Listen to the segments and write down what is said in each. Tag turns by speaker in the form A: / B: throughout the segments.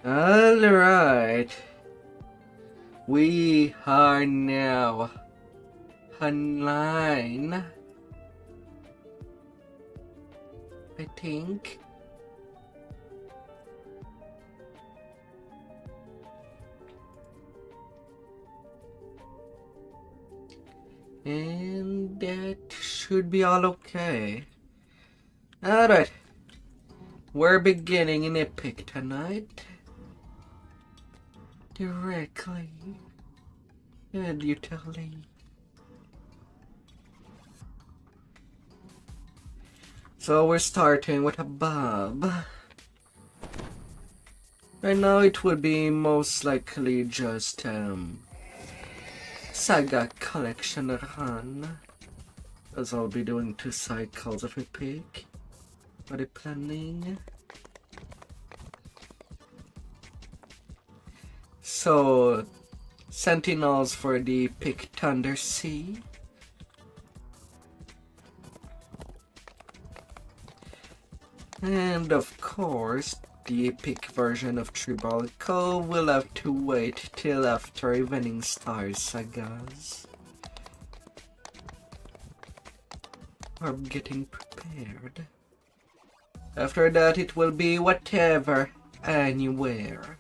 A: Alright. We are now online. I think. And that should be all okay. Alright. We're beginning in Epic tonight. Directly. And you tell me. So we're starting with a Bob. Right now it would be most likely just Saga collection run, as I'll be doing 2 cycles of Epic for the planning. So Sentinels for the Epic Thunder Sea. And of course, the epic version of Tribalico will have to wait till after Evening Stars sagas. I'm getting prepared. After that it will be whatever, anywhere.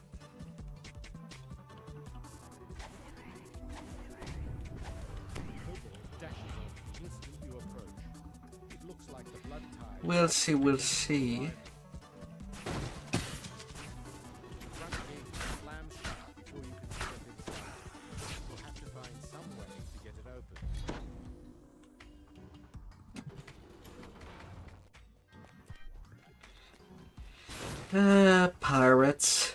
A: We'll see, we'll see. Pirates.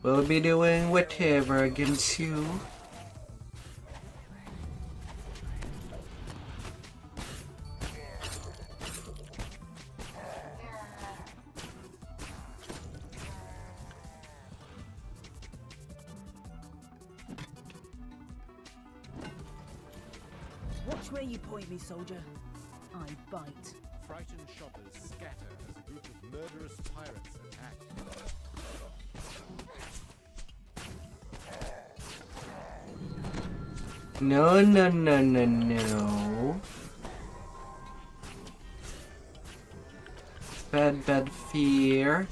A: We'll be doing whatever against you.
B: Watch where you point me, soldier. I bite.
C: Frightened shoppers scatter as a group of murderous pirates attack.
A: No, no, no, no, no. Bad, bad fear.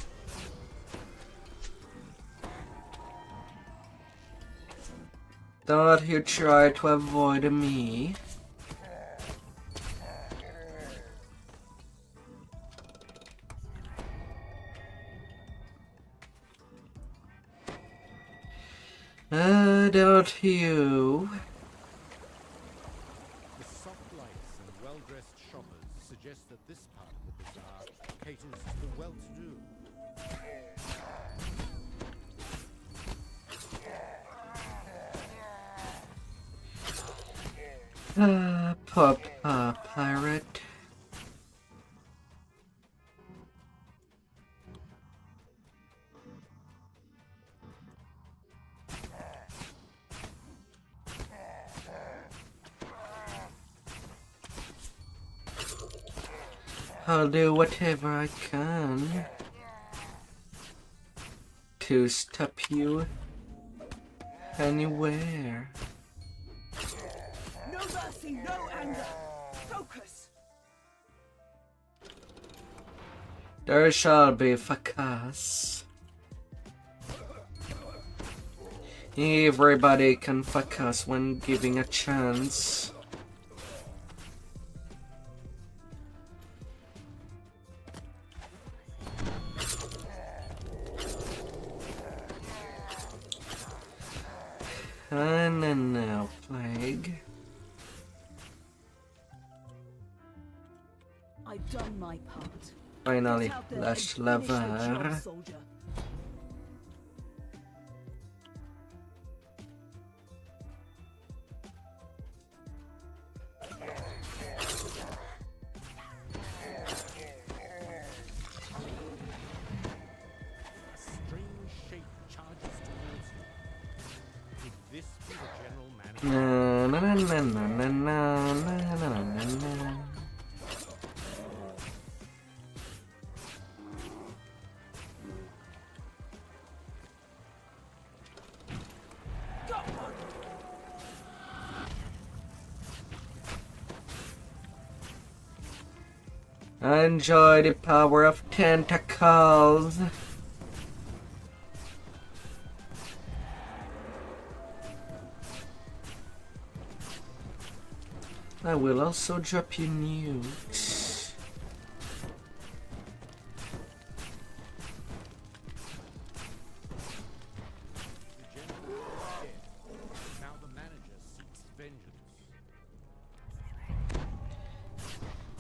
A: Don't you try to avoid me. Don't you?
C: The soft lights and well-dressed shoppers suggest that this part of the bazaar caters to the well-to-do.
A: Pirate. I'll do whatever I can to stop you anywhere.
B: No mercy, no anger. Focus.
A: There shall be fracas. Everybody can fracas when giving a chance. And then now, Plague.
B: I've done my part.
A: Finally,
B: Get out there
A: last
B: and finish your
A: lever.
B: job, soldier.
C: This be the general manager.
A: na na na na na na na na na. Enjoy the power of tentacles. I will also drop you nukes.
C: The general is dead. Now the manager seeks vengeance.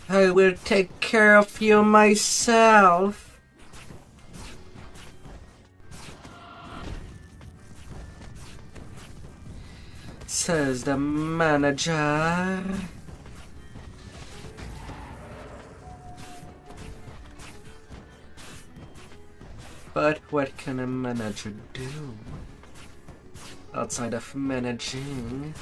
A: I will take care of you myself. Says the manager. But what can a manager do outside of managing?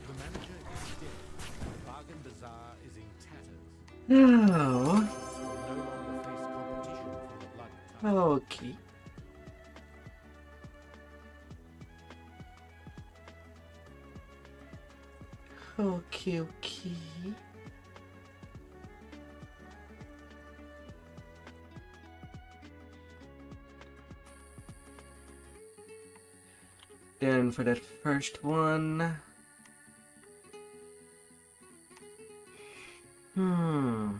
C: The manager is dead. The bargain bazaar is in tatters.
A: Oh,
C: Will no longer face competition from the blood cup.
A: okay. Okay. Then for that first one. Hmm.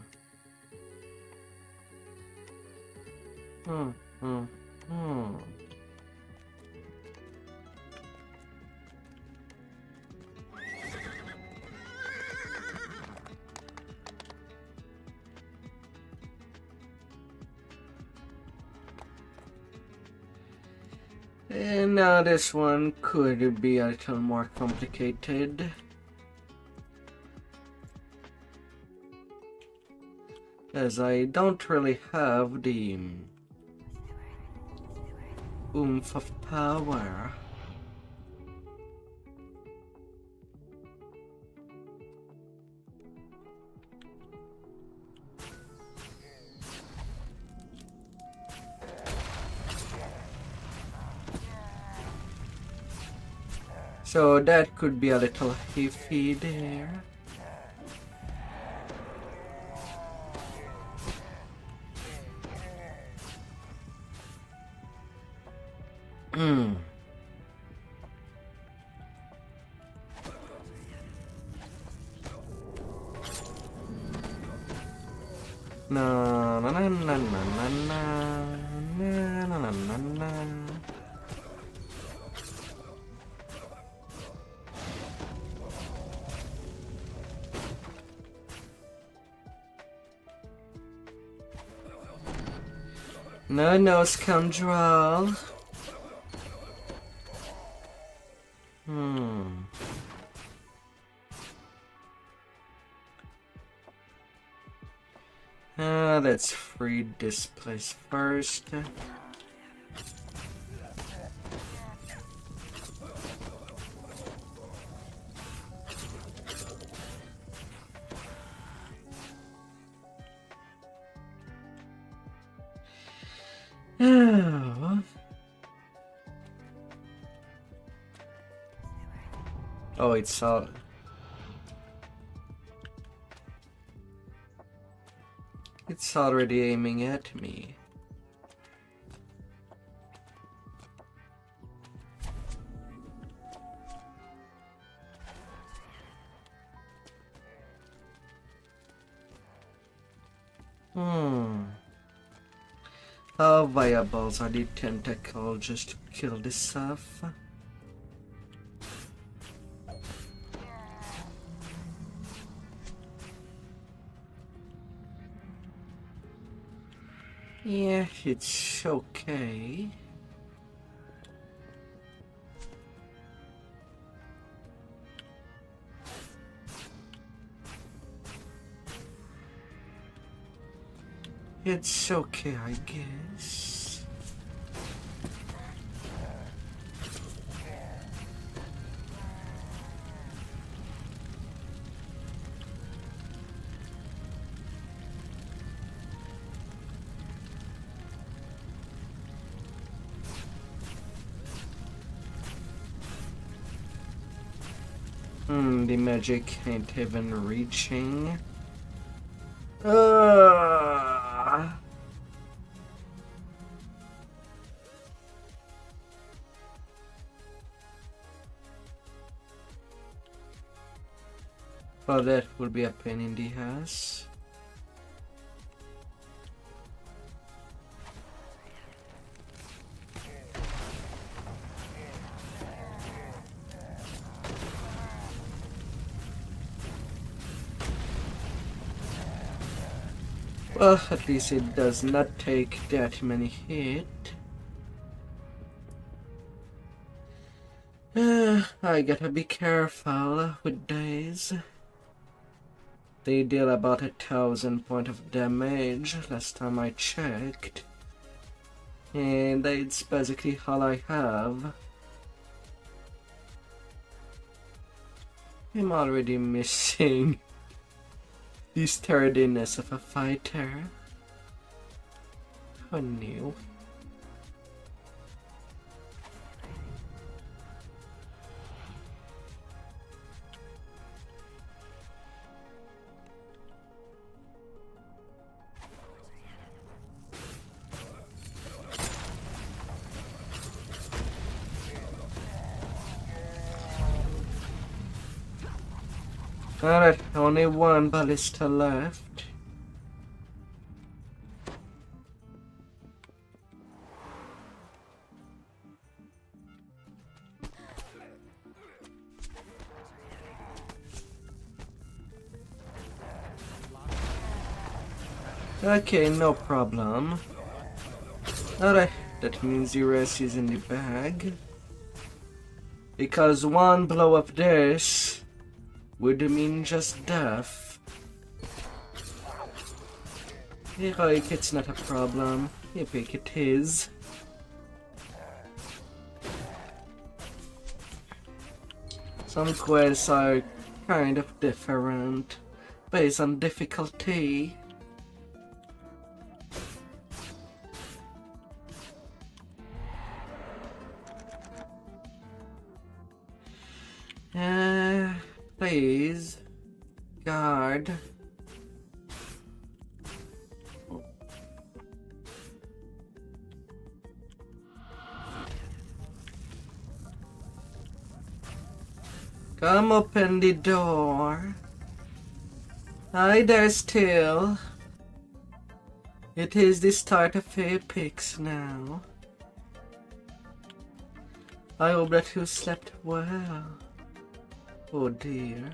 A: And now this one could be a little more complicated. As I don't really have the oomph of power. So that could be a little iffy there. Na na na na na na na na na na na. No, scoundrel. Let's free this place first. Oh, it's all. It's already aiming at me. How viable are the tentacles just to kill this stuff? Yeah, it's okay. It's okay, I guess. The magic ain't even reaching. Well, that will be a pain in the ass. Well, at least it does not take that many hits. I gotta be careful with these. They deal about 1,000 points of damage last time I checked. And that's basically all I have. I'm already missing the sturdiness of a fighter. Who knew? Alright, only one ballista left. Okay, no problem. Alright, that means the rest is in the bag. Because one blow of this would mean just death. Like, it's not a problem. Epic it is. Some quests are kind of different based on difficulty. Please, guard. Come open the door. Hi there still. It is the start of Apex now. I hope that you slept well. Oh dear.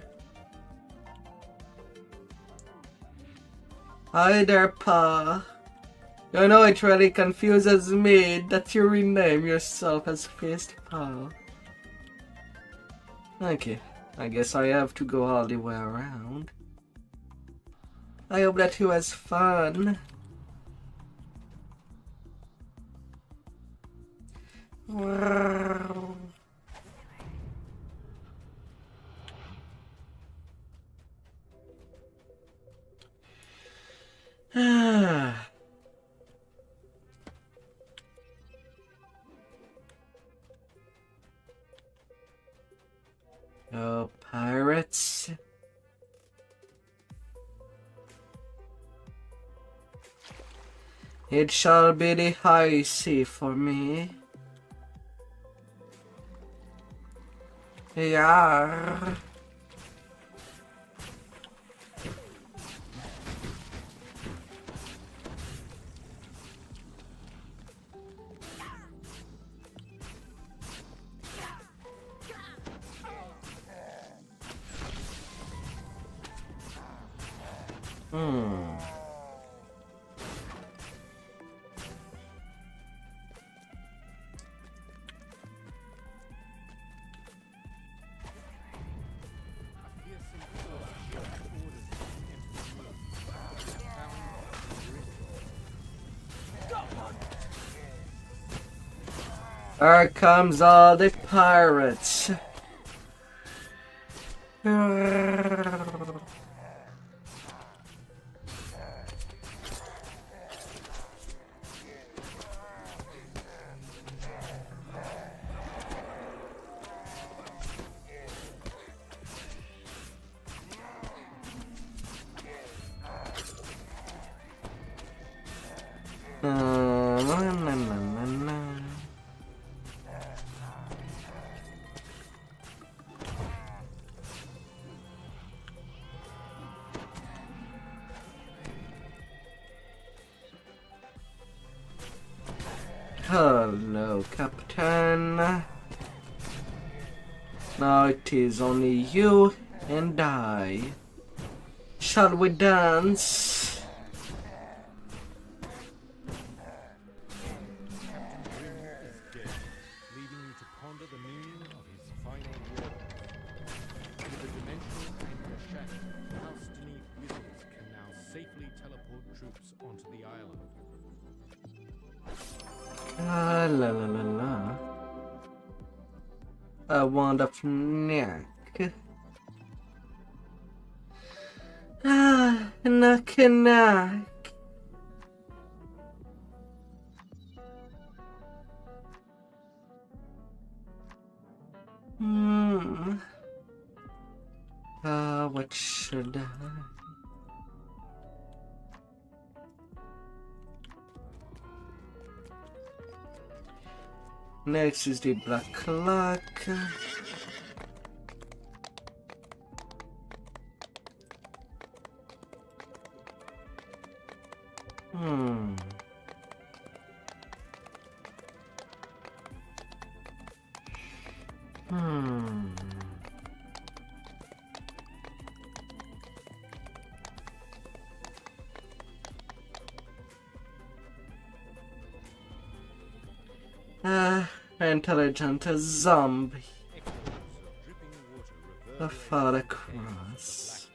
A: Hi there, Pa. You know it really confuses me that you rename yourself as Fist Pa. Okay, I guess I have to go all the way around. I hope that you has fun. Wow. Oh, pirates. It shall be the high sea for me. Yeah. Here comes all the pirates. Hello, Captain. Now it is only you and I. Shall we dance?
C: Leaving you to ponder the meaning of his final words. With a dimensional anchor shattered, House-Denise wizards can now safely teleport troops onto the island.
A: Ah, la la la la. A wand of neck. Ah, knock knock. What should I? Next is the black clock. Intelligent zombie. A far across.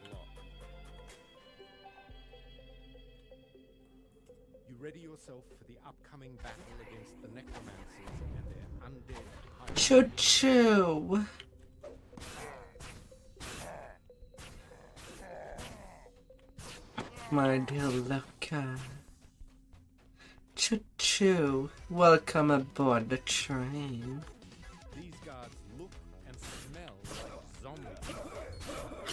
C: You ready yourself for the upcoming battle against the necromancers and their undead.
A: Choo choo. My dear Luca. Choo choo. Welcome aboard the train.
C: These guards look and smell like zombies.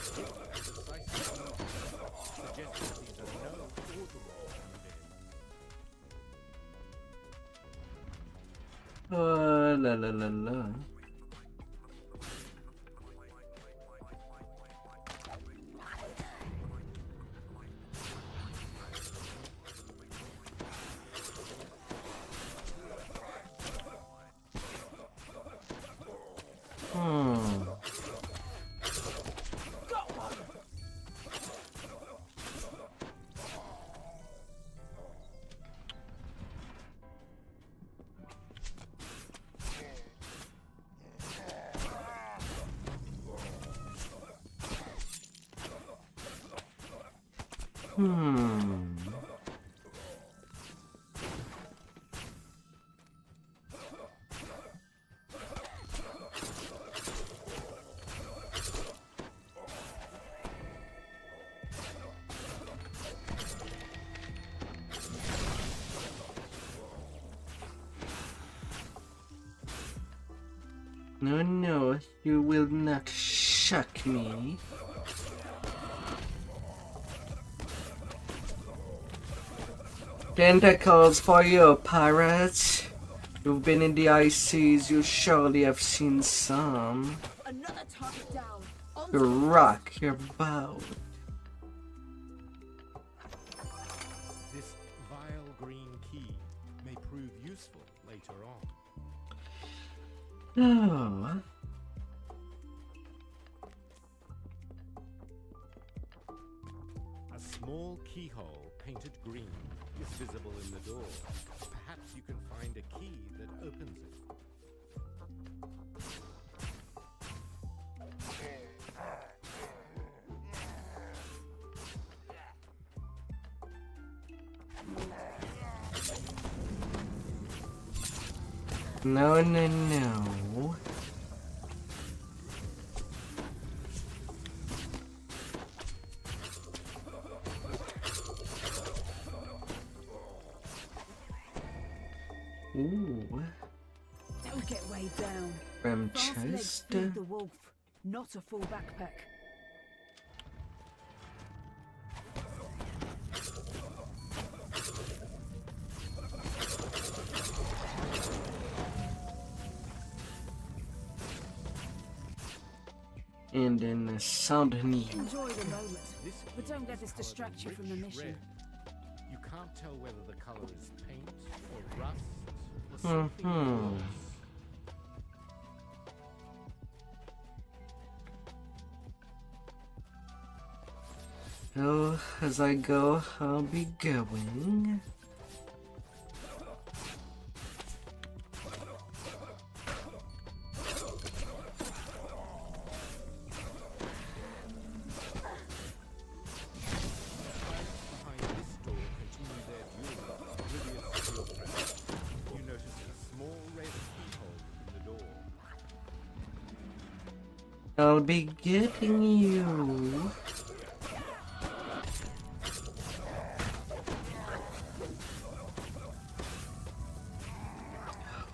C: Decisive movement suggests that these are no ordinary undead.
A: Oh, la la la la. No, no, you will not shock me. Tentacles for you, pirates. You've been in the ice seas, you surely have seen some.
B: Another target down. On
A: You rock your boat.
C: This vile green key may prove useful later on.
A: Oh.
C: A small keyhole painted green is visible in the door. Perhaps you can find a key that opens it.
A: No, no, no. Ooh.
B: Don't get weighed down.
A: From
B: Fast legs
A: chest.
B: feed the wolf, not a full backpack.
A: And then a sound knee.
B: Enjoy the moment,
C: This
B: but
C: key
B: don't let
C: is
B: this
C: colored
B: distract you from the
C: rich
B: mission.
C: red. You can't tell whether the color is paint or rust or something worse.
A: So, as I go, I'll be going.
C: Behind this door continue their duel, oblivious to your presence. You notice a small red keyhole in the door.
A: I'll be getting you.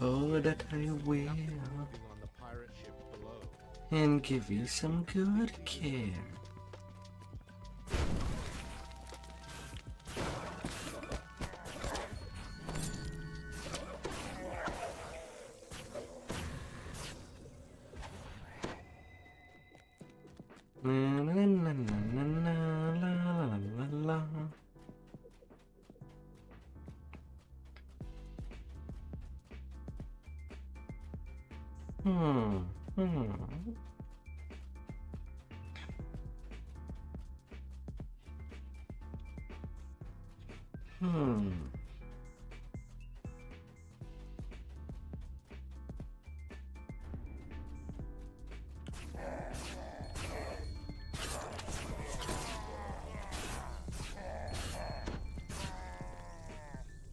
A: Oh, that I will.
C: Living on the pirate ship below.
A: And give you some good care. Na, na, na, na, na, na, la, la, la, la. Hmm.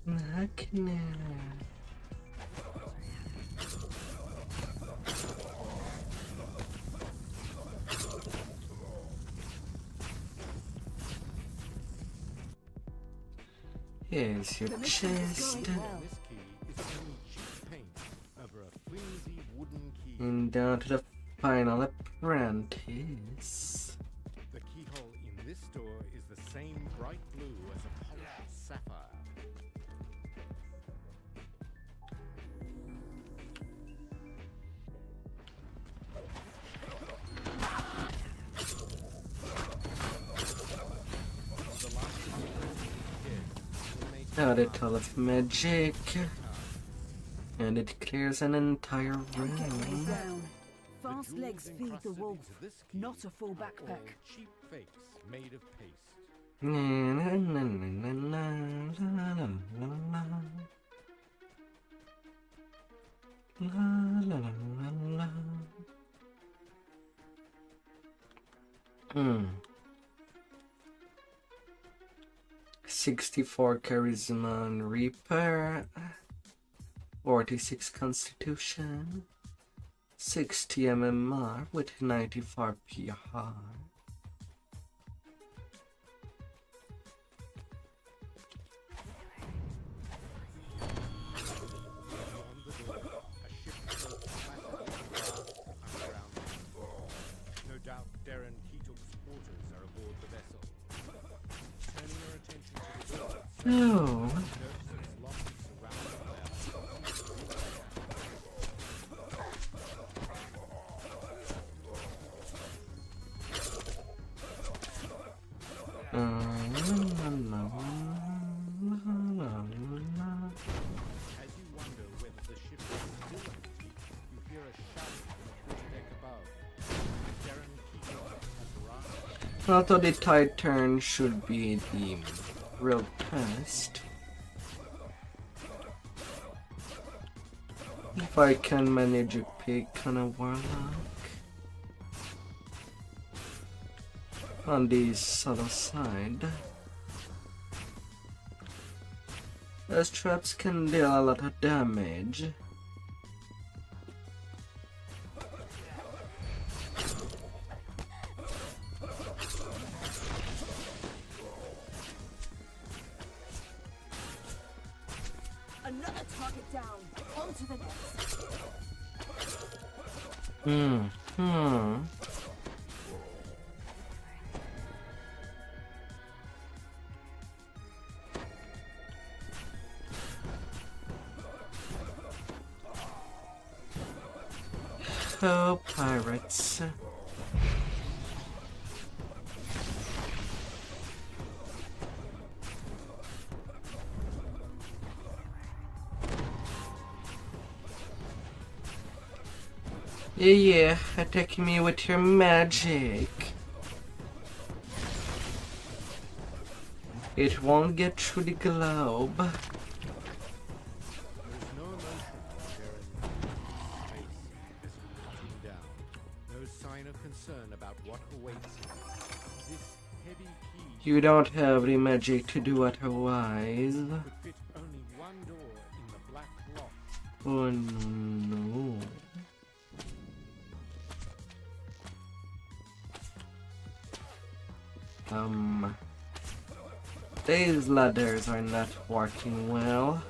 A: Nakna. Here's your
B: The mission is
A: chest.
B: going well.
C: This key is only cheap paint over a flimsy wooden key.
A: And down to the final apprentice.
C: The keyhole in this door is the same bright blue as a polished sapphire. The last
A: Now they tell of magic. And it clears an entire
B: Don't get weighed
A: room.
B: down. Fast legs feed the wolf, not a full backpack.
C: Cheap fakes made of paste.
A: Na, na, na, na, na, la, la, la, la. La, la, la, la, la. 64 charisma and repair, 46 constitution, 60 MMR with 94 PR.
C: Beyond the door, a ship built classically vast underground. No doubt Darren Keatuk's quarters are aboard the vessel. Turning your attention to the door,
A: Oh,
C: notice its lofty surrounding layout. As you wonder whether the ship is still empty, you hear a shout from the quarterdeck above. Darren Keatuk has arrived.
A: although the tide turn should be the real test. If I can manage a pick on a warlock on the subtle side, those traps can deal a lot of damage.
B: target down. On to the next.
A: Oh, pirates. Yeah, attack me with your magic. It won't get through the globe.
C: There is no emotion sharing space is cutting down. No sign of concern about what awaits him. This heavy key
A: You don't have the magic to do otherwise.
C: could fit only one door in the black lock.
A: Oh no. These ladders are not working well.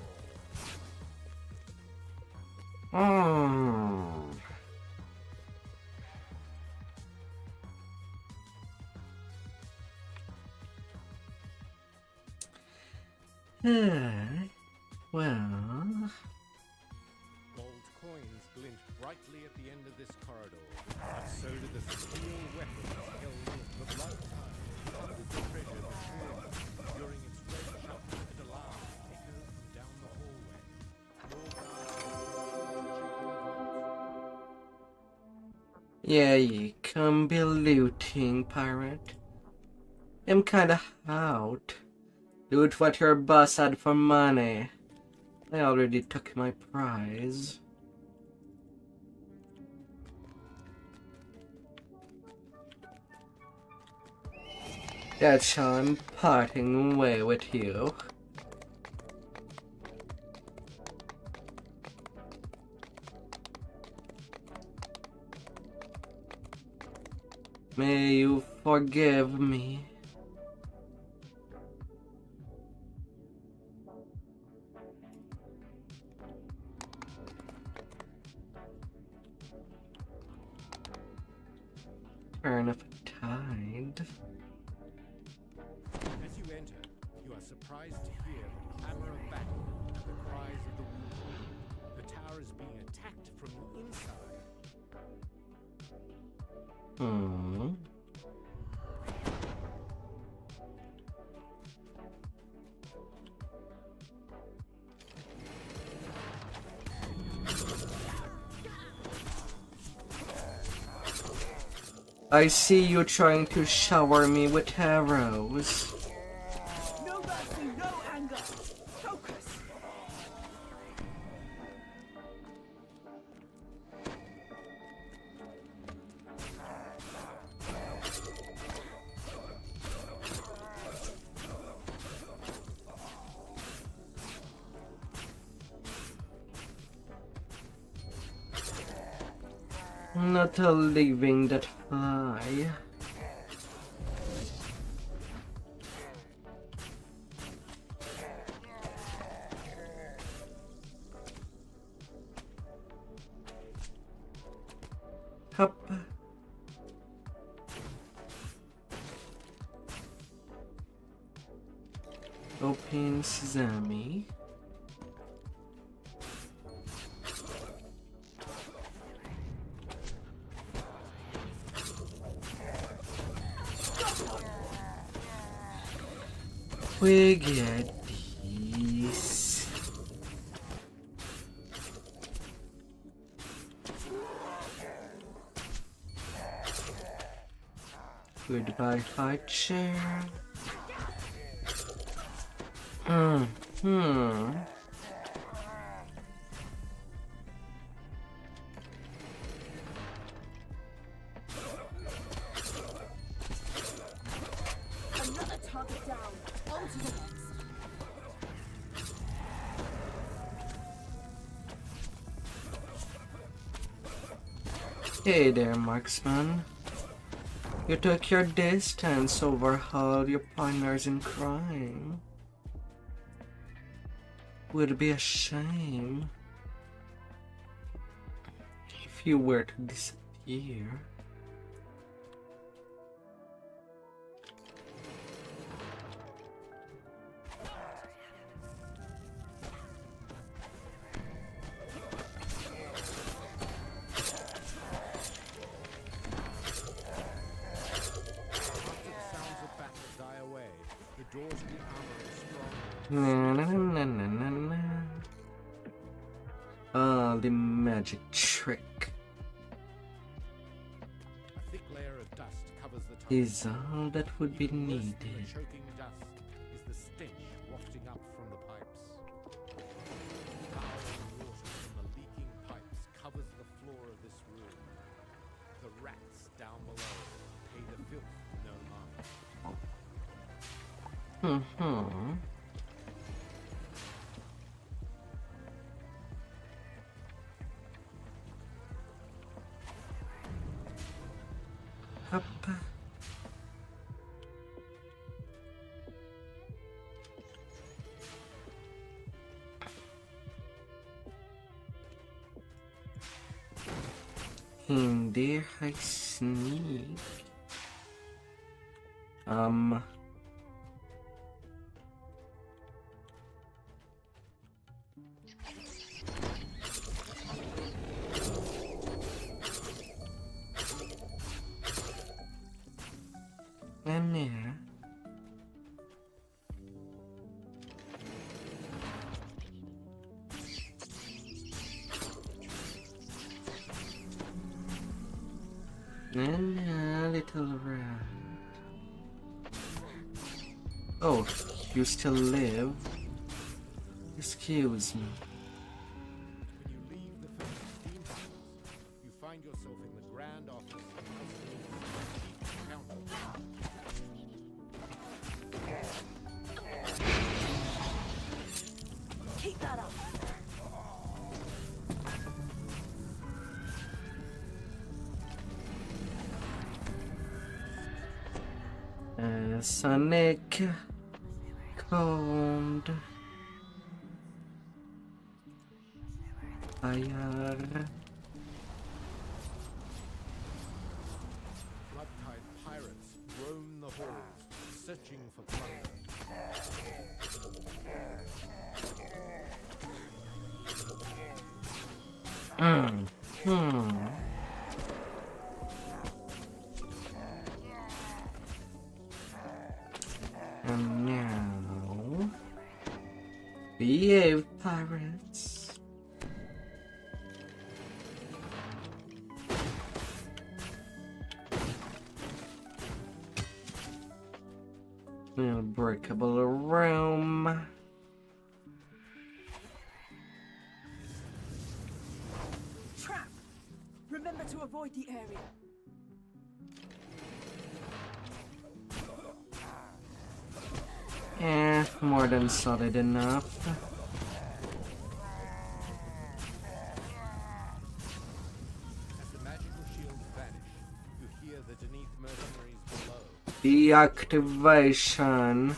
A: Well,
C: Gold coins glint brightly at the end of this corridor, but so do the steel weapons held in the lifetime. Hundreds of treasure matured during its red shock and alarm echo from down the hallway.
A: yeah, you can be looting, pirate. I'm kinda out. Loot what your boss had for money. I already took my prize. That's how I'm parting way with you. May you forgive me. Turn of a tide.
C: As you enter, you are surprised to hear the clamor of battle and the cries of the wounded. The tower is being attacked from the inside.
A: I see you trying to shower me with arrows.
B: No mercy, no anger. Focus.
A: Not a living that fly. Hup. Open sesame. We get these. Goodbye, fight chair.
B: Another target down. On to the next.
A: Hey there, marksman. You took your distance, overhauled your partners in crime. Would be a shame if you were to disappear. Na, na, na, na, na, na. Ah, the magic trick
C: A thick layer of dust covers the top.
A: is all that would be
C: Even worse than
A: needed.
C: the choking dust is the stench wafting up from the pipes. Foul water from the leaking pipes covers the floor of this room. The rats down below pay the filth no mind.
A: Hmm. Up. Hindi I sneak. And there. And a little rat. Oh, you still live? Excuse me.
C: When you leave the first steam tunnels, you find yourself in the grand office of Australia's chief accountant.
B: Keep that up.
A: Sonic Cold Fire.
C: Blood-tide pirates roam the halls, searching for plunder.
A: And now, behave, pirates. Unbreakable realm.
B: Trap! Remember to avoid the area.
A: More than solid enough.
C: As the magical shields vanish, you hear the Deneth mercenaries below.
A: Deactivation.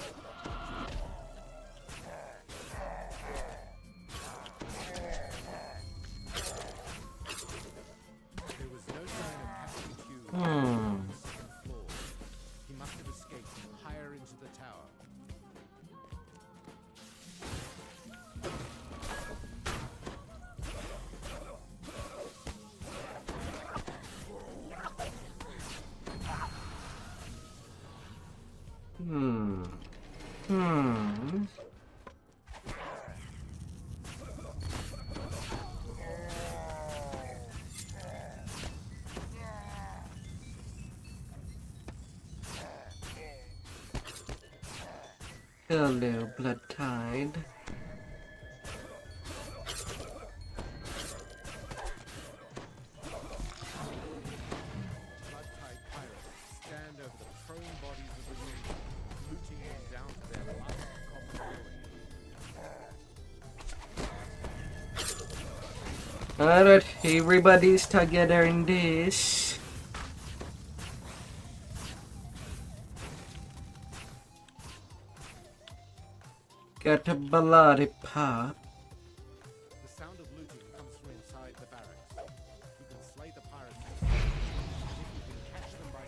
C: There was no sign of Captain Q
A: Hmm.
C: on the second floor. He must have escaped higher into the tower.
A: Hello, blood tide.
C: Blood-tide pirates stand over the prone bodies of the wounded, looting them down to their last copper coin.
A: Alright, everybody's together in this. Got a bloody pop.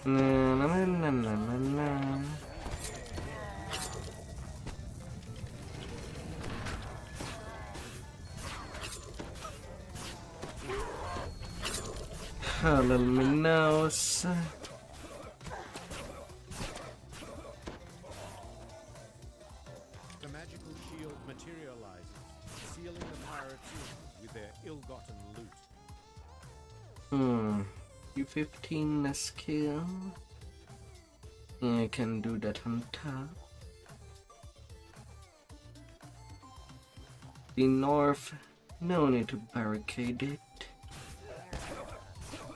A: Na, na, na, na, na, na, na. A little minnows.
C: The magical shield materializes, sealing the pirates in with their ill-gotten loot.
A: U15 skill. I can do that on top. The north, no need to barricade it.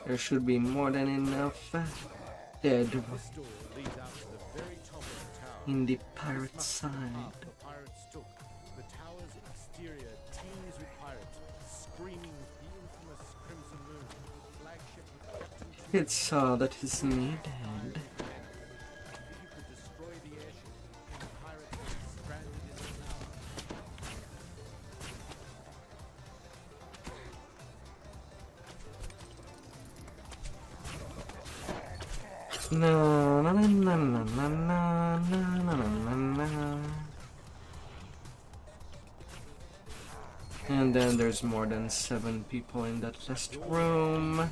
A: There should be more than enough dead
C: This door leads out to the very top of the tower.
A: in the pirate
C: Path
A: side.
C: the pirates took. The tower's exterior teems with pirates, screaming the infamous Crimson Moon, flagship of Captain Q.
A: It's all that is needed.
C: If you could destroy the airship, the pirates would be stranded in the tower.
A: No, na na na na na na na na na. And then there's more than 7 people in that last room.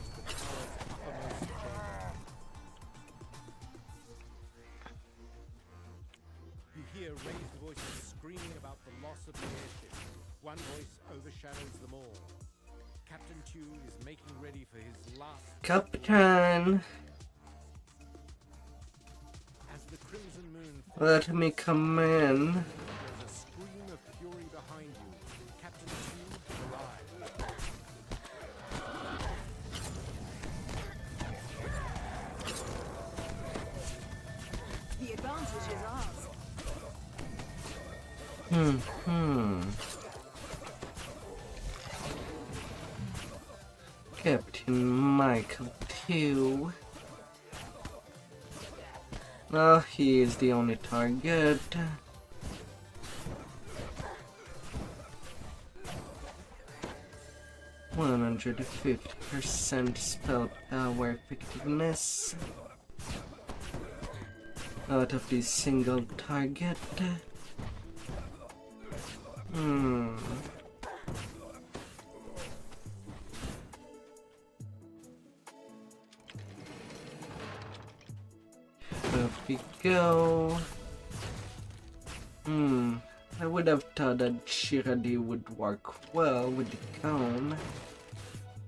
C: You hear raised voices screaming about the loss of the airship. One voice overshadows them all. Captain Q is making ready for his last...
A: Captain,
C: As the Crimson Moon
A: let me come in.
C: there's a scream of fury behind you. Captain Q arrives.
B: The advantage is ours.
A: Captain Michael too. Oh, he is the only target. %150% spell power effectiveness out of the single target. Off we go. I would have thought that Shiradi would work well with the cone,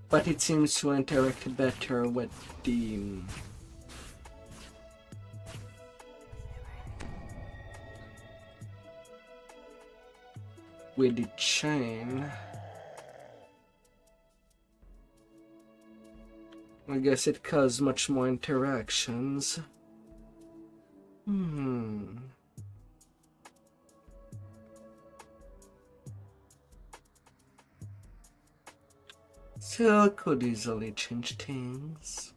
A: but it seems to interact better with the chain. I guess it caused much more interactions. Still could easily change things.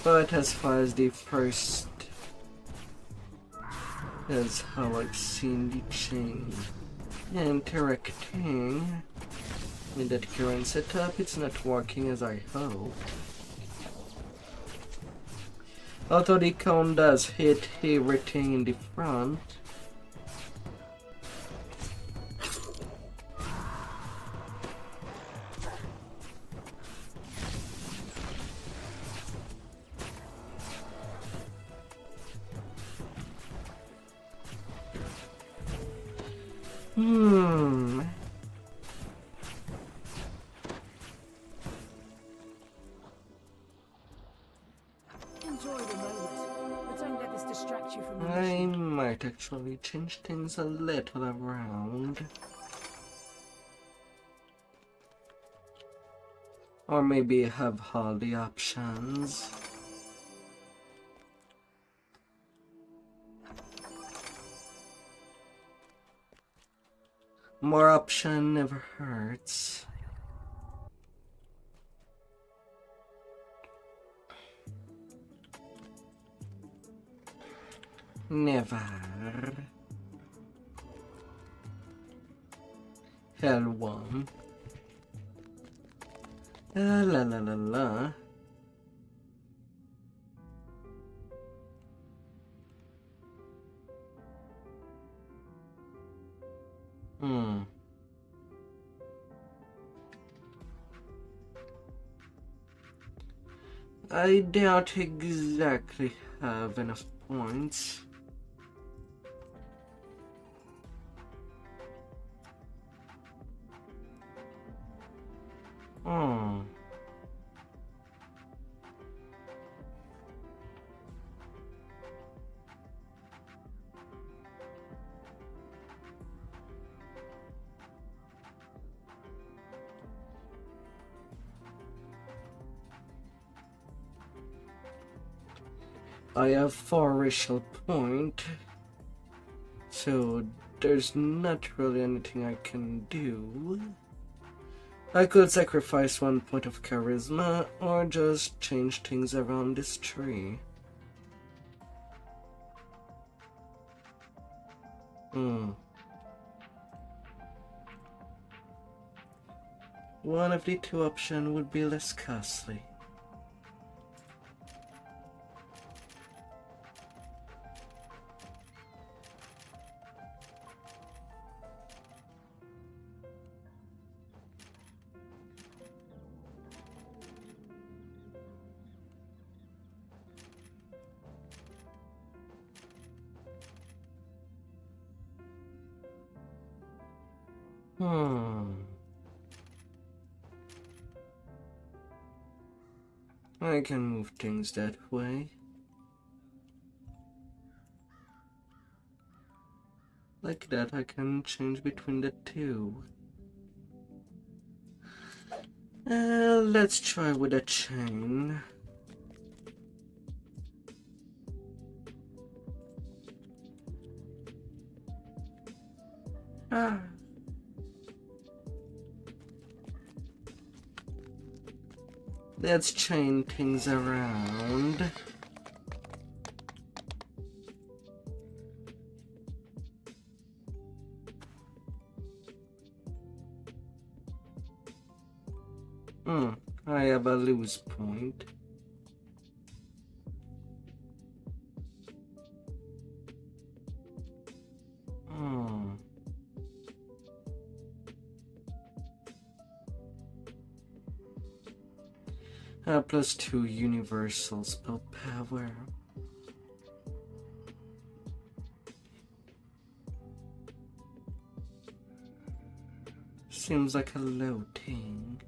A: But as far as the first, that's how I've seen the chain interacting with that current setup. It's not working as I hope. Although the cone does hit everything in the front.
B: Enjoy the moment, but don't let this distract you from the
A: I
B: mission.
A: might actually change things a little around. Or maybe have all the options. More option never hurts. Never. Hellworm. La la la la. I doubt exactly have enough points. I have 4 racial point, so there's not really anything I can do. I could sacrifice 1 point of charisma or just change things around this tree. One of the 2 options would be less costly. I can move things that way. Like that, I can change between the 2. Let's try with a chain. Let's chain things around. I have a lose point. +2 universal spell power. Seems like a low thing.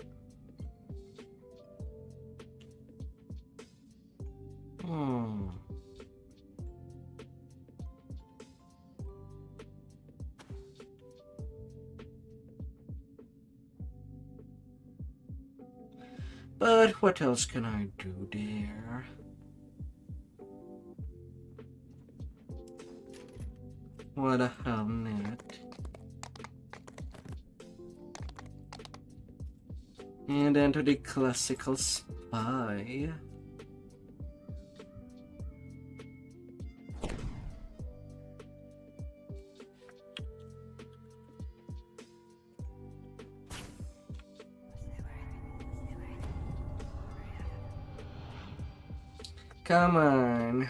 A: But what else can I do there? What a hell net. And enter the classical spy. Come on.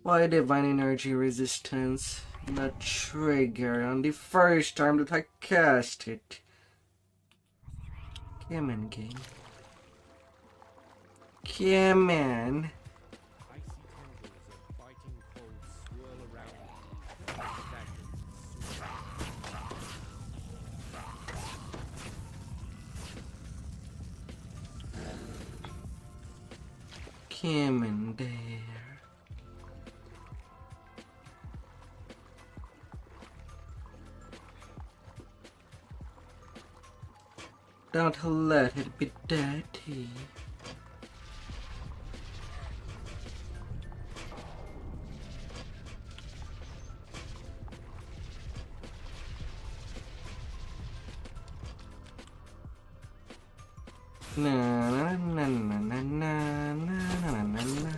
A: Why divine energy resistance not trigger on the first time that I cast it? Come on, game. Come on. Come in there. Don't let it be dirty. Na na na na na na na na na na.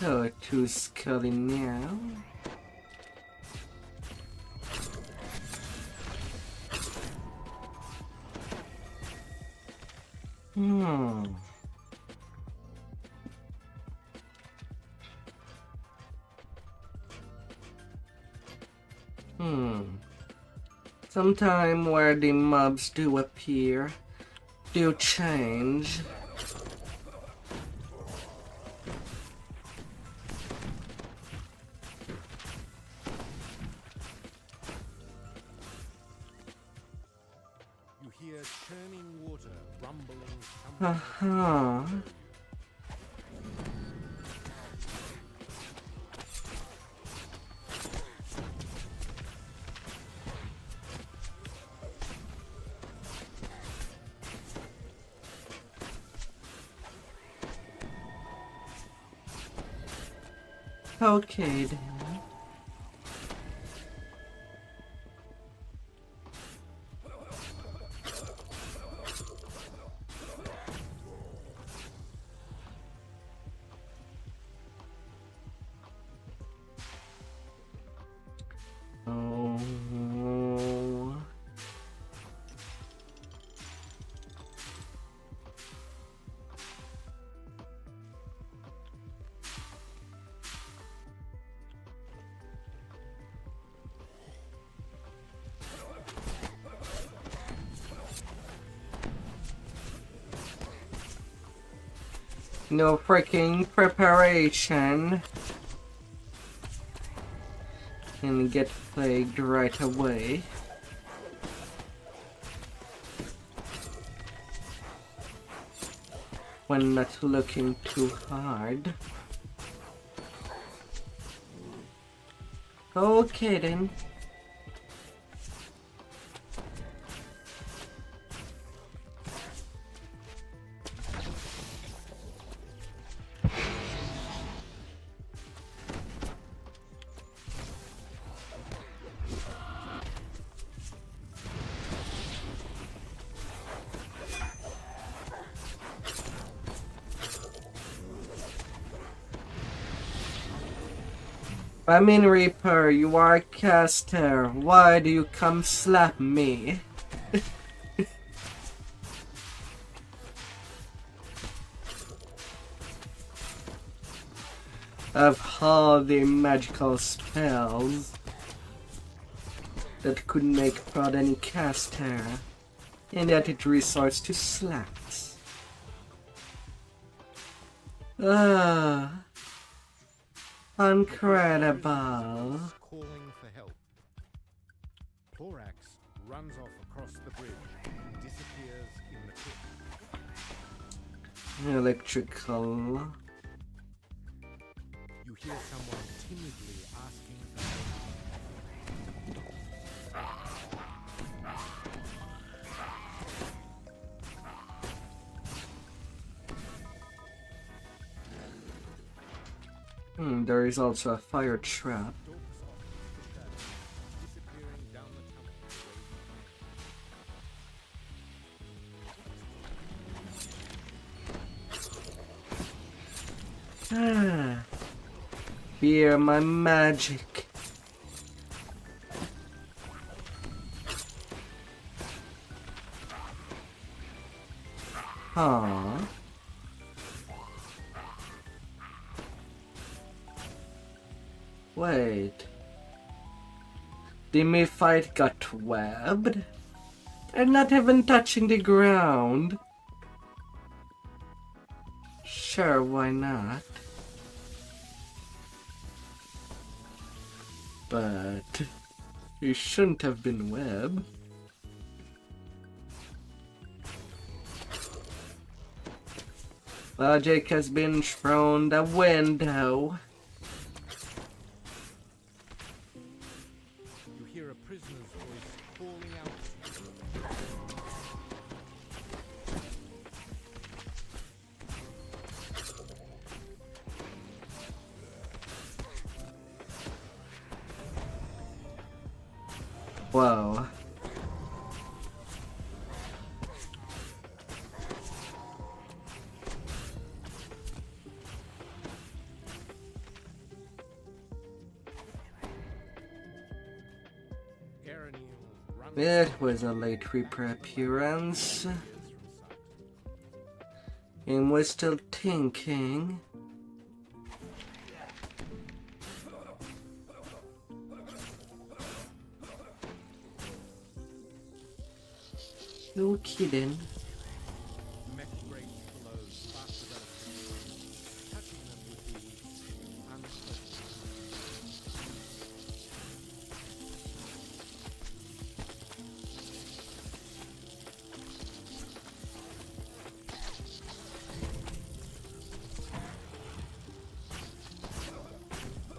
A: Oh, too scully now. Sometime where the mobs do appear, do change.
C: You hear churning water, rumbling,
A: Aha. Okay then. Oh. No freaking preparation. And get plagued right away. When not looking too hard. Okay then. I mean, Reaper, you are a caster. Why do you come slap me? Of all the magical spells that could make proud any caster, and yet it resorts to slaps. Incredible.
C: calling for help. Thorax runs off across the bridge and disappears in the pit.
A: Electrical.
C: You hear someone timidly asking for help.
A: There is also a fire trap.
C: Disappearing down the tunnel.
A: Fear my magic. Huh. Wait. The Mephite got webbed? And not even touching the ground? Sure, why not? But he shouldn't have been webbed. Logic has been thrown the window.
C: You hear a prisoner's voice calling out.
A: Whoa. It was a late Reaper appearance. And we're still thinking. No kidding.
C: Mech break blows faster than a snake. Touching them would be unpleasant.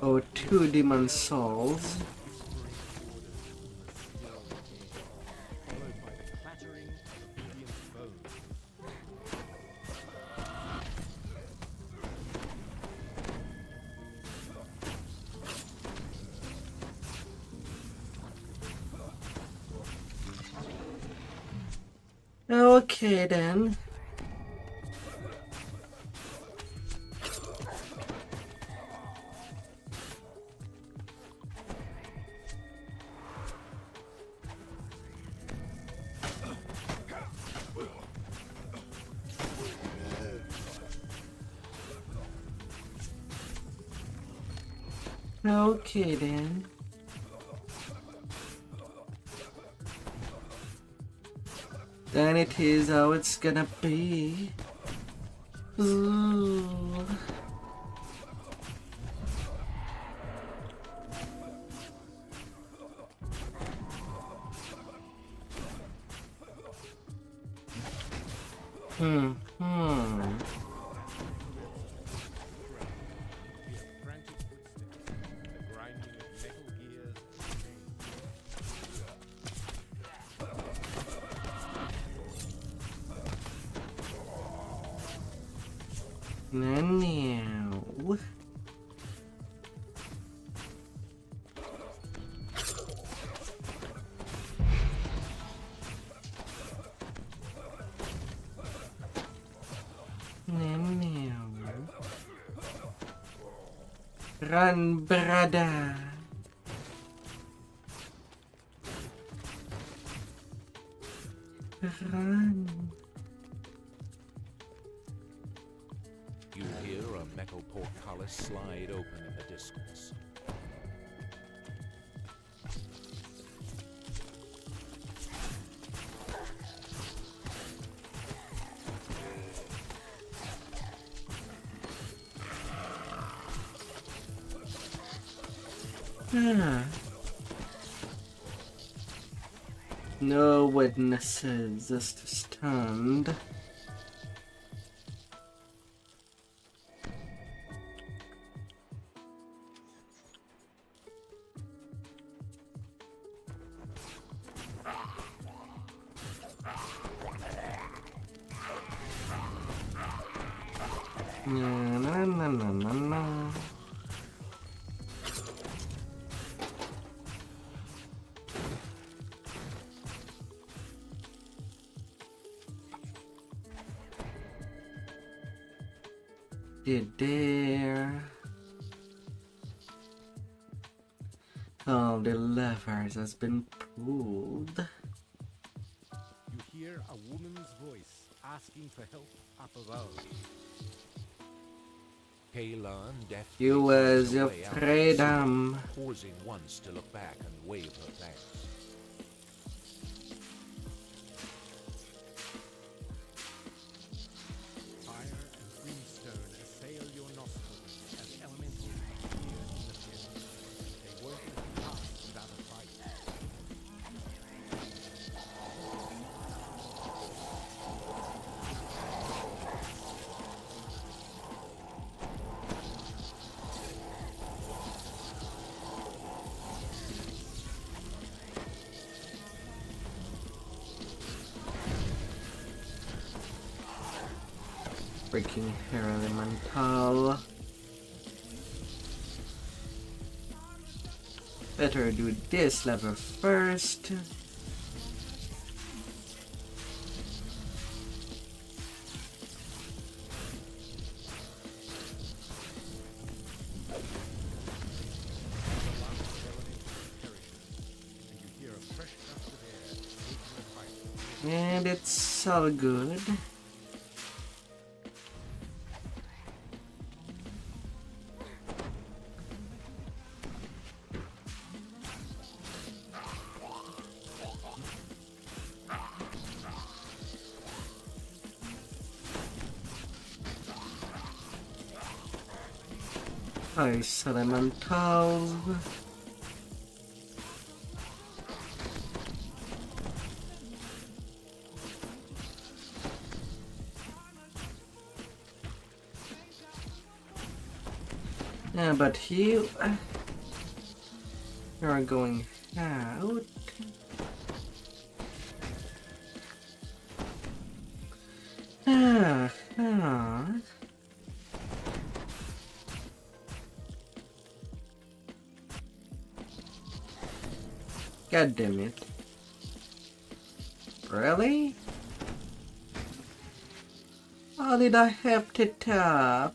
A: Oh, 2 demon souls.
C: Followed by the clattering of obedient bones.
A: Okay then. Okay then. Then it is how it's gonna be. Ooh. Hmm.
C: We have frantic footsteps, the grinding of metal gears and chains.
A: Now. Run, brother. Run.
D: You hear a metal portcullis slide open in the distance.
A: No witnesses, just stunned. No. There. All the levers has been pulled.
C: You hear a woman's voice asking for help up above.
D: Kalan deftly
A: You
D: finds
A: was
D: a
A: your
D: way out,
A: freedom.
D: pausing once to look back and wave her thanks.
C: Fire and brimstone assail your nostrils as elementals appear in the pit. They won't let you pass without a fight.
A: Freaking hair elemental. Better do this level first.
C: And you hear a fresh gust of air
A: And it's all good. Ice elementals. Yeah, but you are going out. Ah, ah. God damn it. Really? How did I have to tap?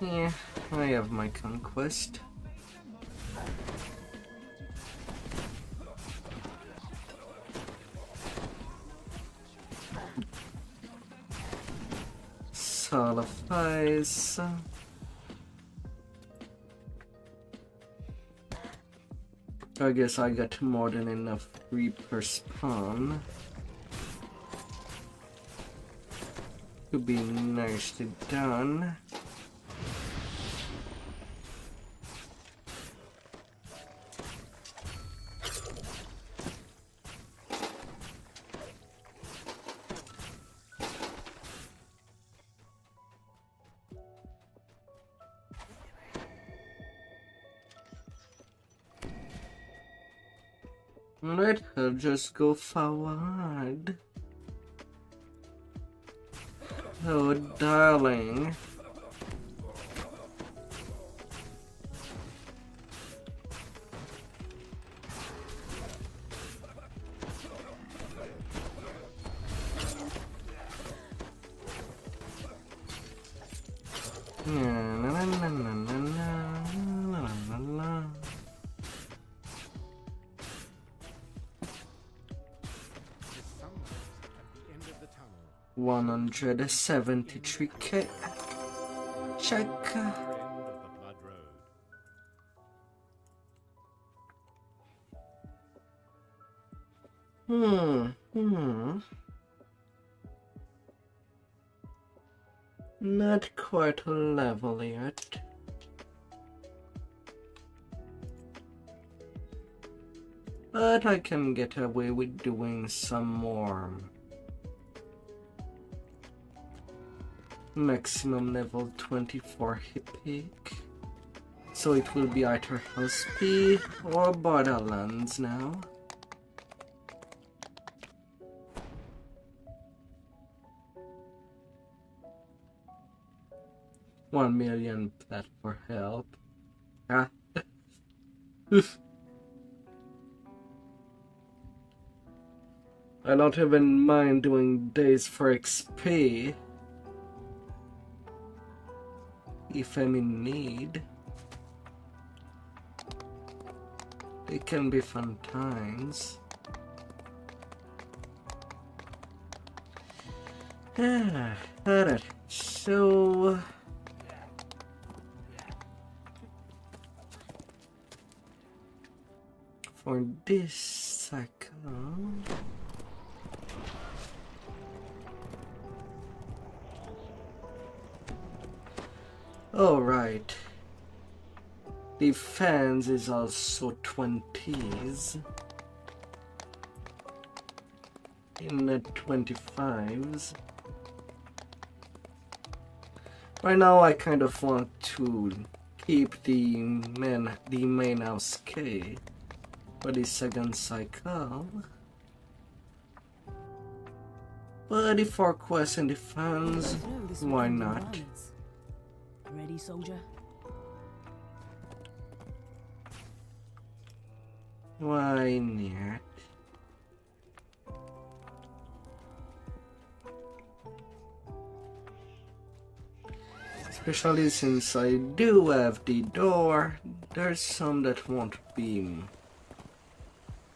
A: Yeah, I have my conquest. Soul of Ice. I guess I got more than enough Reaper spawn. Could be nicely done. Let her just go forward. Oh, darling. La, la, la. 173k. Check. Not quite a level yet. But I can get away with doing some more. Maximum level 24 hit peak. So it will be either Hellspeed or Borderlands now. $1 million plat for help. Ah. I don't even mind doing days for XP if I'm in need. It can be fun times. Alright, so for this cycle, alright, defense is also 20s in the 25s. Right now I kind of want to keep the main house K for the second cycle. But if for quest and defense, why not?
B: Ready, soldier?
A: Why not? Especially since I do have the door, there's some that won't be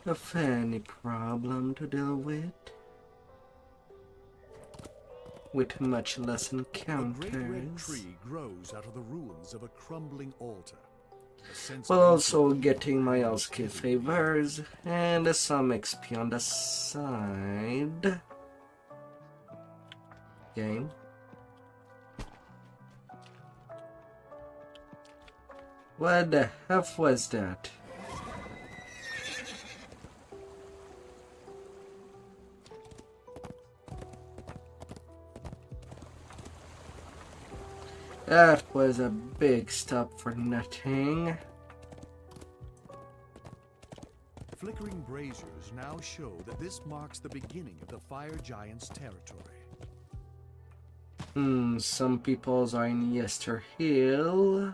A: of any problem to deal with much less
E: A great red
A: encounters.
E: tree grows out of the ruins of a crumbling altar. A sense
A: While
E: of
A: also
E: ancient
A: getting my
E: evil
A: Austrakear
E: is
A: favors and some XP on the side. Game. What the F was that? That was a big stop for nothing.
E: Flickering braziers now show that this marks the beginning of the fire giant's territory.
A: Some peoples are in Yester Hill.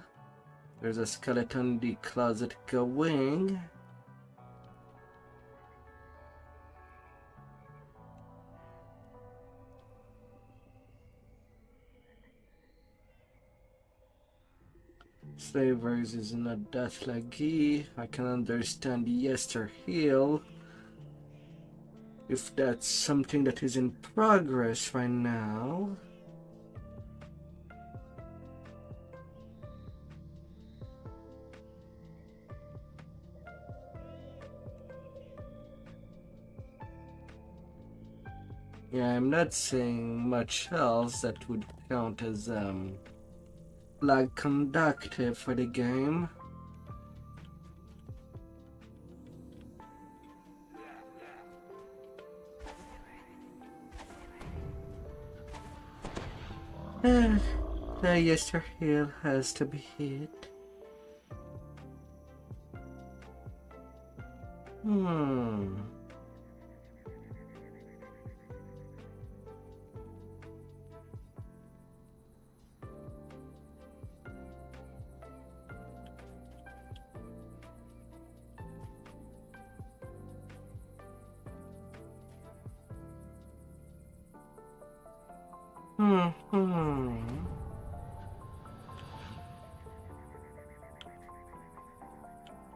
A: There's a skeleton in the closet going. Slavers is not that laggy. I can understand Yester Hill. If that's something that is in progress right now. Yeah, I'm not saying much else that would count as lag conductive for the game. The Yester Hill has to be hit.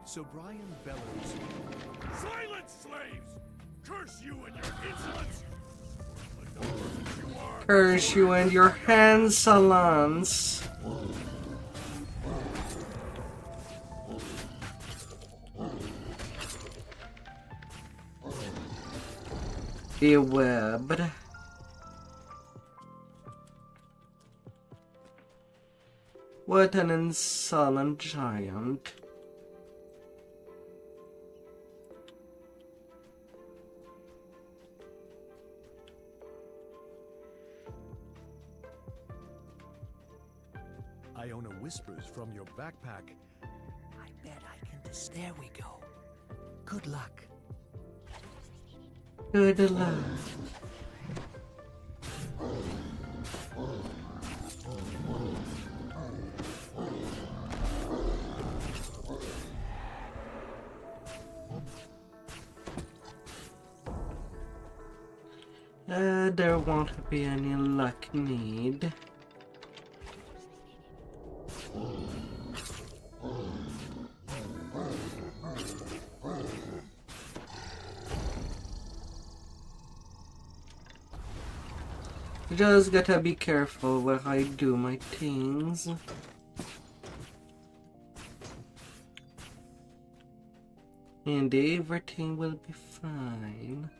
E: So Brian bellows,
C: Silence, slaves! Curse you and your insolence! The nobles you are.
A: Curse you and your hand salons. Be webbed. What an insolent giant.
E: Iona whispers from your backpack,
F: I bet I can just. There we go. Good luck.
A: Good luck. There won't be any luck need. Just gotta be careful where I do my things. And everything will be fine.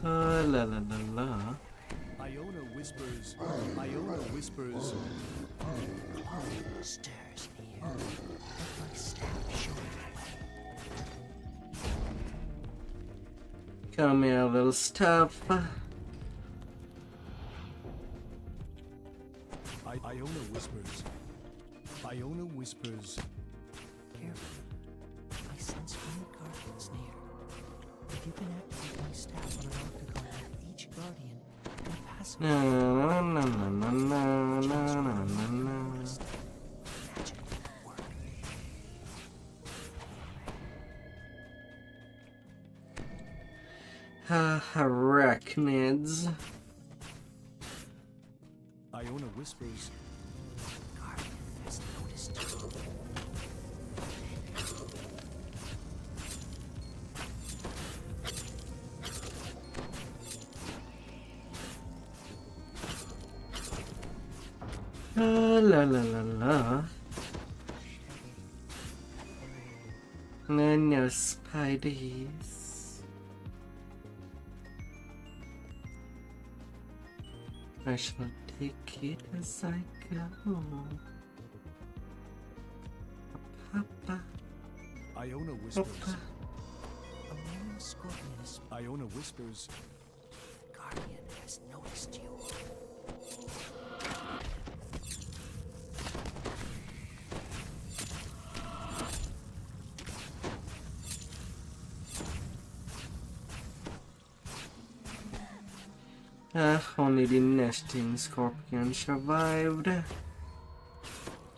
A: La la la la.
E: Iona whispers, Iona whispers,
F: Stairs here. Let my staff show you the way.
A: Come here, little stuff.
E: Iona whispers, Iona whispers,
F: Careful. I sense one guardians near. If you can activate my staff on an octagon with each guardian, my has
A: Na na na na na na na na na.
F: magic work.
A: Arachnids.
E: Iona whispers,
F: Guardian has noticed you.
A: La la la la. No spideys. I shall take it as I go. Papa,
E: Iona whispers,
A: papa.
F: A moon scorpion is
E: Iona whispers,
F: Guardian has noticed you.
A: Only the nesting scorpion survived.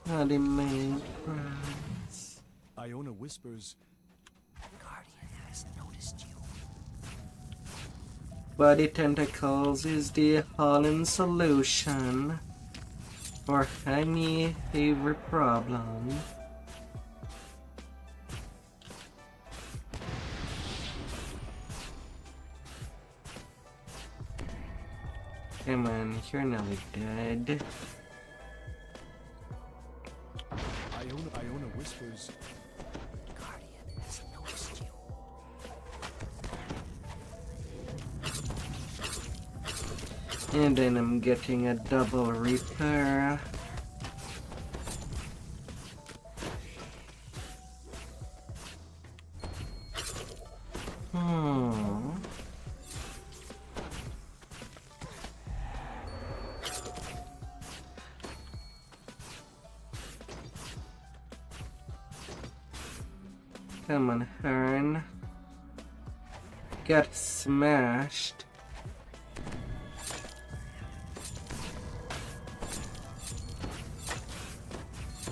A: The main prize.
E: Iona whispers,
F: Guardian has noticed you.
A: Body tentacles is the all-in solution for any every problem. Come on, you're nearly dead.
E: Iona whispers,
F: Guardian has noticed you.
A: And then I'm getting a double repair. Come on, Hearn. Get smashed.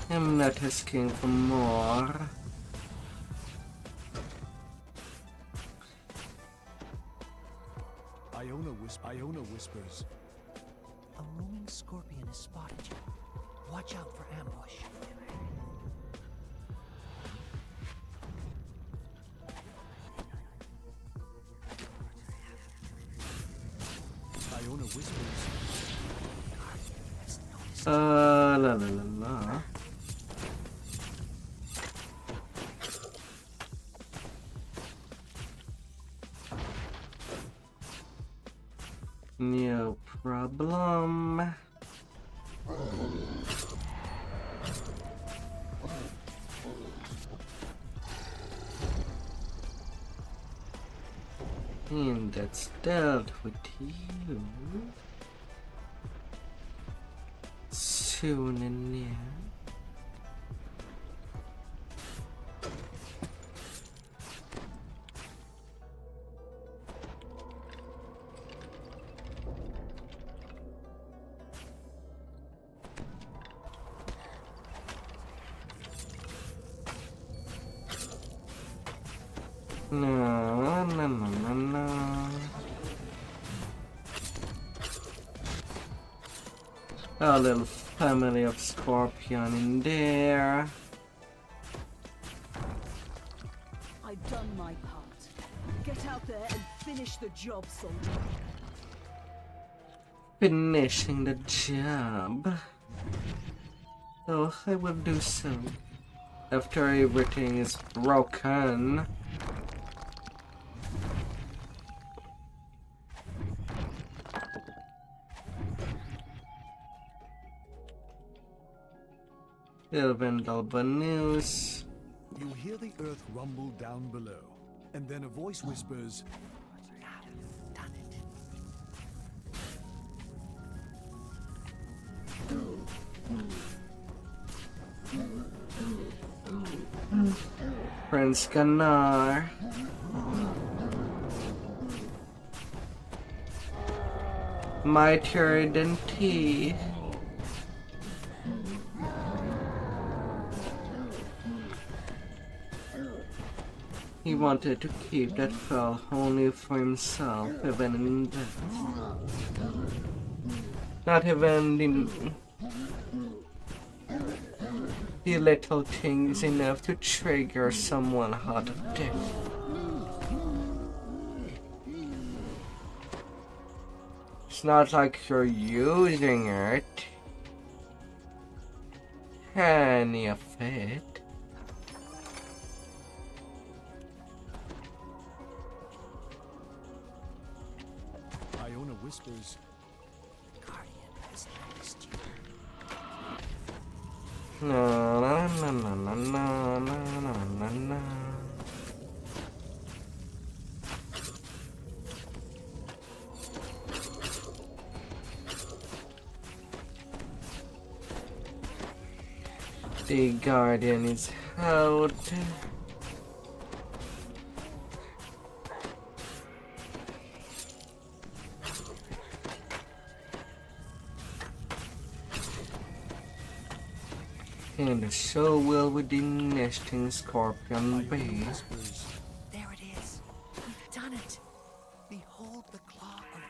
A: I'm not asking for more.
E: Iona whispers,
F: A roaming scorpion has spotted you. Watch out for ambush.
E: Iona whispers,
F: Guardian has noticed
A: La la la la. No problem. And that's dealt with you. Soon and near. No, no, no, no, no. A little family of scorpion in there.
B: I've done my part. Get out there and finish the job, soldier.
A: Finishing the job. Oh, I will do so. After everything is broken. Elven news.
E: you hear the earth rumble down below, and then a voice whispers,
F: done it.
A: Prince Ganar. mightier than tea. He wanted to keep that fell only for himself, even in death. Not even the little things enough to trigger someone out of death. It's not like you're using it. Any of it.
E: Iona whispers,
F: Guardian has noticed you.
A: Na na na na na na na na na. The Guardian is out. And so will with the nesting scorpion bee.
E: whispers,
F: There it is. We've done it. Behold the claw of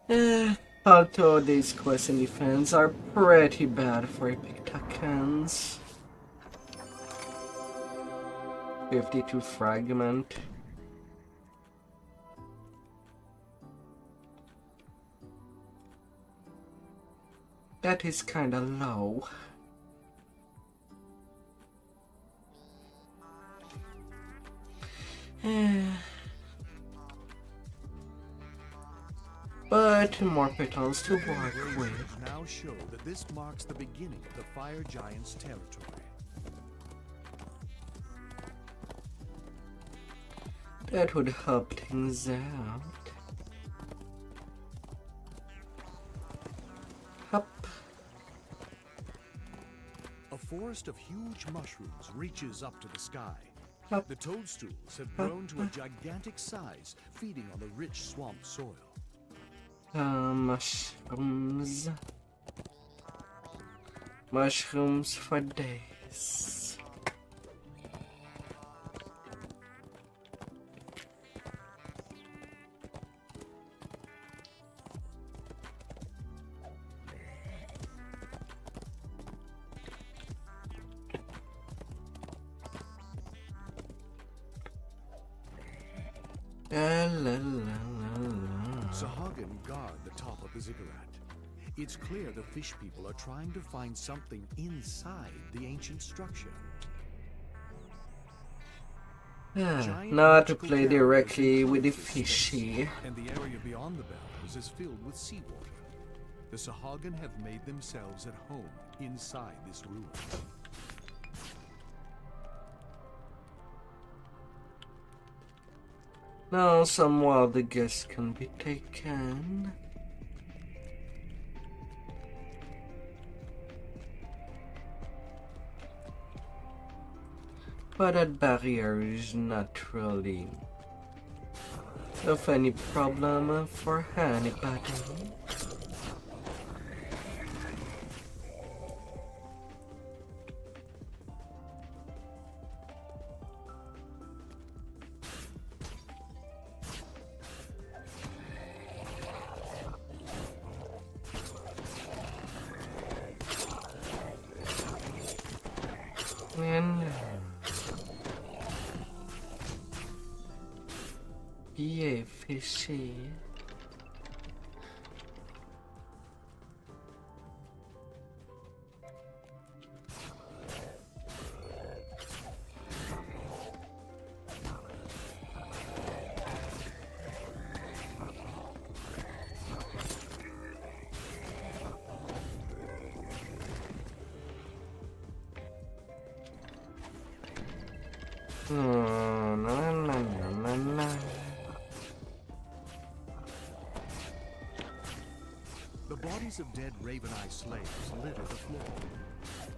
F: Volkur.
A: Although these quests and defense are pretty bad for epic tokens. 52 fragment. That is kinda low. But more petals to work with.
E: now show that this marks the beginning of the fire giant's territory.
A: That would help things out. Hup.
E: A forest of huge mushrooms reaches up to the sky.
A: Hup.
E: The toadstools have grown to a gigantic size, feeding on the rich swamp soil.
A: Mushrooms. Mushrooms for days. La la la la.
E: Sahagin guard the top of the ziggurat. It's clear the fish people are trying to find something inside the ancient structure.
A: Not to play directly with the fishy.
E: And the area beyond the bellows is filled with seawater. The Sahagin have made themselves at home inside this ruin.
A: Now some wild guests can be taken. But that barrier is not really of any problem for anybody. And yeah, fishy. Na na na na na.
E: The bodies of dead Raven Eye slaves litter the floor.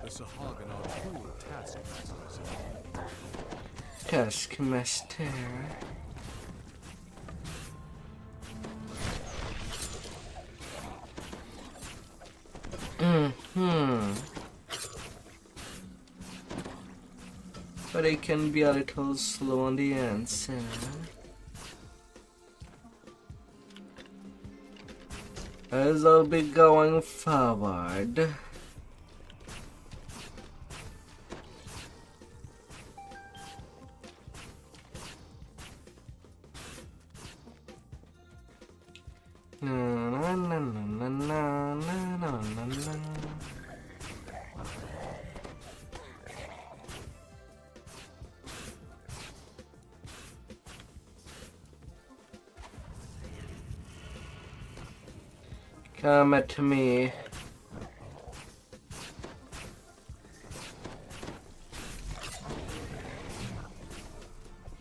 E: The Sahagin are cruel taskmasters.
A: Taskmaster. But it can be a little slow on the answer. As I'll be going forward. Na na na na na na na na na. Come at me.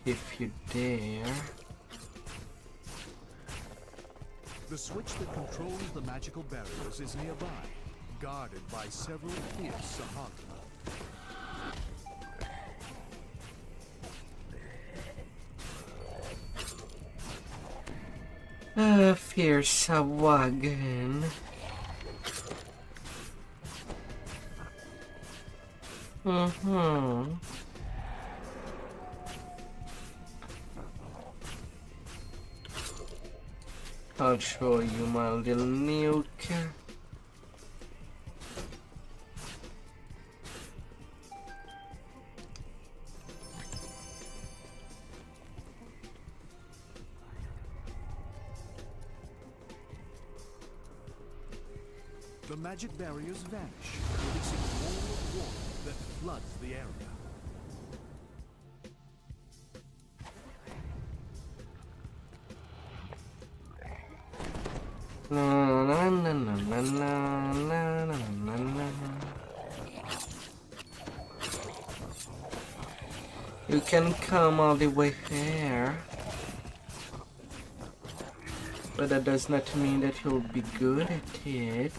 A: If you dare.
E: The switch that controls the magical barriers is nearby, guarded by several fierce Sahagin.
A: Fierce wagon. I'll show you my little nuke.
E: The magic barriers vanish, releasing a wall of water that floods the area.
A: Na na na na na na na na na na. You can come all the way here, but that does not mean that you'll be good at it.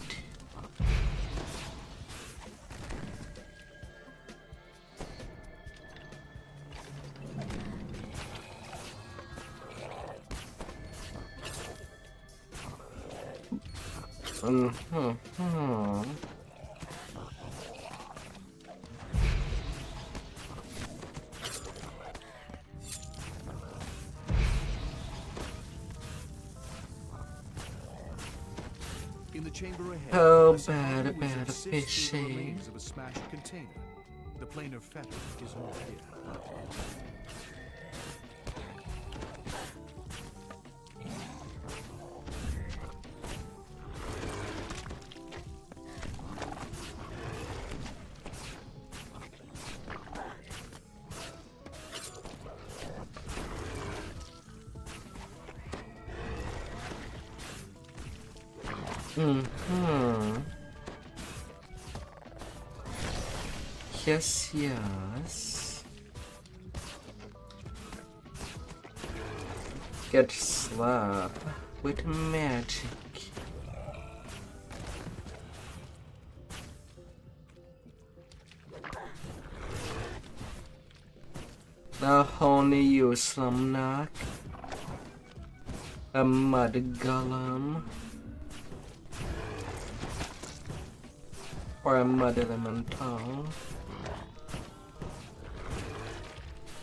E: In the chamber ahead,
A: Oh,
E: a Sahagin
A: bad,
E: wizard
A: bad,
E: sifts through the
A: fishy.
E: remains of a smashed container. The planar fetter is not here.
A: Yes, yes. Get slapped with magic. Now only you some knock. A mud golem. Or a mud elemental.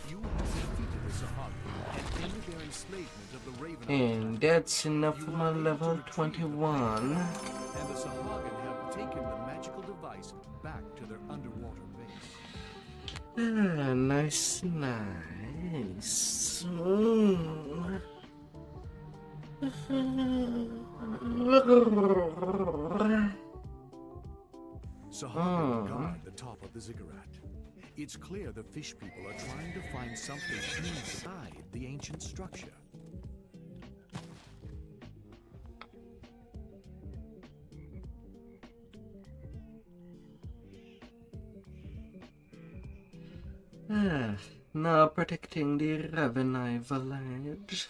E: You have defeated the Sahagin and ended their enslavement of the Raven.
A: And that's enough for my level 21.
E: And the Sahagin have taken the magical device back to their underwater base.
A: Ah, nice, nice.
E: Sahagin guard the top of the ziggurat. It's clear the fish people are trying to find something inside the ancient structure.
A: Now protecting the Lv.20 village.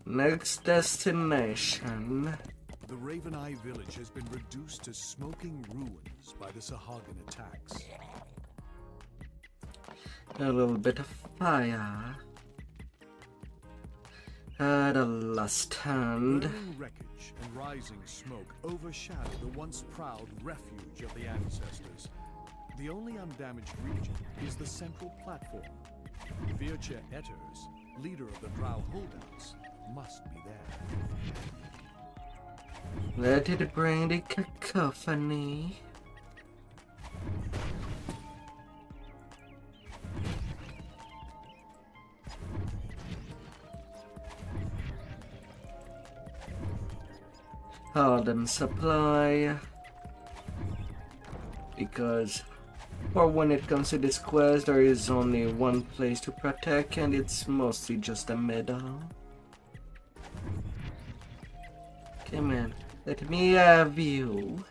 A: Next destination.
E: The Lv.20 village has been reduced to smoking ruins by the Sahagin attacks.
A: A little bit of fire. At a last hand.
E: Burning wreckage and rising smoke overshadow the once proud refuge of the ancestors. The only undamaged region is the central platform. Vtuber Etters, leader of the Drow holdouts, must be there.
A: Let it bring the cacophony. Hold them supply. Because for when it comes to this quest, there is only one place to protect, and it's mostly just the middle. Come on, let me have you.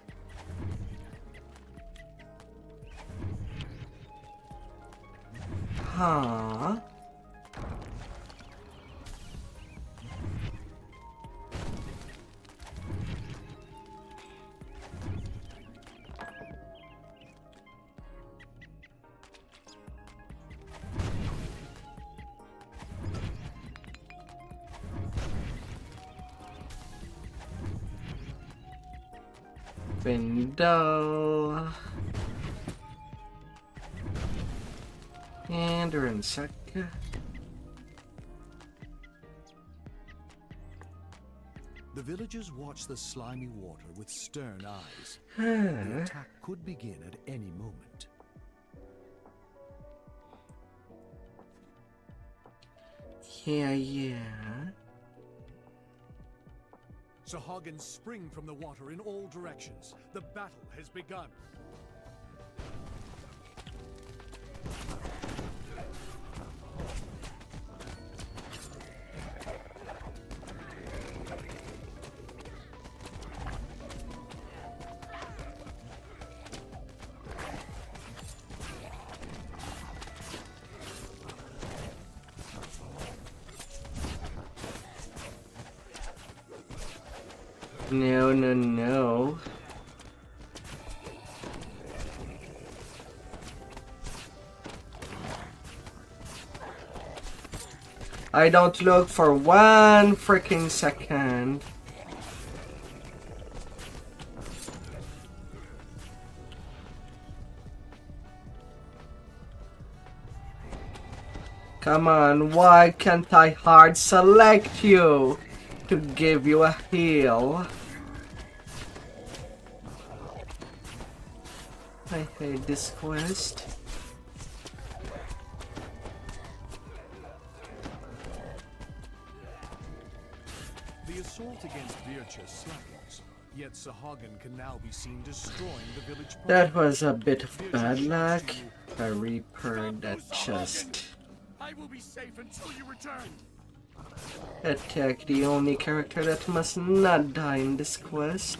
A: Huh? Window and insect.
E: The villagers watch the slimy water with stern eyes. The attack could begin at any moment.
A: Yeah.
E: Sahagins spring from the water in all directions. The battle has begun.
A: No. I don't look for 1 freaking second. Come on, why can't I hard select you to give you a heal? I hate this quest.
E: The assault against Vtuber slackens, yet Sahagin can now be seen destroying the village proper.
A: That was a bit of bad luck. I repaired that chest.
E: I will be safe until you return.
A: Attack the only character that must not die in this quest.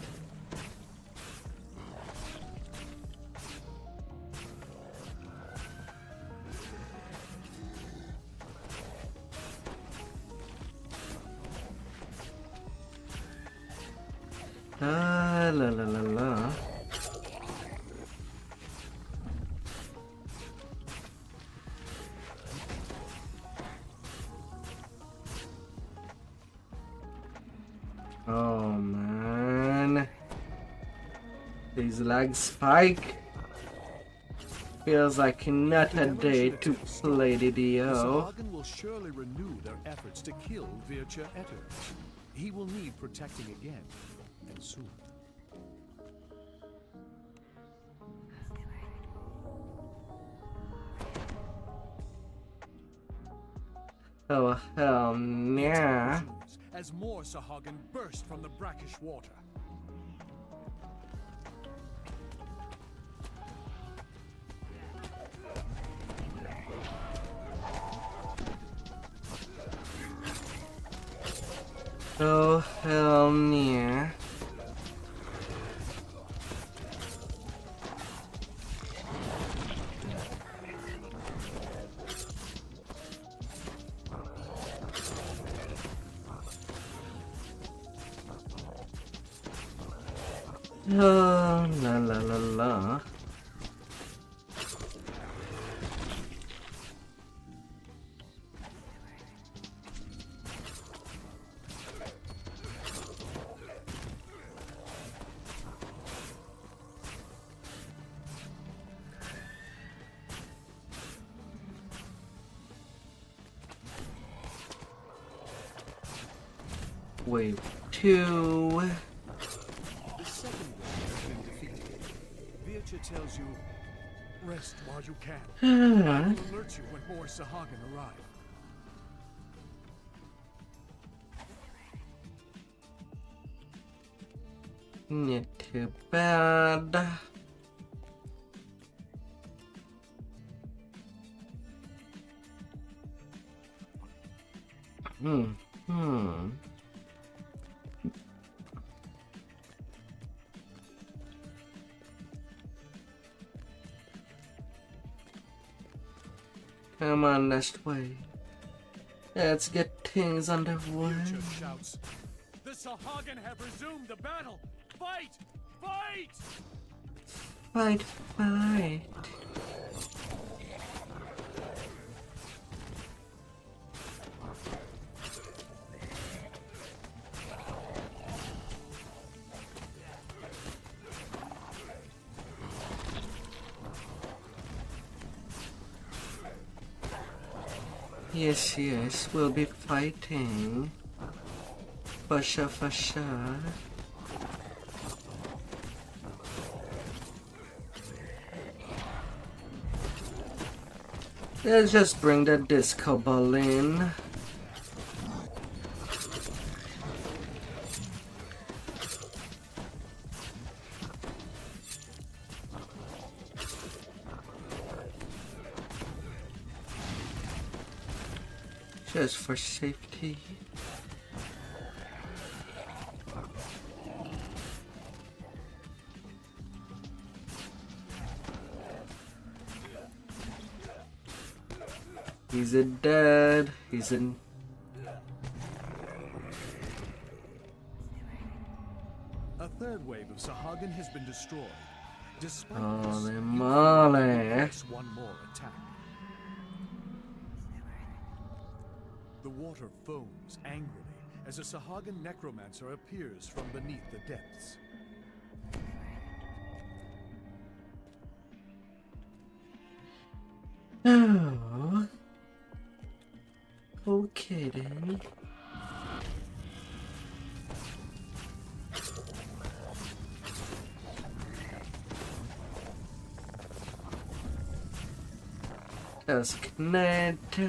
A: La. Oh man, these lag spike. Feels like not a day to play DDO.
E: Sahagin will surely renew their efforts to kill Vtuber Etters. He will need protecting again, and soon.
A: Oh hell yeah.
E: As more Sahagin burst from the brackish water.
A: Oh hell yeah. Oh, la. Wave 2.
E: The second wave has been defeated. Vircha tells you, rest while you can. I will alert you when more Sahagan arrive.
A: Not too bad. Come on, next way. Let's get things underway.
E: Vircha shouts, the Sahagan have resumed the battle! Fight! Fight!
A: Fight, fight. Yes, yes, we'll be fighting. For sure, for sure. Let's just bring the disco ball in. Just for safety. He's a dead. He's in.
E: A third wave of Sahagan has been destroyed. Despite
A: Holy
E: this,
A: moly.
E: there's one more attack. The water foams angrily as a Sahagan necromancer appears from beneath the depths.
A: Oh. Okay then. Let's connect.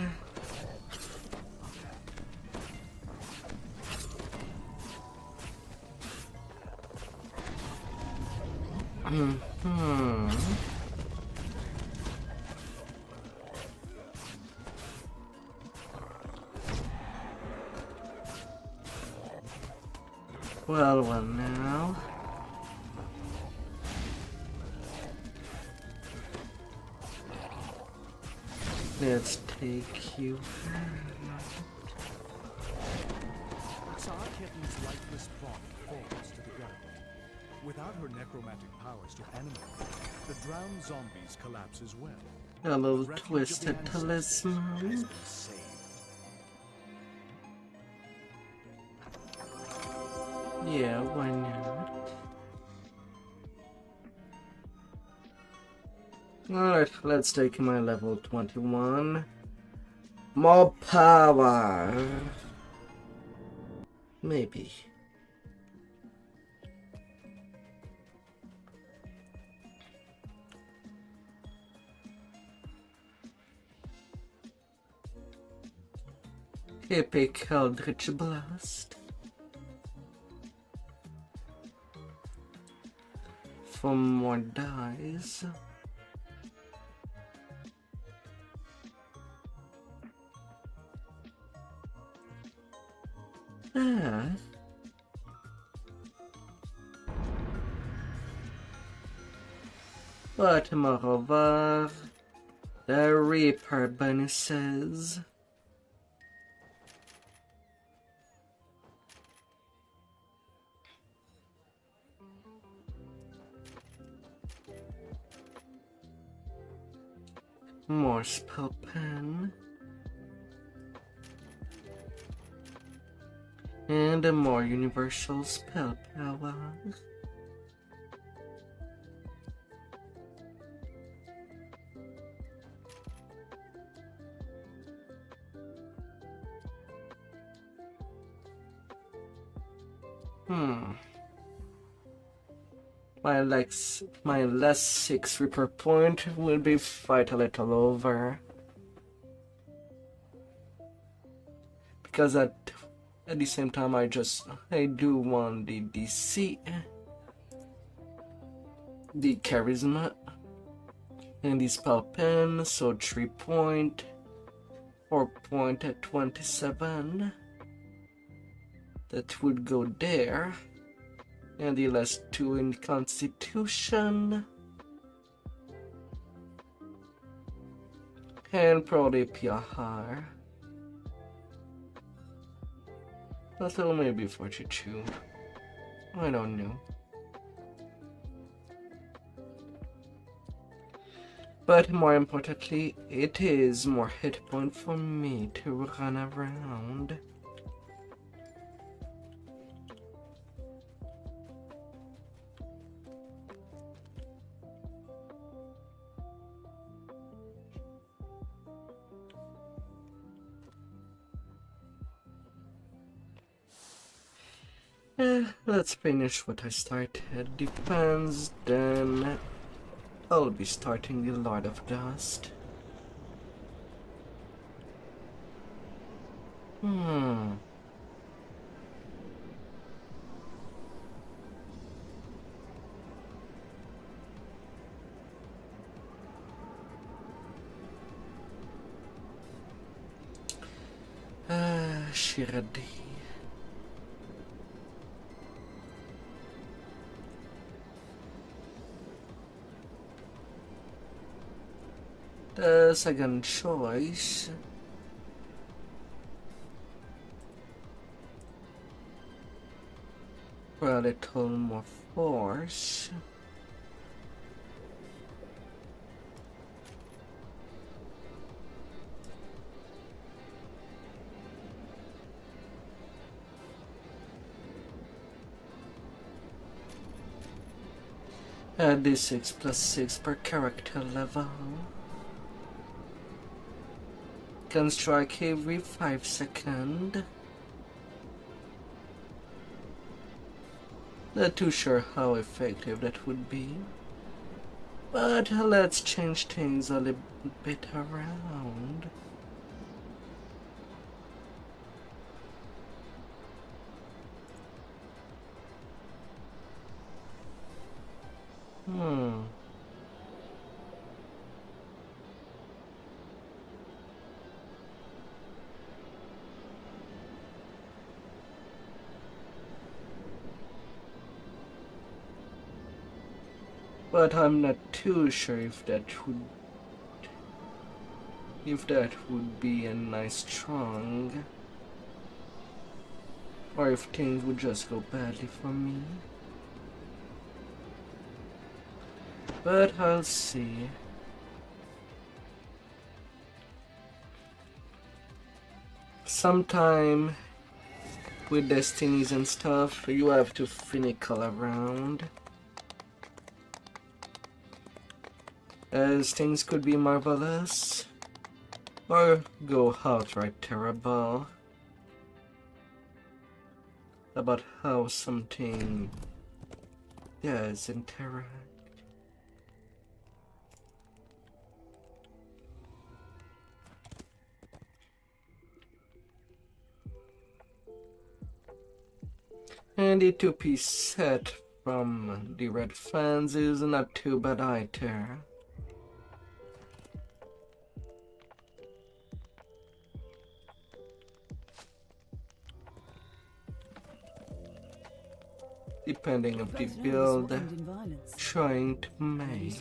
A: Well now. Let's take you.
E: Austrakear's lifeless body falls to the ground. Without her necromantic powers to animate them, the drowned zombies collapse as well.
A: A little
E: The refuge of the
A: twisted
E: ancestors
A: talisman.
E: has been saved.
A: Yeah, why not? Alright, let's take my level 21. More power. Maybe. Epic Eldritch Blast. For more dies. Ah. But moreover, the Reaper bonuses. More spell pen. And a more universal spell power. Hmm. My last 6 Reaper point will be fight a little over. Because at the same time I do want the DC, the Charisma, and the Spell Pen, so 3 point, 4 point at 27. That would go there. And the last 2 in Constitution. And probably PR. That'll maybe 42. I don't know. But more importantly, it is more hit point for me to run around. Let's finish what I started. Defense, then I'll be starting the Lord of Dust. Shiradi. The second choice for a little more force. Add D6 plus 6 per character level. Can strike every 5 seconds. Not too sure how effective that would be. But let's change things a little bit around. But I'm not too sure if that would be a nice strong, or if things would just go badly for me. But I'll see. Sometime with destinies and stuff, you have to finical around, as things could be marvelous or go outright terrible about how something does interact. And the 2-piece set from the Red Fans is not too bad either. Depending on the build trying to make.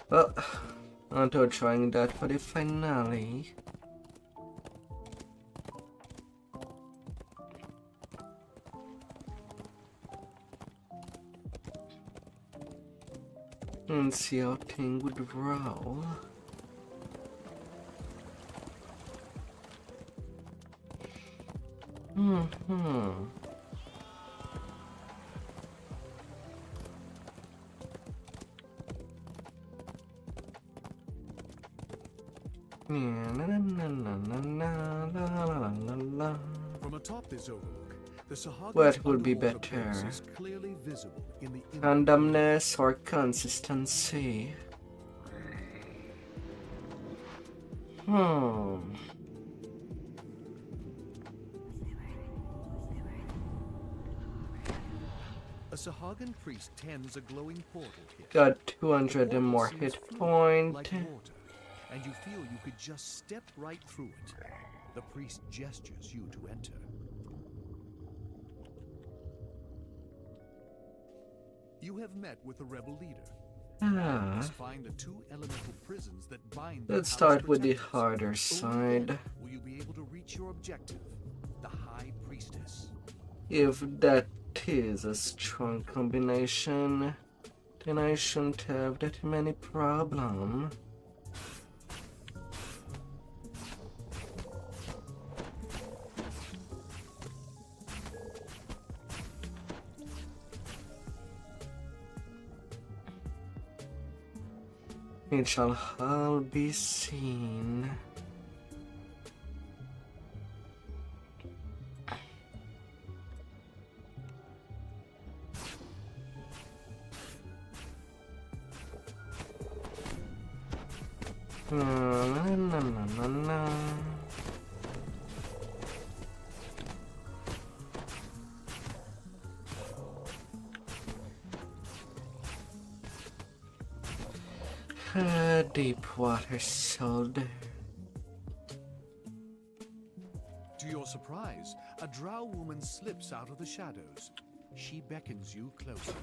A: Well, onto trying that for the finale. And see how thing would roll.
E: From atop this overlook, the Sahagan's
A: What would be
E: underwater
A: better?
E: base is clearly visible in the
A: Randomness or consistency?
E: A Sahagan priest tends a glowing portal here.
A: Got 200 and more
E: Seems
A: hit
E: fluid,
A: point.
E: like water, and you feel you could just step right through it. The priest gestures you to enter. You have met with the rebel leader. Must find the 2 elemental prisons that bind.
A: Let's
E: the
A: start with the
E: protectors.
A: harder
E: Only
A: side.
E: then will you be able to reach your objective, the High Priestess.
A: If that is a strong combination, then I shouldn't have that many problems. It shall all be seen. Na. Deep water soldier.
E: To your surprise, a drow woman slips out of the shadows. She beckons you closer.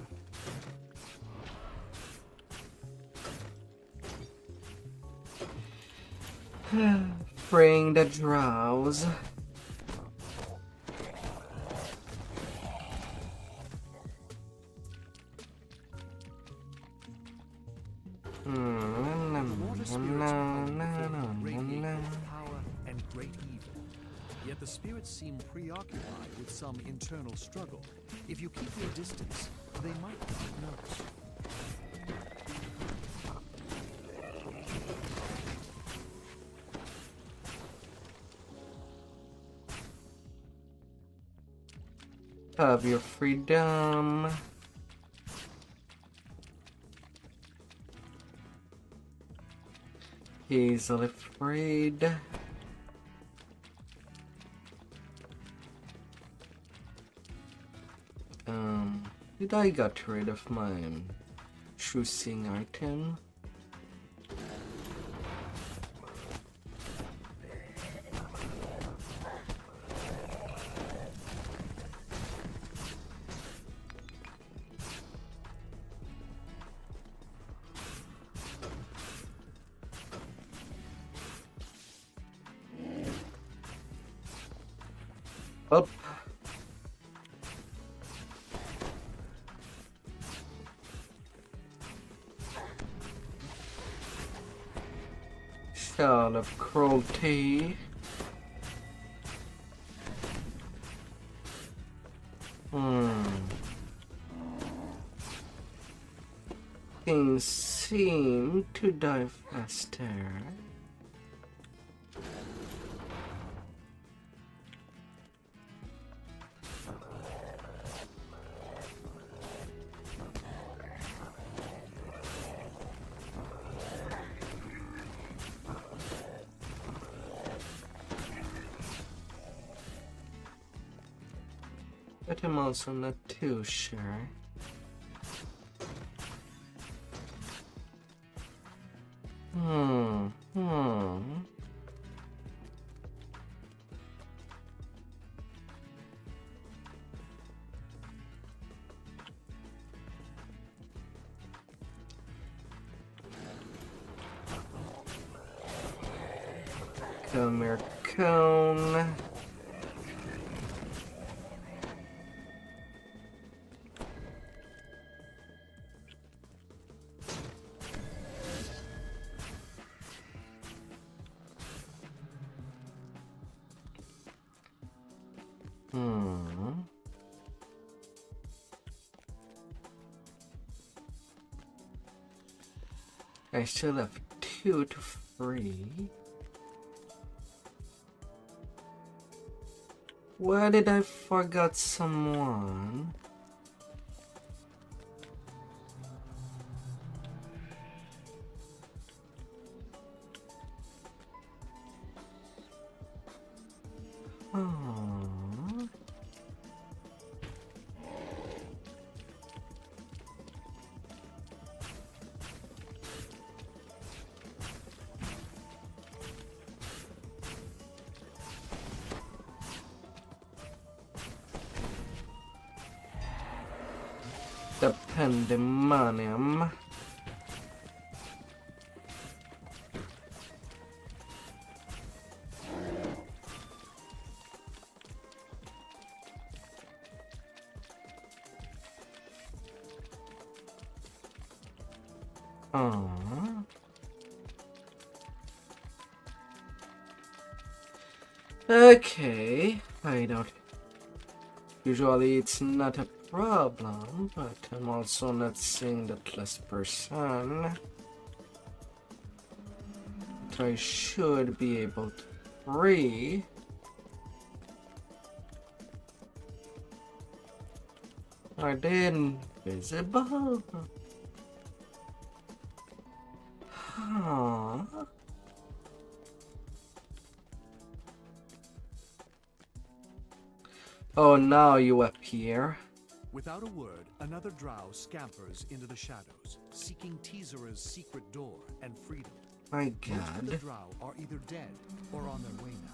A: Bring the drows.
E: The water spirits behind the form radiate both power and great evil. Yet the spirits seem preoccupied with some internal struggle. If you keep your distance, they might not notice.
A: Have your freedom. Easily freed. Did I got rid of my choosing item? Up. Shell of cruelty. Things seem to die faster. But I'm also not too sure. Come here, cone. I still have 2 to free. Where did I forget someone? Oh. The pandemonium. Aww. Okay, I don't. Usually it's not a problem, but I'm also not seeing that last person. But I should be able to free. Are they invisible? Huh. Oh, now you appear.
E: Without a word, another drow scampers into the shadows, seeking Teaser's secret door and freedom.
A: My
E: Most of the
A: god.
E: drow are either dead or on their way now.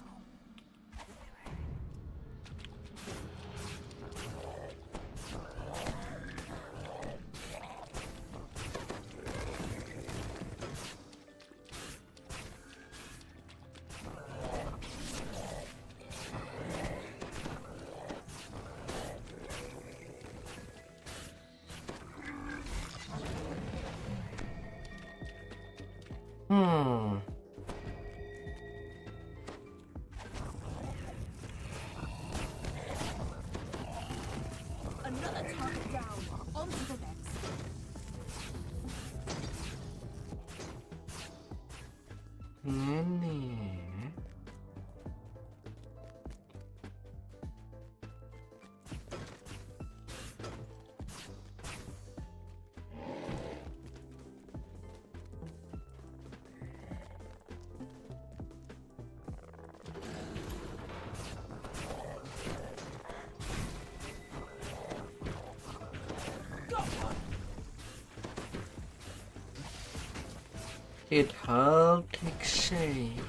B: Another target down. On to the next.
A: Nene. It all takes shape.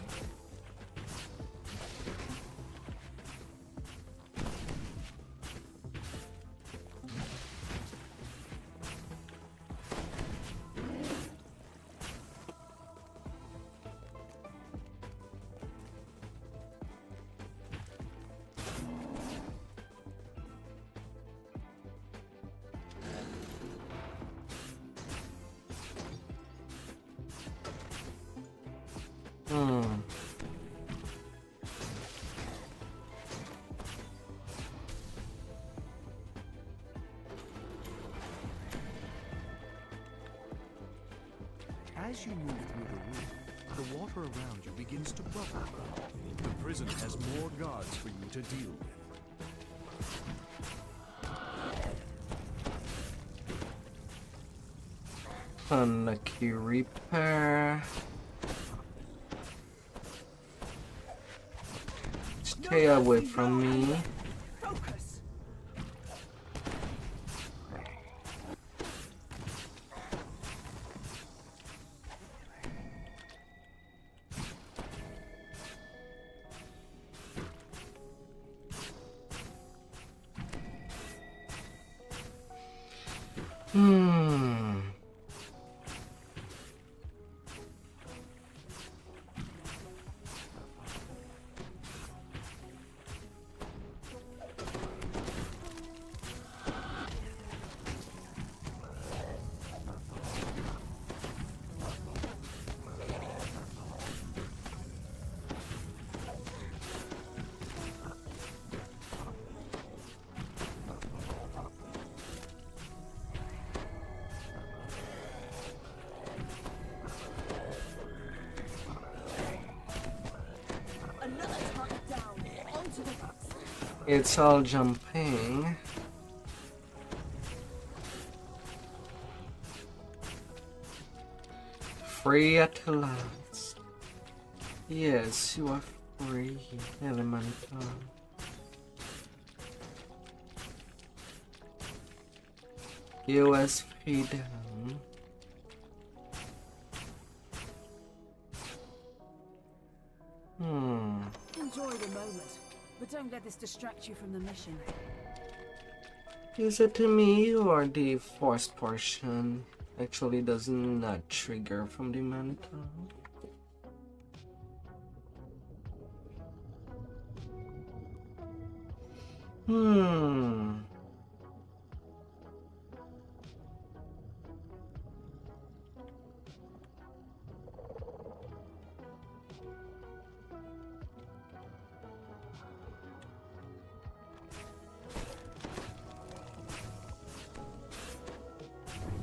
E: As you move through the room, the water around you begins to bubble. The prison has more guards for you to deal with.
A: Unlucky Reaper. Stay away from me.
B: Focus.
A: It's all jumping. Free at last. Yes, you are free, Elemental. USP down.
B: Enjoy the moment, but don't let this distract you from the mission.
A: Is it to me or the forced portion actually does not trigger from the mantle?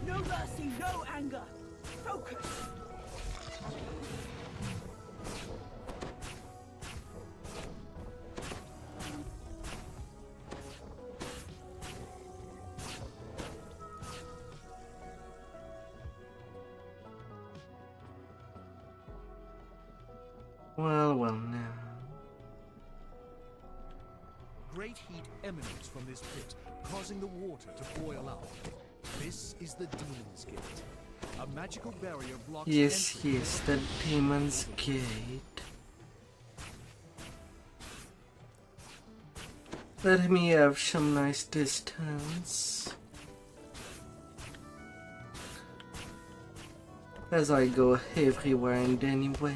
B: No mercy, no anger. Focus.
A: Well now.
E: Great heat emanates from this pit, causing the water to boil up. This is the Demon's Gate. A magical barrier blocks
A: Yes,
E: entry.
A: yes, the Demon's Gate. Let me have some nice distance as I go everywhere and anywhere.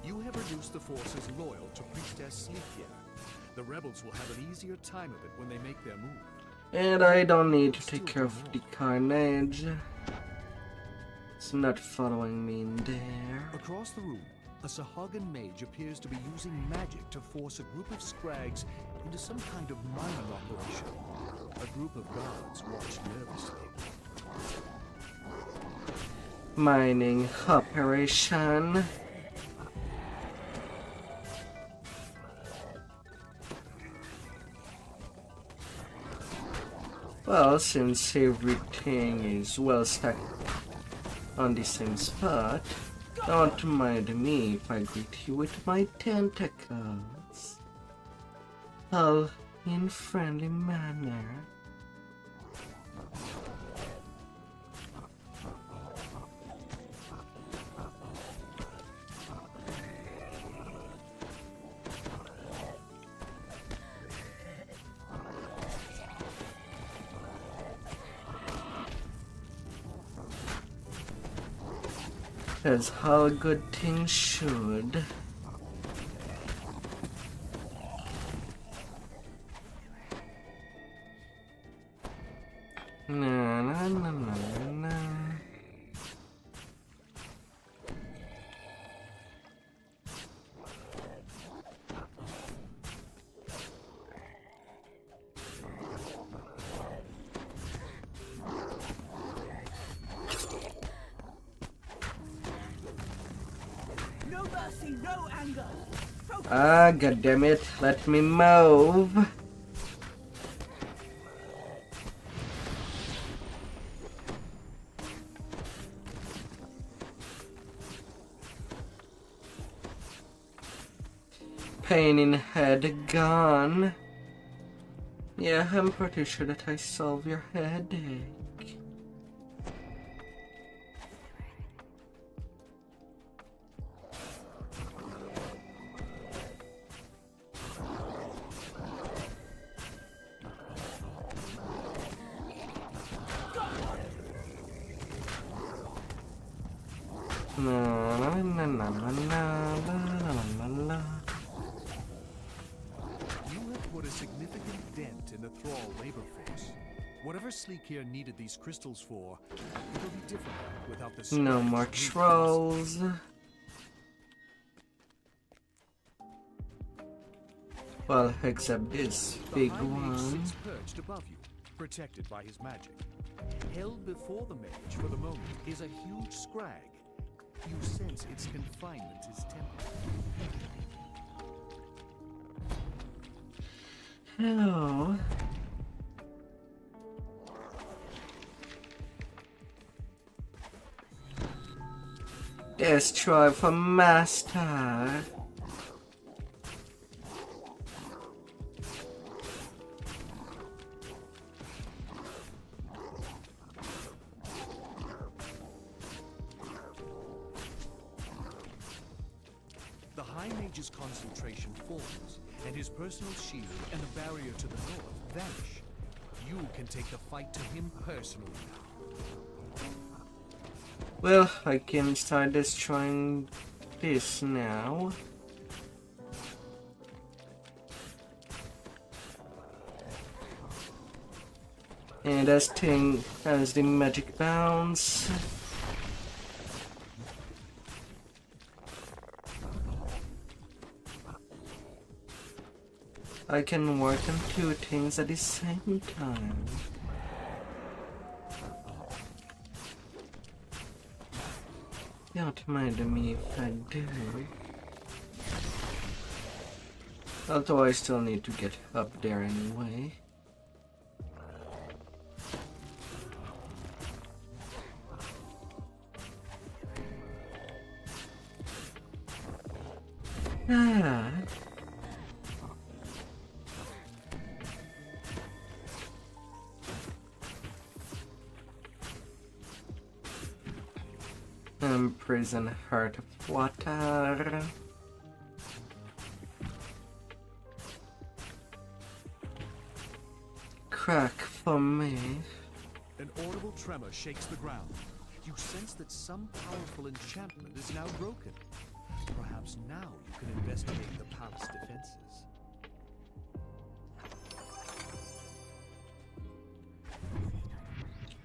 E: You have reduced the forces loyal to Priestess Sleekia. The rebels will have an easier time of it when they make their move.
A: And I don't need to take care of the carnage. It's not following me in there.
E: Across the room, a Sahagan mage appears to be using magic to force a group of scrags into some kind of mining operation. A group of guards watch nervously.
A: Mining operation. Well, since everything is well stacked on the same spot, don't mind me if I greet you with my tentacles. All in friendly manner. As how good things should. Na na na na na.
B: No mercy, no anger. Focus.
A: Ah, goddammit, let me move. Pain in head gone. Yeah, I'm pretty sure that I solve your headache. Na na na na na na la la la.
E: You have put a significant dent in the Thrall labor force. Whatever Sleekia needed these crystals for, it'll be different without the
A: No
E: scrags
A: more
E: of new
A: trolls. Well, except this
E: The
A: big
E: High Mage
A: one.
E: sits perched above you, protected by his magic. Held before the mage for the moment is a huge scrag. You sense its confinement is temporary.
A: Oh. Destroy for master.
E: The High Mage's concentration falls, and his personal shield and the barrier to the north vanish. You can take the fight to him personally now.
A: Well, I can start destroying this now. And this thing has the magic bounce. I can work on two things at the same time. Don't mind me if I do. Although I still need to get up there anyway. Ah. Prison heart of water. Crack for me.
E: An audible tremor shakes the ground. You sense that some powerful enchantment is now broken. Perhaps now you can investigate the palace defenses.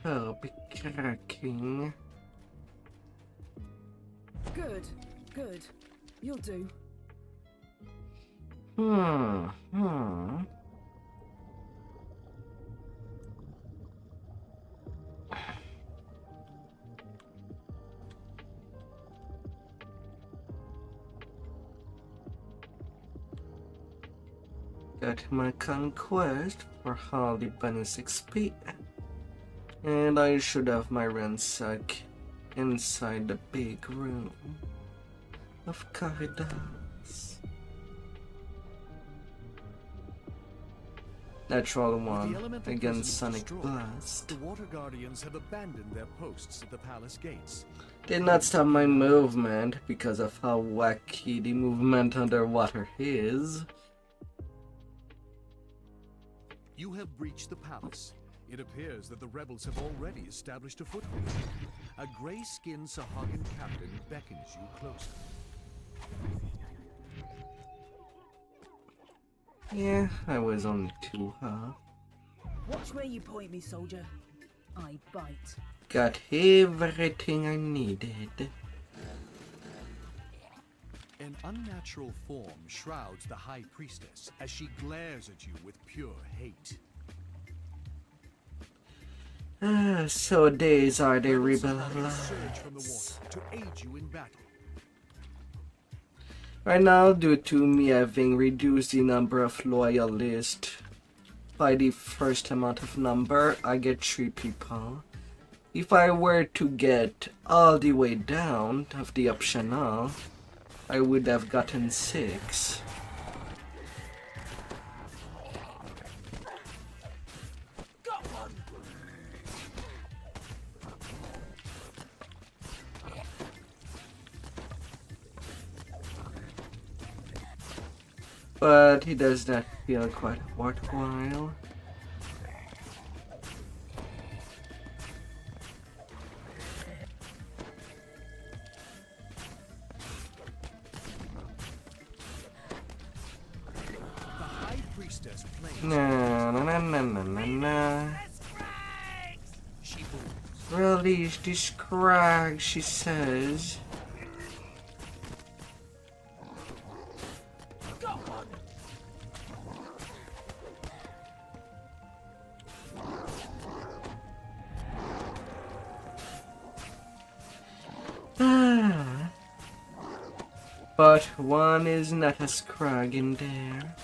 A: Oh, be cracking.
B: Good, good. You'll do.
A: Got my conquest for all the bonus XP. And I should have my ransack inside the big room of corridors. Natural one against Sonic Blast.
E: The Water Guardians have abandoned their posts at the palace gates.
A: Did not stop my movement because of how wacky the movement underwater is.
E: You have breached the palace. It appears that the rebels have already established a foothold. A gray-skinned Sahagan captain beckons you closer.
A: Yeah, I was only two, huh?
B: Watch where you point me, soldier. I bite.
A: Got everything I needed.
E: An unnatural form shrouds the High Priestess as she glares at you with pure hate.
A: So these are the
E: Rebels
A: rebel
E: have surged from the
A: allies.
E: water to aid you in battle.
A: Right now, due to me having reduced the number of loyalists by the first amount of number, I get 3 people. If I were to get all the way down of the optional, I would have gotten 6. But he does not feel quite worthwhile.
E: The High Priestess flames.
A: Na na na na na na na.
E: She booms.
A: Release the scrag, she says. Ah. But one is not a scrag in there.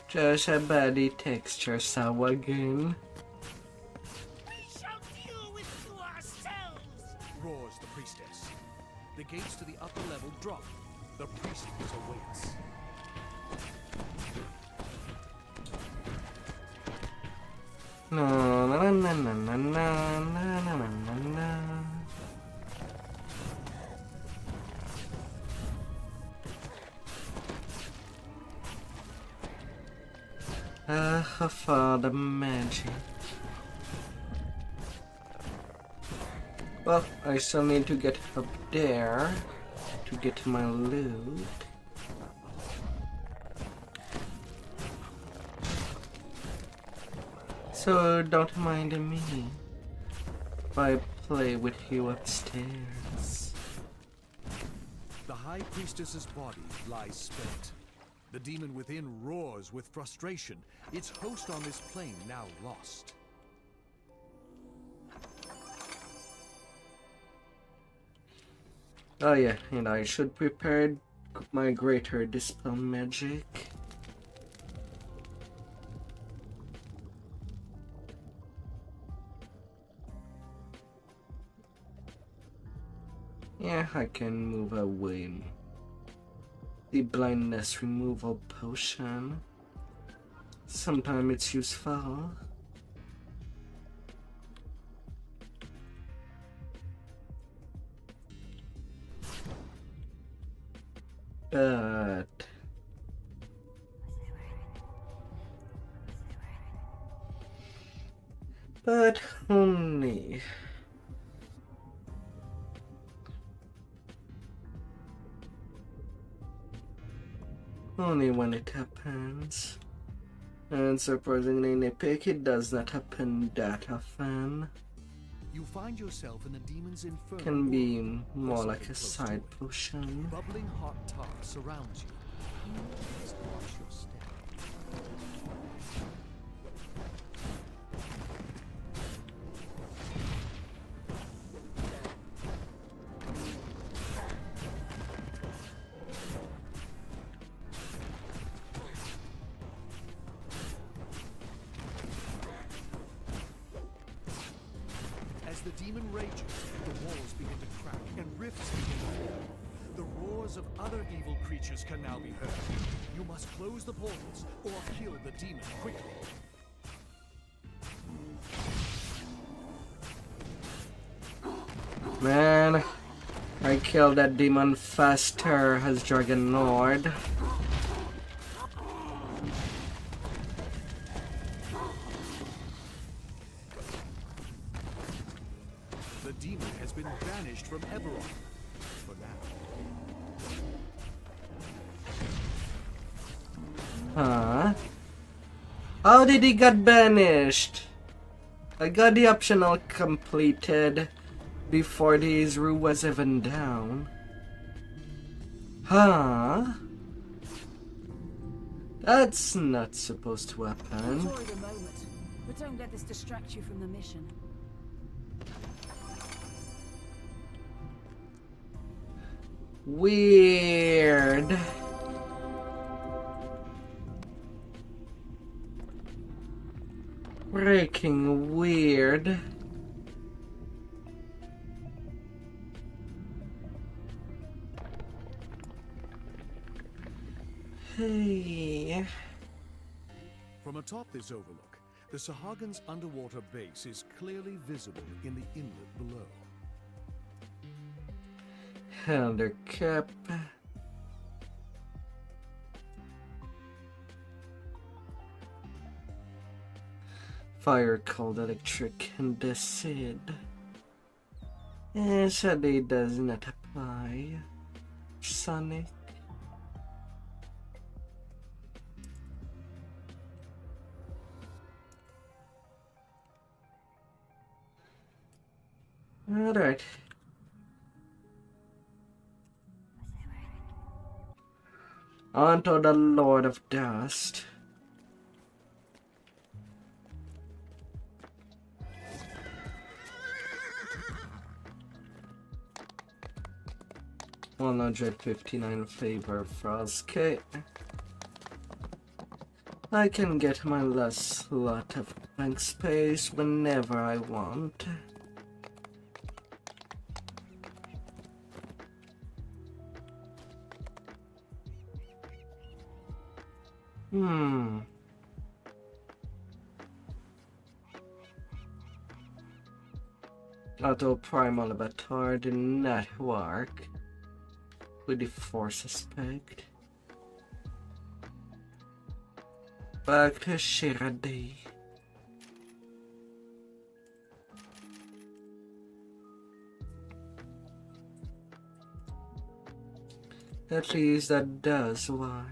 A: Just a body texture sour again.
E: Roars the priestess. The gates to the upper level drop. The priestess awaits.
A: No, na na na na na na na na na. For the magic. Well, I still need to get up there to get my loot. So don't mind me if I play with you upstairs.
E: The High Priestess's body lies spent. The demon within roars with frustration, its host on this plane now lost.
A: Oh yeah, and I should prepare my greater dispel magic. Yeah, I can move away. The blindness removal potion. Sometimes it's useful. But only when it happens. And surprisingly in Epic, it does not happen that often.
E: You find yourself in the demon's infernal
A: Can be
E: world.
A: more like a
E: Close to
A: side
E: it.
A: potion.
E: Bubbling hot tar surrounds you. You must watch your step. As the demon rages, the walls begin to crack and rifts begin to form. The roars of other evil creatures can now be heard. You must close the portals or kill the demon quickly.
A: Man, I killed that demon faster as Dragon Lord.
E: The demon has been banished from Eberron. For now.
A: Huh? How did he get banished? I got the optional completed before this rule was even down. Huh? That's not supposed to happen.
B: Enjoy the moment, but don't let this distract you from the mission.
A: Weird. Freaking weird. Hey.
E: From atop this overlook, the Sahagins' underwater base is clearly visible in the inlet below.
A: Elder Cap. Fire, cold, electric, and acid. Sadly does not apply. Sonic. Alright. On to the Lord of Dust. 159 favor for Austrakear. I can get my last slot of bank space whenever I want. Auto primal avatar did not work with the 4 suspect. Back to Shiradi. At least that does work.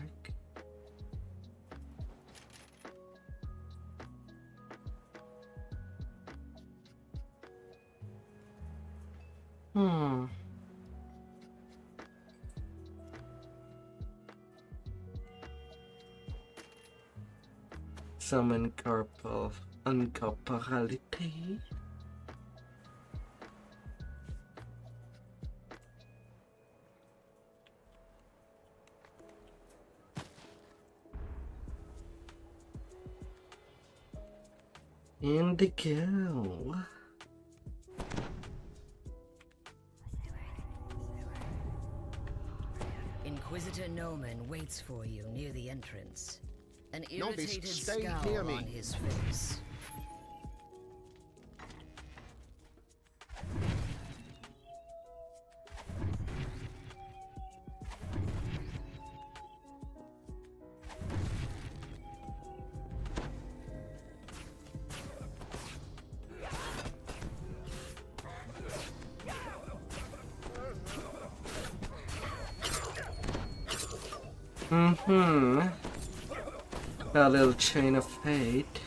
A: Some incorporality. Indigo.
F: Inquisitor Noman waits for you near the entrance. An
G: Nobodies,
F: irritated
G: stay
F: scowl
G: near me.
F: on his face.
A: A little chain of fate.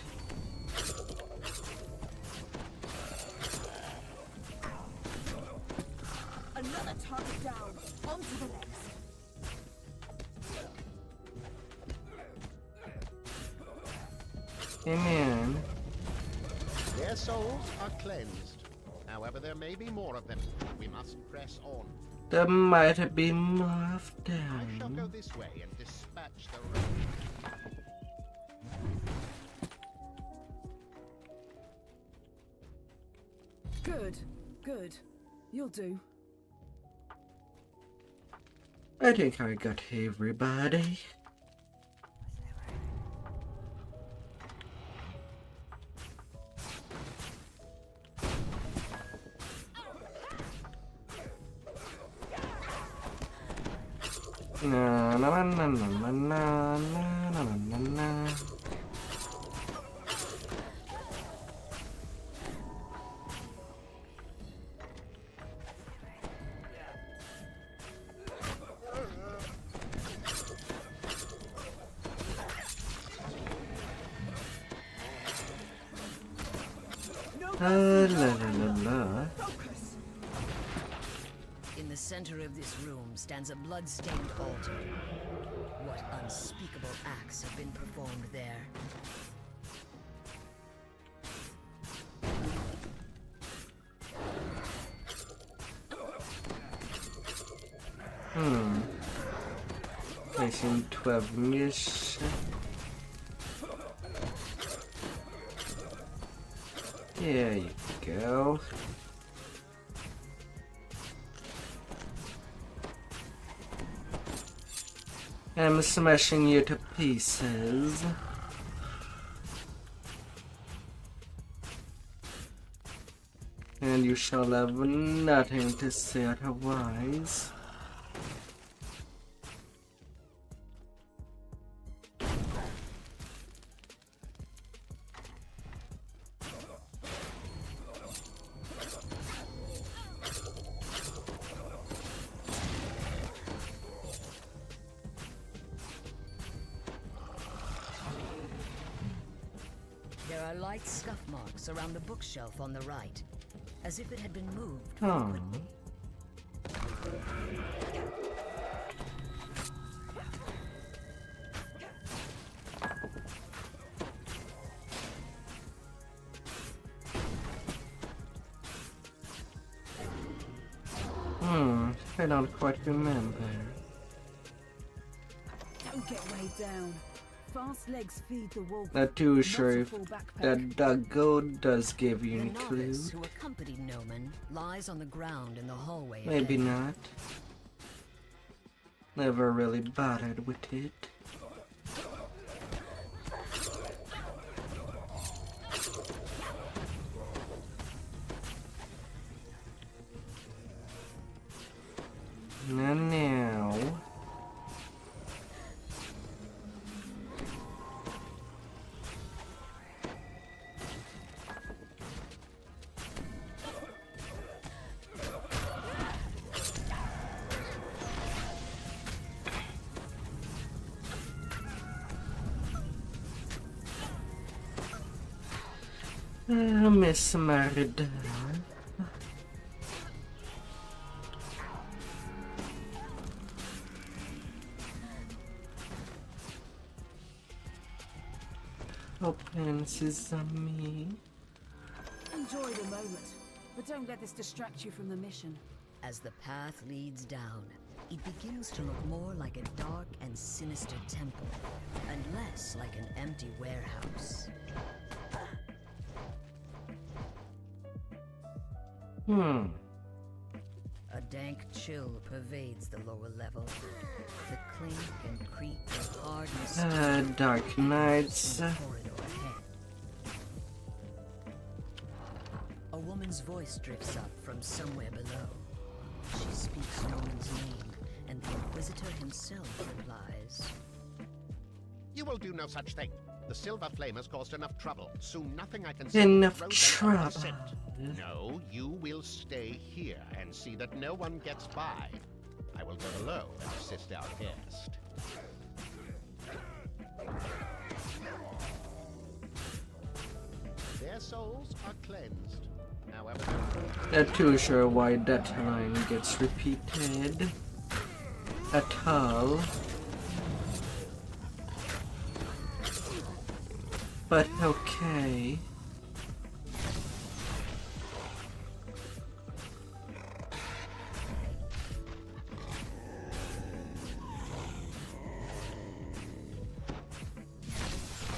B: Another target down. On to the next.
A: Amen.
G: Their souls are cleansed. However, there may be more of them. We must press on.
A: There might be more of
G: I shall go
A: them.
G: this way and dispatch the rest.
B: Good, good. You'll do.
A: I think I got everybody. Na na na na na na na na na. La la la la.
F: In the center of this room stands a blood-stained altar. What unspeakable acts have been performed there?
A: Placing 12 munitions. There you go. I'm smashing you to pieces. And you shall have nothing to say otherwise.
F: There are light scuff marks around the bookshelf on the right, as if it had been moved
A: Oh.
F: frequently.
A: I don't quite remember.
B: Don't get weighed down. Fast legs feed the wolf.
A: Not too sure if
B: Multiple backpack.
A: that Duggo does give you
F: The
A: any clue.
F: novice who accompanied Noman lies on the ground in the hallway.
A: Maybe
F: ahead.
A: not. Never really bothered with it. Now. Miss Marida. Open sesame.
B: Enjoy the moment, but don't let this distract you from the mission.
F: As the path leads down, it begins to look more like a dark and sinister temple, and less like an empty warehouse. A dank chill pervades the lower level. The clink and creak of hardness.
A: Dark Nights.
F: Corridor ahead. A woman's voice drifts up from somewhere below. She speaks Noman's name, and the Inquisitor himself replies.
G: You will do no such thing. The Silver Flame has caused enough trouble. Soon nothing I can say
A: Enough
G: will throw them off the
A: trouble.
G: scent. No, you will stay here and see that no one gets by. I will go below and assist our guest. Their souls are cleansed. However,
A: Not too sure why that line gets repeated at all. But okay.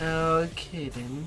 A: Okay then.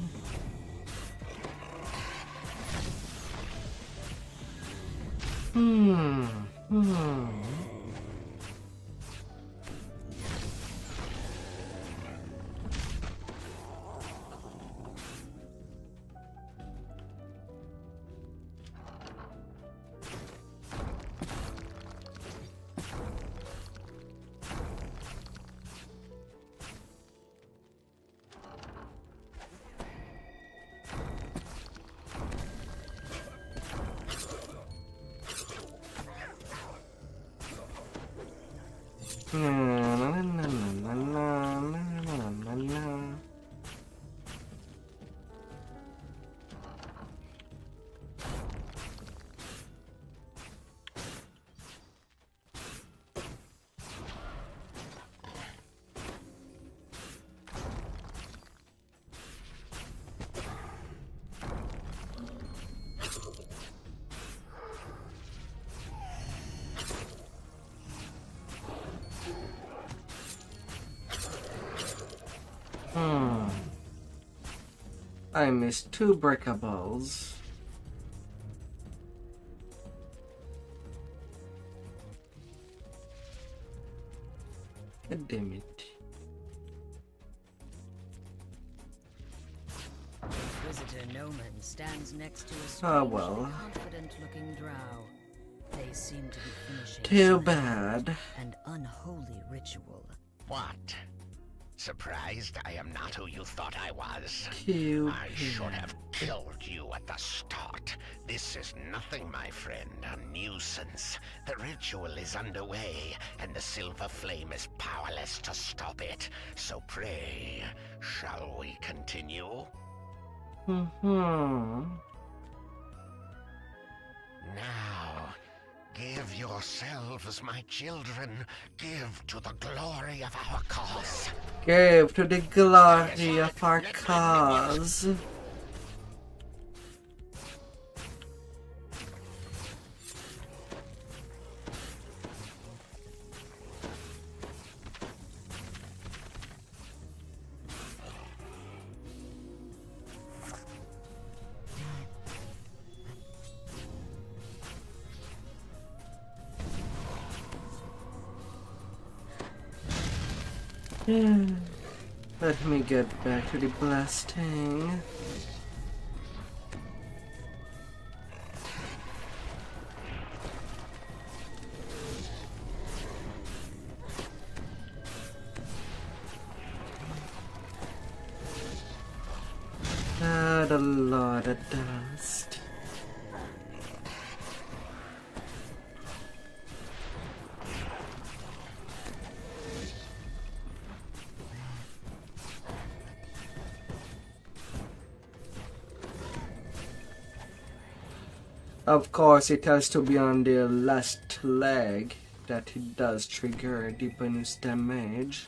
A: I missed 2 breakables. God damn it.
F: Inquisitor Noman stands next to a
A: well.
F: confident-looking drow. They seem to be finishing
A: Too
F: some
A: bad.
F: an unholy ritual.
G: what? Surprised I am not who you thought I was?
A: Too
G: I should have killed you at the start. This is nothing, my friend, a nuisance. The ritual is underway, and the Silver Flame is powerless to stop it. So pray, shall we continue? Now, give yourselves, my children. Give to the glory of our cause.
A: Give to the glory of our cause. Let me get back to the blasting. Add a lot of dust. Of course, it has to be on the last leg that it does trigger the bonus damage.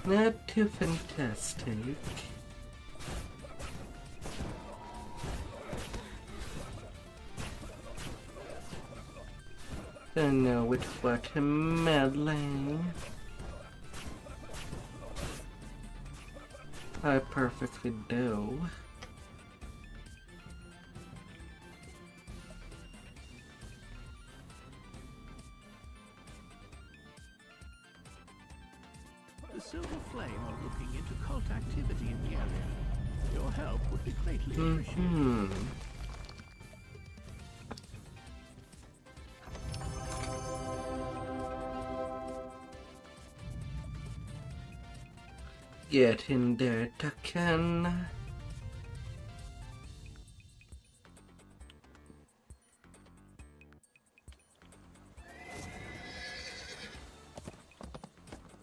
A: Not too fantastic. Don't know with what I'm meddling. I perfectly do.
H: The Silver Flame are looking into cult activity in the area. Your help would be greatly appreciated.
A: Get in there, Taken.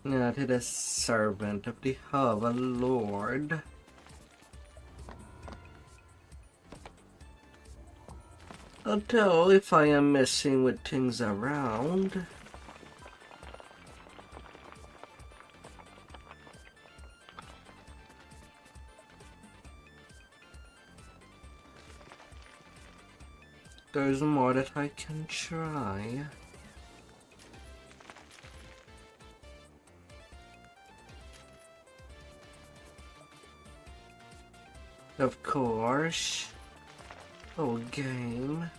A: Now to the servant of the Overlord. Although, if I am messing with things around, there's more that I can try. Of course. Oh, game.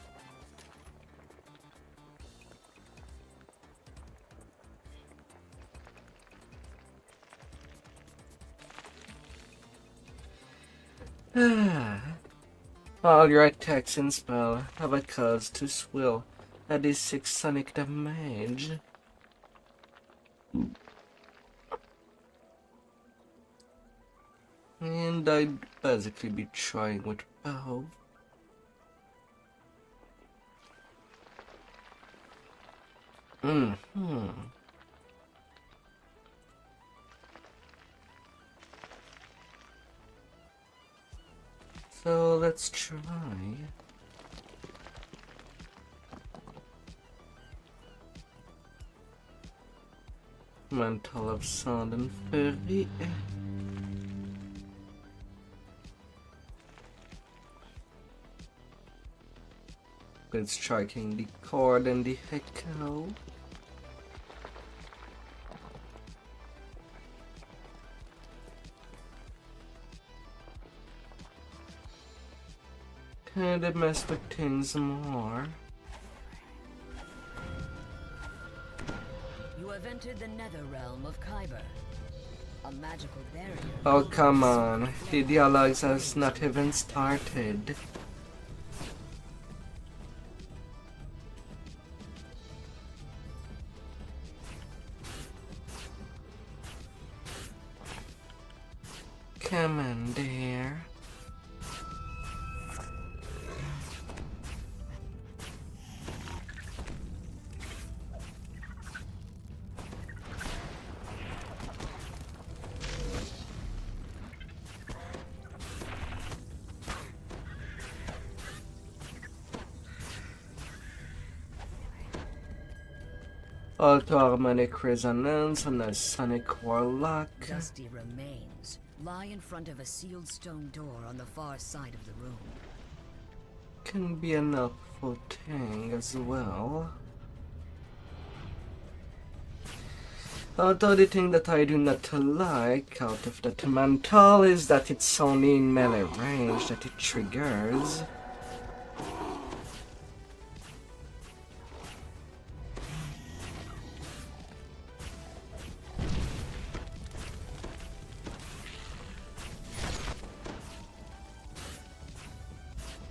A: All your attacks and spell have a cause to swill at this 6 sonic damage. And I'd basically be trying with bow. So let's try. Mantle of Sound and Fury. Good striking the chord and the echo. Kinda mess with things more.
F: You have entered the nether realm of Kyber. A magical barrier.
A: Oh, come on. The dialogues has not even started. Come on, dear. Alto harmonic resonance and a sonic warlock.
F: Dusty remains lie in front of a sealed stone door on the far side of the room.
A: Can be an helpful thing as well. Although the thing that I do not like out of that mantle is that it's only in melee range that it triggers.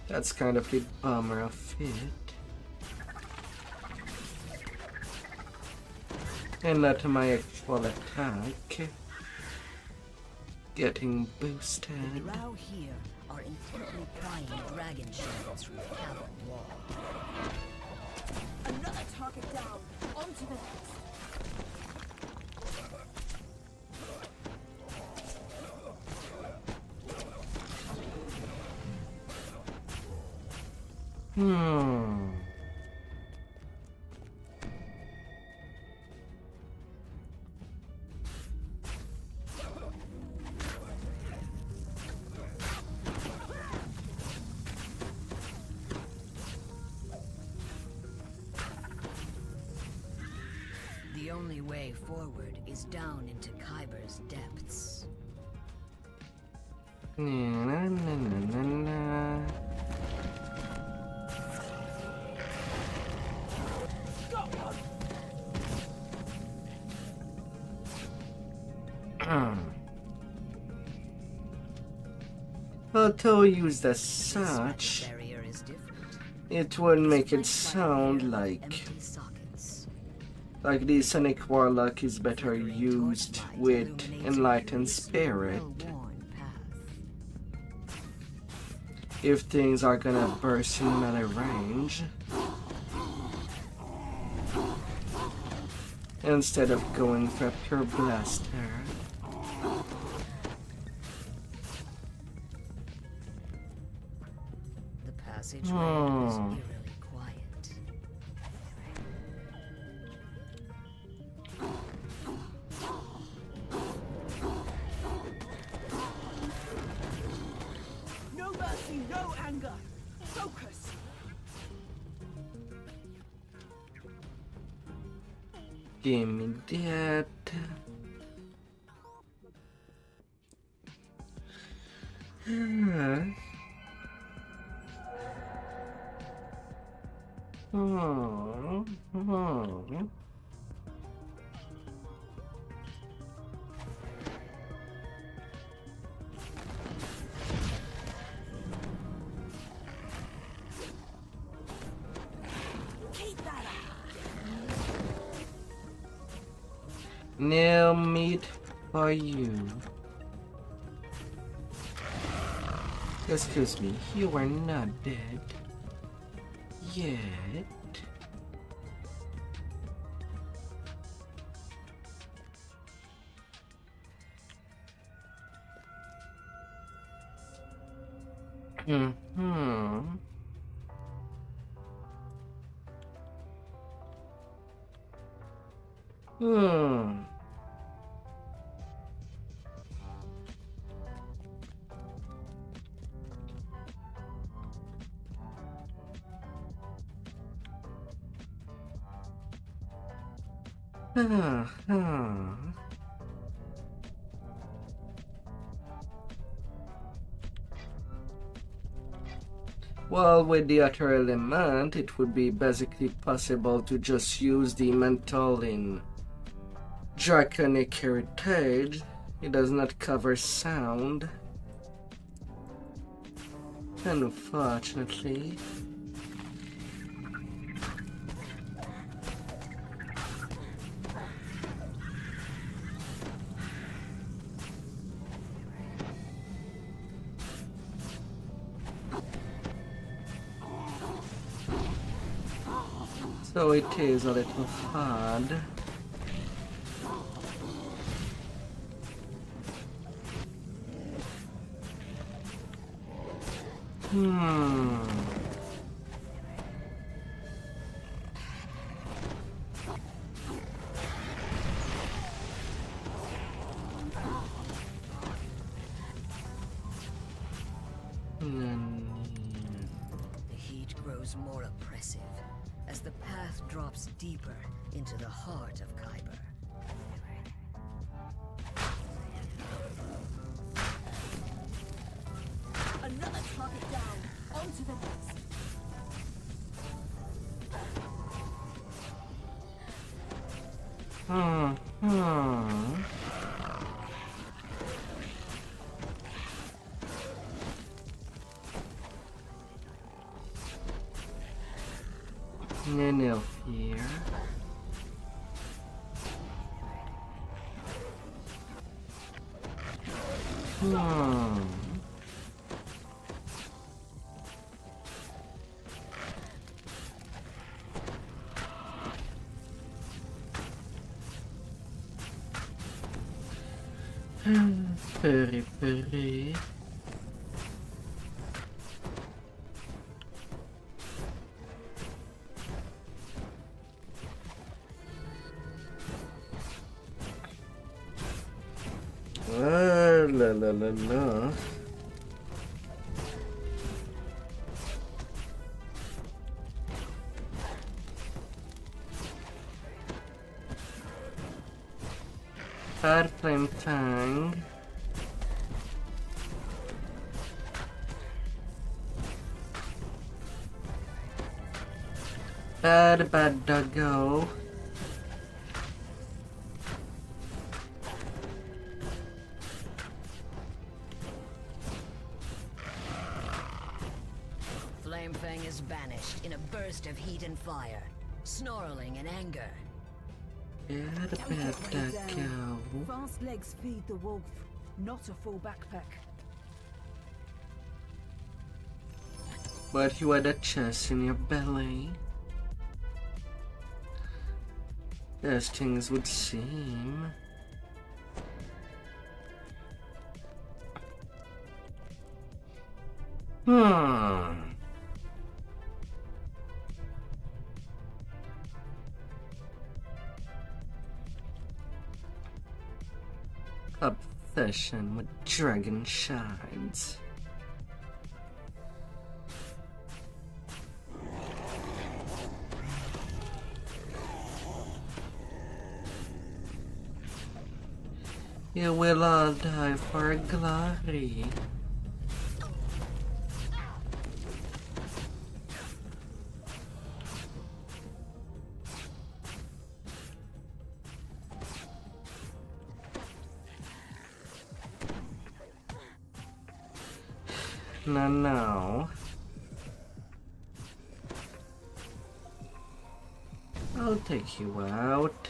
A: That's kind of the bummer of it. And not my actual attack getting boosted.
F: The drow here are intently prying dragon shells from the cavern wall.
B: Another target down. On to the next.
F: The only way forward is down into Kyber's depths.
A: Na, na, na, na, na. Although used as such,
F: Barrier is different.
A: it would make it sound like
F: Empty sockets.
A: the Sonic Warlock is better used with Enlightened Spirit.
F: Well-worn path.
A: If things are gonna burst in melee range, instead of going for a pure blaster.
F: The passageway was eerily quiet.
B: No mercy, no anger. Focus.
A: Give me that.
B: Keep that up.
A: No meat for you. Excuse me, you are not dead yet. Well, with the other element, it would be basically possible to just use the mental in Draconic Heritage. It does not cover sound, unfortunately. So it is a little hard.
F: The heat grows more oppressive as the path drops deeper into the heart of Kyber.
A: No fear. Purry. La. Fire flame tang. Bad doggo.
F: Flamefang is banished in a burst of heat and fire, snarling in anger.
A: Bad doggo.
B: Fast legs feed the wolf, not a full backpack.
A: But you had a chest in your belly. As things would seem. Obsession with dragon shards. You will all die for glory. No. I'll take you out.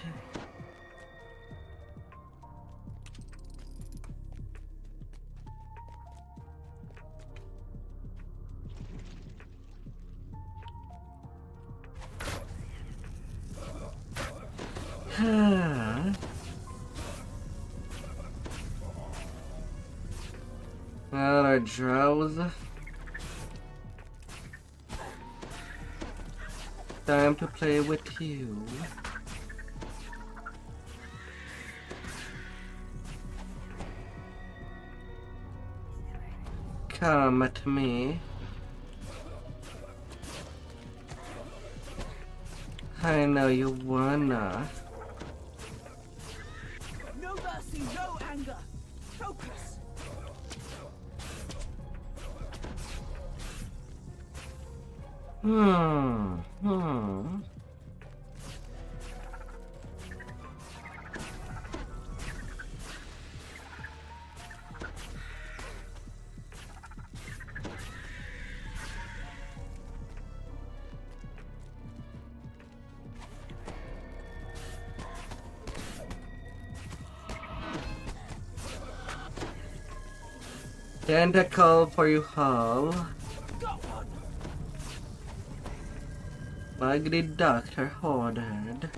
A: Out of drowse. Time to play with you. Come at me. I know you wanna.
B: No mercy, no anger. Focus.
A: Tentacle for you all. Like the doctor ordered.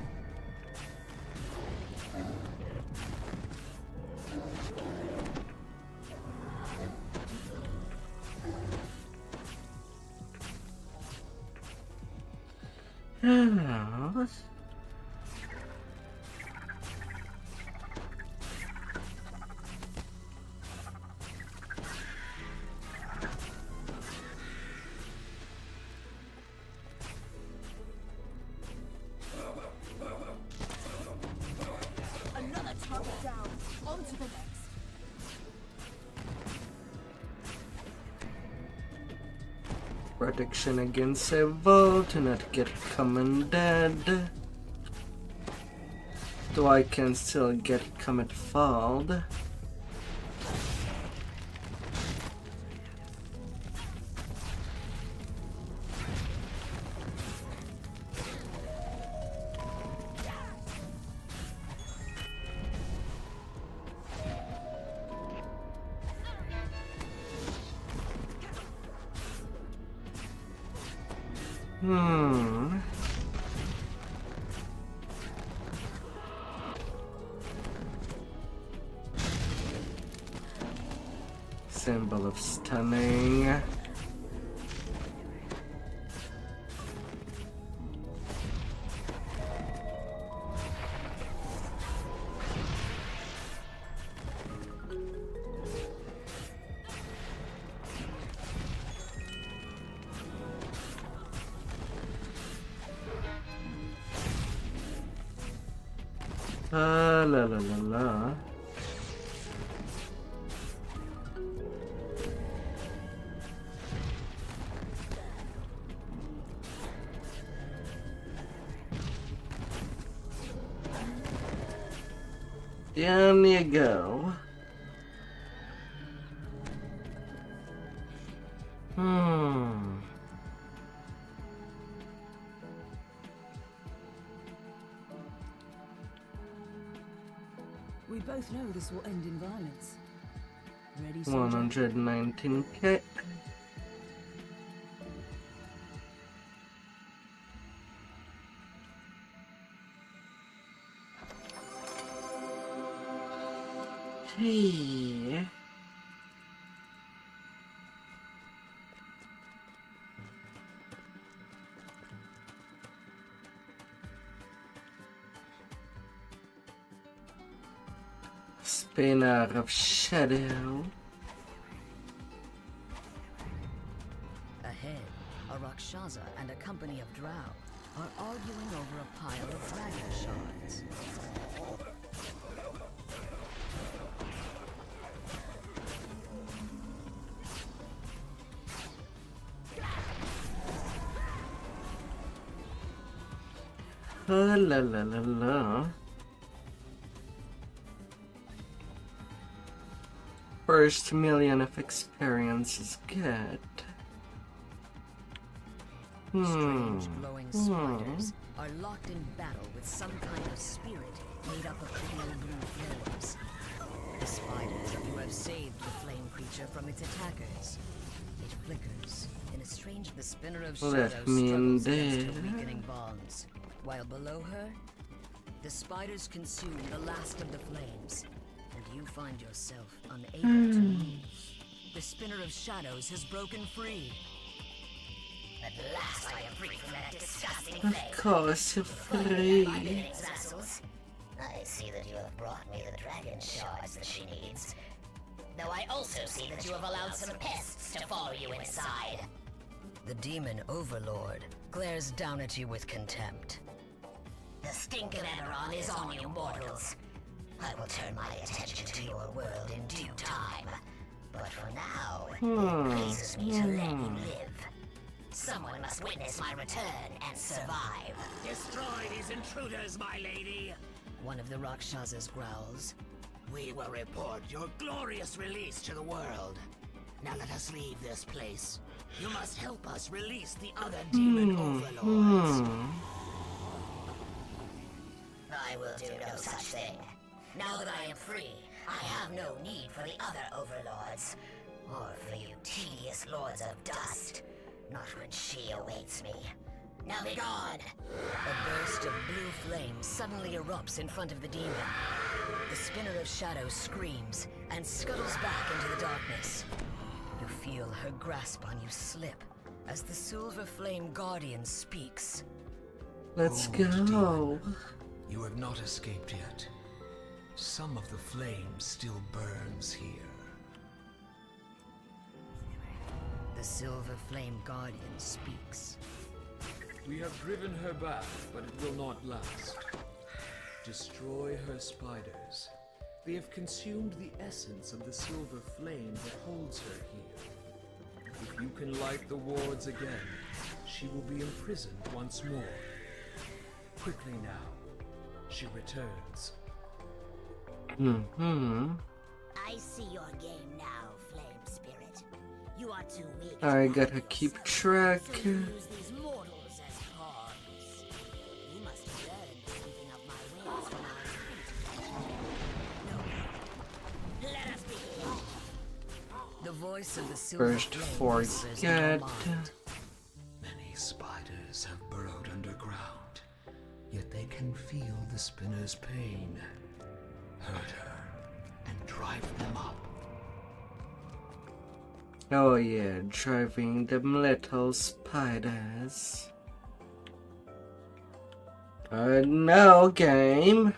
B: Another target down. On to the next.
A: Protection against evil, to not get common dead. Though I can still get commit fouled. Symbol of stunning. La la la la. Down you go.
B: We both know this will end in violence. Ready, soldier?
A: 119k. Hey. Spinner of Shadow.
F: Ahead, a Rakshasa and a company of drow are arguing over a pile of dragon shards.
A: La la la la. First million of experience is good.
F: Strange glowing spiders are locked in battle with some kind of spirit made up of pale blue flames. The spiders are to have saved the flame creature from its attackers. It flickers in a strange... The spinner of shadows struggles against her weakening bonds. While below her, the spiders consume the last of the flames, and you find yourself unable to move. The spinner of shadows has broken free.
G: At last I am free from that disgusting
A: Of
G: thing.
A: course, you're free.
G: Vassals, I see that you have brought me the dragon shards that she needs. Though I also see that you have allowed some pests to follow you inside.
F: The demon overlord glares down at you with contempt.
G: The stink of Eberron is on you, mortals. I will turn my attention to your world in due time. But for now, it pleases me to let you live. Someone must witness my return and survive.
I: Destroy these intruders, my lady!
F: One of the Rakshasas growls.
I: We will report your glorious release to the world. Now let us leave this place. You must help us release the other demon overlords.
G: I will do no such thing. Now that I am free, I have no need for the other overlords. Or for you tedious lords of dust. Not when she awaits me. Now be gone!
F: A burst of blue flame suddenly erupts in front of the demon. The spinner of shadows screams and scuttles back into the darkness. You feel her grasp on you slip as the silver flame guardian speaks.
A: Let's go.
J: Demon, you have not escaped yet. Some of the flame still burns here.
F: The silver flame guardian speaks.
E: We have driven her back, but it will not last. Destroy her spiders. They have consumed the essence of the silver flame that holds her here. If you can light the wards again, she will be imprisoned once more. Quickly now.
J: she returns.
I: I see your game now, Flame Spirit. You are too weak.
A: I gotta keep track.
I: So you use these mortals as pawns. You must have learned something of my ways from our No. Let us begin.
F: The voice of the silver
A: First
F: flame whispers in your
A: forget.
F: mind.
J: Many spiders have burrowed underground, yet they can feel the spinner's pain, hurt her, and drive them up.
A: Oh yeah, driving them little spiders. No game.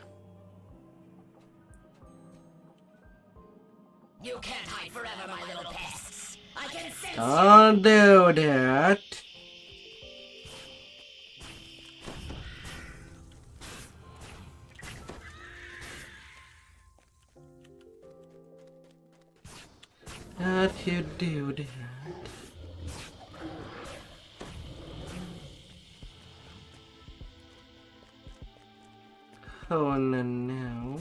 I: You can't hide forever, my little pests. I can sense
A: Don't do that. If you do that. Oh no.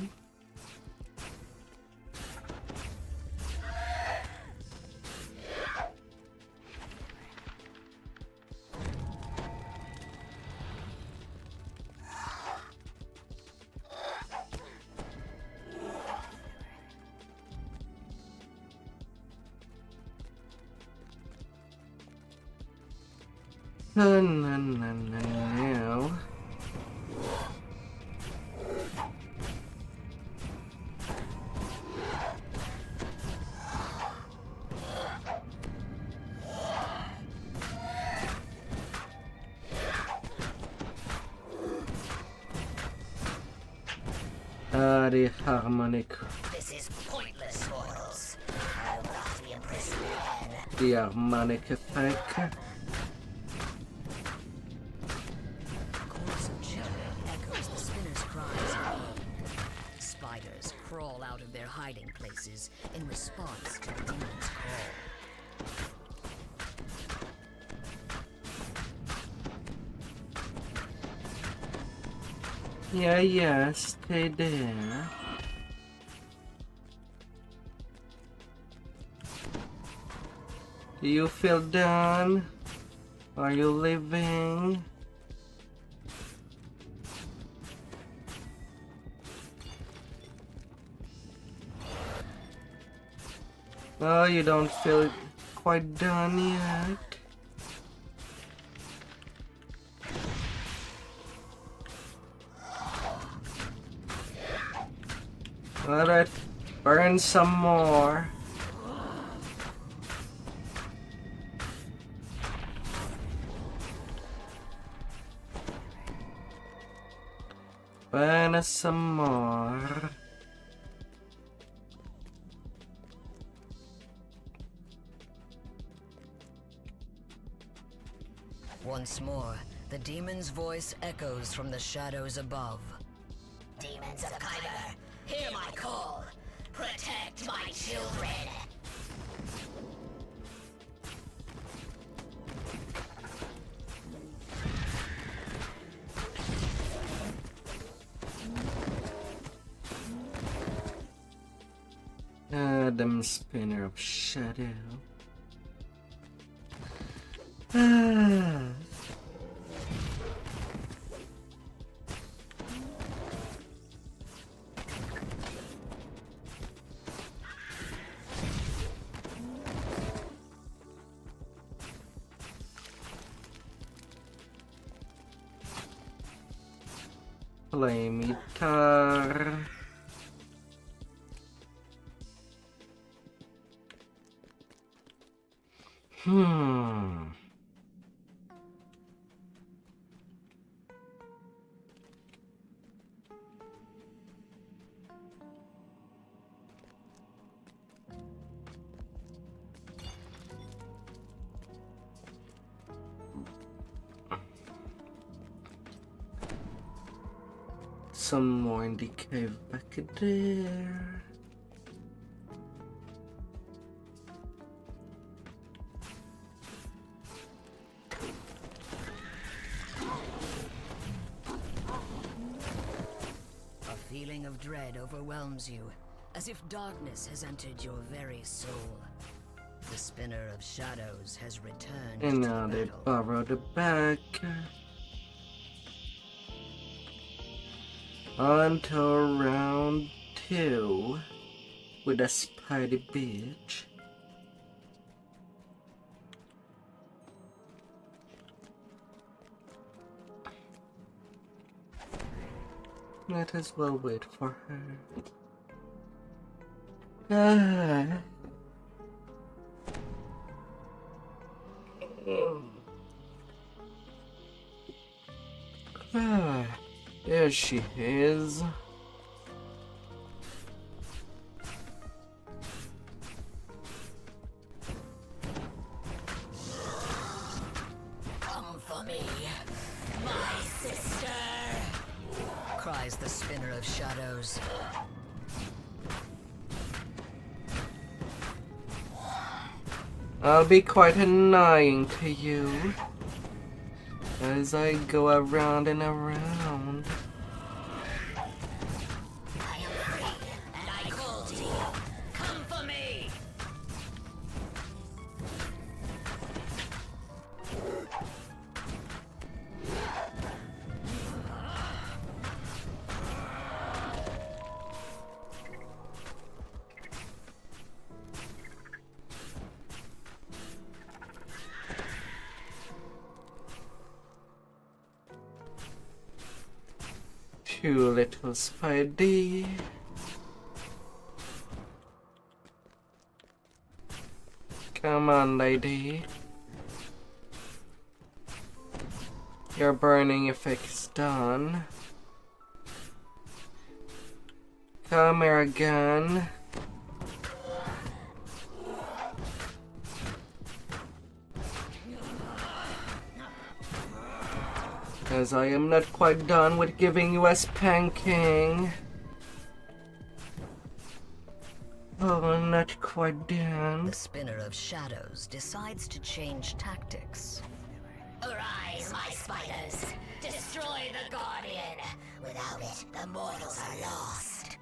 A: No, no, no, no, no. The harmonic.
I: This is pointless, mortals. I'll not be impressed again.
A: The harmonic effect.
F: Chorus of chitter echoes the spinner's cries of pain. Spiders crawl out of their hiding places in response to the demon's call.
A: Yeah, stay there. Do you feel done? Are you leaving? Oh, you don't feel quite done yet. Alright, burn some more. Burn some more.
F: Once more, the demon's voice echoes from the shadows above.
I: Demons of Kyber, hear my call. Protect my children.
A: Them spinner of shadow. Flame guitar. Some more in the cave back there.
F: of dread overwhelms you, as if darkness has entered your very soul. The Spinner of Shadows has returned
A: And
F: to
A: now
F: the
A: they
F: battle.
A: borrowed it back. On to round 2 with a Spidey bitch. Might as well wait for her. There she is.
F: Come for me, my sister! Cries the Spinner of Shadows.
A: I'll be quite annoying to you as I go around and around.
F: I am free, and I call to you. Come for me!
A: Too little Spidey. Come on, lady. Your burning effect's done. Come here again. As I am not quite done with giving you a spanking. Oh, not quite done.
F: The Spinner of Shadows decides to change tactics.
I: Arise, my spiders! Destroy the Guardian! Without it, the mortals are lost.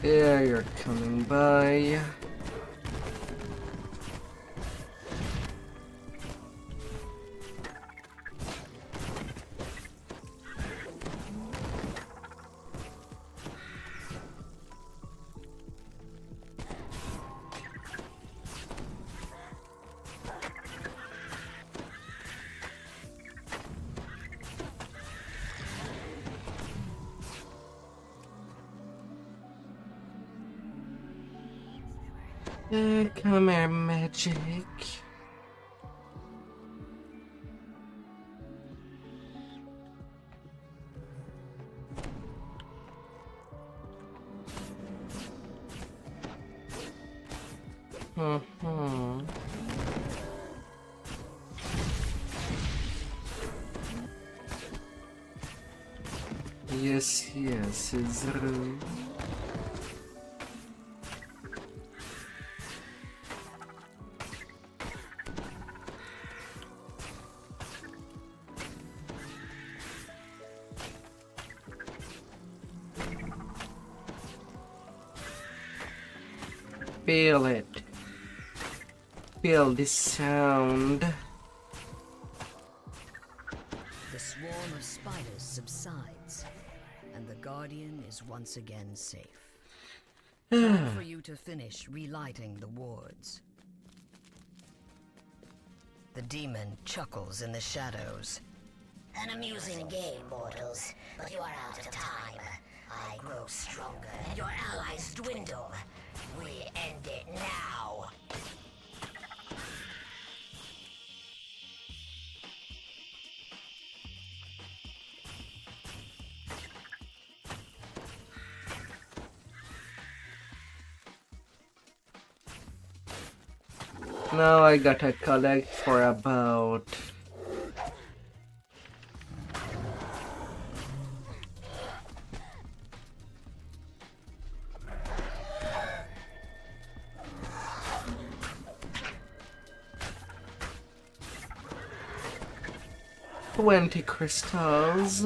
A: Yeah, you're coming by. Come here, magic. Yes, is rude. Feel it. Feel the sound.
F: The swarm of spiders subsides, and the Guardian is once again safe. Time for you to finish relighting the wards. The demon chuckles in the shadows.
I: An amusing game, mortals, but you are out of time. I grow stronger, and your allies dwindle. We end it now.
A: Now I gotta collect for about... 20 crystals.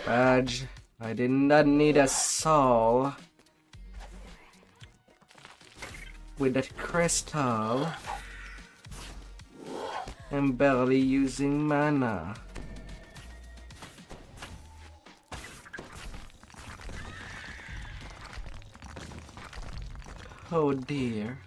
A: Badge. I did not need a soul. With that crystal, I'm barely using mana. Oh dear.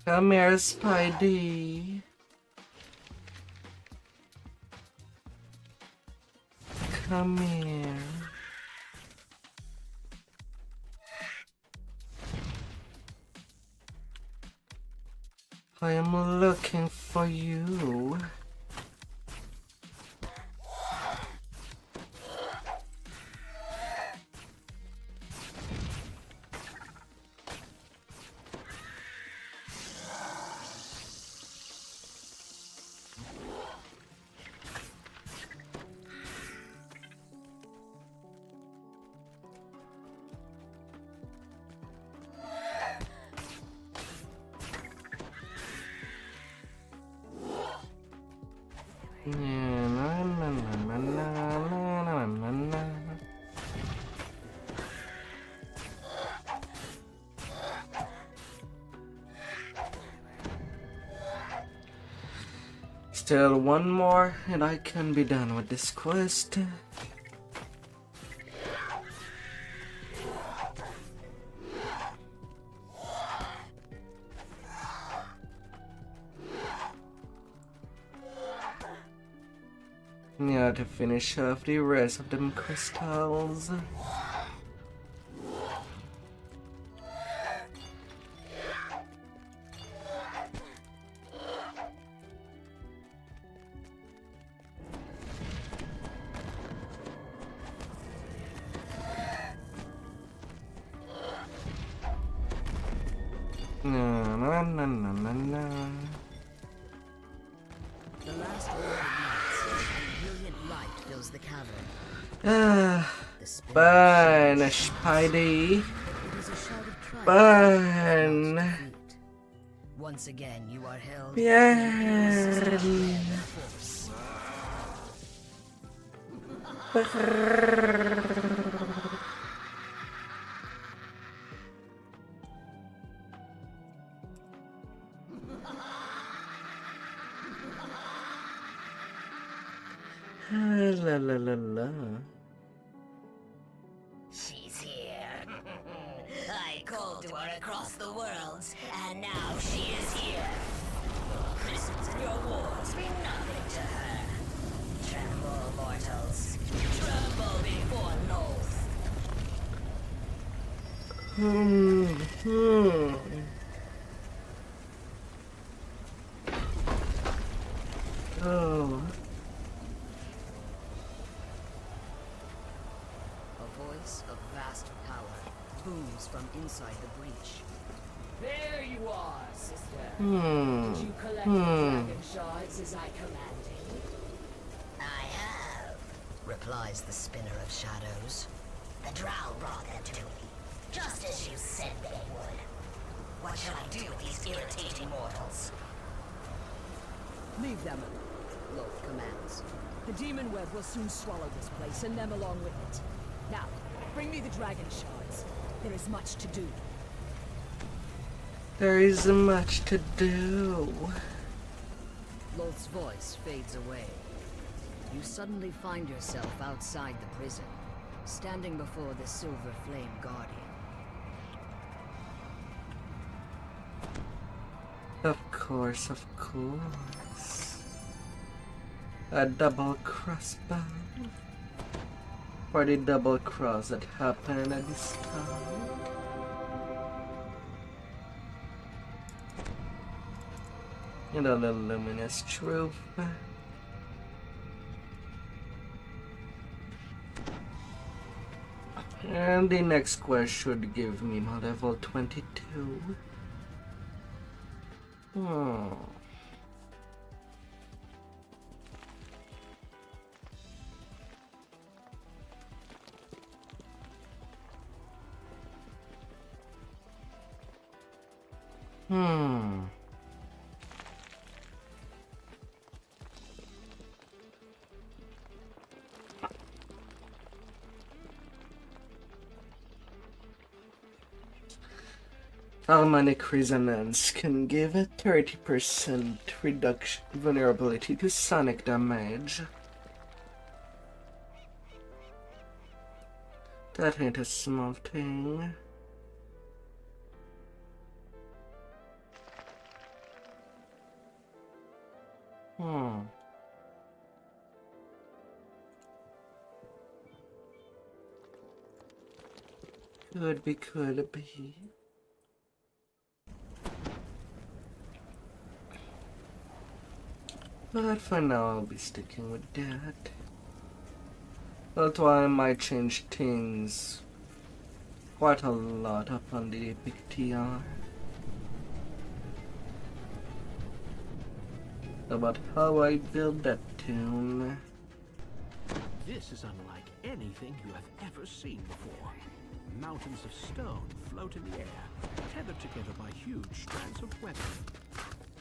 A: Come here, Spidey. Come here. I am looking for you. Still one more and I can be done with this quest. Now to finish off the rest of them crystals.
F: The last word ignites, and a brilliant light fills the cavern.
A: Burn, Spidey.
F: It is a shout of triumph.
A: Burn.
F: Once again, you are held.
A: Burn. La la la la.
I: She's here. I called to her across the worlds, and now she is here. Your wars mean nothing to her. Tremble, mortals. Tremble before Loth.
A: Oh.
F: Of vast power booms from inside the breach.
B: There you are, sister.
A: Did
B: you collect the dragon shards as I commanded?
I: I have,
F: Replies the spinner of shadows.
I: the drow brought them to me, just as you said they would. What shall I do with these irritating mortals?
B: Leave them.
F: Loth commands.
B: The demon web will soon swallow this place, and them along with it. Now, bring me the dragon shards. There is much to do.
A: There is much to do.
F: Loth's voice fades away. You suddenly find yourself outside the prison, standing before the Silver Flame Guardian.
A: Of course, of course. A double crossbow. For the double cross that happened at this time. And a little luminous truth. And the next quest should give me my level 22. Hmm. Harmonic resonance can give a 30% reduction vulnerability to sonic damage. That ain't a small thing. Could be. But for now, I'll be sticking with that. Although I might change things quite a lot up on the Epic TR. About how I build that tune.
H: This is unlike anything you have ever seen before. Mountains of stone float in the air, tethered together by huge strands of webbing.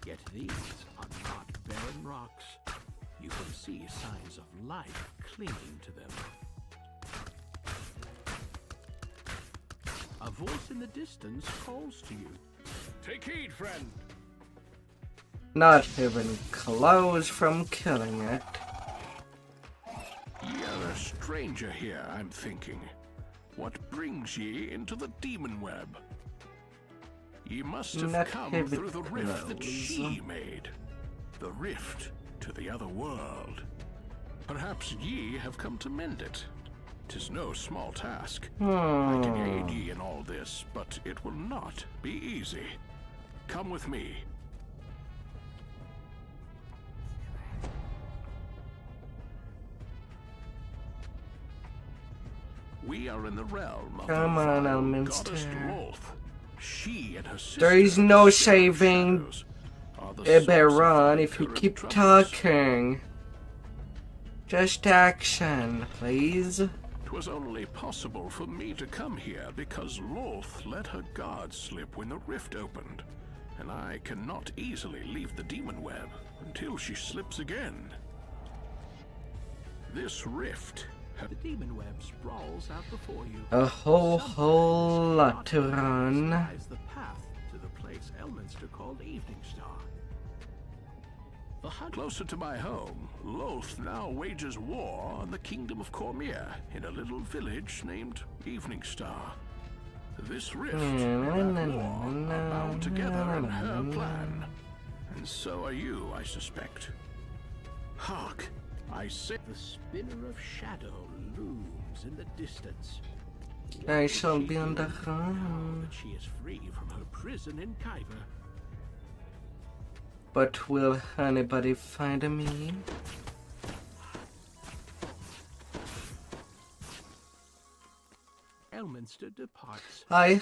H: Yet these are not barren rocks. You can see signs of life clinging to them. A voice in the distance calls to you. Take heed, friend.
A: Not even close from killing it.
H: Ye are a stranger here, I'm thinking. What brings ye into the demon web? Ye must have
A: Not
H: come
A: even
H: through the rift that
A: close.
H: she made. The rift to the other world. Perhaps ye have come to mend it. 'Tis no small task. I can aid ye in all this, but it will not be easy. Come with me. We are in the realm of
A: Come
H: the
A: on,
H: vile
A: Elminster.
H: goddess Lv. She and her sister,
A: There is no
H: the Spirit of
A: saving
H: Shadows, are the source of
A: Eberron
H: the
A: if you
H: current
A: keep
H: troubles.
A: talking. Just action, please.
H: 'Twas only possible for me to come here because Lv let her guard slip when the rift opened, and I cannot easily leave the demon web until she slips again. This rift, the demon web sprawls out before you.
A: A whole lot to run.
H: Lies the path to the place Elminster called Evening Star. The hunt closer to my home, Lv now wages war on the kingdom of Cormier in a little village named Evening Star. This rift and that war are bound together in her plan. And so are you, I suspect. Hark! I say the spinner of shadow looms in the distance.
A: I shall be on the run.
H: That she is free from her prison in Kyber.
A: But will anybody find me?
H: Elminster departs.
A: Hi,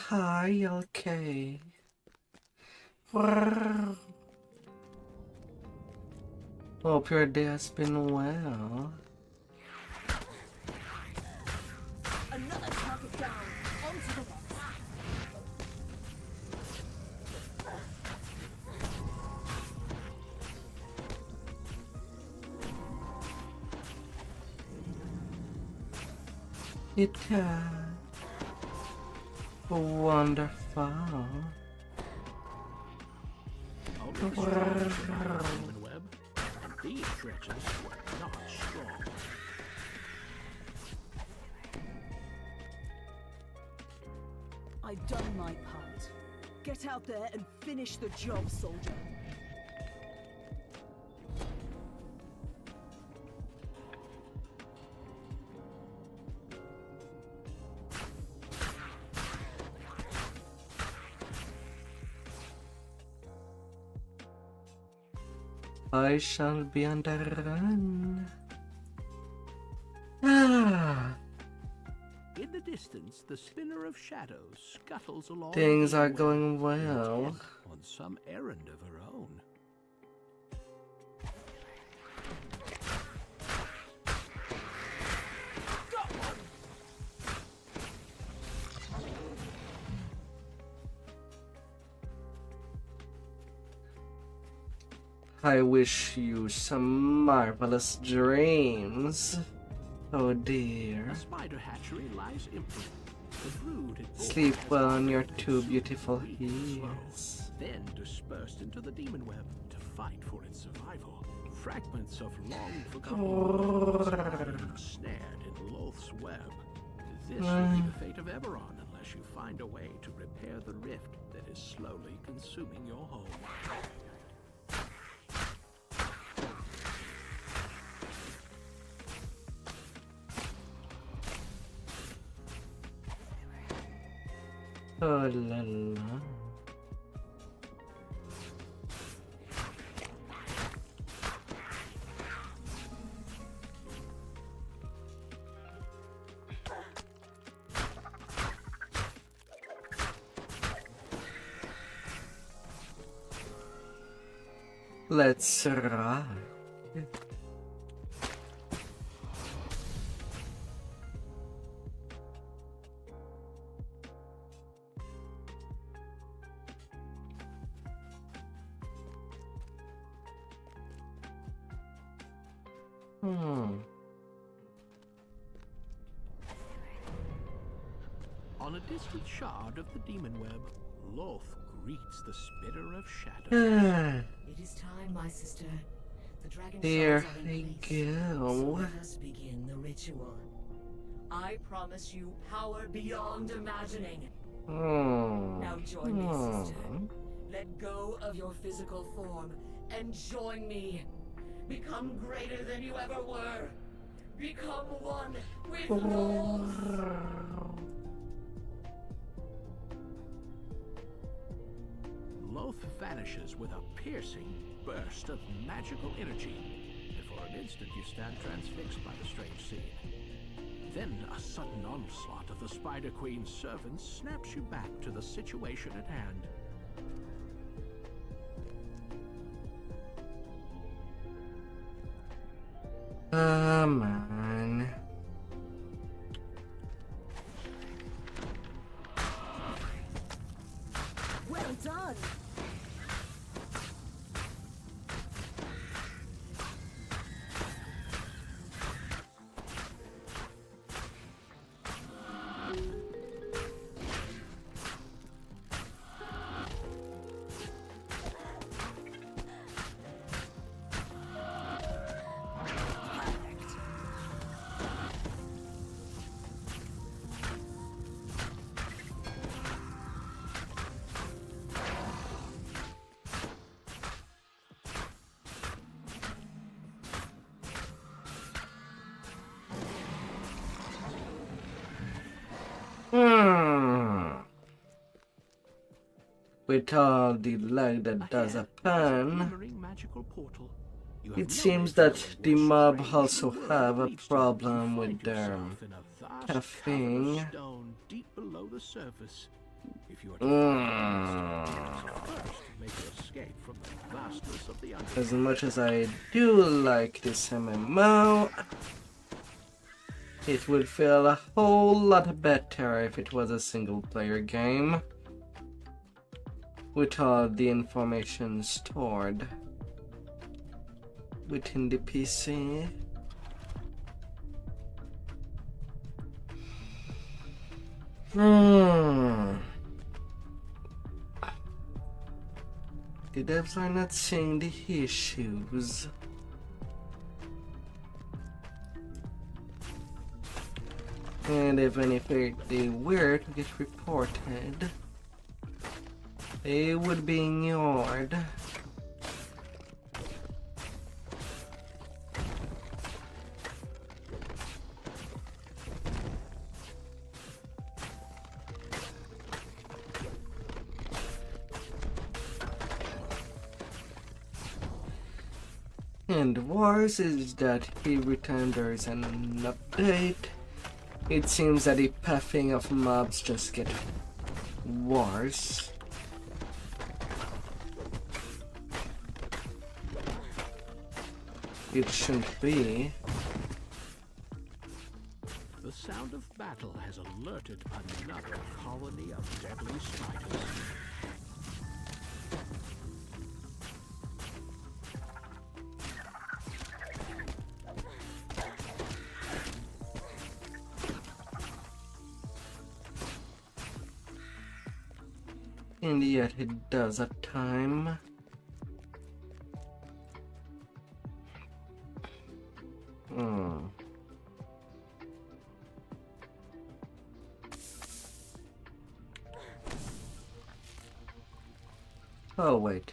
A: okay. Hope your day has been well.
B: Another target down. Onto the box.
A: It can. Wonderful.
H: Demon web, and these stretches were not strong.
B: I've done my part. Get out there and finish the job, soldier.
A: I shall be on the run.
H: In the distance, the spinner of shadows scuttles along.
A: Things
H: the
A: are
H: web,
A: going well.
H: intent on some errand of her own.
A: I wish you some marvelous dreams. Oh dear.
H: A spider hatchery lies empty. The brood it bore
A: Sleep
H: has
A: well on
H: been
A: your
H: gathered
A: two
H: soon
A: beautiful
H: and weeks slow,
A: ears.
H: then dispersed into the demon web to fight for its survival. Fragments of long forgotten are snared in Loth's web. This will be the fate of Eberron unless you find a way to repair the rift that is slowly consuming your home.
A: Oh la la. Let's ride.
H: On a distant shard of the demon web, Loth greets the spinner of shadows.
F: It is time, my sister. The dragon
A: Here
F: shards are
A: I
F: in place.
A: go.
F: So let us begin the ritual. I promise you power beyond imagining. Now join me, sister. Let go of your physical form and join me. Become greater than you ever were. Become one with Loth.
H: Loth vanishes with a piercing burst of magical energy, and for an instant you stand transfixed by the strange scene. Then a sudden onslaught of the Spider Queen's servants snaps you back to the situation at hand.
A: Come on.
B: Well done.
A: With all the lag that does happen, it seems that the mob also have a problem with their caffeine.
H: Deep below the surface. If you are make your escape from the vastness of the
A: As much as I do like this MMO, it would feel a whole lot better if it was a single player game with all the information stored within the PC. The devs are not seeing the issues. And even if they were to get reported, they would be ignored. And worse is that every time there is an update, It seems that the pathing of mobs just get worse. It shouldn't be.
H: The sound of battle has alerted another colony of deadly spiders.
A: And yet it does at time. Oh wait.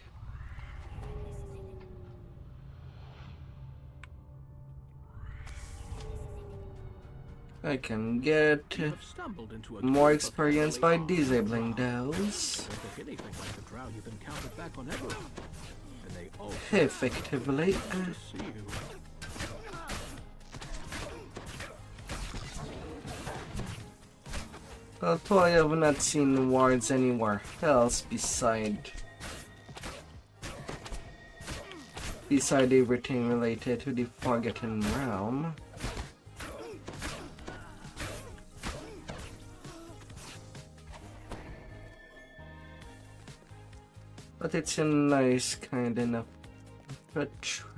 A: I can get
H: Stumbled into a
A: more
H: cave of
A: experience by
H: deadly
A: disabling
H: mobs.
A: those
H: Don't look anything like the drow you've encountered back on Eberron. And they all
A: effectively.
H: to see you.
A: Although I have not seen wards anywhere else beside everything related to the Forgotten Realm. But it's a nice kind of a trap.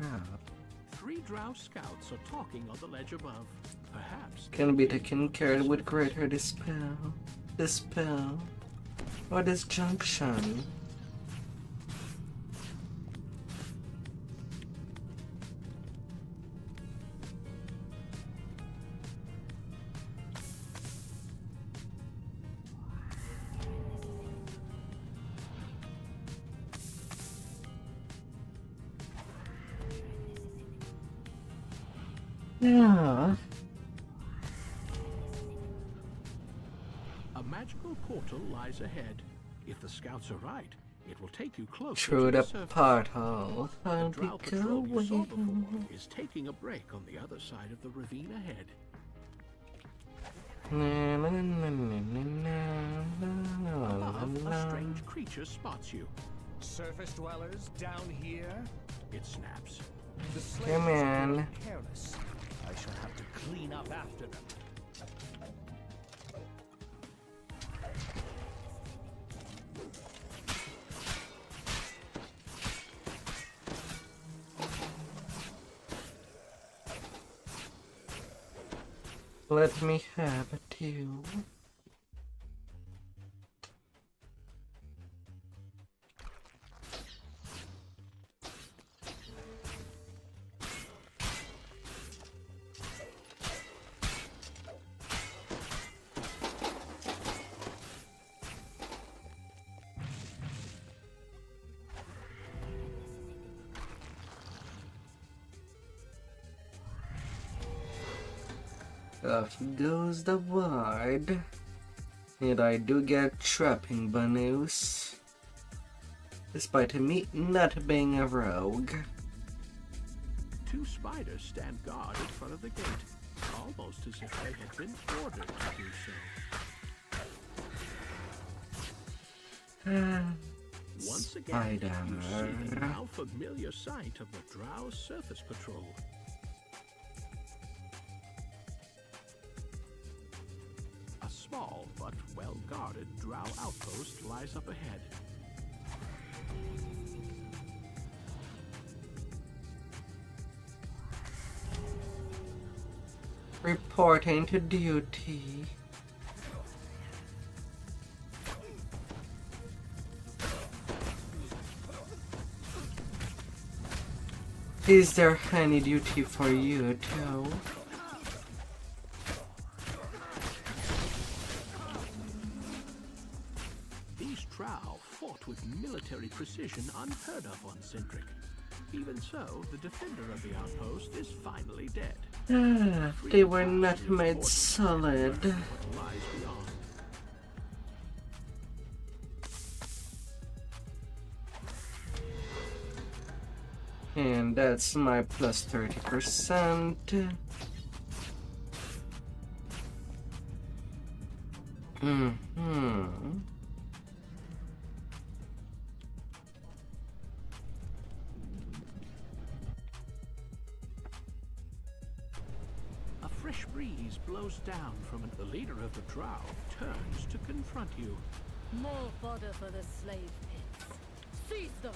H: 3 drow scouts are talking on the ledge above. Perhaps
A: Can be taken care of with greater dispel, or disjunction. Yeah.
H: a magical portal lies ahead. If the scouts are right, it will take you closer
A: Through
H: to
A: the
H: surface.
A: porthole,
H: The
A: I'll
H: drow
A: be
H: patrol you saw before
A: going.
H: is taking a break on the other side of the ravine ahead.
A: Na, na, na, na, na, na,
H: Above,
A: na,
H: a
A: na.
H: strange creature spots you.
C: Surface dwellers down here?
H: It snaps.
C: The slaves
A: Come
C: are
A: on.
C: growing careless. I shall have to clean up after them.
A: Let me have it too. Off goes the ward. And I do get trapping bonus. Despite me not being a rogue.
H: 2 spiders stand guard in front of the gate, almost as if they had been ordered to do so. Once again, you see the now familiar sight of the drow surface patrol. A small but well-guarded drow outpost lies up ahead.
A: Reporting to duty. Is there any duty for you too?
H: These drow fought with military precision unheard of on Centric. Even so, the defender of the outpost is finally dead.
A: They were not made solid.
H: What lies beyond.
A: And that's my plus 30%. Mm-hmm.
H: A fresh breeze blows down from the leader of the drow turns to confront you.
B: More fodder for the slave pits. Seize them!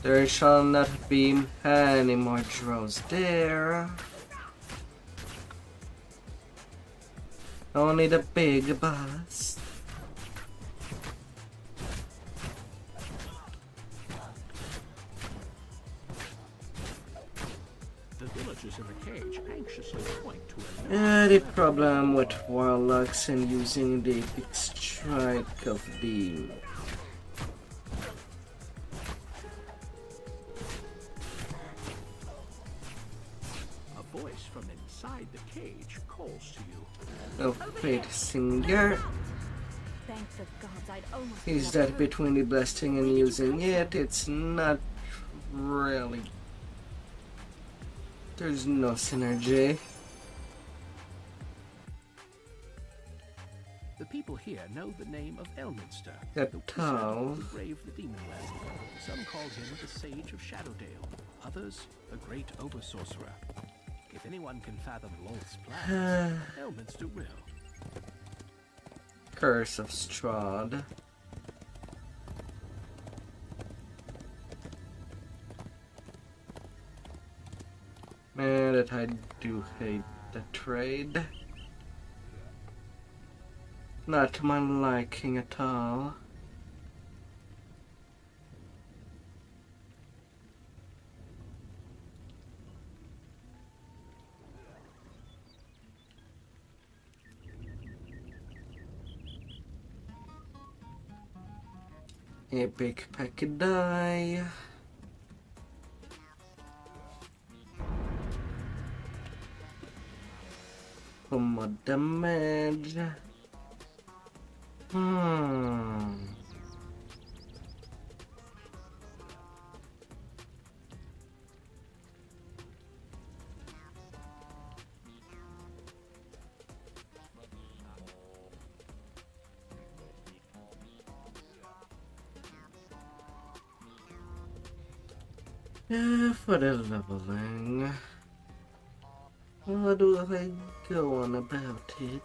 A: There shall not be any more drows there. Only the big boss.
H: The villagers in the cage anxiously point to
A: The problem with Warlocks and using the epic strike of the
H: a voice from inside the cage calls to you.
A: of Fate Singer.
B: Thank the gods, I'd almost
A: Is that between the blasting and using it? It's not really. There's no synergy.
H: The people here know the name of Elminster,
A: That
H: the
A: tall.
H: wizard who braved the demon land. Some called him the Sage of Shadowdale, others a great over-sorcerer. If anyone can fathom Lolth's plans, Elminster will.
A: Curse of Strahd. Man, that I do hate the trade. Not to my liking at all. Epic pack a die. For more damage. Yeah, for the leveling. What do I go on about it?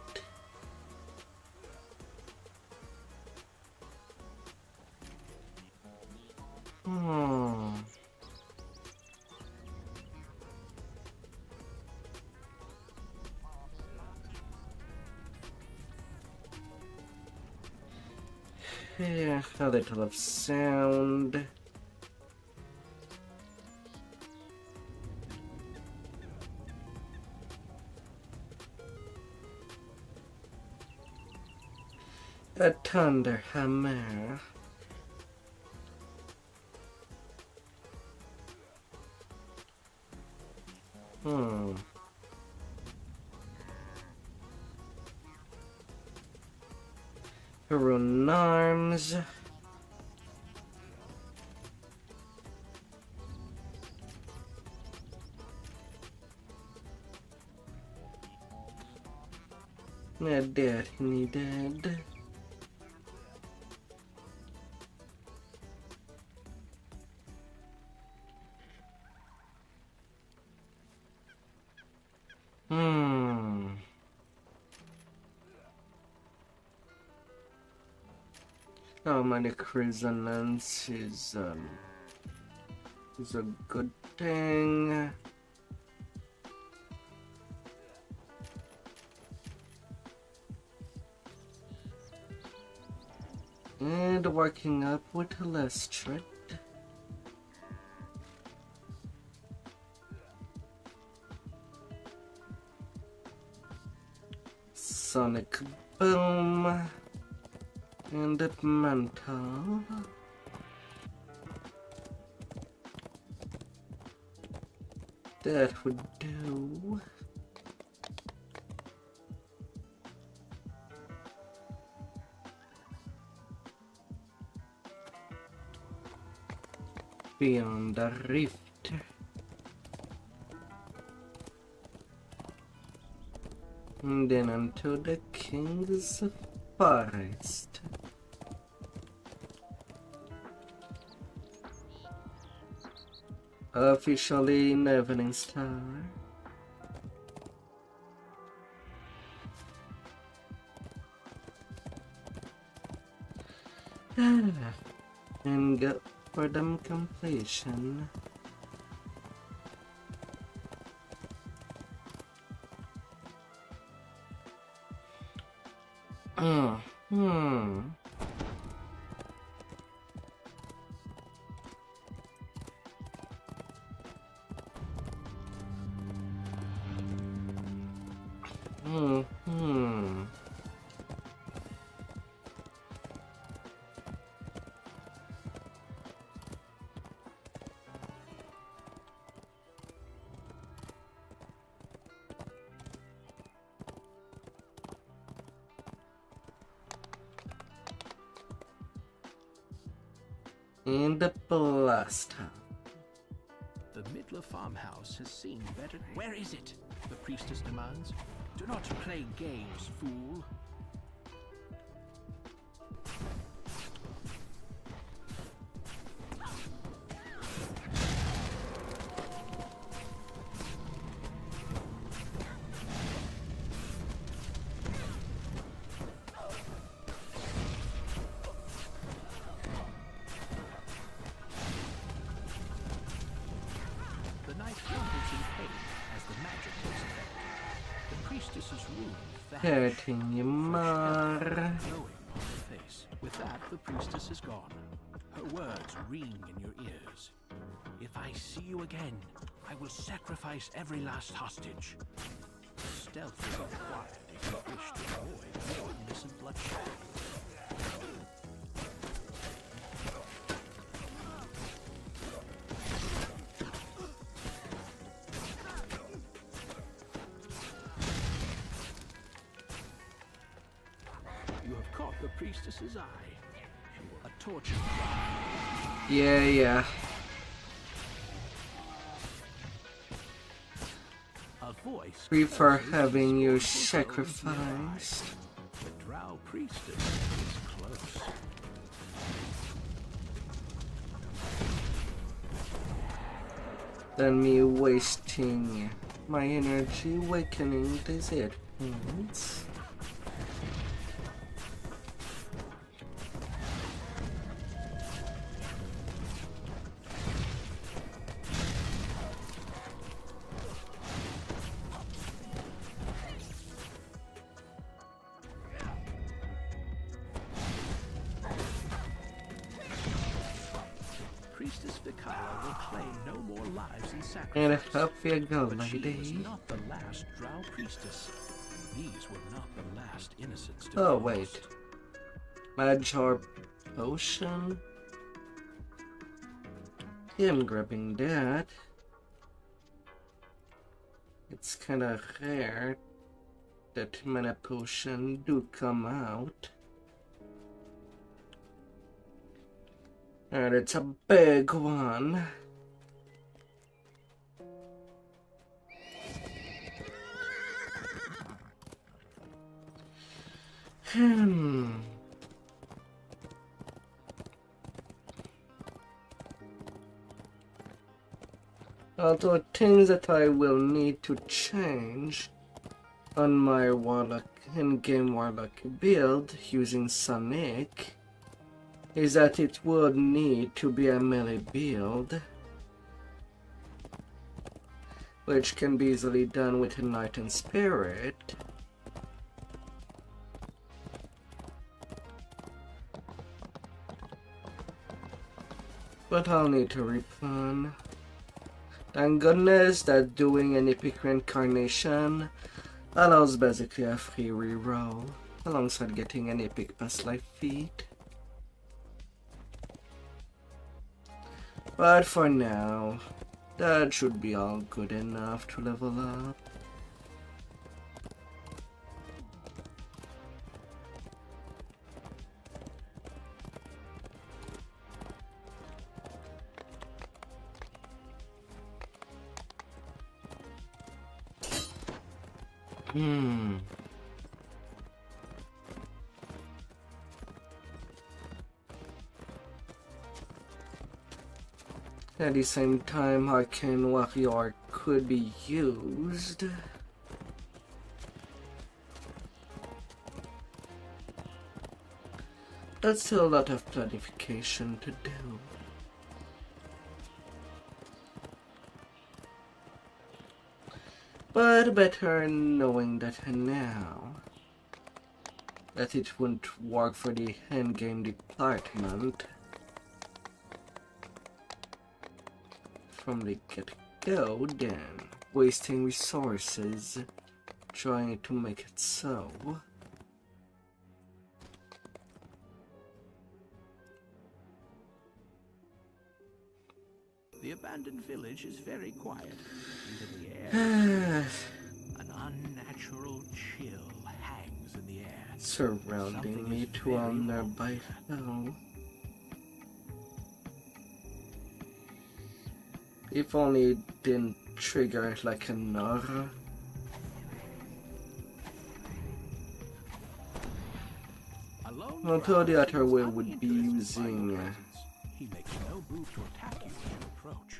A: Yeah, a little of sound. A thunder hammer. Rune arms. Not that needed. How many resonance is a good thing. And working up with a less threat. Sonic boom. And that mantle. That would do. Beyond the rift. And then onto the King's Forest. Officially in Evening Star. And go for them completion. In the blast.
H: The Midler farmhouse has seen better. Where is it? The priestess demands. Do not play games, fool.
A: Hurting you more.
H: With that, the priestess is gone. Her words ring in your ears. If I see you again, I will sacrifice every last hostage. Stealth is required if you wish to avoid more innocent bloodshed. The priestess's eye. A torture.
A: Yeah.
H: A voice.
A: Prefer having you sacrificed.
H: The drow priestess is close.
A: Than me wasting my energy awakening desert points. And up you go, lady.
H: She was not the last drow priestess. These were not the last innocents to
A: Oh wait. Major potion? I'm grabbing that. It's kinda rare that mana potion do come out. And it's a big one. Although things that I will need to change on my Warlock in-game Warlock build using Sonic is that it would need to be a melee build, which can be easily done with a Knight and Spirit. But I'll need to replan. Thank goodness that doing an epic reincarnation allows basically a free reroll alongside getting an epic past life feat. But for now, that should be all good enough to level up. At the same time, Arcane Warrior could be used. That's still a lot of planification to do. But better knowing that now. That it won't work for the endgame department. From the get-go, then wasting resources trying to make it so.
H: The abandoned village is very quiet. Even the air an unnatural chill hangs in the air.
A: Surrounding me to honor by hell. If only it didn't trigger it like another. Although the other way would be using
H: he makes no move to attack you when you approach.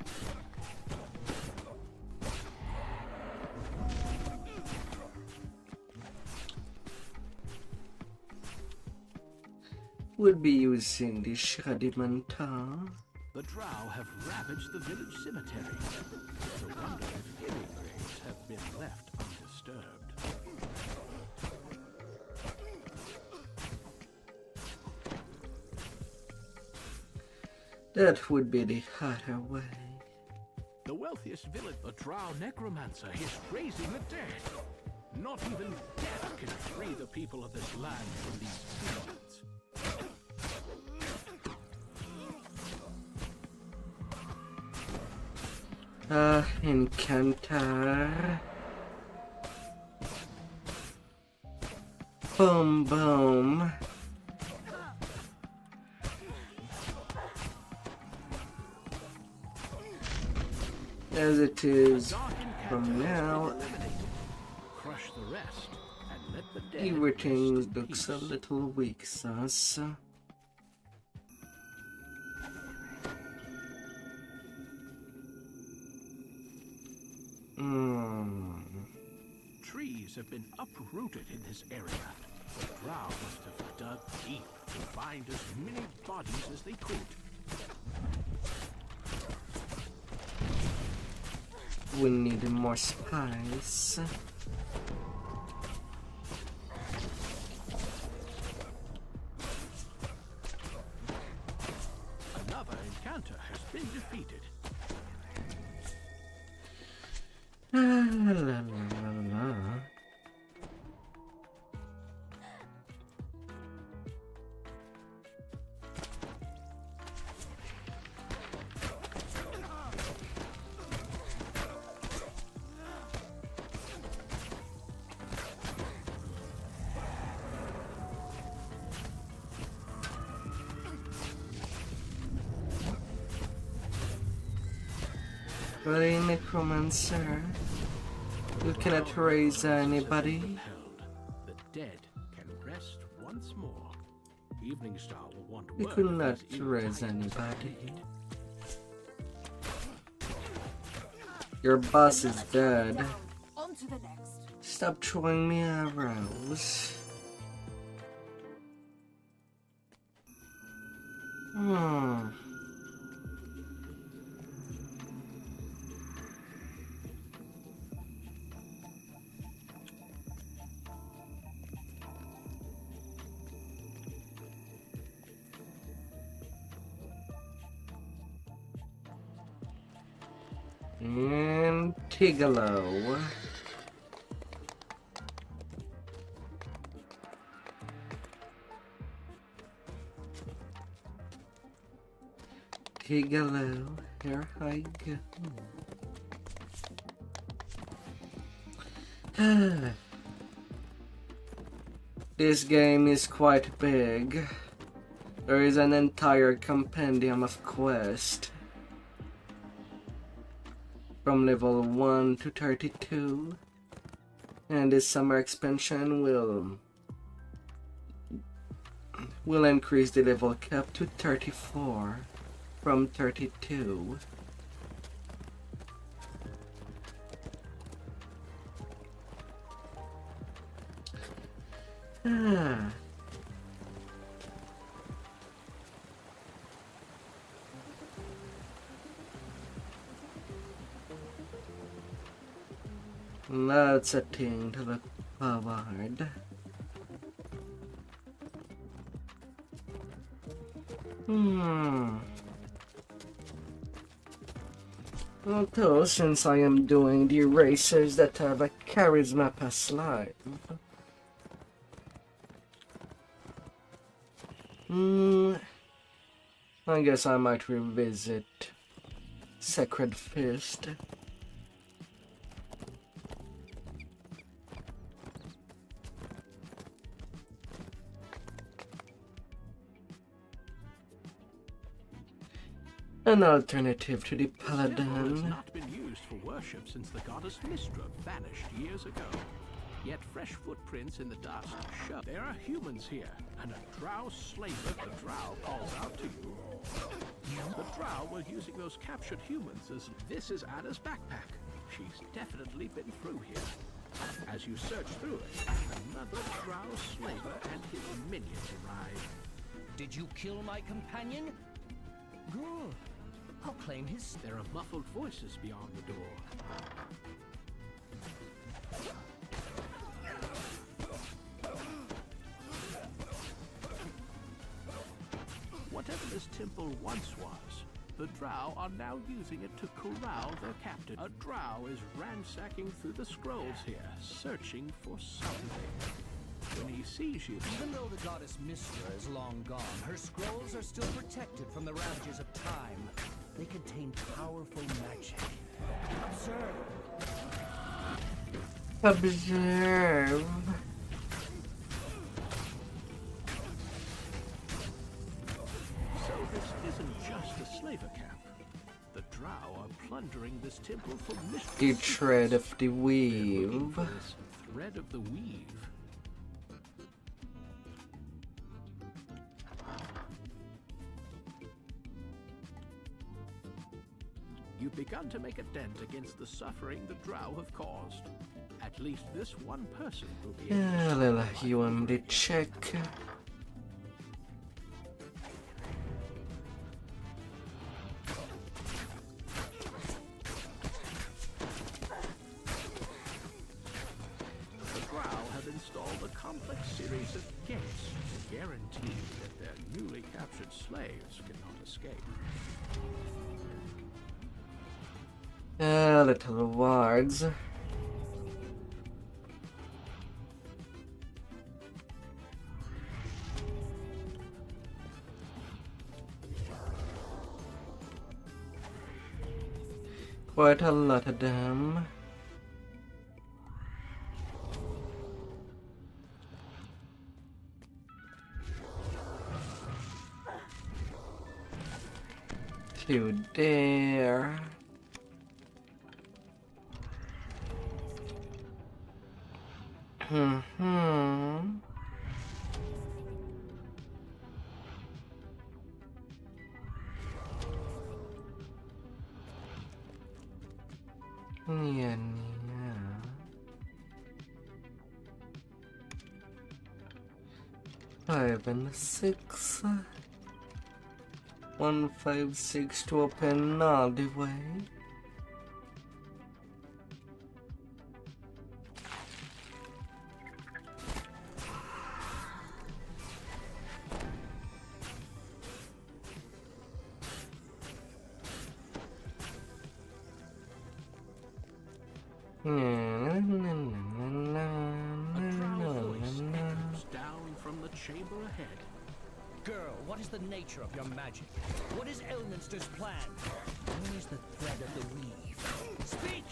A: would be using the Shradimanta.
H: The drow have ravaged the village cemetery. It's a wonder if any graves have been left undisturbed.
A: That would be the harder way.
H: The wealthiest village, the drow necromancer, is raising the dead. Not even death can free the people of this land from these demons.
A: Encantar. Boom, boom. As it is from now,
H: Crush the rest and let the dead
A: everything
H: rest in
A: looks a
H: peace.
A: little weak, sus.
H: Trees have been uprooted in this area. The drow must have dug deep to find as many bodies as they could.
A: We need more spice.
H: Another encounter has been defeated.
A: La, la, la, la. Really, Necromancer? You cannot raise anybody?
H: Held. The dead can rest once more. Evening Star will want
A: You
H: word
A: could
H: of
A: not
H: his
A: raise
H: intelligence.
A: anybody. Your boss is dead.
B: On to the next.
A: Stop throwing me arrows. And Tigalo. Tigalo, here I go. This game is quite big. There is an entire compendium of quests. From level 1 to 32. And this summer expansion will increase the level cap to 34 from 32. Ah. That's a thing to look forward. Although, since I am doing the races that have a charisma pass live, I guess I might revisit Sacred Fist. An alternative to the
H: Temple has
A: Paladin.
H: not been used for worship since the goddess Mystra vanished years ago. Yet fresh footprints in the dust show there are humans here, and a drow slaver, the drow, calls out to you. The drow were using those captured humans as this is Anna's backpack. She's definitely been through here. As you search through it, another drow slaver and his minions arrive.
K: Did you kill my companion? Good. I'll claim his...
H: There are muffled voices beyond the door. Whatever this temple once was, the drow are now using it to corral their captain. A drow is ransacking through the scrolls here, searching for something. When he sees you...
K: Even though the goddess Mystra is long gone, her scrolls are still protected from the ravages of time. They contain powerful magic. Observe.
A: Observe.
H: So this isn't just a slaver camp. The drow are plundering this temple for mystery.
A: The thread of the weave.
H: Thread of the weave. You've begun to make a dent against the suffering the drow have caused. At least this one person will be able to
A: I'll human the check.
H: The drow have installed a complex series of gates to guarantee that their newly captured slaves cannot escape.
A: Little wards. Quite a lot of them. To there. Yeah. 5 and 6. 1, 5, 6 to open all the way.
H: Down from the chamber ahead.
K: Girl, what is the nature of your magic? What is Elminster's plan? Where is the thread of the weave? Speak!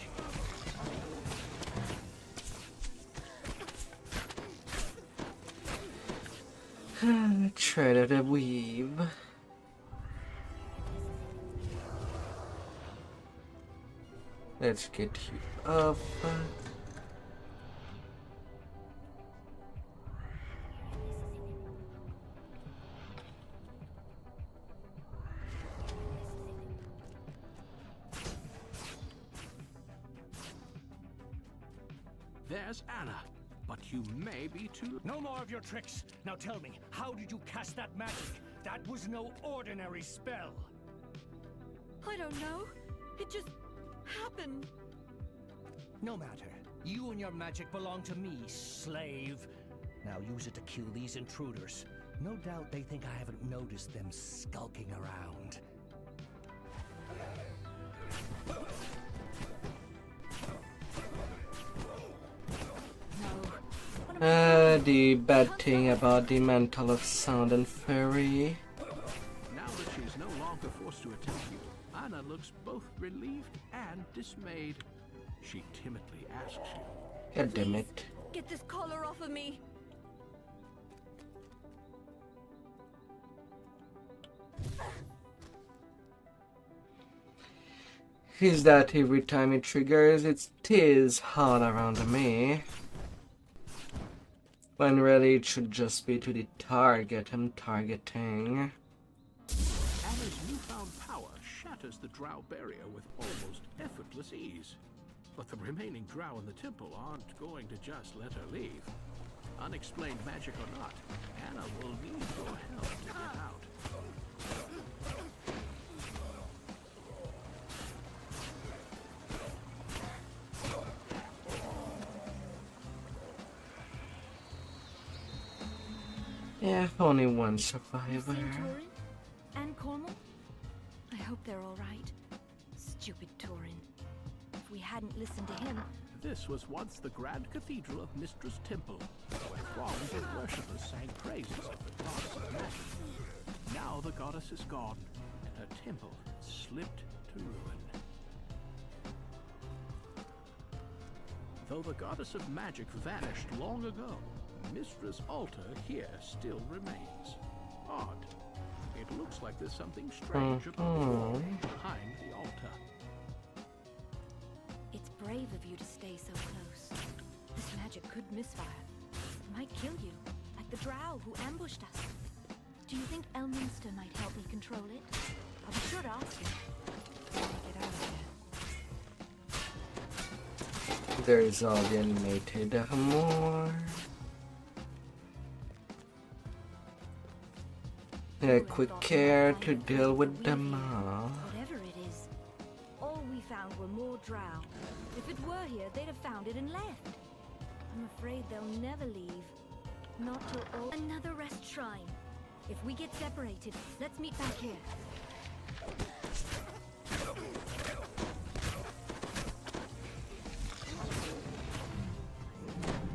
A: Thread of the weave. Let's get you up.
H: There's Anna, but you may be too...
K: No more of your tricks. Now tell me, how did you cast that magic? That was no ordinary spell.
B: I don't know. It just happened.
K: No matter. You and your magic belong to me, slave. Now use it to kill these intruders. No doubt they think I haven't noticed them skulking around.
A: The bad thing about the mantle of sound and fury.
H: Now that she's no longer forced to attack you, Anna looks both relieved and dismayed. She timidly asks you,
A: God damn it.
B: Get this collar off of me.
A: Is that every time it triggers, it is hard around me. When really it should just be to the target I'm targeting.
H: Anna's newfound power shatters the drow barrier with almost effortless ease. But the remaining drow in the temple aren't going to just let her leave. Unexplained magic or not, Anna will need your help to get out.
A: Yeah, only one survivor.
B: Turin? And Cornwall? I hope they're all right. Stupid Turin. If we hadn't listened to him...
H: This was once the Grand Cathedral of Mistress Temple, where throngs of worshippers sang praises of the goddess of magic. Now the goddess is gone, and her temple slipped to ruin. Though the goddess of magic vanished long ago, Mistress' altar here still remains. Odd. It looks like there's something strange about the wall behind the altar.
B: It's brave of you to stay so close. This magic could misfire. It might kill you, like the drow who ambushed us. Do you think Elminster might help me control it? I'll be sure to ask him. When I get out of here.
A: There is all the animated more. Quick care to deal with them all.
B: Whatever it is, all we found were more drow. If it were here, they'd have found it and left. I'm afraid they'll never leave. Not till all... Another rest shrine. If we get separated, let's meet back here.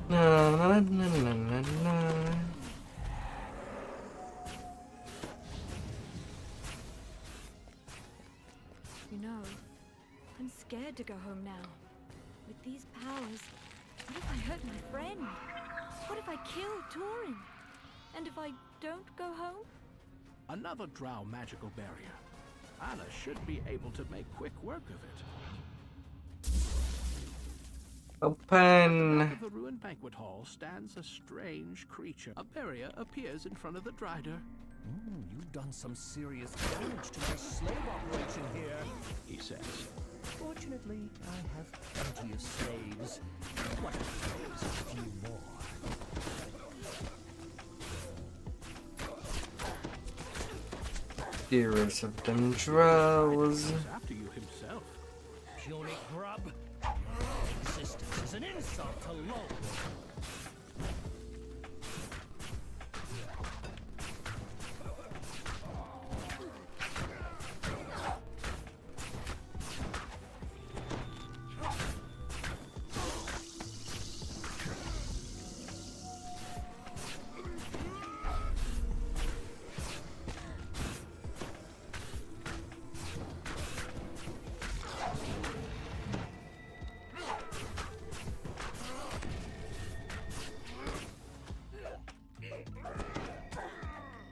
A: Na na na na na na.
B: You know, I'm scared to go home now. With these powers, what if I hurt my friend? What if I kill Turin? And if I don't go home?
H: Another drow magical barrier. Anna should be able to make quick work of it.
A: Open.
H: At the ruined banquet hall stands a strange creature. A barrier appears in front of the Drider.
K: You've done some serious damage to my slave operation here,
H: he says.
K: Fortunately, I have plenty of slaves. What if there's a few more?
A: Dearest of them drows.
H: After you himself.
K: Puny grub. Existence is an insult to Lv.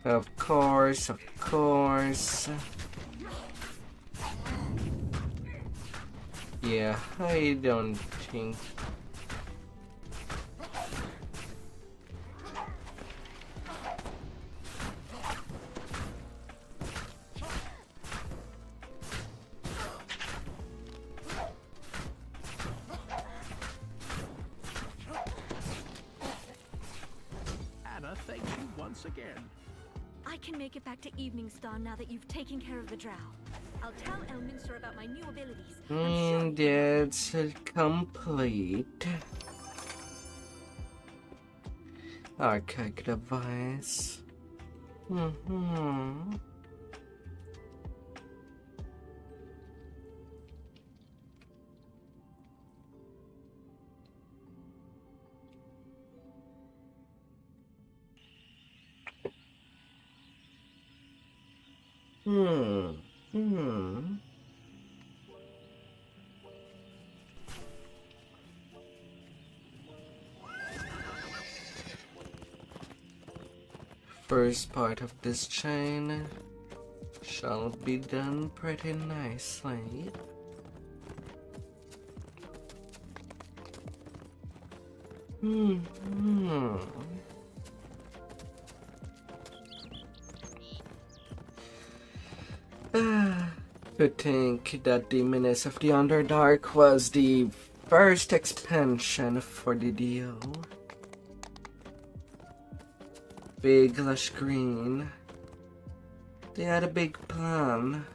A: Of course, of course. Yeah, I don't think...
H: once again.
B: I can make it back to Evening Star now that you've taken care of the drow. I'll tell Elminster about my new abilities.
A: And it's complete. Archaic device. First part of this chain shall be done pretty nicely. To think that the Menace of the Underdark was the first expansion for DDO. Big lush green. They had a big plan.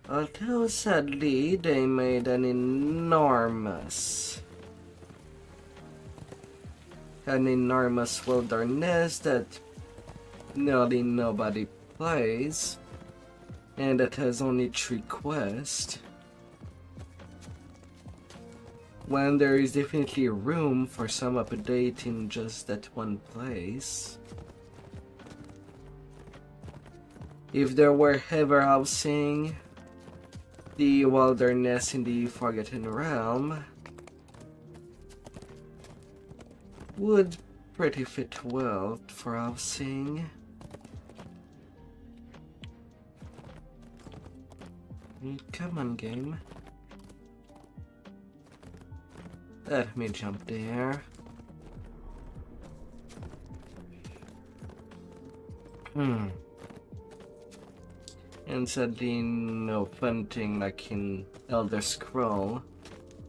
A: Although sadly they made an enormous wilderness that nearly nobody plays, and that has only 3 quests, when there is definitely room for some update in just that one place. If there were ever housing the wilderness in the Forgotten Realm, would pretty fit well for housing. Come on, game. Let me jump there. And sadly, no fun thing like in Elder Scroll,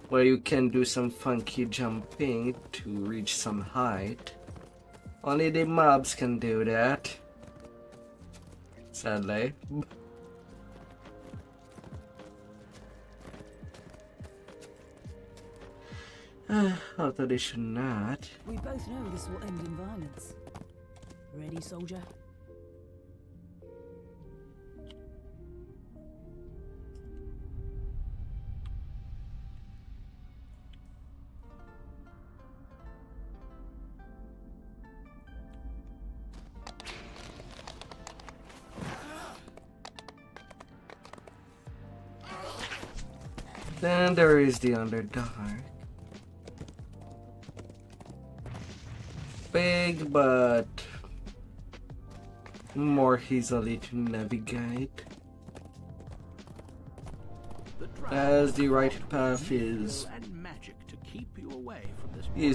A: where you can do some funky jumping to reach some height. Only the mobs can do that. Sadly. Although they should not.
L: We both know this will end in violence. Ready, soldier?
A: Then there is the Underdark. Big, but more easily to navigate, as the right path is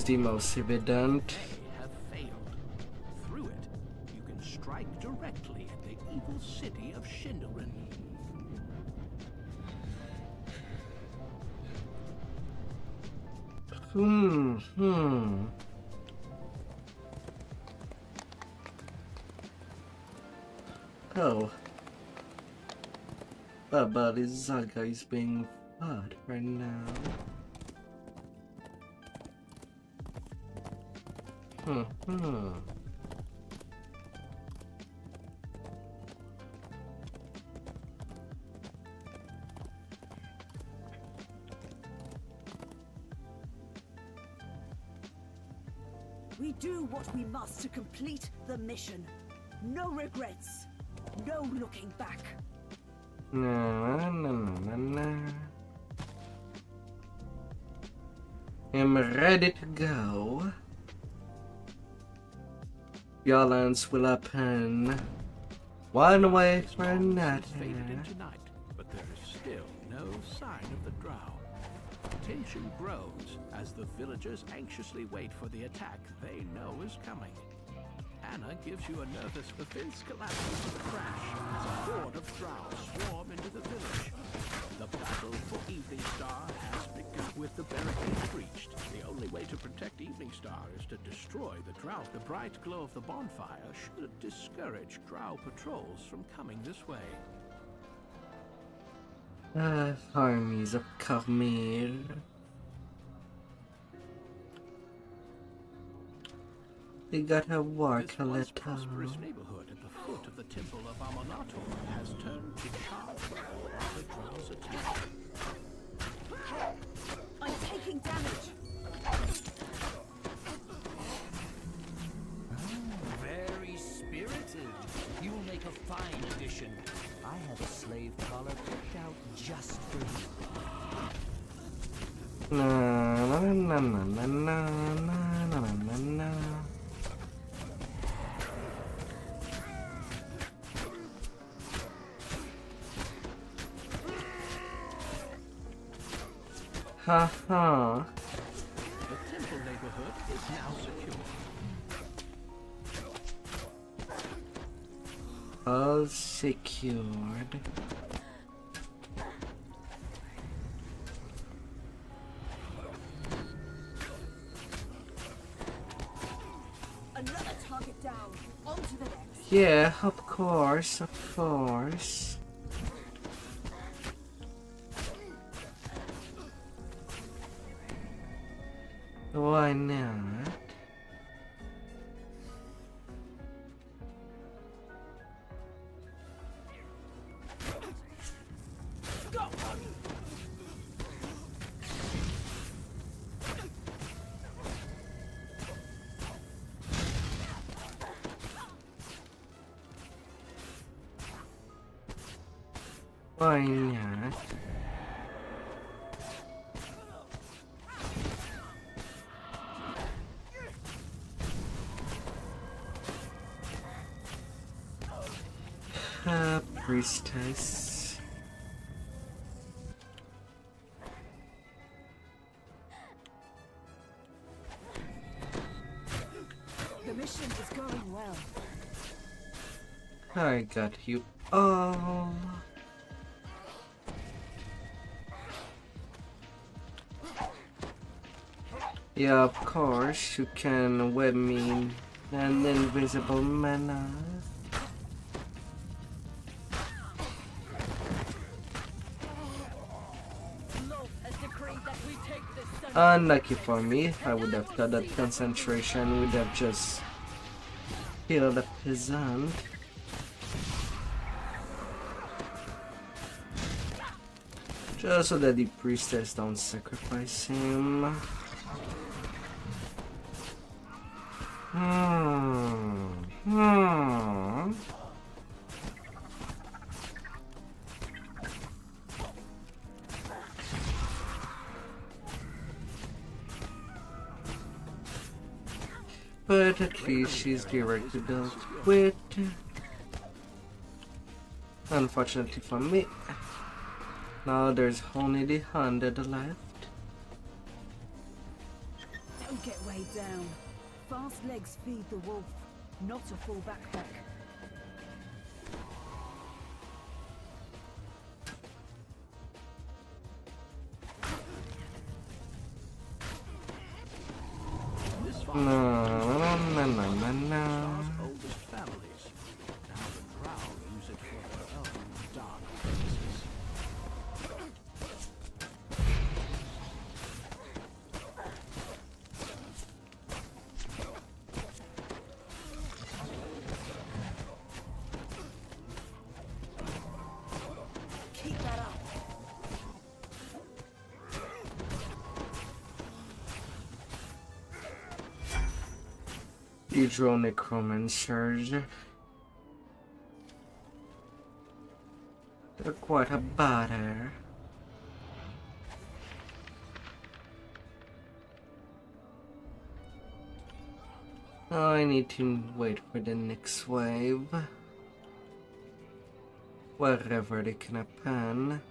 A: the most evident.
H: Have failed. Through it, you can strike directly at the evil city of Shindarin.
A: Oh. But this Zaga is being fought right now.
L: We do what we must to complete the mission. No regrets. No looking back.
A: No. I'm ready to go. Violence will happen one way or another.
H: Faded into night, but there is still no sign of the drow. Tension grows as the villagers anxiously wait for the attack they know is coming. Anna gives you a nervous the fence collapses with a crash as a horde of drow swarm into the village. The battle for Evening Star has begun. With the barricade breached, the only way to protect Evening Star is to destroy the drow. The bright glow of the bonfire should discourage drow patrols from coming this way.
A: Armies of Khmer. We got a war
H: This once
A: collector.
H: prosperous neighborhood at the foot of the Temple of Amonator has turned to charge of the drow's attack.
L: I'm taking damage.
K: Very spirited. You'll make a fine addition. I have a slave collar picked out just for you.
A: Na na na na na na na na na na. Ha ha.
H: The temple neighborhood is now secure.
A: All secured.
L: Another target down. On to the next.
A: Yeah, of course, of course. Why not? Why not? Priestess.
L: The mission is going well.
A: I got you all. Yeah, of course, you can web me an invisible mana. Unlucky for me, I would have thought that concentration would have just killed the peasant. Just so that the priestess don't sacrifice him. But at least she's directly dealt with. Unfortunately for me, now there's only the 100 left.
L: Don't get weighed down. Fast legs feed the wolf, not a full backpack.
A: No.
H: Oldest families. Now the drow use it for their own dark purposes.
L: Keep that up.
A: Hydro necromancers. They're quite a bother. Oh, I need to wait for the next wave. Wherever they can happen.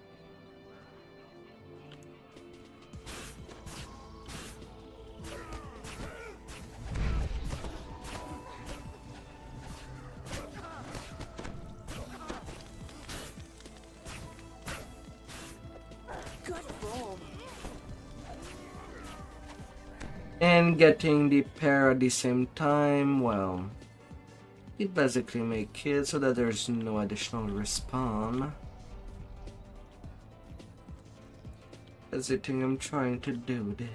A: And getting the pair at the same time, well, it basically make it so that there's no additional respawn. That's the thing I'm trying to do there.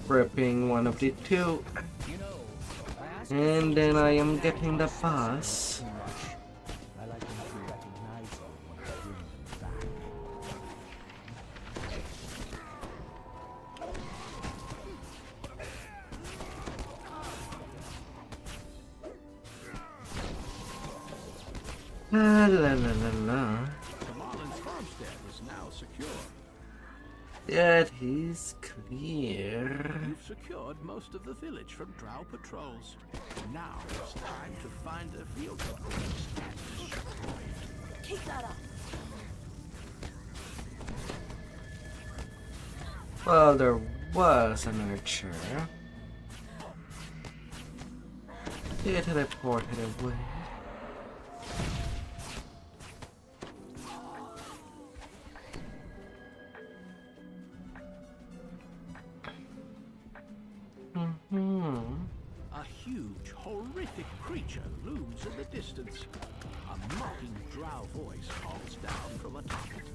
A: Prepping one of the two, and then I am getting the boss.
K: I like them to recognize them when I bring them back.
A: La la la la la.
H: Marlin's farmstead is now secure.
A: That is clear.
H: You've secured most of the village from drow patrols. Now it's time to find a field headquarters and destroy it.
L: Keep that up.
A: Well, there was an archer. He teleported away.
H: A huge, horrific creature looms in the distance. A mocking drow voice calls down from atop it.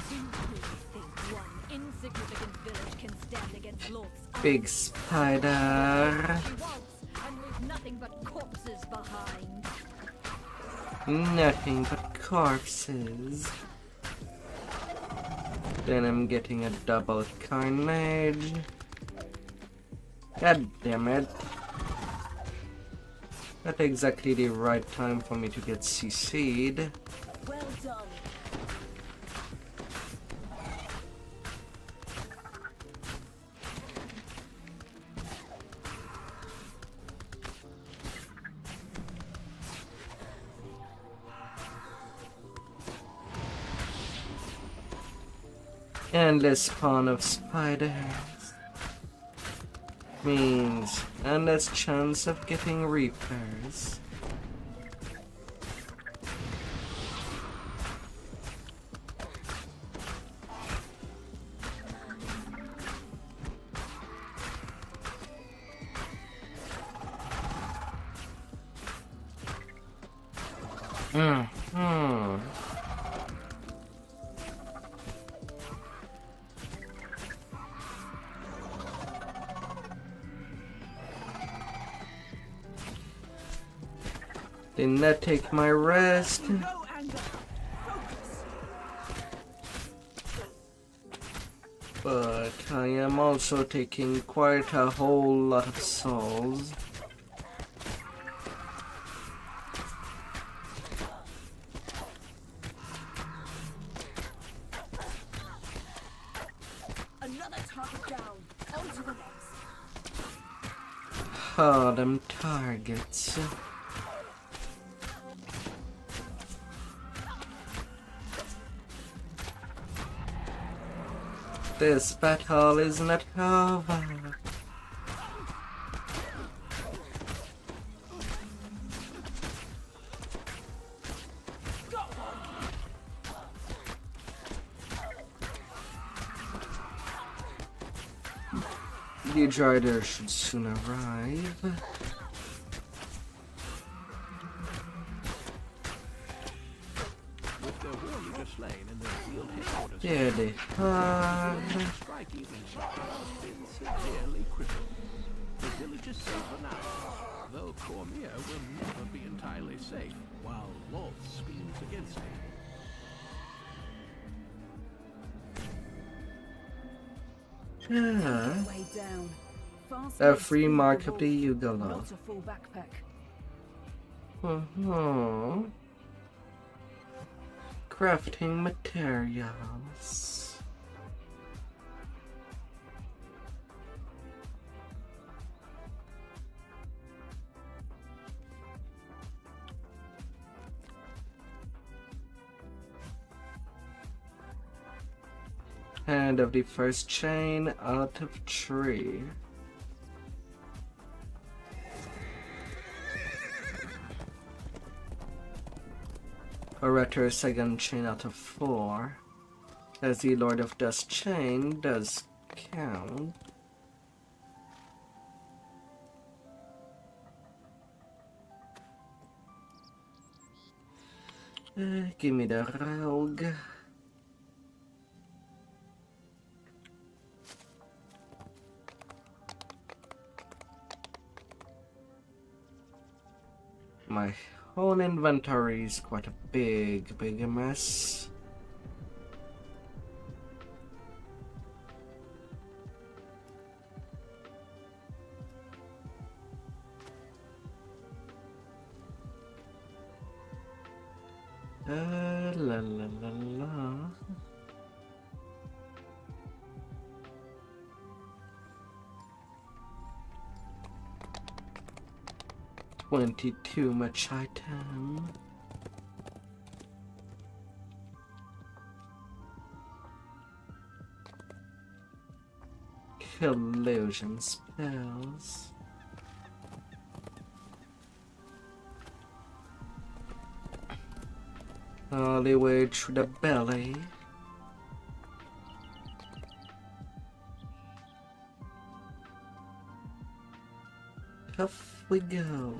B: Do you really think one insignificant village can stand against Lord's
A: Big spider.
B: She wants, and leave nothing but corpses behind.
A: Nothing but corpses. Then I'm getting a double carnage. God damn it. Not exactly the right time for me to get CC'd.
L: Well done.
A: Endless spawn of spiders means endless chance of getting reapers. Did not take my rest.
L: No anger. Focus.
A: But I am also taking quite a whole lot of souls.
L: Another target down. On to the next.
A: Oh, them targets. This battle is not over. The Drider should soon arrive.
H: With their war leader slain and their field headquarters,
A: There they are.
H: strike evening star has been severely crippled. The village is safe for now, though Cormier will never be entirely safe while Lolth schemes against it.
L: Way down. Fast
A: A
L: pace
A: free
L: through
A: mark
L: the
A: of the
L: wolf,
A: Yugoloth.
L: Not a full backpack.
A: Crafting materials. End of the first chain out of tree. or rather second chain out of 4, as the Lord of Dust chain does count. Give me the rogue. My whole inventory is quite a big mess. La la la la. Too much item. Illusion spells. All the way through the belly. Off we go.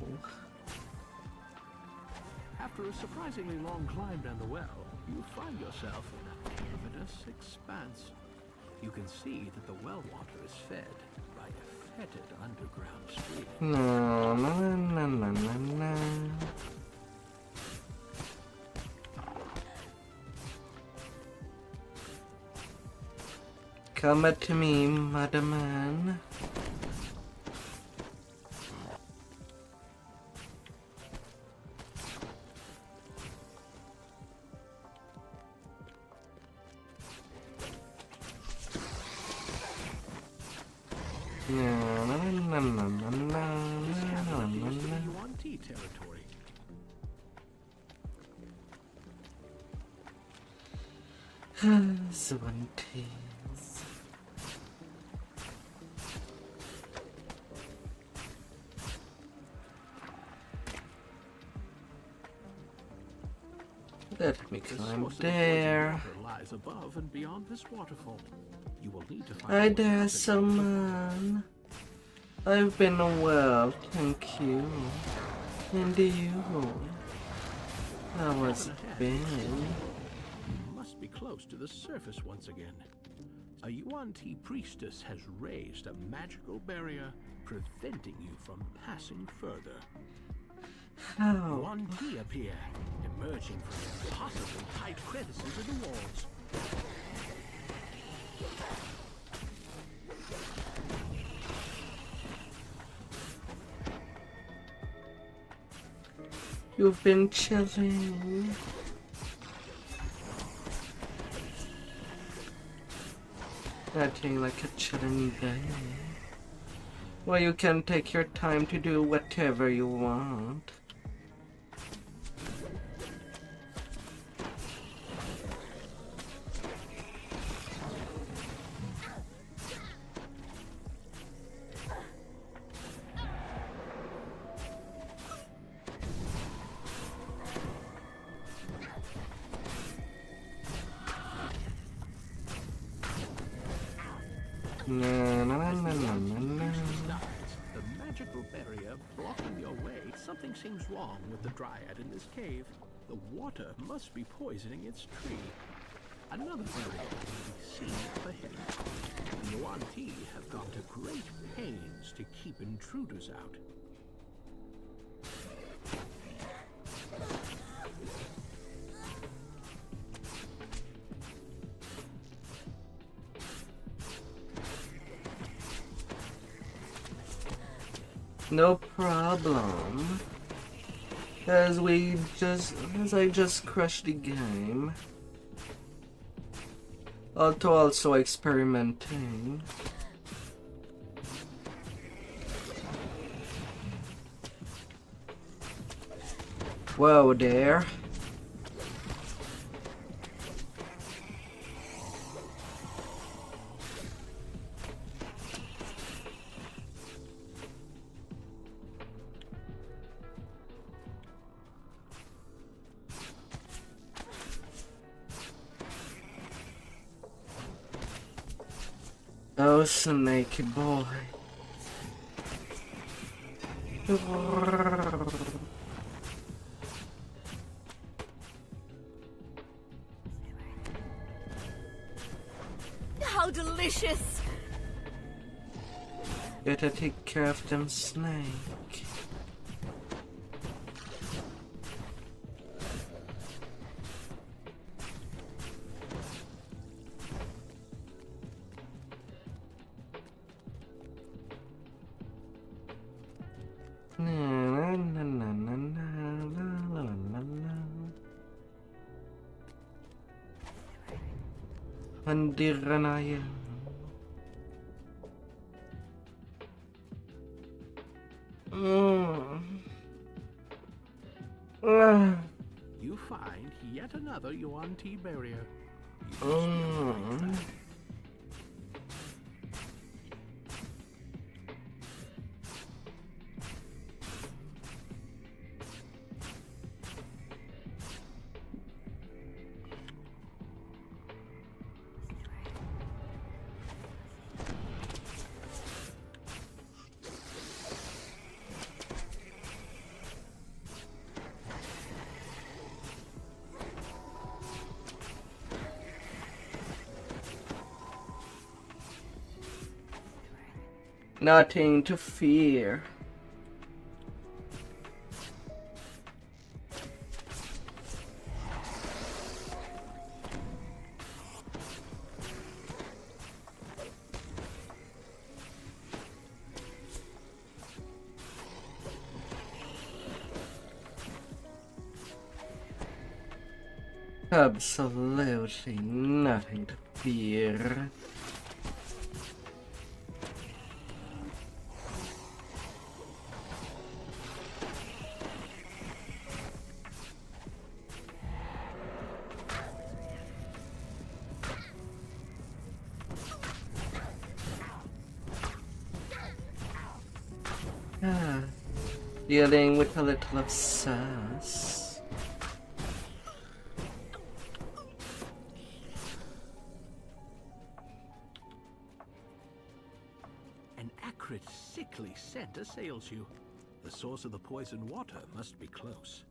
H: After a surprisingly long climb down the well, you find yourself in a cavernous expanse. You can see that the well water is fed by a fetid underground stream.
A: No, no, no, no, no, no. Come to me, madman.
H: Territory.
A: Swanties. Let me climb there.
H: Lies above and beyond this waterfall. You will need to find
A: I dare someone. I've been well, thank you. And you? How has it been?
H: You must be close to the surface once again. A Yuan-Ti priestess has raised a magical barrier preventing you from passing further.
A: How?
H: Yuan-Ti appear, emerging from impossibly tight crevices in the walls.
A: You've been chilling. Acting like a chilling day. Well, you can take your time to do whatever you want.
H: The magical barrier blocking your way. Something seems wrong with the dryad in this cave. The water must be poisoning its tree. Another barrier can be seen up ahead. The Yuan-Ti have gone to great pains to keep intruders out.
A: No problem. As I just crushed the game. Also experimenting. Whoa there. Oh, snaky boy.
B: How delicious!
A: Better take care of them snake. Pandiranaya.
H: You find yet another Yuan Ti barrier.
A: Nothing to fear. Absolutely nothing to fear. Dealing with a little of sass.
H: An acrid, sickly scent assails you. The source of the poison water must be close.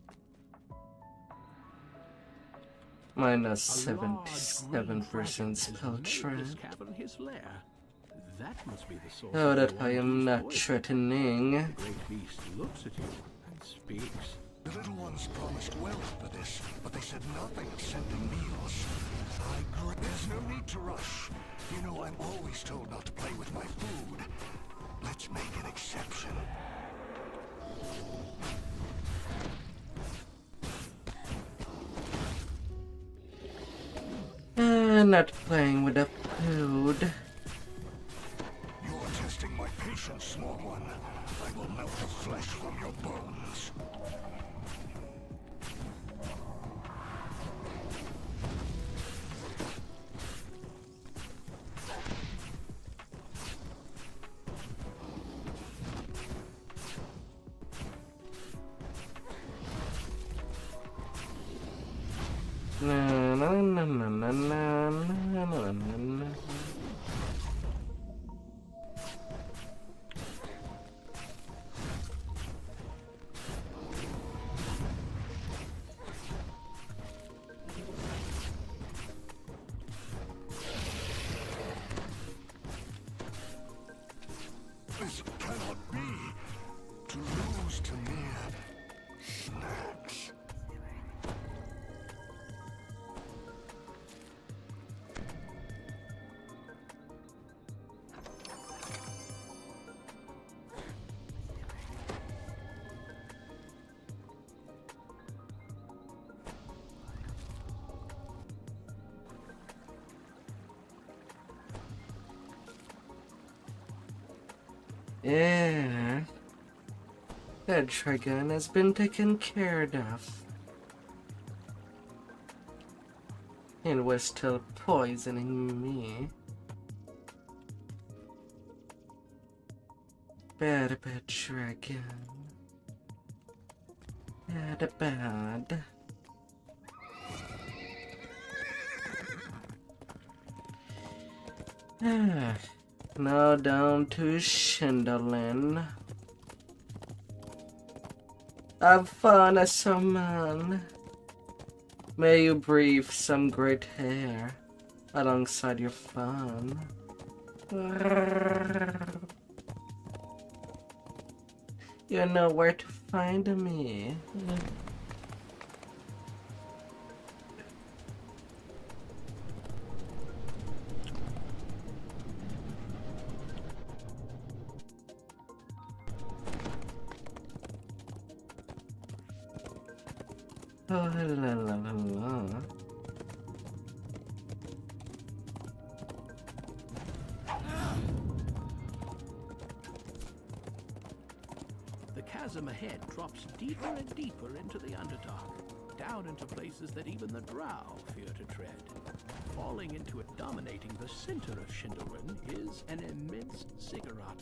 A: Minus 77% spell trap.
H: His lair. That must be the source.
A: Oh, that I am not threatening.
H: The great beast looks at you and speaks.
J: The little ones promised wealth for this, but they said nothing of sending meals. There's no need to rush. You know I'm always told not to play with my food. Let's make an exception.
A: Not playing with the food.
J: You're testing my patience, small one. I will melt the flesh from your bones.
A: Na na na na na na na na na.
J: This cannot be. To lose to mere snacks.
A: Yeah. That dragon has been taken care of. And was still poisoning me. Bad dragon. Bad. Now down to Shindelin. Have fun as some man. May you breathe some great hair alongside your fun. You know where to find me. Oh, la la la la.
H: The chasm ahead drops deeper and deeper into the Underdark, down into places that even the Drow fear to tread. Falling into it, dominating the center of Shindelin, is an immense ziggurat.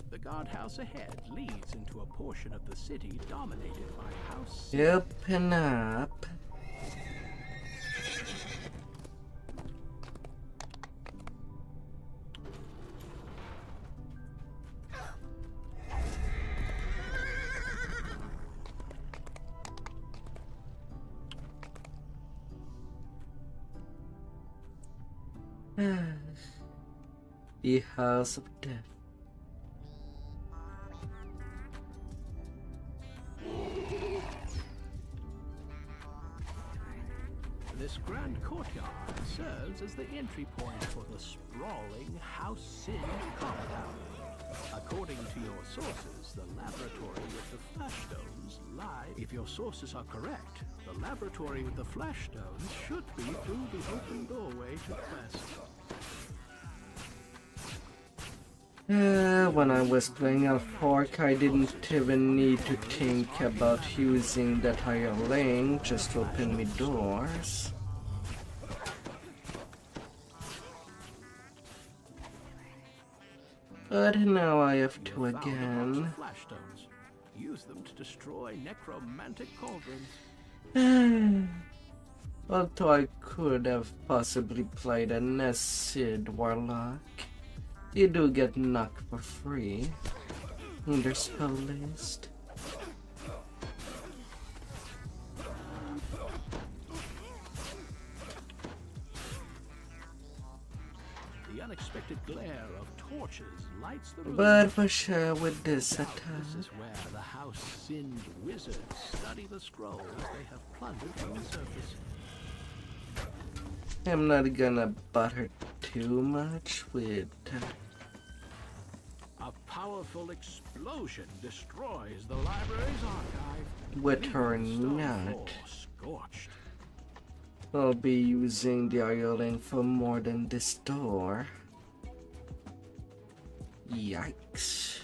H: The guardhouse ahead leads into a portion of the city dominated by House.
A: Open up. The House of Death.
H: This grand courtyard serves as the entry point for the sprawling House Sin compound. According to your sources, the laboratory with the flashstones lie. If your sources are correct, the laboratory with the flashstones should be through the open doorway to Quest.
A: When I was playing Fork, I didn't even need to think about using that higher link, just open me doors. But now I have to again.
H: Use them to destroy necromantic cauldrons.
A: Although I could have possibly played an acid Warlock, you do get knocked for free in their spell list.
H: The unexpected glare of torches lights the room.
A: But for sure with this attack.
H: This is where the House Sinned wizards study the scrolls they have plundered from the surface.
A: I'm not gonna butter too much with...
H: A powerful explosion destroys the library's archive.
A: With her or not.
H: Scorched.
A: I'll be using the iron for more than this door. Yikes.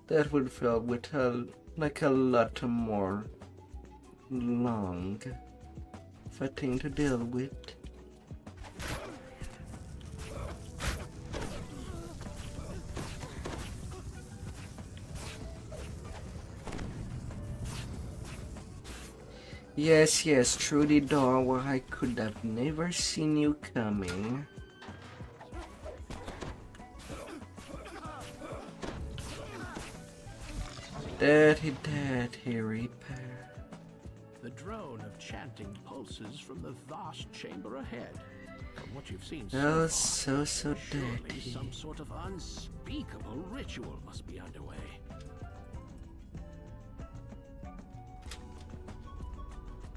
A: That would feel with like a lot more long for a thing to deal with. Yes, yes, through the door where I could have never seen you coming. Dirty repair.
H: The drone of chanting pulses from the vast chamber ahead. From what you've seen
A: Oh,
H: so
A: dirty.
H: surely some sort of unspeakable ritual must be underway.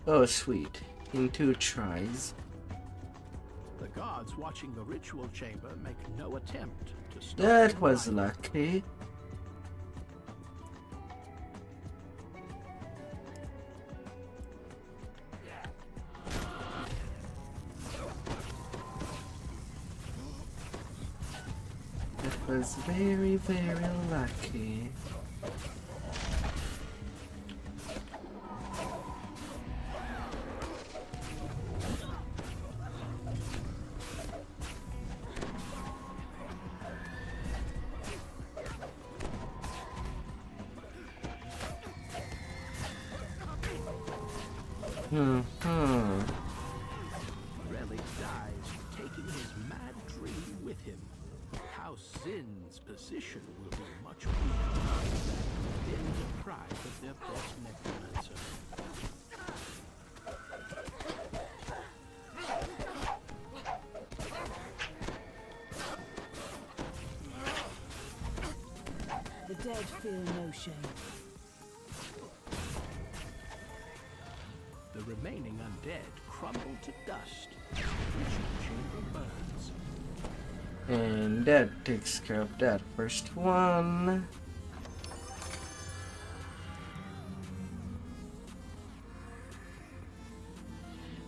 A: Oh, sweet. In 2 tries.
H: The guards watching the ritual chamber make no attempt to stop.
A: That was lucky. That was very, very lucky.
H: Relic dies, taking his mad dream with him. House Sin's position will be much weaker. Been deprived of their best necromancer.
L: The dead feel no shame.
H: The remaining undead crumble to dust. The ritual chamber burns.
A: And that takes care of that first one.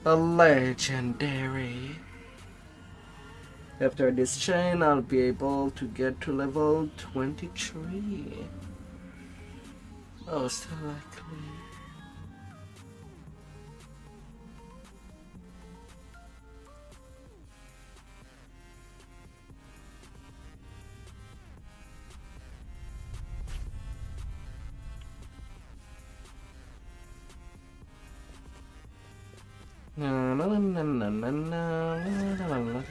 A: A legendary. After this chain, I'll be able to get to level 23. Oh, still likely. Na na na na na na na na na.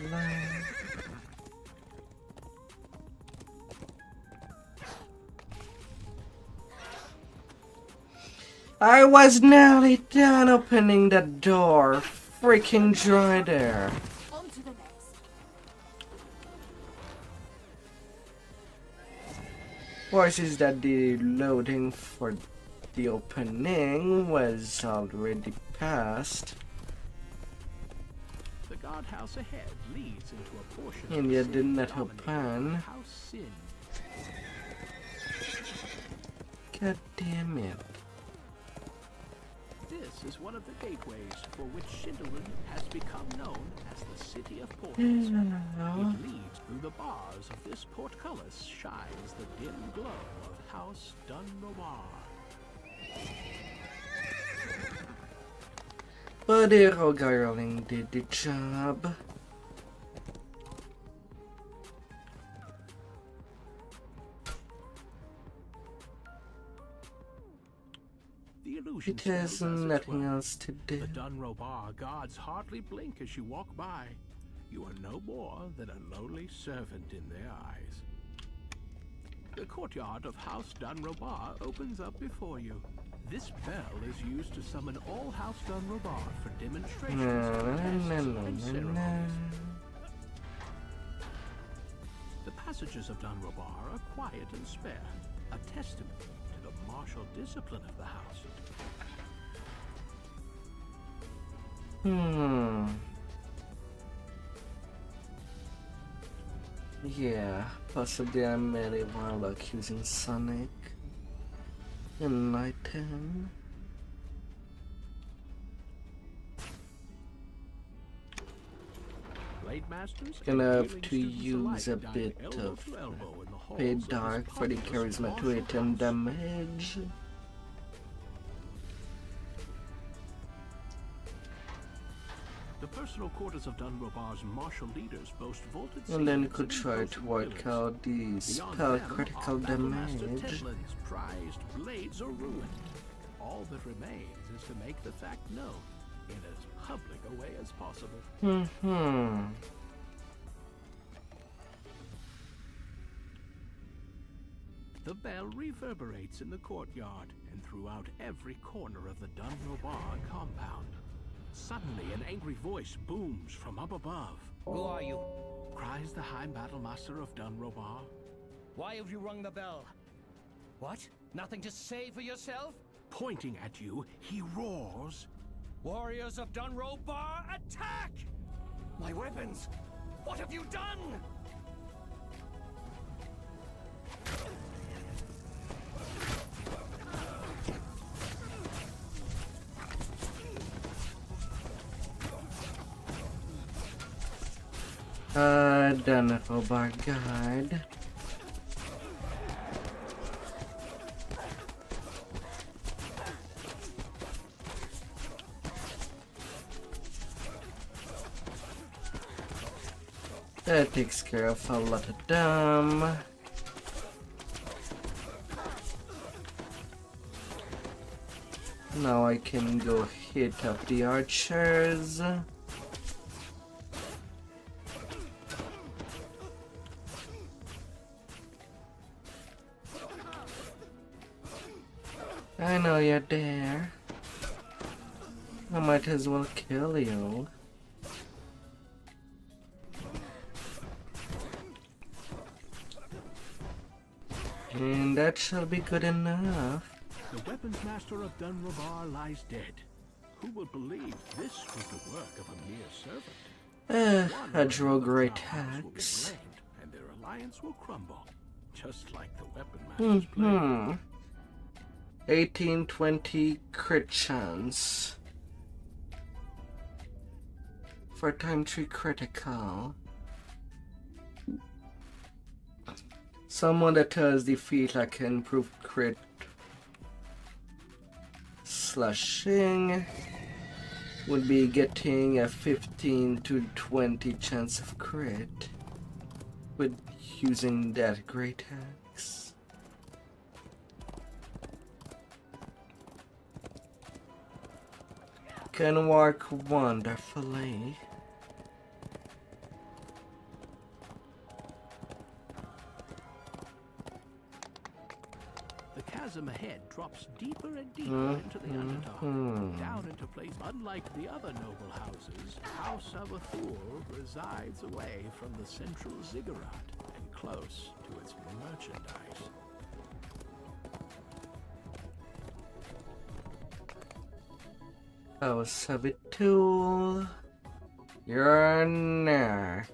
A: I was nearly done opening the door. Freaking dry there.
L: On to the next.
A: Why is that the loading for the opening was already passed?
H: The guardhouse ahead leads into a portion
A: And
H: of
A: yet
H: Sin
A: did not
H: dominated
A: open.
H: House Sin.
A: God damn it.
H: This is one of the gateways for which Shindelin has become known as the City of Portals. It leads through the bars of this portcullis shines the dim glow of House Dunrobar.
A: But the gargling did the job.
H: The illusion
A: It has
H: still does its
A: nothing
H: work.
A: else to do.
H: The Dunrobar guards hardly blink as you walk by. You are no more than a lowly servant in their eyes. The courtyard of House Dunrobar opens up before you. This bell is used to summon all House Dunrobar for demonstrations, tests, and ceremonies. The passages of Dunrobar are quiet and spare, a testament to the martial discipline of the house.
A: Yeah, possibly I made a Warlock using Sonic. Enlighten.
H: Blade masters
A: Gonna
H: and
A: have
H: healing
A: to
H: students
A: use a
H: alike dine
A: bit
H: elbow
A: of
H: to elbow in the halls
A: Pay
H: of this
A: Dark for the
H: populous
A: charisma to
H: martial
A: 8
H: house.
A: damage.
H: The personal quarters of Dunrobar's martial leaders boast vaulted
A: And then
H: ceilings
A: could
H: and
A: try to
H: imposing
A: work
H: pillars.
A: out the
H: Beyond
A: spell
H: them
A: critical
H: are Battlemaster
A: damage.
H: Tedlin's prized blades are ruined. All that remains is to make the fact known in as public a way as possible. The bell reverberates in the courtyard and throughout every corner of the Dunrobar compound. Suddenly, an angry voice booms from up above.
K: Who are you?
H: Cries the High Battlemaster of Dunrobar.
K: Why have you rung the bell? What? Nothing to say for yourself?
H: Pointing at you, he roars.
K: Warriors of Dunrobar, attack! My weapons! What have you done?
A: Dunrobar guide. That takes care of a lot of them. Now I can go hit up the archers. I know you're there. I might as well kill you. And that shall be good enough.
H: The weapons master of Dunrabar lies dead. Who would believe this was the work of a mere servant?
A: I draw great hacks.
H: And their alliance will crumble, just like the weapon master's plan.
A: 1820 crit chance. For time 3 critical. Someone that has defeat I can improve crit slashing would be getting a 15 to 20 chance of crit with using that great axe. Can work wonderfully.
H: The chasm ahead drops deeper and deeper into the Underdark, down into place unlike the other noble houses. House of Vtuber resides away from the central ziggurat and close to its merchandise.
A: House of Vtuber, you're next.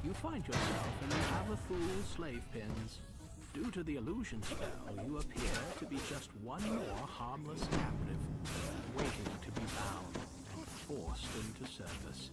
H: You find yourself in the Avathul slave pens. Due to the illusion spell, you appear to be just one more harmless captive, waiting to be bound and forced into service.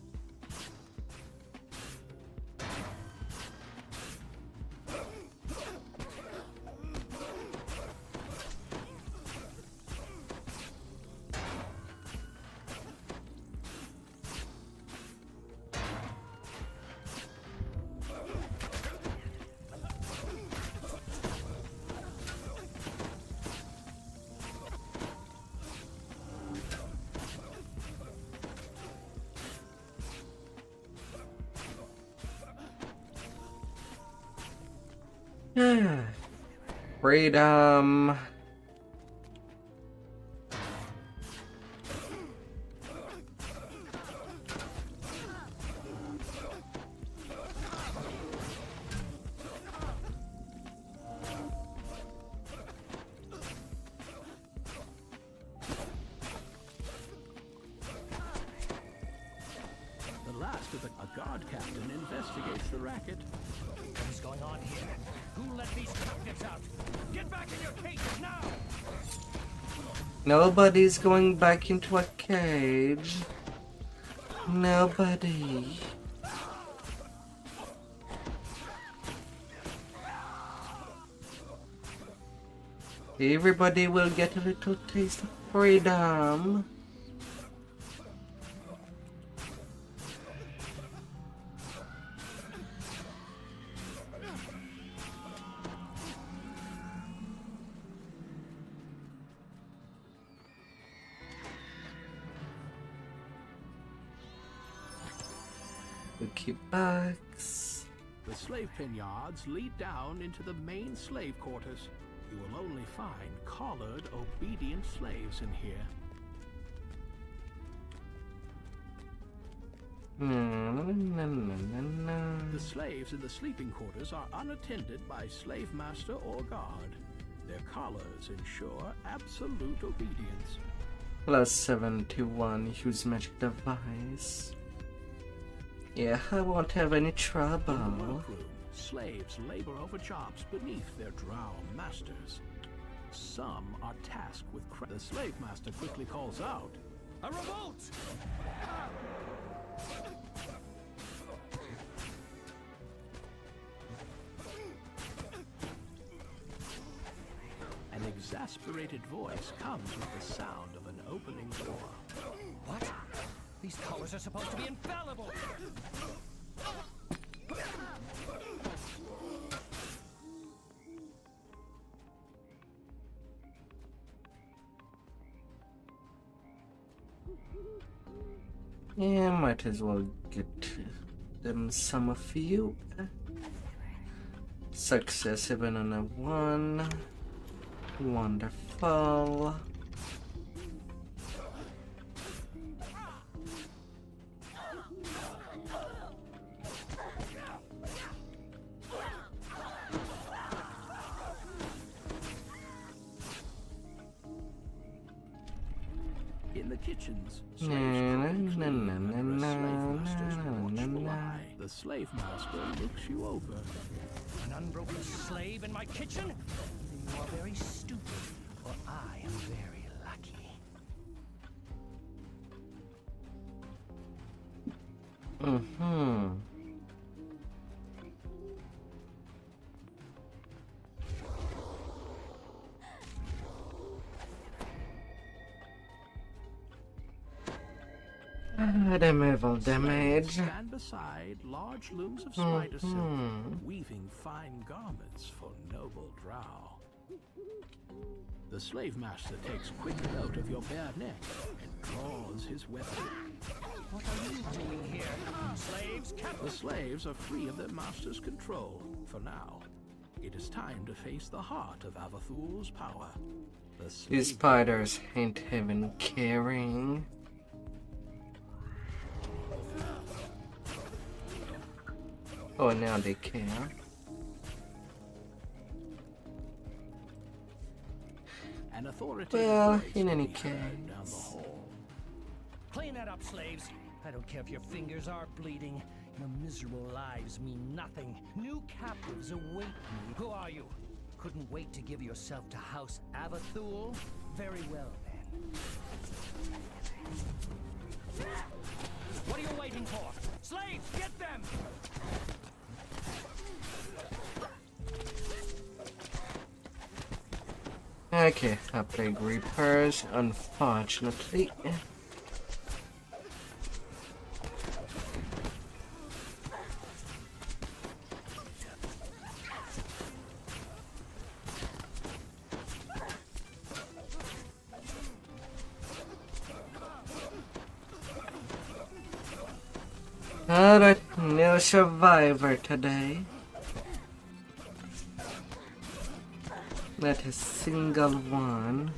A: Freedom.
H: The last of a guard captain investigates the racket.
K: What is going on here? Who let these captives out? Get back in your cages now!
A: Nobody's going back into a cage. Nobody. Everybody will get a little taste of freedom. Bucks.
H: The slave pen yards lead down into the main slave quarters. You will only find collared, obedient slaves in here. The slaves in the sleeping quarters are unattended by slave master or guard. Their collars ensure absolute obedience.
A: Plus 71, use magic device. Yeah, I won't have any trouble.
H: In the workroom, slaves labor over jobs beneath their drow masters. Some are tasked with the slave master quickly calls out, "A revolt!" An exasperated voice comes with the sound of an opening door.
K: What? These collars are supposed to be infallible!
A: Yeah, might as well get them some of you. Success even on a 1. Wonderful.
H: In the kitchens, slaves the slave master looks you over.
K: An unbroken slave in my kitchen? You are very stupid, or I am very lucky.
A: Removal damage.
H: Stand beside large looms of spider silk, weaving fine garments for noble drow. The slave master takes quick note of your bare neck and draws his weapon.
K: What are you doing here? Slaves,
H: The slaves are free of their master's control for now. It is time to face the heart of Avathul's power.
A: These spiders ain't even caring. Oh, now they care.
H: An authoritative
A: Well,
H: voice
A: in
H: will
A: any
H: be heard down the
A: case.
H: hall.
K: clean that up, slaves. I don't care if your fingers are bleeding. Your miserable lives mean nothing. New captives await me. Who are you? Couldn't wait to give yourself to House Avathul? Very well, then. What are you waiting for? Slaves, get them!
A: Okay, I played Reapers, unfortunately. Alright, no survivor today. Not a single one.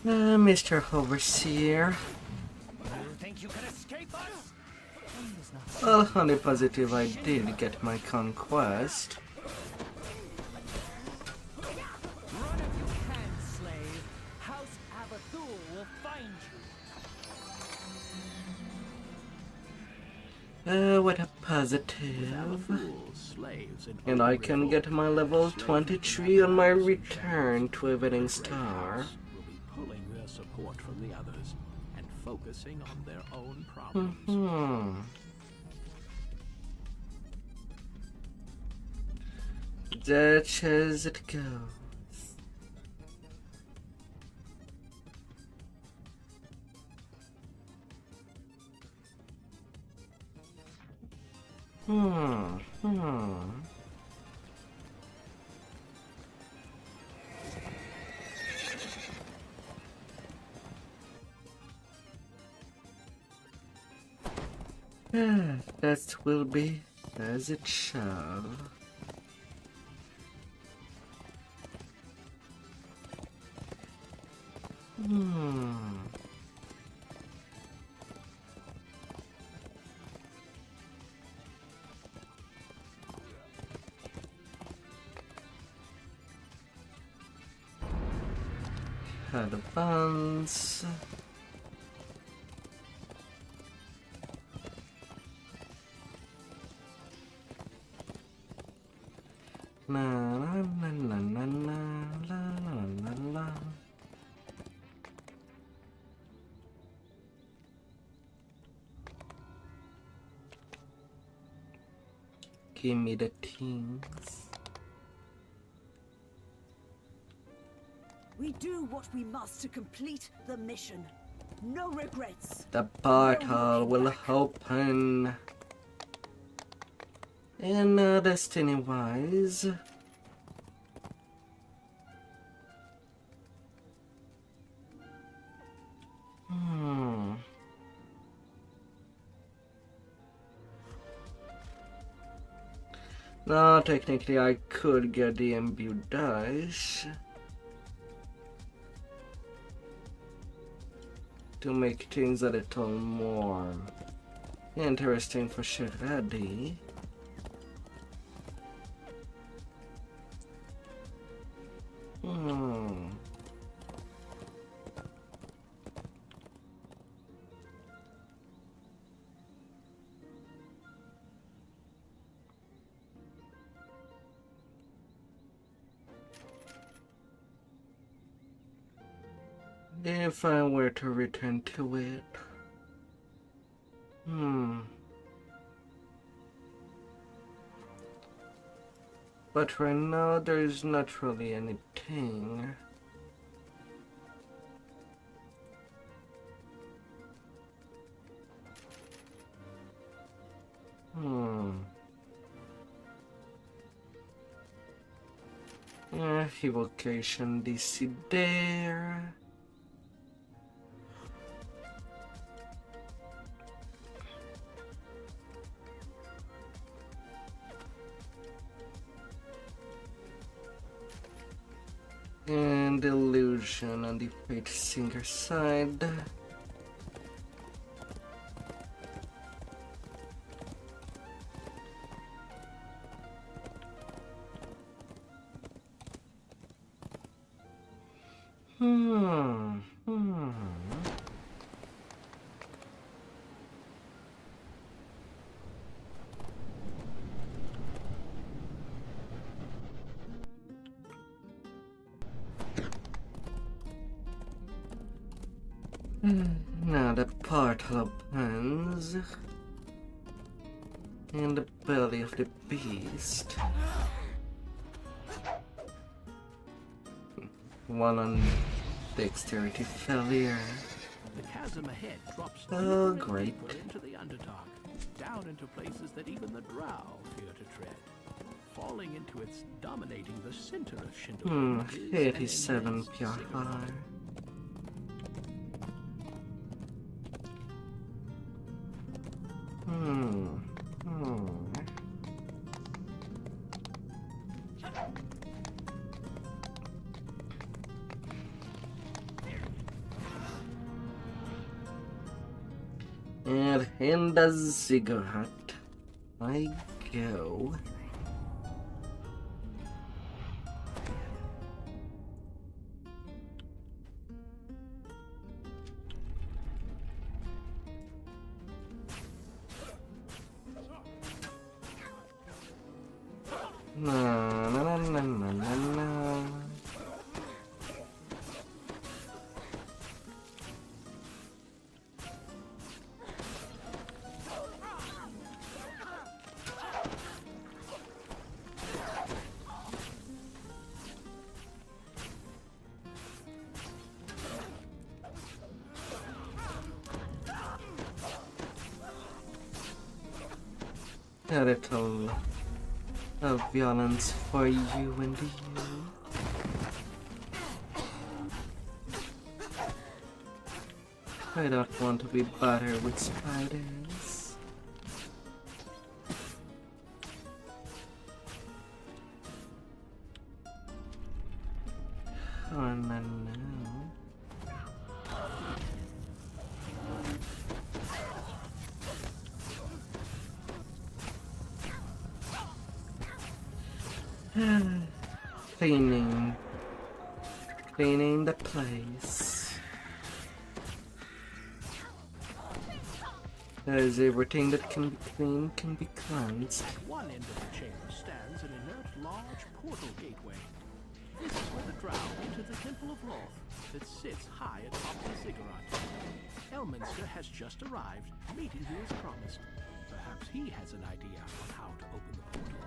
A: Mr. Overseer.
K: You think you can escape us?
A: Well, on the positive, I did get my conquest.
K: Run if you can, slave. House Avathul will find you.
A: What a positive.
H: Avathul's slaves in
A: And I
H: open
A: can
H: revolt,
A: get my level
H: slave
A: 23 on my
H: rebels
A: return to Evening
H: Great
A: Star.
H: House will be pulling their support from the others and focusing on their own problems.
A: Such as it goes. That will be as it shall. Advance. Na na na na na na la la la la. Give me the things.
L: We do what we must to complete the mission. No regrets.
A: The portal will open. In destiny-wise, now technically I could get the imbued dice to make things a little more interesting for Shiradi. If I were to return to it, but right now there's not really anything. Evocation DC there. And illusion on the Fate Singer side. Now the portal opens in the belly of the beast. One on dexterity failure.
H: The chasm ahead drops
A: Oh,
H: deeper and
A: great.
H: deeper into the Underdark, down into places that even the Drow fear to tread. Falling into its dominating the center of Shindle.
A: 87 PRI. And in the ziggurat I go. Na na na na na na na. A little of violence for you and you. I don't want to be battered with spiders. Oh no no. Cleaning the place. As everything that can be cleaned can be cleansed.
H: At one end of the chamber stands an inert large portal gateway. This is where the Drow enter the Temple of Loth that sits high atop the ziggurat. Elminster has just arrived, meeting you as promised. Perhaps he has an idea on how to open the portal.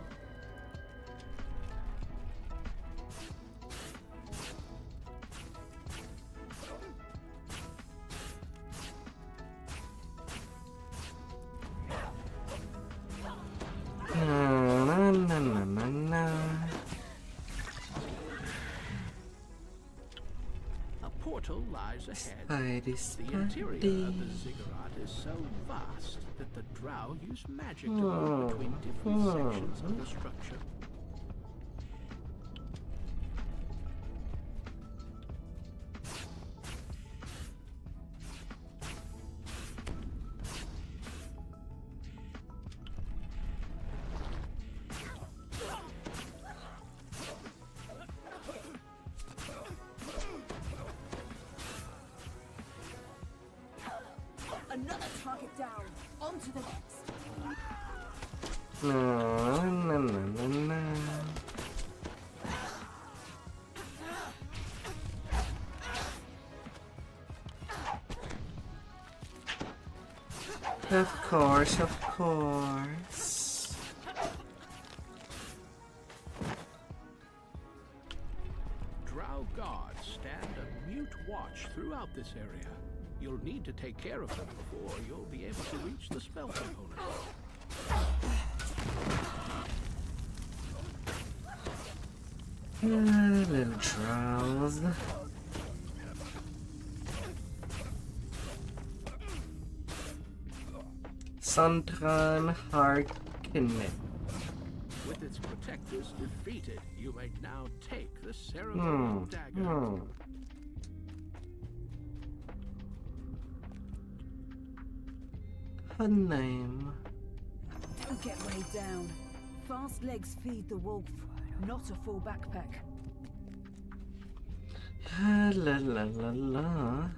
H: lies ahead.
A: Spidey,
H: The interior of the ziggurat is so vast that the drow use magic to move between different sections of the structure.
L: Another target down. On to the next.
A: No, no, no, no, no. Of course, of course.
H: Drow guards stand a mute watch throughout this area. You'll need to take care of them before you'll be able to reach the spell component.
A: Little drows. Santran Harkinnen.
H: With its protectors defeated, you may now take the ceremonial dagger.
A: Her name.
L: Don't get weighed down. Fast legs feed the wolf, not a full backpack.
A: La la la la.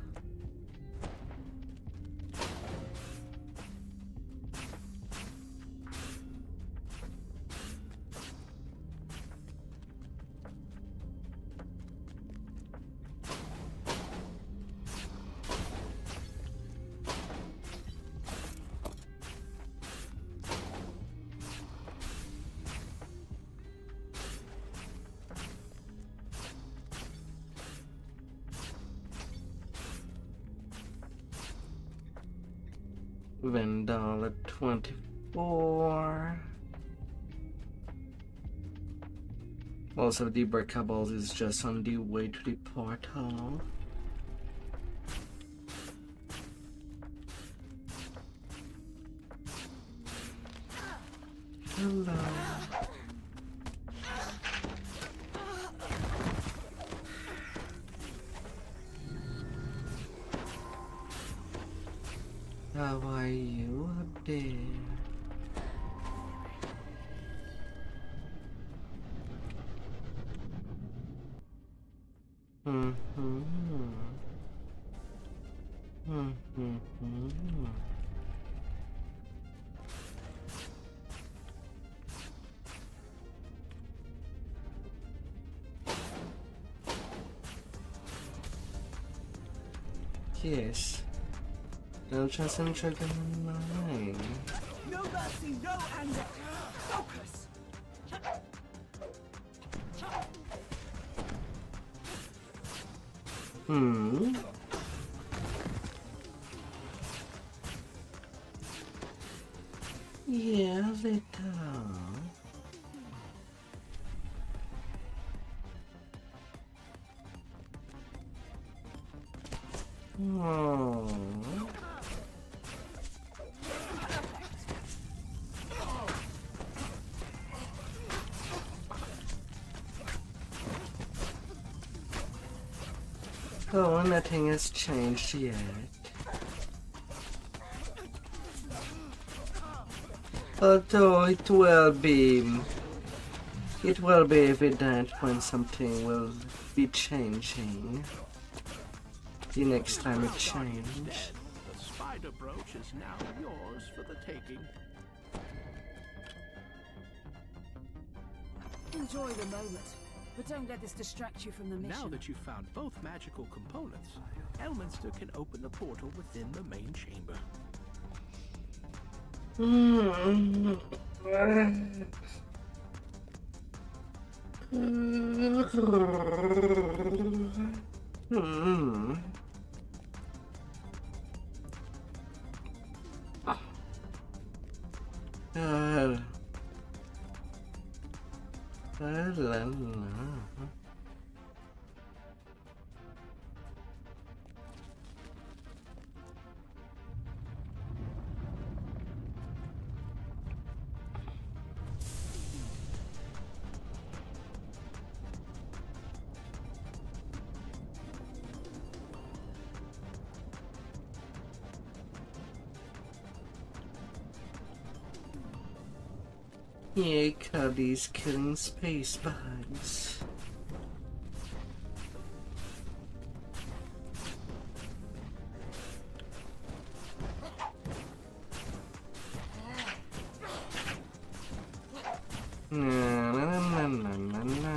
A: $24. Also, the breakables is just on the way to the portal. Hello. How are you up there? Yes. No chance in trigger line.
L: No mercy, no anger. Focus.
A: Yeah, little. Oh. Oh, nothing has changed yet. Although it will be evident when something will be changing. The next time it changes.
H: The spider brooch is now yours for the taking.
L: Enjoy the moment, but don't let this distract you from the mission.
H: Now that you've found both magical components, Elminster can open the portal within the main chamber.
A: Yeah, Cuddy's killing space bugs. Na, na, na, na, na, na.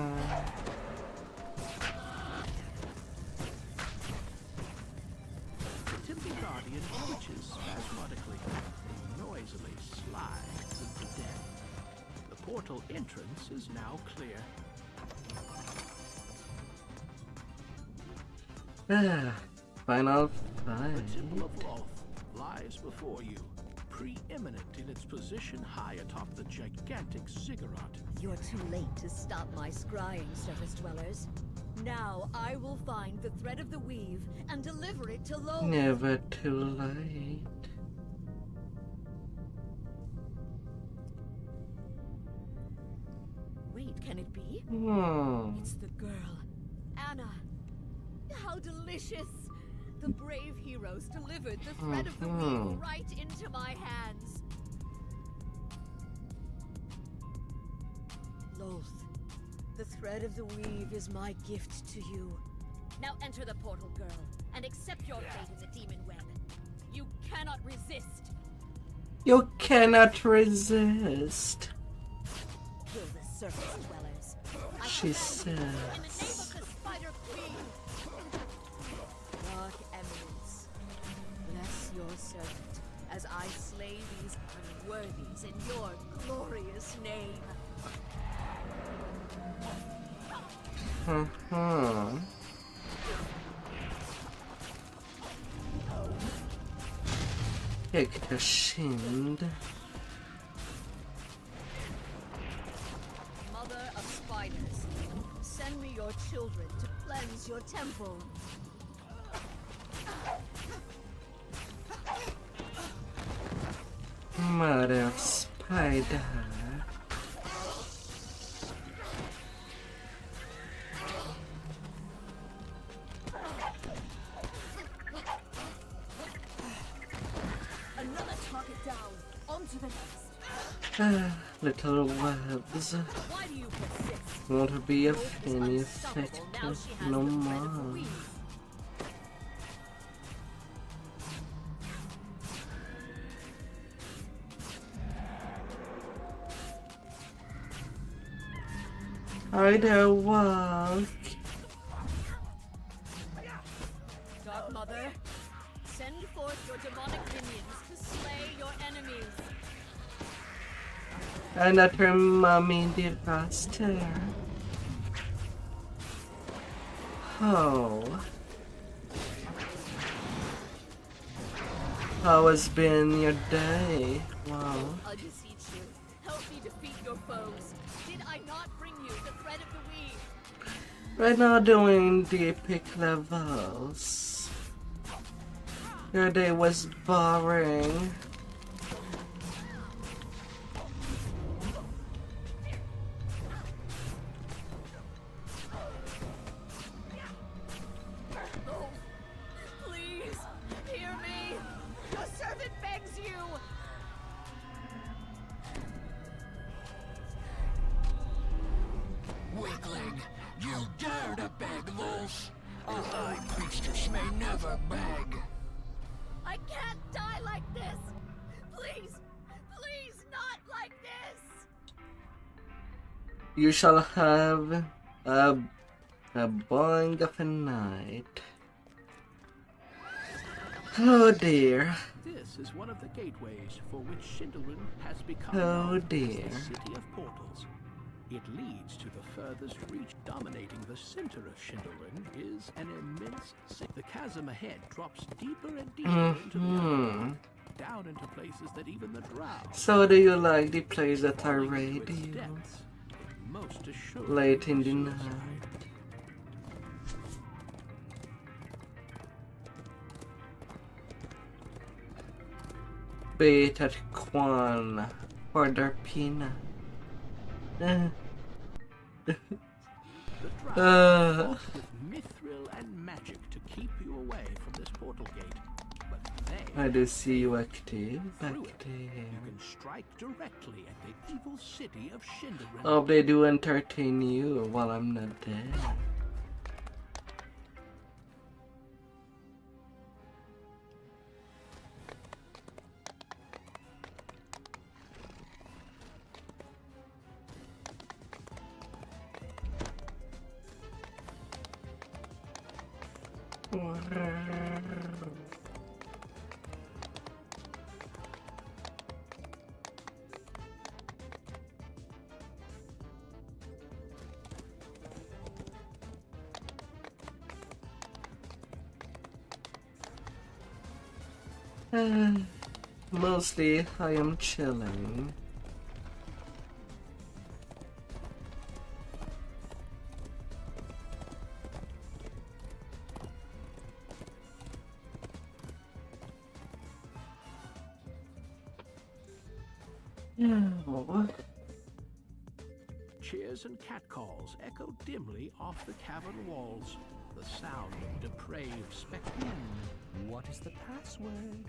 H: The Temple Guardian twitches spasmodically and noisily slides into death. The portal entrance is now clear.
A: Final
H: The
A: fight.
H: Temple of Wrath lies before you, preeminent in its position high atop the gigantic ziggurat.
F: You're too late to stop my scrying, surface dwellers. Now I will find the thread of the weave and deliver it to Lv.
A: Never too late.
F: Wait, can it be?
A: Hmm.
F: It's the girl, Anna. How delicious! The brave heroes delivered the thread of the weave right into my hands. Lv, the thread of the weave is my gift to you. Now enter the portal, girl, and accept your fate in the demon web. You cannot resist.
A: You cannot resist,
F: Kill the surface dwellers.
A: she says.
F: In the name of the Spider Queen. Dark Eminence, bless your servant as I slay these unworthies in your glorious name.
A: Take the shield.
F: Mother of spiders, send me your children to cleanse your temple.
A: Mother of spider.
L: Another target down. On to the next.
A: Little webs
F: Why do you persist?
A: won't be of
F: Lv is
A: any
F: unstoppable
A: effect
F: now she has
A: no
F: the thread of the
A: more.
F: weave.
A: I don't walk.
F: Dark Mother, send forth your demonic minions to slay your enemies.
A: And that her mommy did faster. Oh. How has been your day? Wow.
F: I beseech you, help me defeat your foes. Did I not bring you the thread of the weave?
A: We're not doing the epic levels. Your day was boring.
F: Oh, please, hear me. Your servant begs you.
J: Weakling, you dare to beg, Wolf? A high priestess may never beg.
F: I can't die like this. Please, please, not like this.
A: You shall have a boing of a night. Oh dear.
H: This is one of the gateways for which Shindelrin has become
A: Oh
H: known as
A: dear.
H: the City of Portals. It leads to the furthest reach. Dominating the center of Shindelrin is an immense sea. The chasm ahead drops deeper and deeper into the underworld, down into places that even the drow
A: So do you like the plays that are
H: falling into its
A: radio?
H: depths, most assuredly
A: Late in the
H: suicide.
A: night. Bait at Quan for their peanut.
H: The drow
A: Uh.
H: fought with mithril and magic to keep you away from this portal gate, but
A: I do see you active.
H: Through it, you can strike directly at the evil city of Shindarin.
A: Hope they do entertain you while I'm not there. Mostly I am chilling. Oh.
H: Cheers and catcalls echo dimly off the cavern walls. The sound of depraved spectre.
K: What is the password?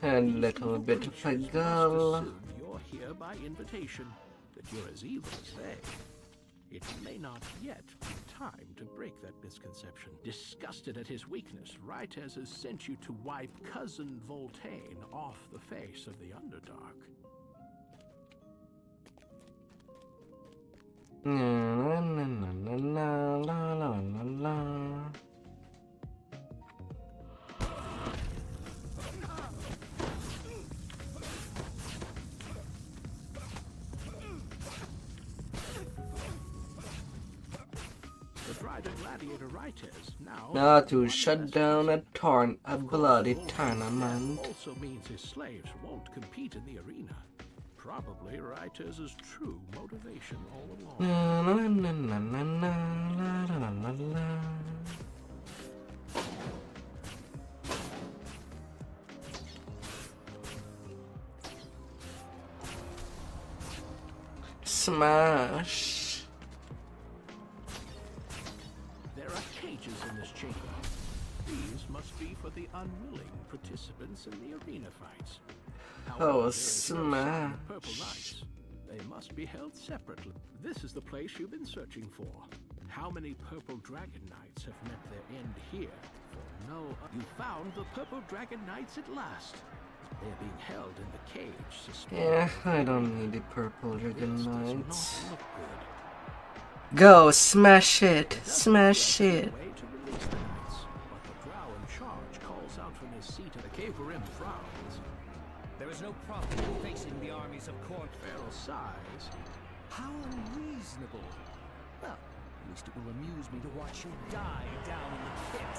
A: A little bit of a girl.
H: You're here by invitation, that you're as evil as they. It may not yet be time to break that misconception. Disgusted at his weakness, Rytez has sent you to wipe cousin Voltaine off the face of the Underdark.
A: La la la la la la la.
H: Gladiator Rytez
A: Now to shut down a bloody tournament.
H: Also means his slaves won't compete in the arena. Probably Rytez's true motivation all along.
A: La la la la la la la la. Smash.
H: In this chamber. These must be for the unwilling participants in the arena fights.
A: Oh, smash.
H: Purple Knights. They must be held separately. This is the place you've been searching for. How many Purple Dragon Knights have met their end here? For no, you found the Purple Dragon Knights at last. They're being held in the cage.
A: Yeah, I don't need the Purple Dragon Knights. Go, smash it, smash it.
K: There is no profit in facing the armies of Cornfell size. How unreasonable. Well, at least it will amuse me to watch you die down in the pit.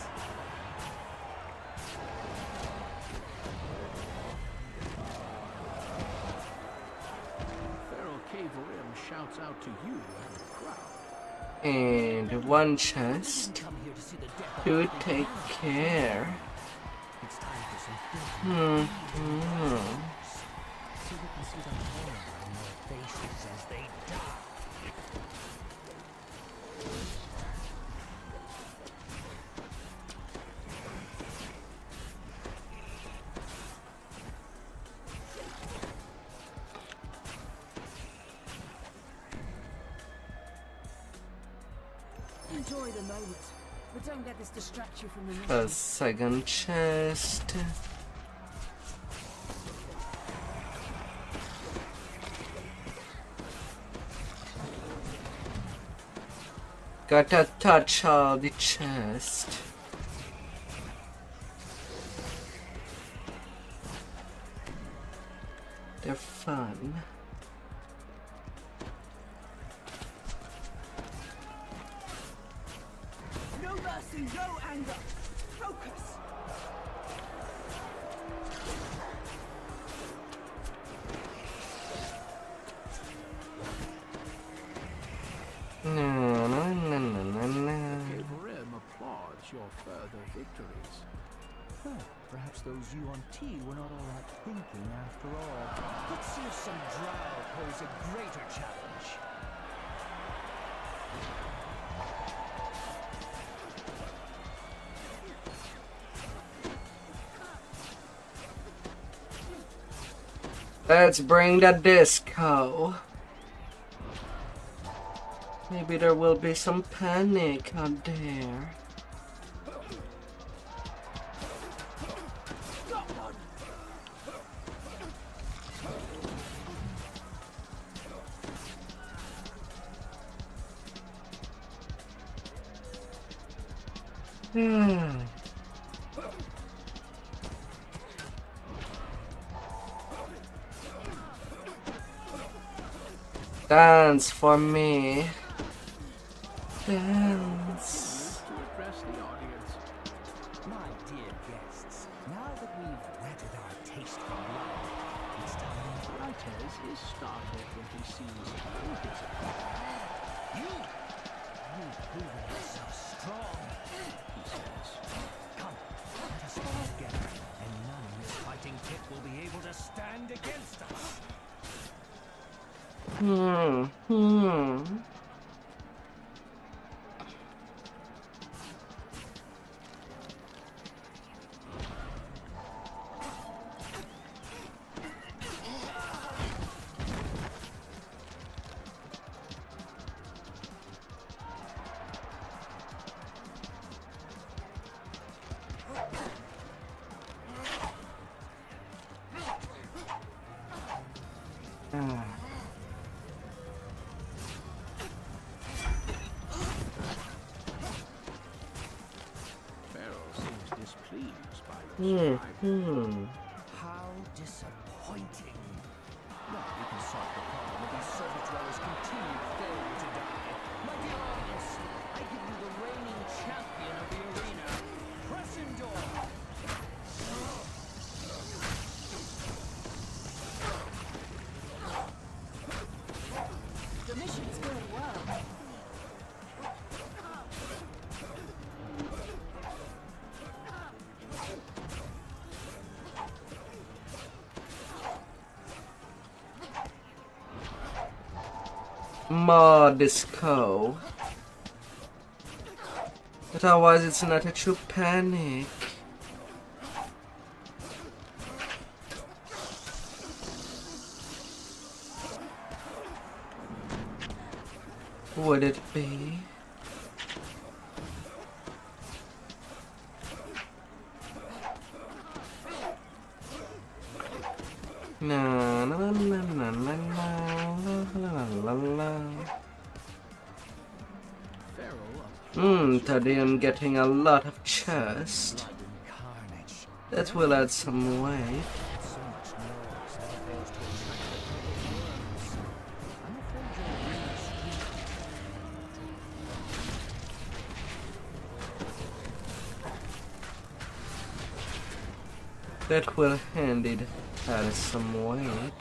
H: Feral Caverim shouts out to you and the crowd.
A: And one chest to take care.
L: Enjoy the moment, but don't let this distract you from the mission.
A: A second chest. Gotta touch all the chest. They're fun.
L: No mercy, no anger. Focus.
A: No.
H: Caverim applauds your further victories.
K: Perhaps those UNT were not all that thinking after all. Let's see if some drow pose a greater challenge.
A: Let's bring the disco. Maybe there will be some panic out there. Dance for me. Dance.
H: To address the audience.
K: My dear guests, now that we've whetted our taste for blood, it's time.
H: Brites is startled when he sees his
K: You've proven yourself strong,
H: he says.
K: Come, let us go together, and none in this fighting pit will be able to stand against us. How disappointing. Well, we can solve the problem if these surface dwellers continue failing to die. My dear audience, I give you the reigning champion of the arena, Crescendor.
L: The mission's going well.
A: More disco. Otherwise it's not a true panic. Would it be? Na na na na na na la la la. Today I'm getting a lot of chest. That will add some weight. That will indeed add some weight.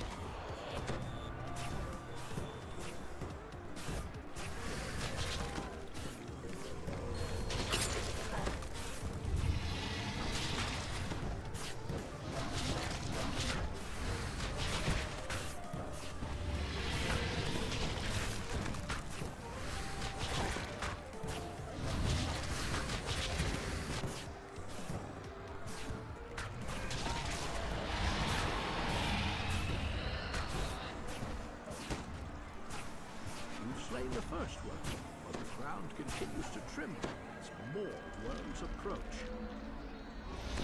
H: The first one, but the ground continues to tremble as more worms approach.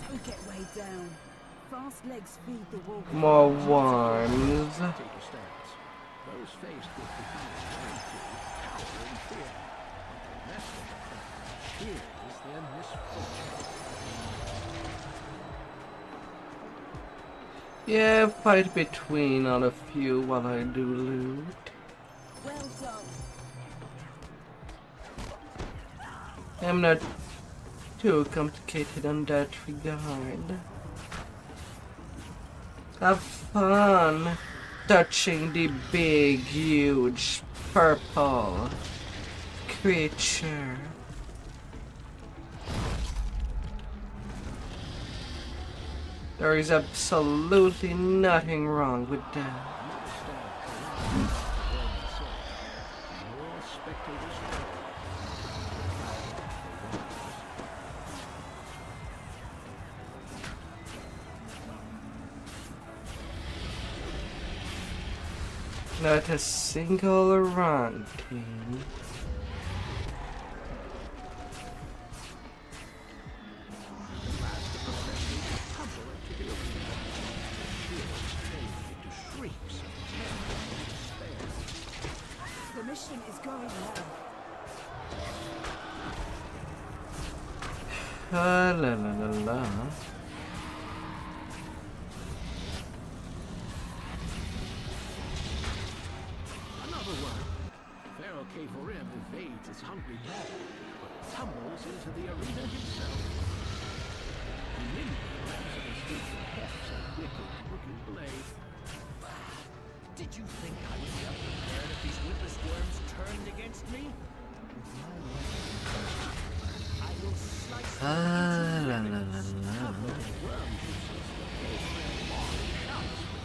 L: Don't get weighed down. Fast legs feed the wolf.
A: More worms.
H: Take a stance. Those faced with defeat cower in fear. The rest of the crowd cheers their misfortune.
A: Yeah, fight between all of you while I do loot.
L: Well done.
A: I'm not too complicated on that regard. Have fun touching the big, huge, purple creature. There is absolutely nothing wrong with that. Not a single wrong team.
L: The mission is going well.
A: La la la la.
H: Another one. Pharaoh K4M evades its hungry maw, but tumbles into the arena himself. He nimbly grabs at his feet and hefts a wicked-looking blade.
K: Did you think I would be unprepared if these witless worms turned against me? With my weapon, I will slice them
A: La
K: into
A: la la
K: remnants.
A: la.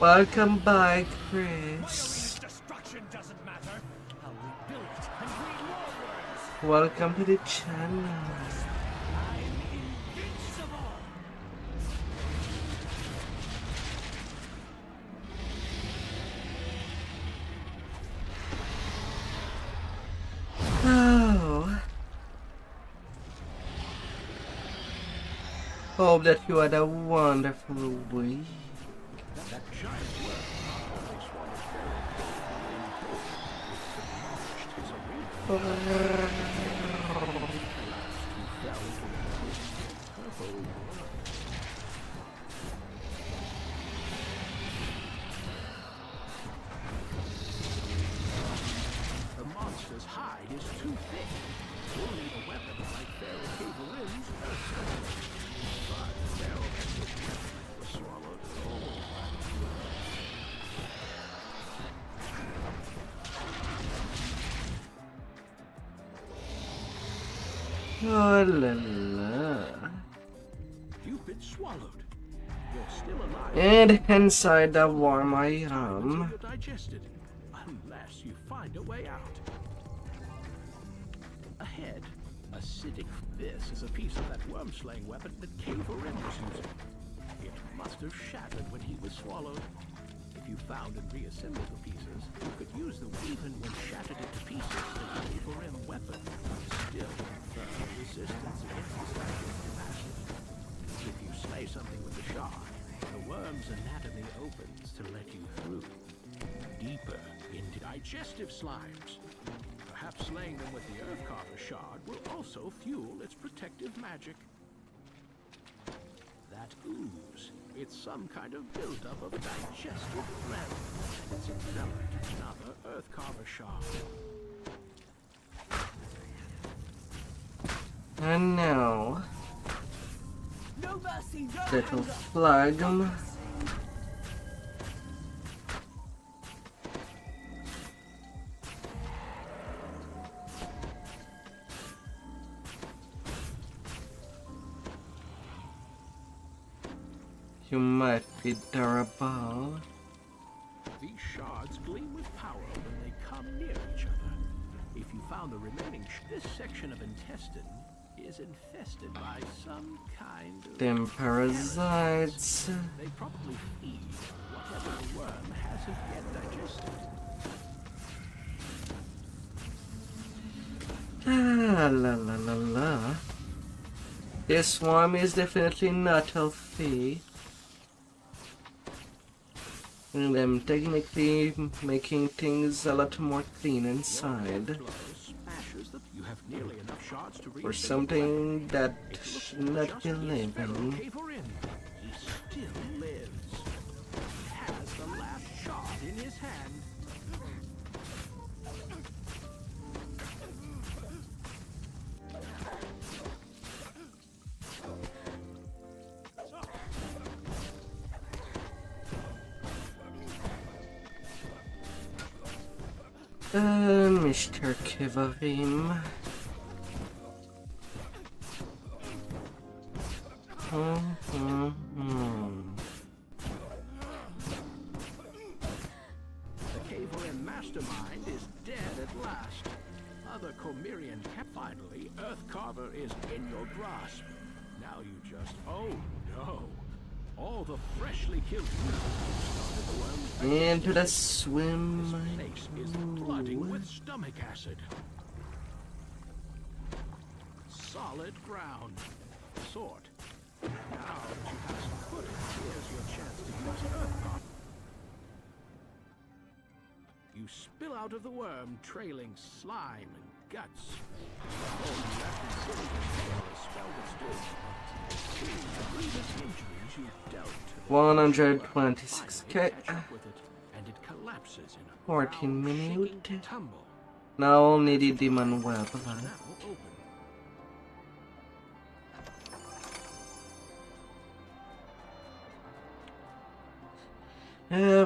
A: Welcome by, Chris.
K: Its destruction doesn't matter. I'll rebuild it and breed more worms.
A: Welcome to the channel.
K: I'm invincible.
A: Oh. Hope that you had a wonderful week.
H: That giant worm only swallowed Pharaoh and demolished his arena. The monster's hide is too thick. We'll need a weapon like Pharaoh K4M's Earth. But Pharaoh was swallowed whole.
A: Oh la la.
H: You've been swallowed. You're still alive.
A: And inside the warm
H: Until
A: item.
H: you're digested, unless you find a way out. Ahead, acidic. This is a piece of that worm-slaying weapon that K4M was using. It must have shattered when he was swallowed. If you found and reassembled the pieces, you could use them even when shattered into pieces. The K4M weapon still confer resistance against this digestive acid. If you slay something with the shard, the worm's anatomy opens to let you through. Deeper into digestive slimes. Perhaps slaying them with the Earthcarver shard will also fuel its protective magic. That ooze, it's some kind of buildup of digestive phlegm. It's enveloped in another Earthcarver shard.
A: And now,
L: No mercy, no
A: little
L: anger.
A: flag. You might be durable.
H: These shards gleam with power when they come near each other. If you found the remaining this section of intestine is infested by some kind of
A: Them parasites.
H: They probably feed whatever the worm hasn't yet digested.
A: La la la la la. This worm is definitely not healthy. And I'm technically making things a lot more clean inside.
H: You have nearly enough shards to
A: For something that should not be living.
H: He still lives. He has the last shard in his hand.
A: Mr. Kivarim.
H: another Cormyrian cap. Finally, Earthcarver is in your grasp. Now you just... Oh, no. All the freshly killed
A: into the swim.
H: This place is flooding with stomach acid. Solid ground. Sort. Now that you have some footage, here's your chance to use Earthcarver. You spill out of the worm, trailing slime and guts. All you left in Sylvan's tail is spell that's doom. The grievous injuries you dealt to the
A: 126k.
H: and it collapses in a
A: 14
H: proud, shaking
A: minutes.
H: tumble.
A: Now only the demon web left.
H: Now open.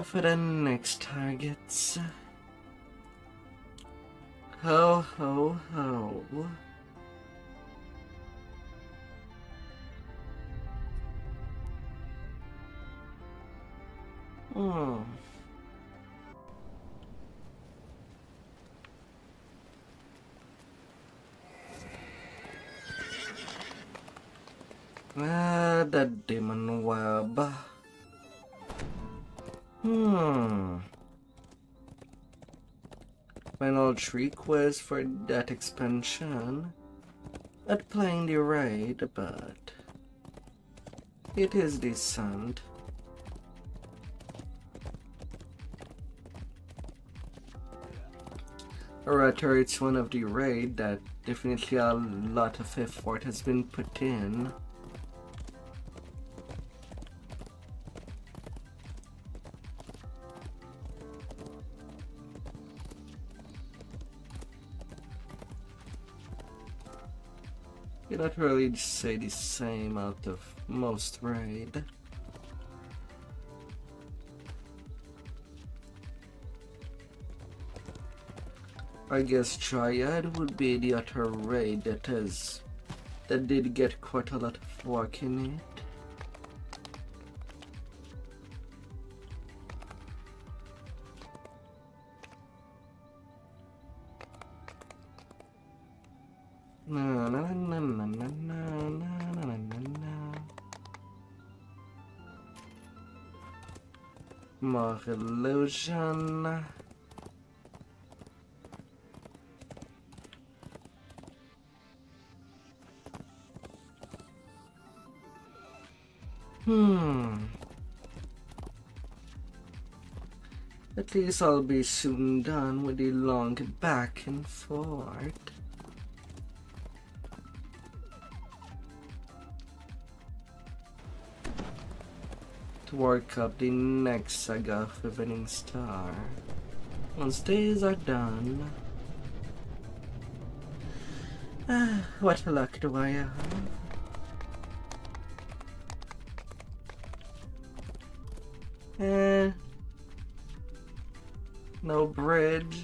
A: For the next targets. Ho ho ho. The demon web. Final 3 quests for that expansion. Not playing the raid, but it is decent. Rather, it's one of the raid that definitely a lot of effort has been put in. You don't really say the same out of most raid. I guess Triad would be the other raid that did get quite a lot of work in it. Na na na na na na na na na. More illusion. At least I'll be soon done with the long back and forth. To work up the next saga of Evening Star. Once these are done. What luck do I have? No bridge.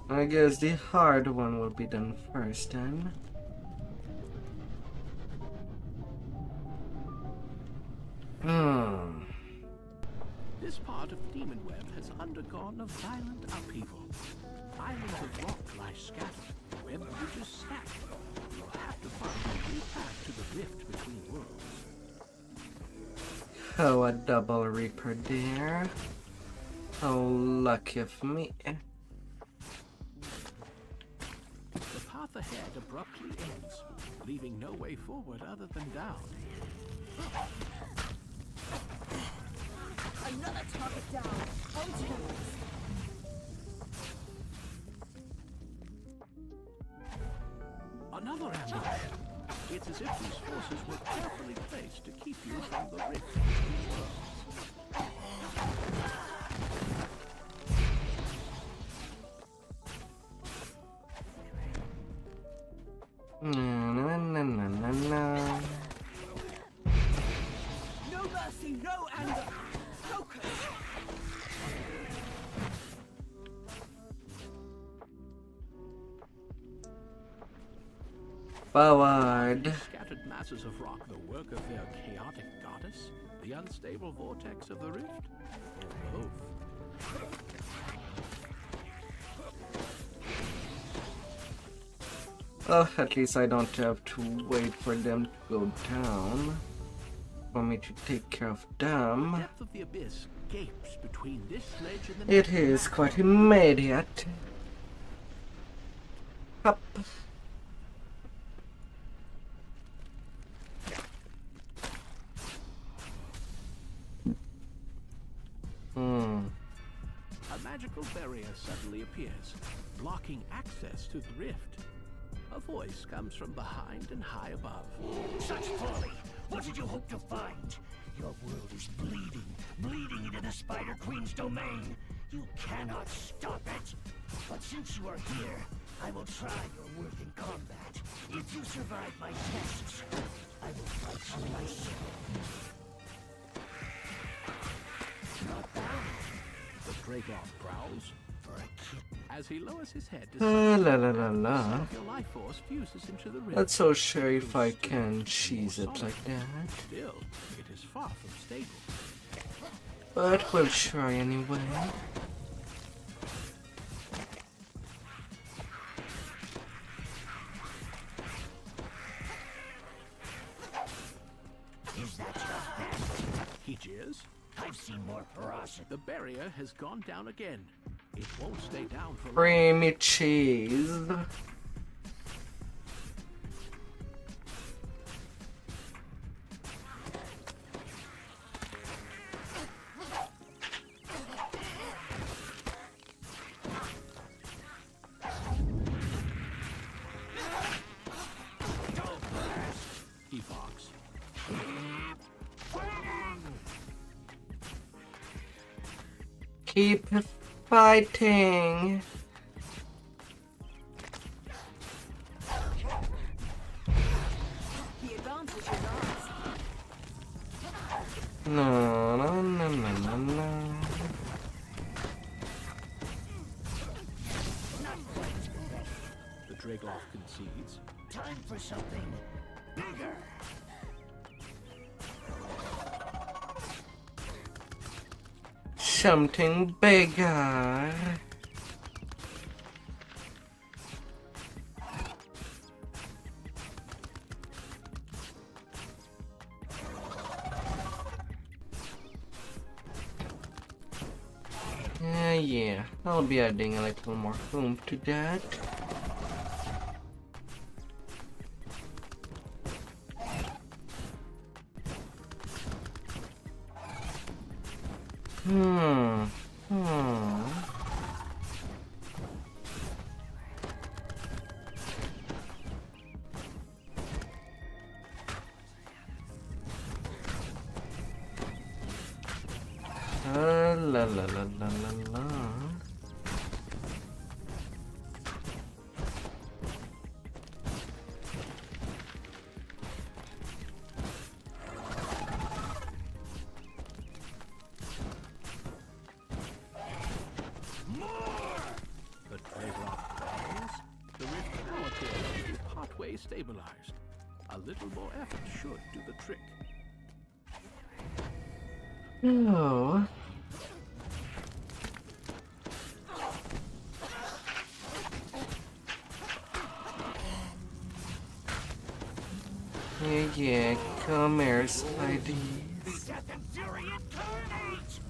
A: I guess the hard one will be done first then.
H: This part of the Demon Web has undergone a violent upheaval. Islands of rock lie scattered, web bridges stacked. You'll have to find a new path to the rift between worlds.
A: Oh, a double reaper there. Oh, lucky of me.
H: The path ahead abruptly ends, leaving no way forward other than down.
L: Another target down. On to the
H: Another ambush. It's as if these forces were carefully placed to keep you from the rift between worlds.
L: No mercy, no anger. Focus.
A: Forward.
H: Scattered masses of rock the work of their chaotic goddess? The unstable vortex of the rift? Or both?
A: Well, at least I don't have to wait for them to go down for me to take care of them.
H: The depth of the abyss gapes between this ledge and the
A: It is quite immediate. Up.
H: A magical barrier suddenly appears, blocking access to the rift. A voice comes from behind and high above.
K: Such folly! What did you hope to find? Your world is bleeding into the Spider Queen's domain. You cannot stop it. But since you are here, I will try your work in combat. If you survive my tests, I will fight you myself. Not bad.
H: The Dragoff growls.
K: For a kid.
H: As he lowers his head to
A: La la la la.
H: your life force fuses into the rift.
A: Not so sure if I can cheese it like that.
H: Still, it is far from stable.
A: But we'll try anyway.
K: Is that your best?
H: He jeers.
K: I've seen more ferocity.
H: The barrier has gone down again. It won't stay down for long.
A: Creamy cheese.
H: He barks.
A: Keep fighting.
L: The advantage is ours.
A: No, no, no, no, no, no.
H: The Dragoff concedes.
K: Time for something bigger.
A: Something bigger. Yeah, I'll be adding a little more oomph to that. La la la la la la.
H: The Dragoff growls. The rift now appears to be partway stabilized. A little more effort should do the trick.
A: Oh. Yeah, come here, Spidey.
K: Death and fury incarnate!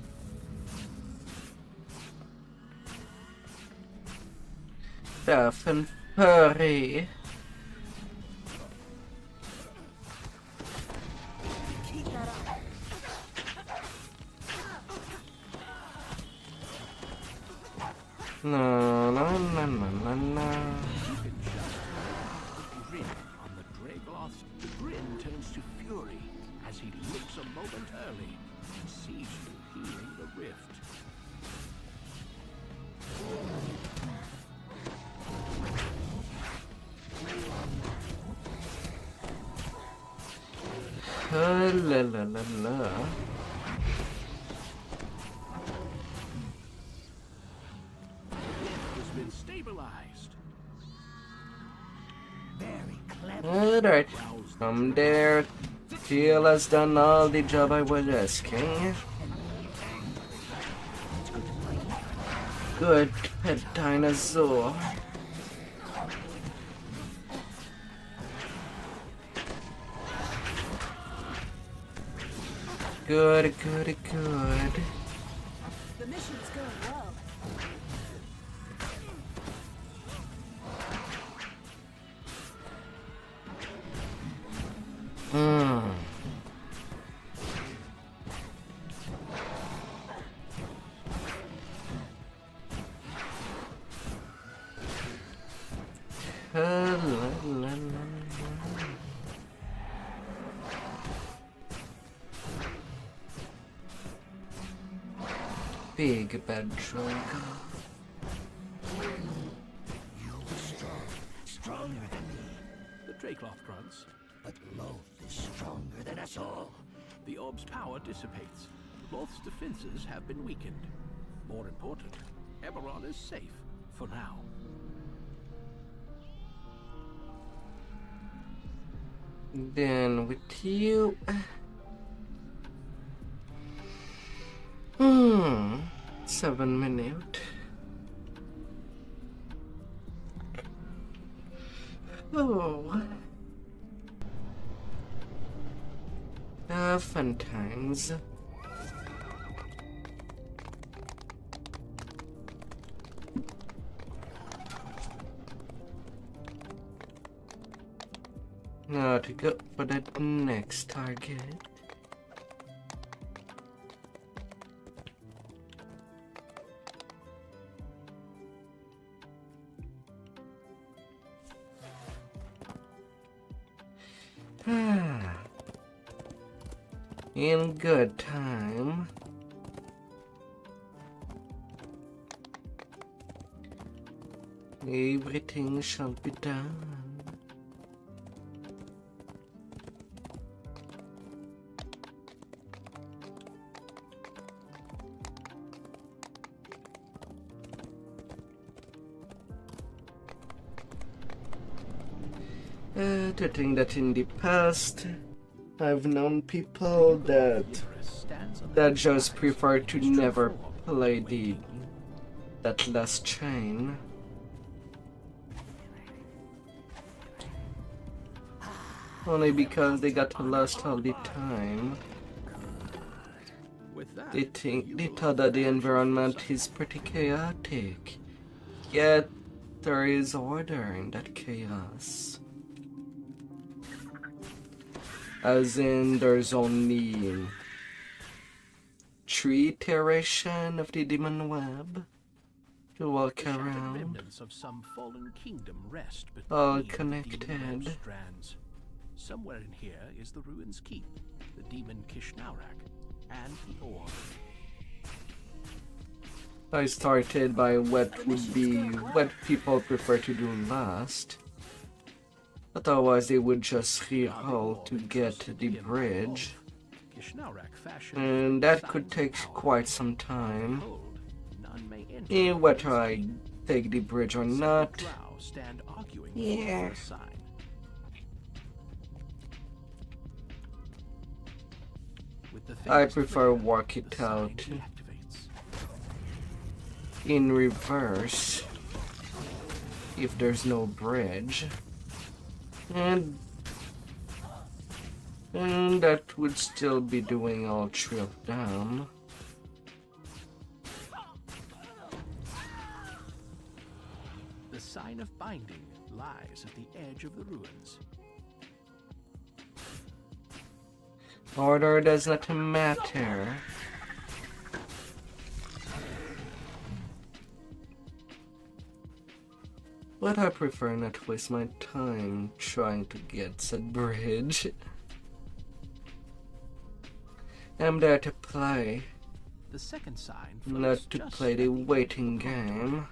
A: Death and fury.
L: Keep that up.
A: No, no, no, no, no, no.
H: You can just grin on the Dragoff's. The grin turns to fury as he looks a moment early and sees you healing the rift.
A: La la la la.
H: Has been stabilized.
K: Very clever.
A: Alright, from there, Teal has done all the job I was asking. Good pet dinosaur. Good.
L: The mission's going well.
A: Big bad dragon.
K: Stronger than me.
H: The Dracloth grunts.
K: But Loth is stronger than us all.
H: The orb's power dissipates. Loth's defenses have been weakened. More important, Eberron is safe for now.
A: Then with you... 7 minutes. Oh. Fun times. Now to go for that next target. In good time. Everything shall be done. To think that in the past, I've known people that just prefer to never play that last chain. Only because they got lost all the time. They thought that the environment is pretty chaotic. Yet there is order in that chaos. As in, there's only 3 iterations of the demon web to walk around,
H: Remnants of some fallen kingdom rest
A: all
H: between the
A: connected.
H: demon web strands. Somewhere in here is the ruins keep, the demon Kishnaurak, and the orb.
A: I started by what would be what people prefer to do last. Otherwise, they would just reroll to get the bridge, and that could take quite some time. Whether I take the bridge or not, yeah. I prefer work it out in reverse if there's no bridge. And that would still be doing all 3 of them.
H: The sign of binding lies at the edge of the ruins.
A: Order does not matter. But I prefer not to waste my time trying to get said bridge. I'm there to play,
H: The second sign
A: not to play the waiting game.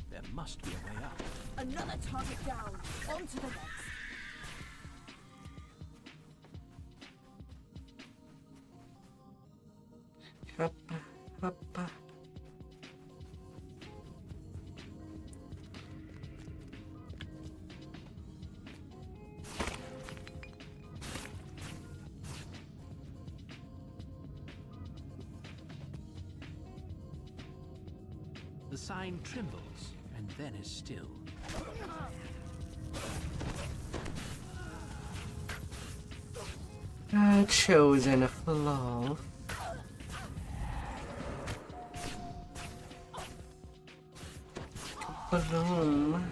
H: There must be a way up.
L: Another target down. On to the next.
A: Hoppa.
H: The sign trembles and then is still.
A: Chosen a flaw. Boom.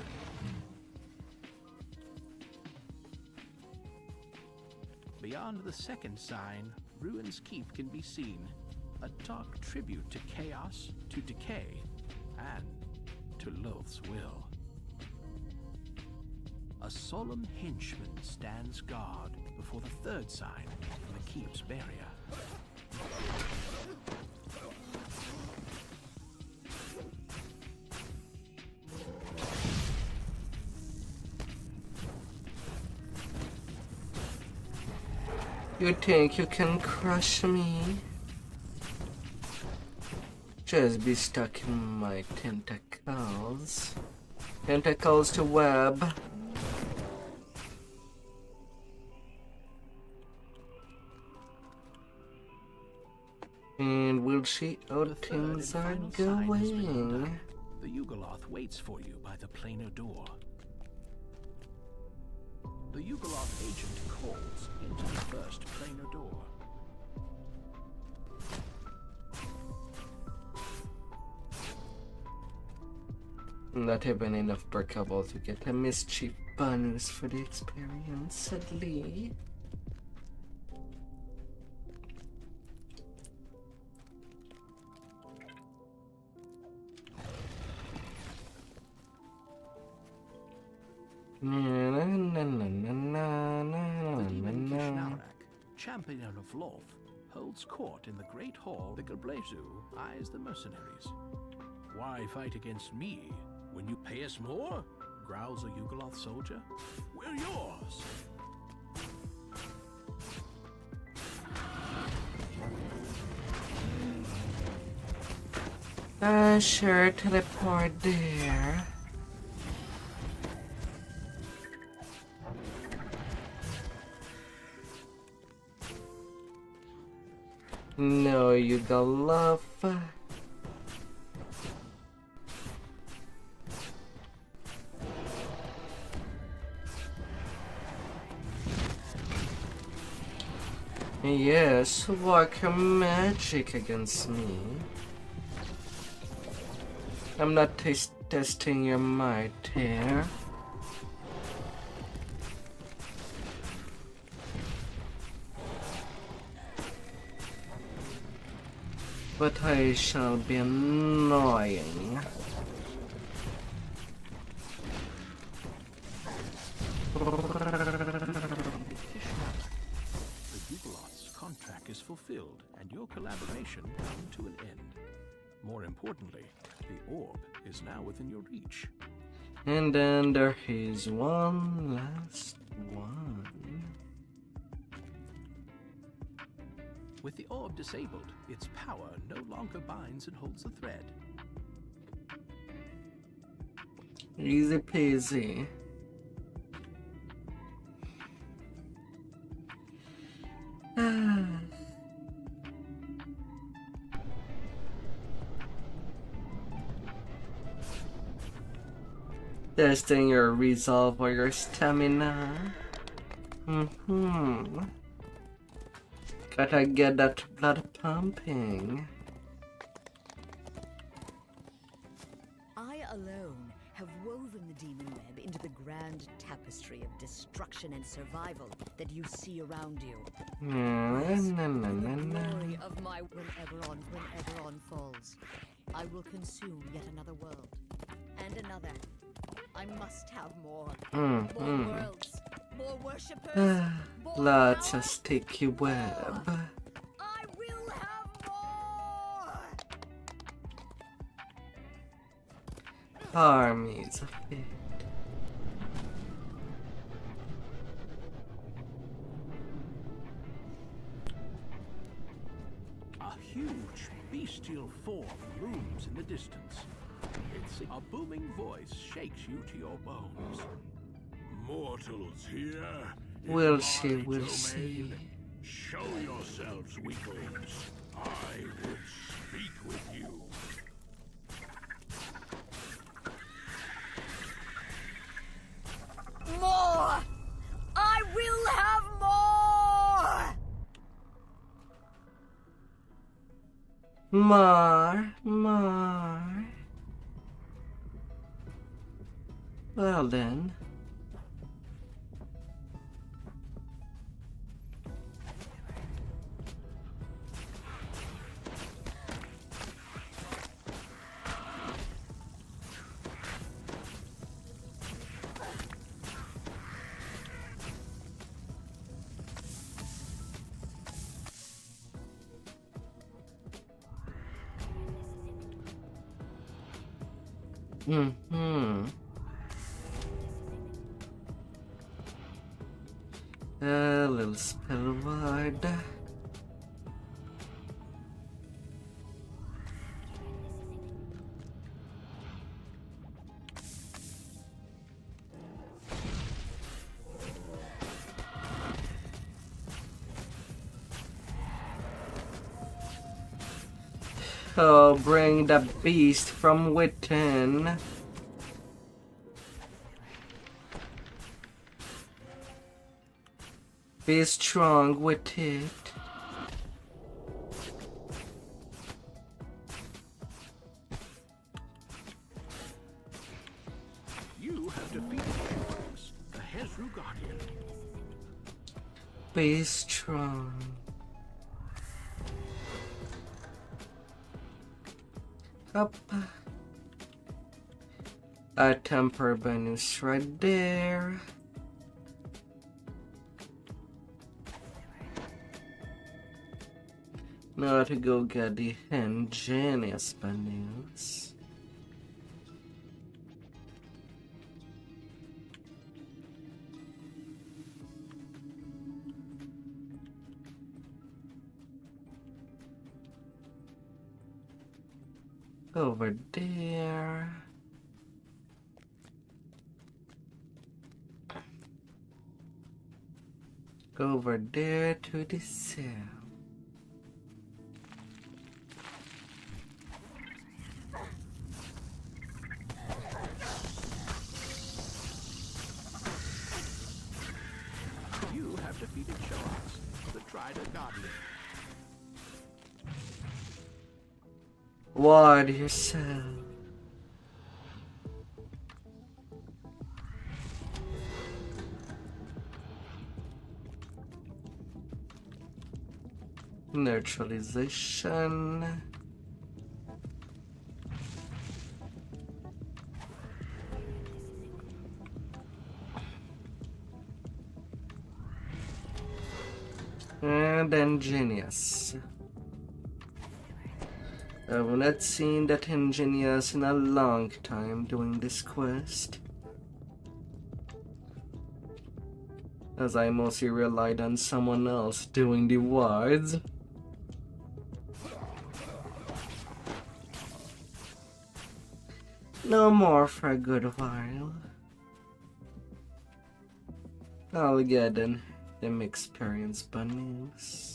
H: Beyond the second sign, Ruin's Keep can be seen. A dark tribute to chaos, to decay, and to Loth's will. A solemn henchman stands guard before the third sign of the keep's barrier.
A: You think you can crush me? Just be stuck in my tentacles. Tentacles to web. And we'll see how things are going.
H: The Yugoloth waits for you by the planar door. The Yugoloth agent calls into the first planar door.
A: Not even enough breakable to get a mischief bonus for the experience, sadly.
H: Champion of Loth, holds court in the Great Hall. The Galblazu eyes the mercenaries. Why fight against me when you pay us more? Growls a Yugoloth soldier. We're yours.
A: Sure, teleport there. No, you got love. Yes, work magic against me. I'm not testing your might here. But I shall be annoying.
H: The Yugoloth's contract is fulfilled, and your collaboration come to an end. More importantly, the orb is now within your reach.
A: And then there is one last one.
H: With the orb disabled, its power no longer binds and holds the thread.
A: Easy peasy. Testing your resolve or your stamina. Gotta get that blood pumping.
F: I alone have woven the demon web into the grand tapestry of destruction and survival that you see around you. The glory of my when Eberron falls, I will consume yet another world and another. I must have more. More worlds, more worshippers.
A: Lots of sticky web.
F: I will have more.
A: Armies of it.
H: A huge bestial form looms in the distance. A booming voice shakes you to your bones. Mortals here.
A: We'll see, we'll see.
H: Show yourselves, weaklings. I would speak with you.
A: More. Well then. A little spell ward. Oh, bring the beast from within. Be strong with it.
H: You have defeated Shorts, the Hezru Guardian.
A: Be strong. Up. A temper bonus right there. Now to go get the ingenious bonus. Over there. Over there to the south.
H: You have defeated Shorts, the Trider Guardian.
A: Ward yourself. Neutralization. And ingenious. I've not seen that ingenious in a long time doing this quest, as I mostly relied on someone else doing the wards. No more for a good while. I'll get them experience bonus.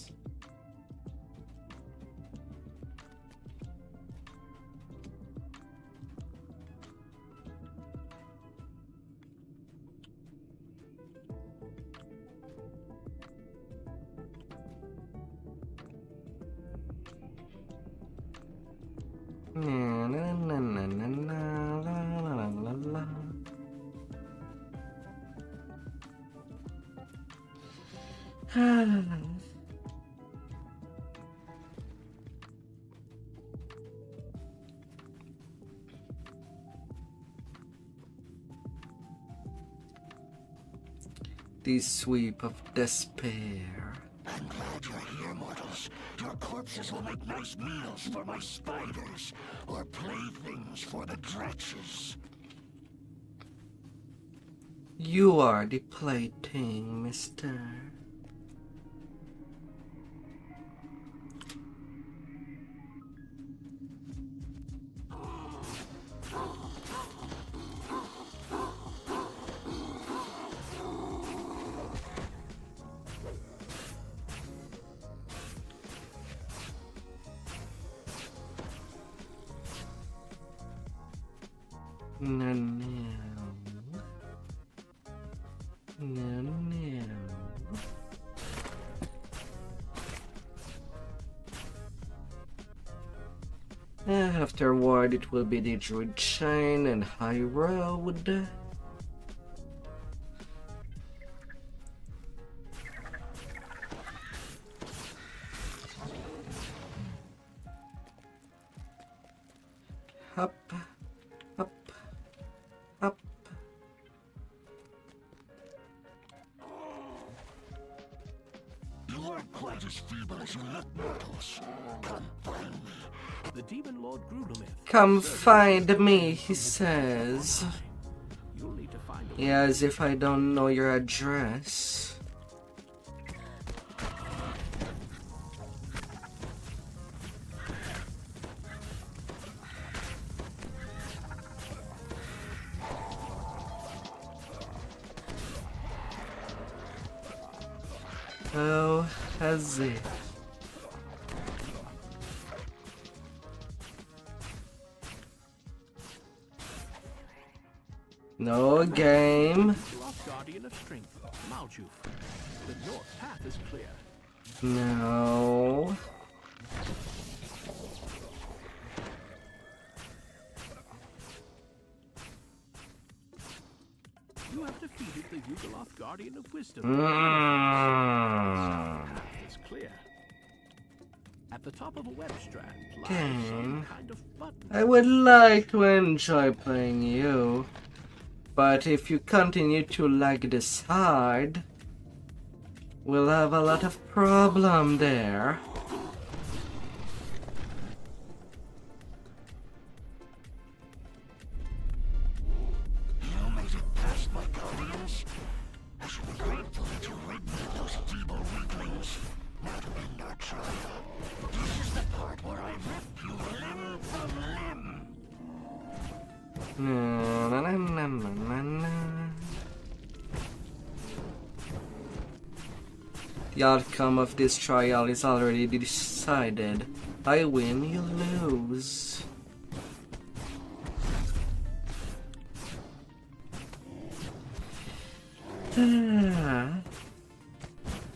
A: The sweep of despair.
J: I'm glad you're here, mortals. Your corpses will make nice meals for my spiders, or playthings for the dretches.
A: You are the plaything, mister. No, no. No, no. afterward it will be the Druid Chain and High Road. Up, up, up.
J: You aren't quite as feeble as you look, mortals. Come find me.
H: The Demon Lord Grudemith.
A: Come find me, he says.
H: You'll need to find a
A: Yeah, as if I don't know your address. Oh, has it? No game.
H: Guardian of Strength, Maljuf. The north path is clear.
A: No.
H: You have defeated the Yugoloth Guardian of Wisdom.
A: Mm.
H: Path is clear. At the top of a web strand lies some kind of button.
A: I would like to enjoy playing you, but if you continue to lag this hard, we'll have a lot of problem there.
J: You made it past my guardians. I should be grateful that you rid me of those feeble weaklings. Now to end our trial. This is the part where I rip you limb from limb.
A: Na, na, na, na, na. The outcome of this trial is already decided. I win, you lose.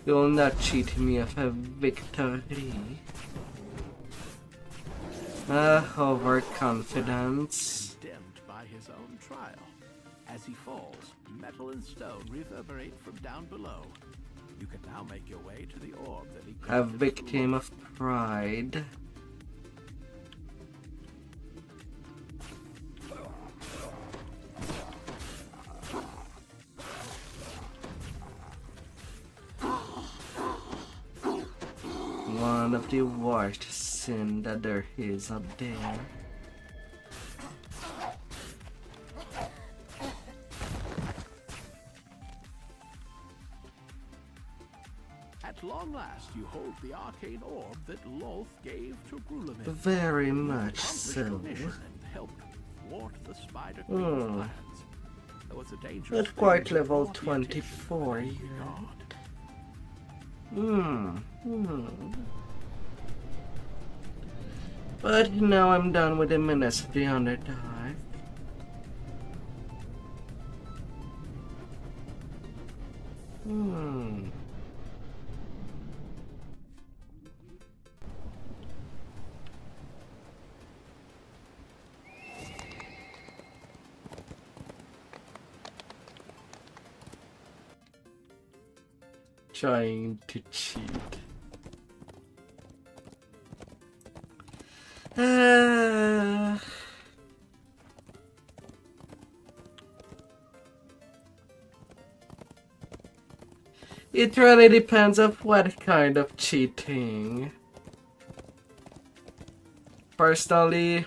A: You'll not cheat me of a victory. Overconfidence.
H: Condemned by his own trial. As he falls, metal and stone reverberate from down below. You can now make your way to the orb that he
A: A victim of pride. One of the worst sin that there is up there.
H: At long last, you hold the arcane orb that Lolth gave to Grulamith.
A: Very much so.
H: And helped thwart the Spider Queen's plans. There was a dangerous
A: Not quite
H: thing
A: level
H: before
A: 24
H: you
A: yet.
H: God.
A: But now I'm done with the Menace of the Underdark. Trying to cheat. It really depends on what kind of cheating. Personally,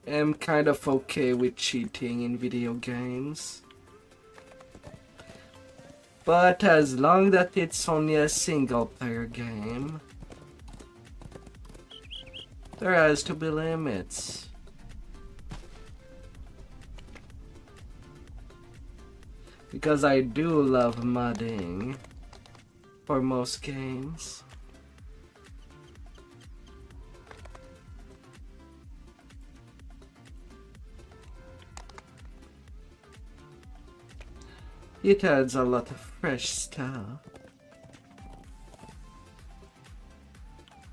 A: I'm kind of okay with cheating in video games. But as long that it's only a single player game, there has to be limits. Because I do love modding for most games. It adds a lot of fresh stuff.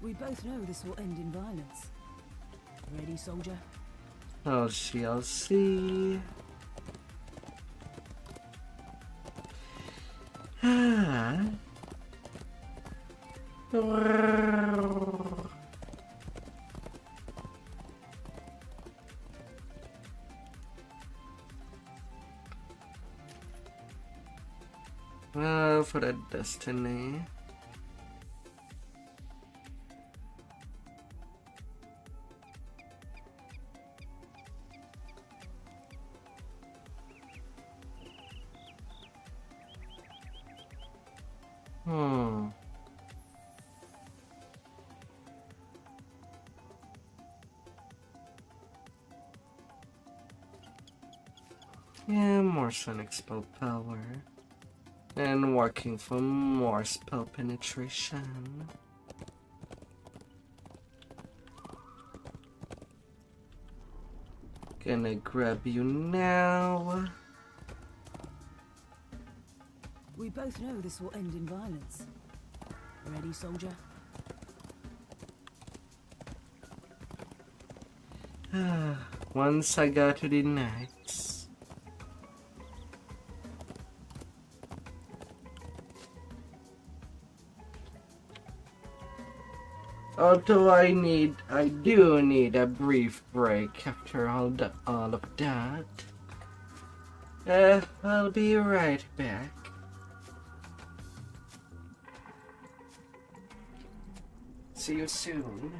L: We both know this will end in violence. Ready, soldier?
A: Oh, shall see. Ah. For the destiny. Yeah, more sonic spell power. And working for more spell penetration. Gonna grab you now.
L: We both know this will end in violence. Ready, soldier?
A: Once I got to the knights. Although I do need a brief break after all of that. I'll be right back. See you soon.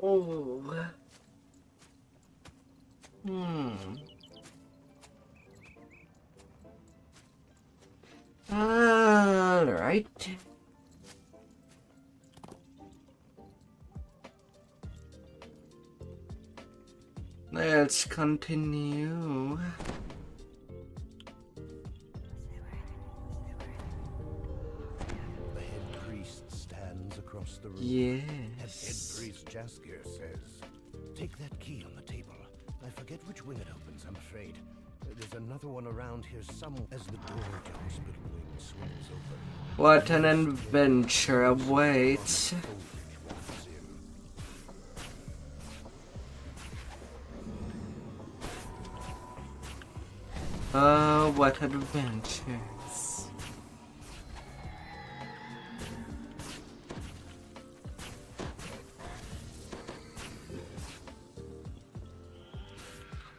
A: Oh. All right. Let's continue.
M: The
C: Head
A: Yes.
C: priest Jaskier says, take that key on the table. I forget which wing it opens, I'm afraid. There's another one around here somewhere as the door to the hospital wing swings open.
A: What an adventure awaits. Oh, what adventures.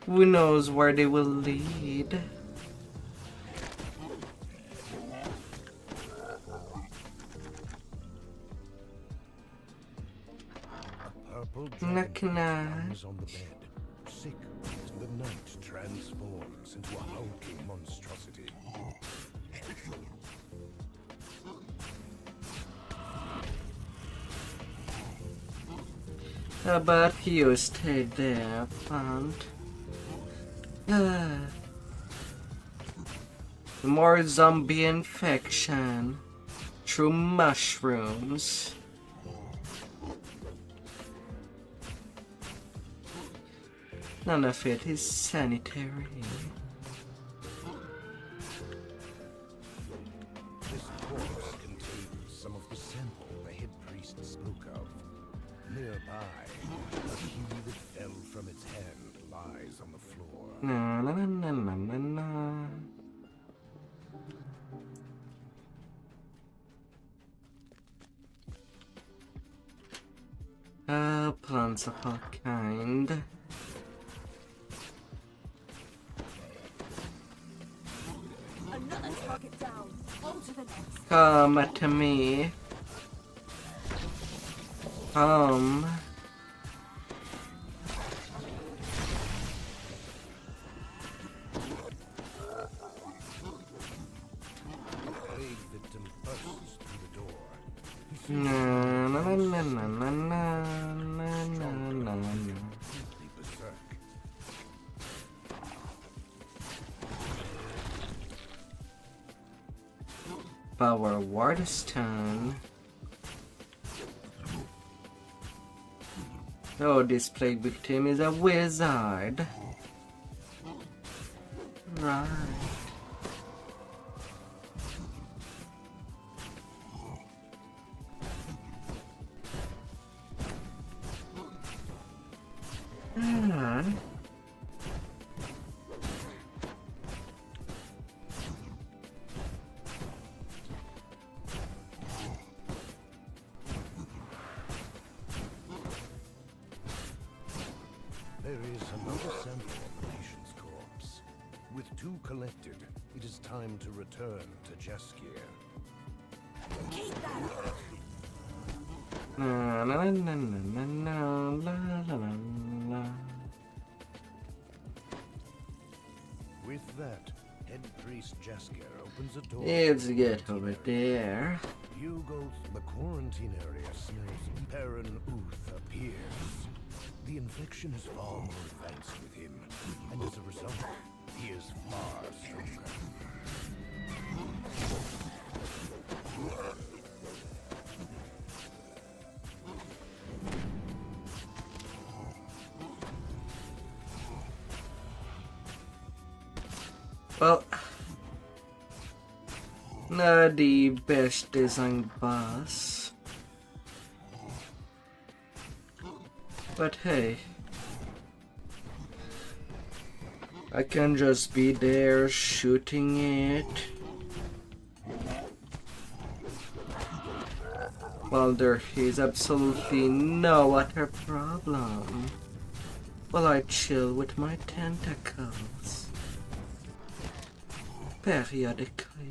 A: Who knows where they will lead?
C: Purple
A: Knock,
C: dragon
A: knock.
C: lies on the bed, sick as the night transforms into a hulking monstrosity.
A: How about you stay there, plant? More zombie infection through mushrooms. None of it is sanitary.
C: This corpse contains some of the sample the head priest spoke of. Nearby, a key that fell from its hand lies on the floor.
A: Na na na na na na na. Plants of all kind.
L: Another target down. On to the next.
A: Come to me. Come.
C: A plague victim bursts through the door. He
A: Na na na na na na na na na na.
C: completely berserk.
A: Power Wardstone. Oh, this plague victim is a wizard. Right. Ah.
C: There is another sample of the patient's corpse. With two collected, it is time to return to Jaskier.
L: Keep that.
A: Na na na na na na la la la la.
C: With that, head priest Jaskier opens a door.
A: Let's get over there.
C: You go the quarantine area smells. Perrin Uth appears. The infection is far more advanced with him, and as a result, he is far stronger.
A: Well, not the best design boss. But hey, I can just be there shooting it while there is absolutely no other problem while I chill with my tentacles periodically.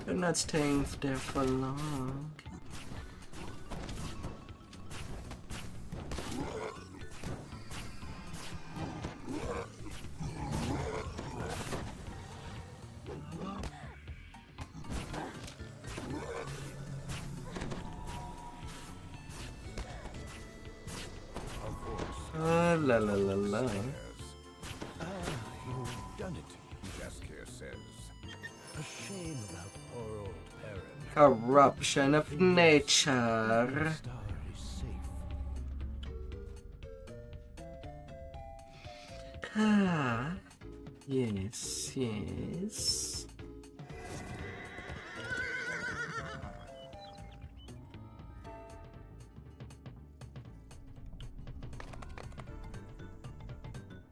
A: You're not staying there for long. La la la la.
C: You've done it, Jaskier says. A shame about poor old Perrin.
A: corruption of nature.
H: Star is safe.
A: Ah, yes, yes.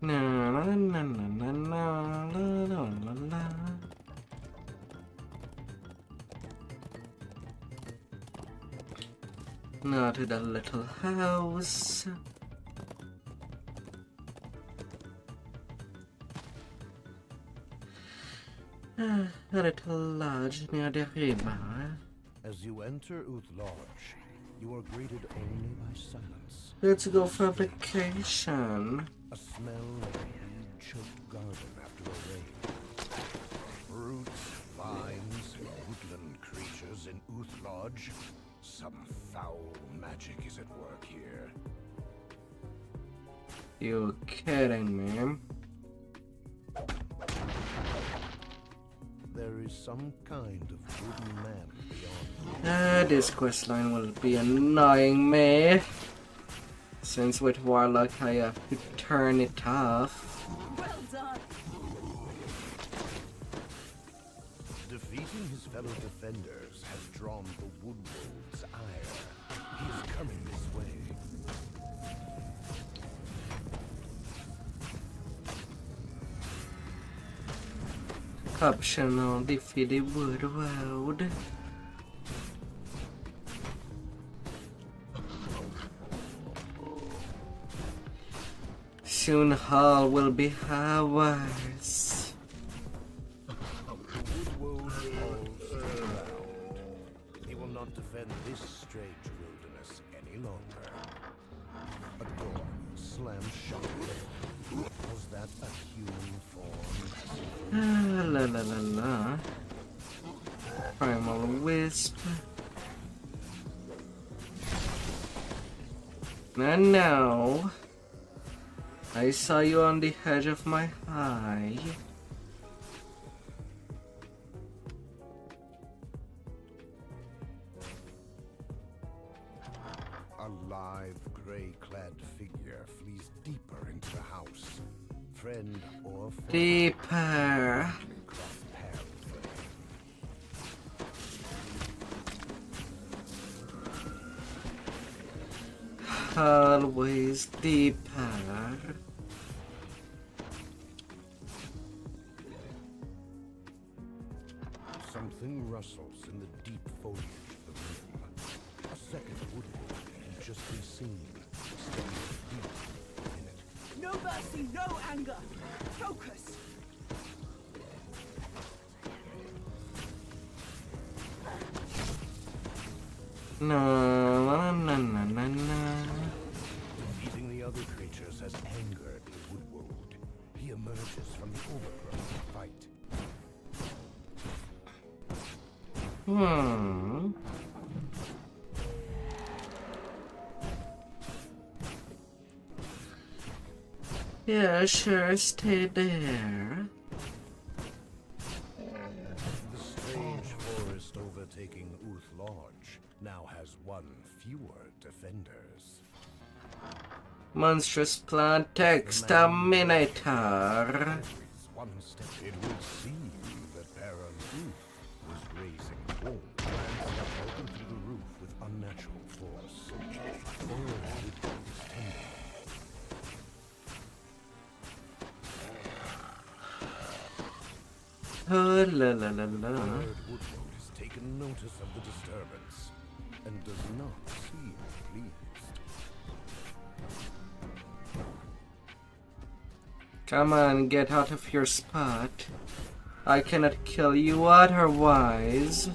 A: Na na na na na na la la la. Now to the little house. A little lodge near the river.
M: As you enter Uth Lodge, you are greeted only by silence.
A: Let's go for vacation.
M: A smell of a weed-choked garden after a rain. Roots, vines, woodland creatures in Uth Lodge. Some foul magic is at work here.
A: You kidding me?
M: There is some kind of wooden man beyond.
A: This questline will be annoying me. Since with Warlock I have to turn it off.
L: Well done.
M: Defeating his fellow defenders has drawn the Woodwolf's ire. He is coming this way.
A: Optional defeat the Woodwolf. Soon Hall will be ours.
M: The Woodwolf calls to the ground. He will not defend this strange wilderness any longer. A door slammed shut. Was that a human form?
A: La la la la. Primal Wisp. And now, I saw you on the edge of my eye.
M: A lithe, gray-clad figure flees deeper into the house. Friend or foe.
A: Deeper.
M: Crossed paths with him.
A: Always deeper.
M: Something rustles in the deep foliage of the room. A second woodwolf can just be seen, standing deep in it.
L: No mercy, no anger. Focus.
A: Na na na na na.
M: Defeating the other creatures has angered the woodwolf. He emerges from the overgrowth to fight.
A: Yeah, sure, stay there.
M: The strange forest overtaking Uth Lodge now has one fewer defenders.
A: Monstrous plant exterminator.
M: One step, it would seem that Baron Uth was raising war. Plants that broken through the roof with unnatural force. Or it is tender.
A: Oh la la la la.
M: Lord Woodward has taken notice of the disturbance and does not seem pleased.
A: Come on, get out of your spot. I cannot kill you otherwise.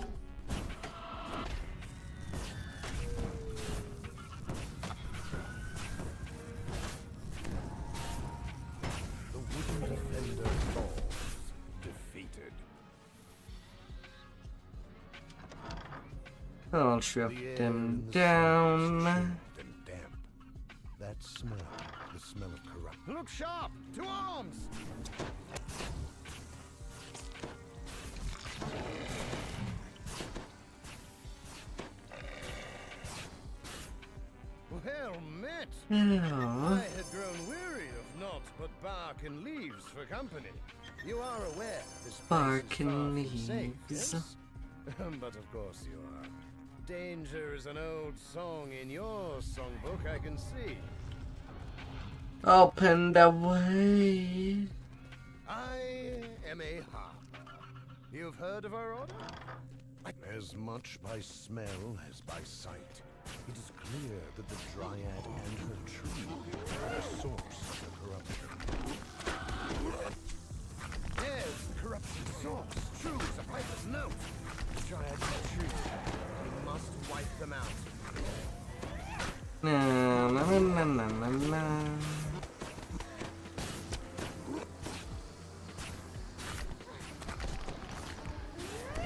M: The wooden defender falls, defeated.
A: I'll strip
M: The air
A: them
M: in the
A: down.
M: cellar is chilled and damp. That smell, the smell of corruption. Look sharp! To arms!
A: Oh.
C: I had grown weary of naught but bark and leaves for company. You are aware this place
A: Bark
C: is far
A: and
C: from safe,
A: leaves.
C: yes? But of course you are. Danger is an old song in your songbook, I can see.
A: Open the way.
C: I am a harp. You've heard of our order?
M: As much by smell as by sight, it is clear that the Dryad and her tree are the source of the corruption.
C: Yes, corruption source. True as a piper's note. The Dryad and her tree. We must wipe them out.
A: Na na na na na na.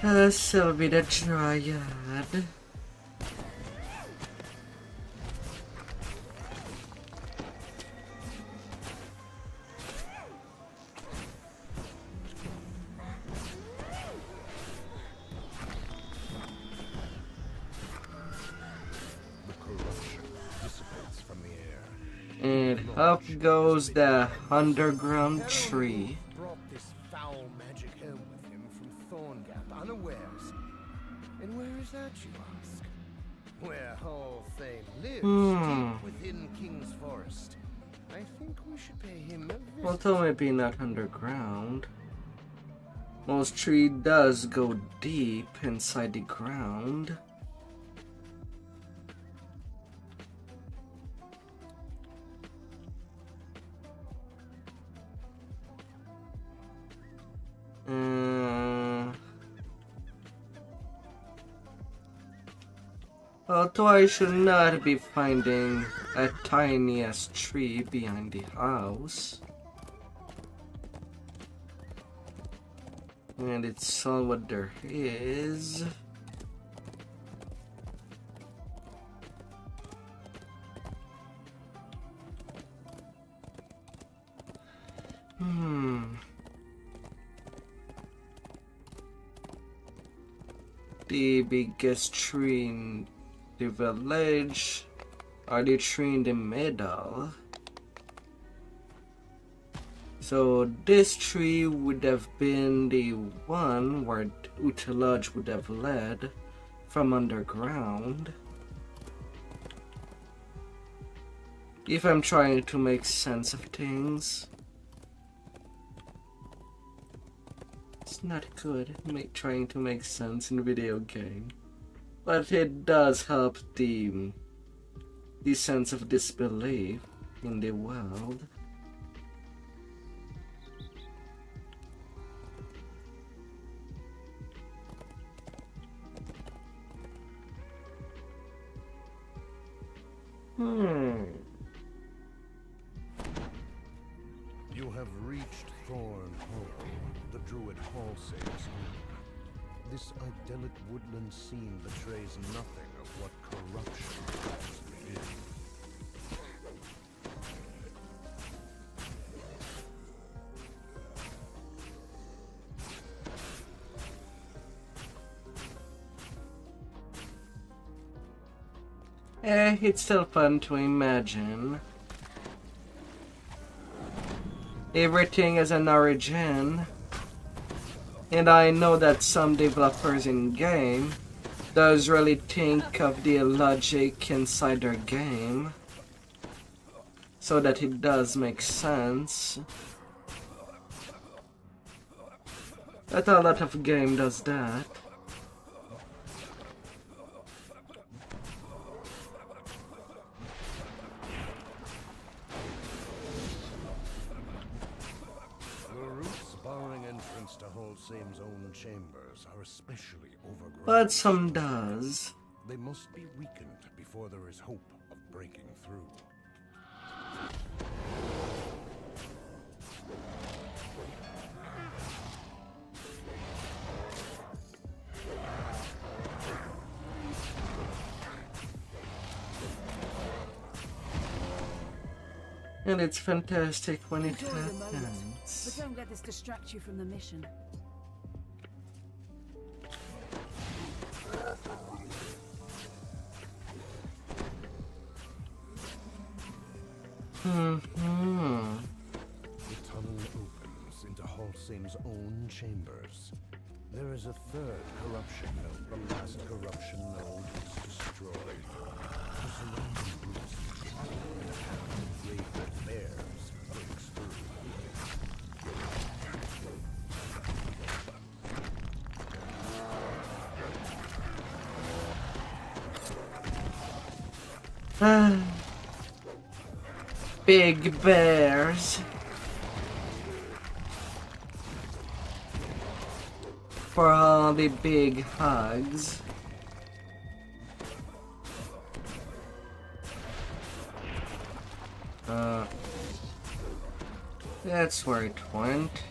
A: This'll be the Dryad.
M: The corruption dissipates from the air.
A: And up goes the underground tree.
C: Brought this foul magic home with him from Thorngap unawares. And where is that, you ask? Where Hall Fame lives, deep within King's Forest. I think we should pay him a visit.
A: Although maybe not underground. Most tree does go deep inside the ground. Although I should not be finding a tiniest tree behind the house. And it's all what there is. The biggest tree in the village, or the tree in the middle. So this tree would have been the one where Utilage would have led from underground. If I'm trying to make sense of things. It's not good trying to make sense in a video game. But it does help the sense of disbelief in the world.
M: You have reached Thorn Hall, the Druid Hall says. This idyllic woodland scene betrays nothing of what corruption actually is.
A: It's still fun to imagine. Everything has an origin. And I know that some developers in game does really think of the logic inside their game so that it does make sense. But a lot of game does that.
M: To Holsame's own chambers are especially overgrown.
A: But some does.
M: They must be weakened before there is hope of breaking through.
A: And it's fantastic when it
L: Enjoy the moment,
A: happens.
L: but don't let this distract you from the mission.
E: The tunnel opens into Halsame's own chambers. There is a third corruption node. The last corruption node is destroyed. The surrounding brutes and a pack of rabid bears breaks through.
A: Big bears. For all the big hugs. That's where it went.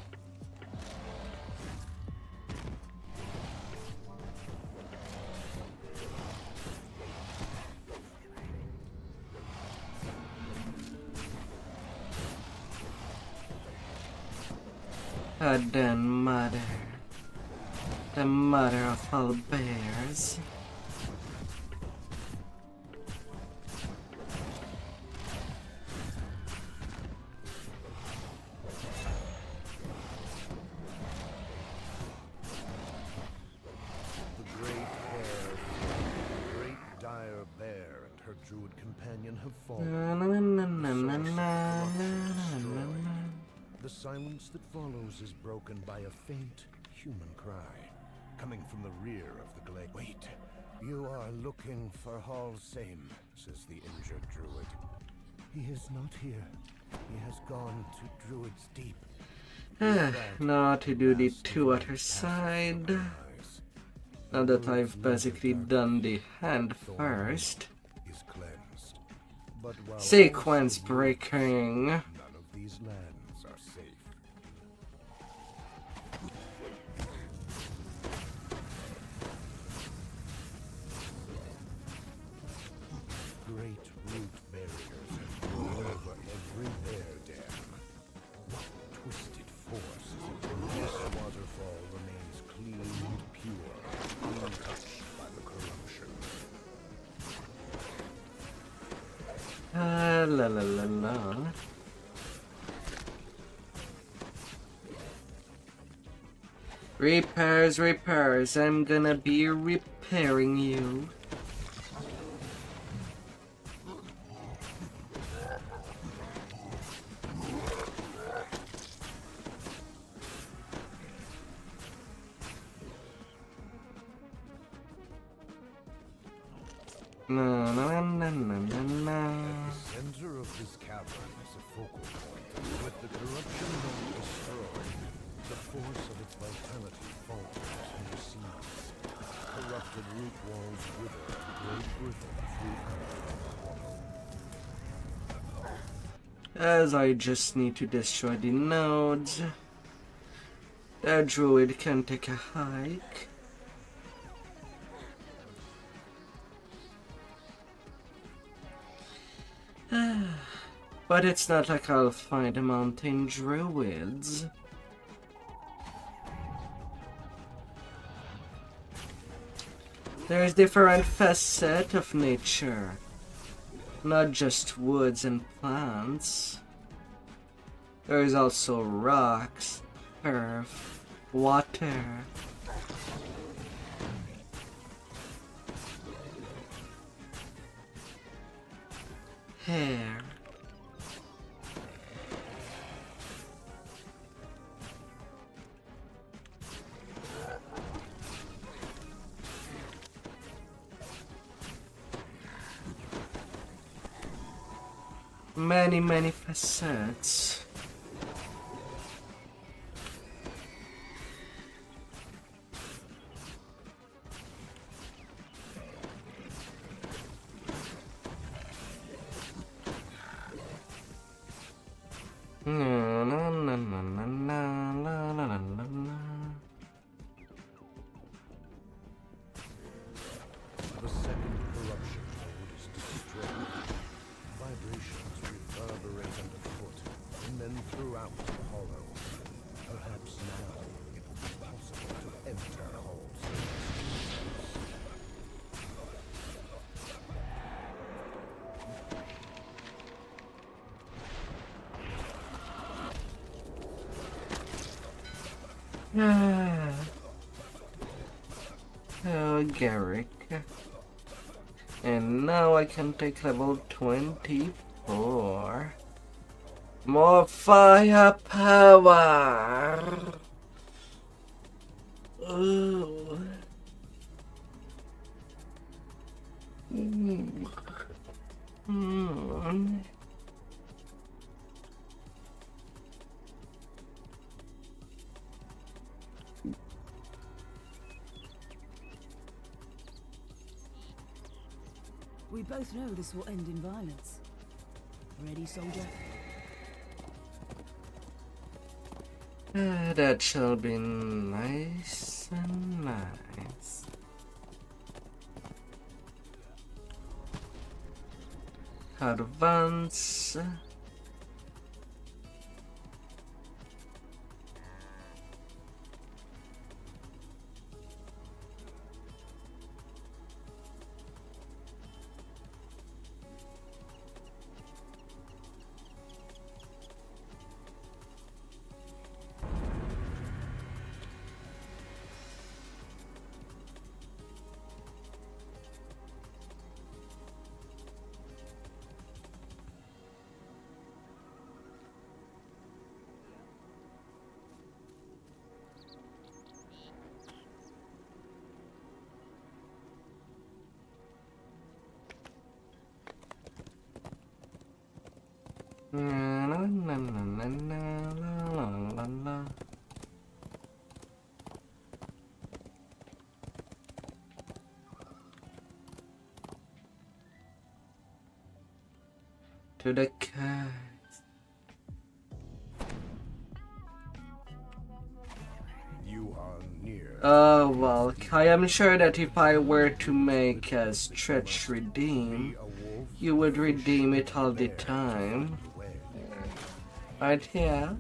A: The mother. The mother of all bears.
E: Druid companion have fallen. The silence that follows is broken by a faint human cry, coming from the rear of the glade. Wait, you are looking for Halsame, says the injured druid. He is not here. He has gone to Druid's Deep.
A: Now to do the two other side. Now that I've basically done the hand first. Sequence breaking.
E: None of these lands are safe. Great root barriers have grown over every bear dam. What twisted force is it? This waterfall remains clean and pure, untouched by the corruption.
A: La la la la. Repairs, repairs. I'm gonna be repairing you. No, no, no, no, no, no.
E: The center of this cavern is a focal point. With the corruption node destroyed, the force of its vitality falters and recedes. Corrupted root walls wither and great brittle through.
A: As I just need to destroy the nodes. The druid can take a hike. But it's not like I'll find mountain druids. There's different facets of nature, not just woods and plants. There's also rocks, earth, water. Hair. Many facets.
E: The second corruption node is destroyed. Vibrations reverberate underfoot, and then throughout the hollow. Perhaps now it will be possible to enter Halsame.
A: Oh, Garrick. And now I can take level 24. More firepower! Ooh.
L: We both know this will end in violence. Ready, soldier?
A: That shall be nice and nice. Advance. To the cat.
M: You are near.
A: Oh well, I am sure that if I were to make a stretch redeem, you would redeem it all the time. Right here.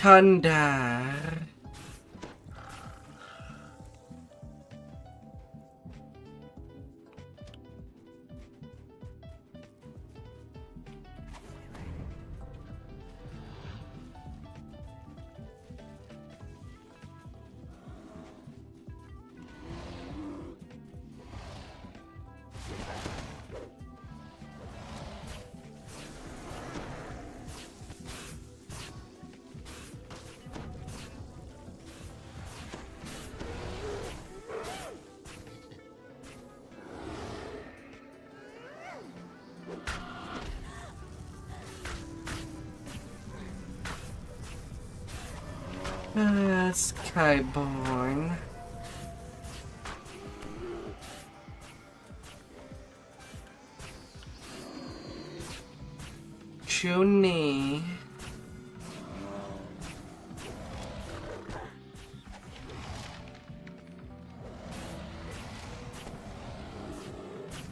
A: Thunder. Skyborn. Junie.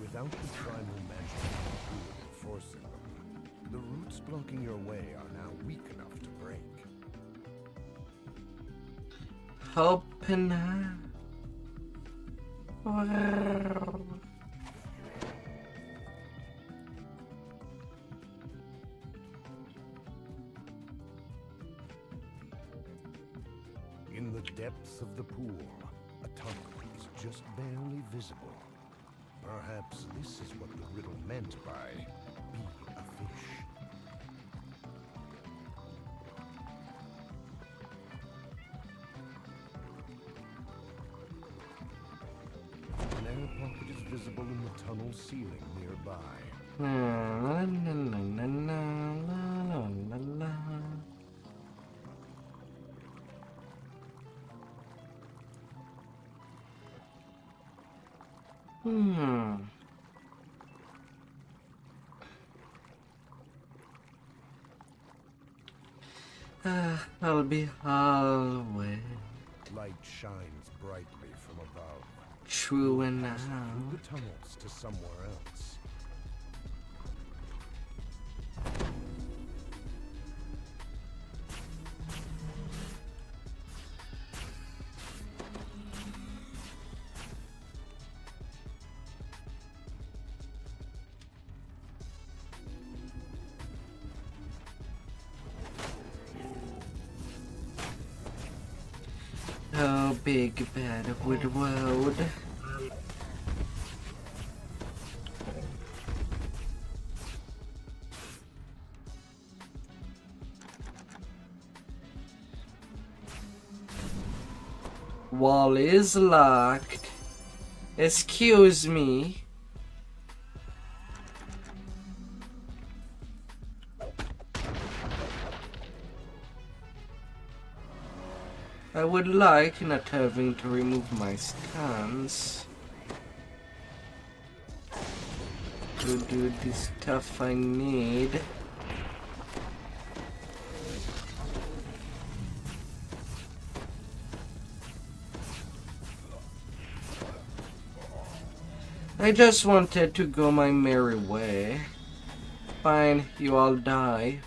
M: Without the primal magic enforcing them, the roots blocking your way are now weak enough to break.
A: Open up. Wow.
M: In the depths of the pool, a tunnel is just barely visible. Perhaps this is what the riddle meant by be a fish. An air pocket is visible in the tunnel ceiling nearby.
A: La, la, la, la, la, la, la. I'll be always
M: Light shines brightly from above.
A: true and now.
M: Through the tunnels to somewhere else.
A: Oh, big bad wood road. Wall is locked. Excuse me. I would like not having to remove my stance to do the stuff I need. I just wanted to go my merry way. Fine, you all die.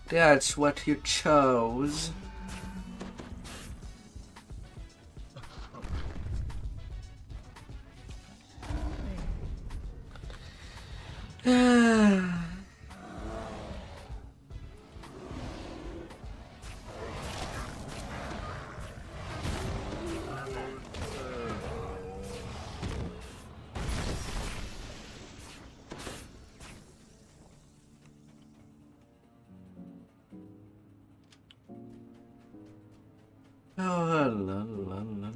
A: That's what you chose. Oh, la la la la.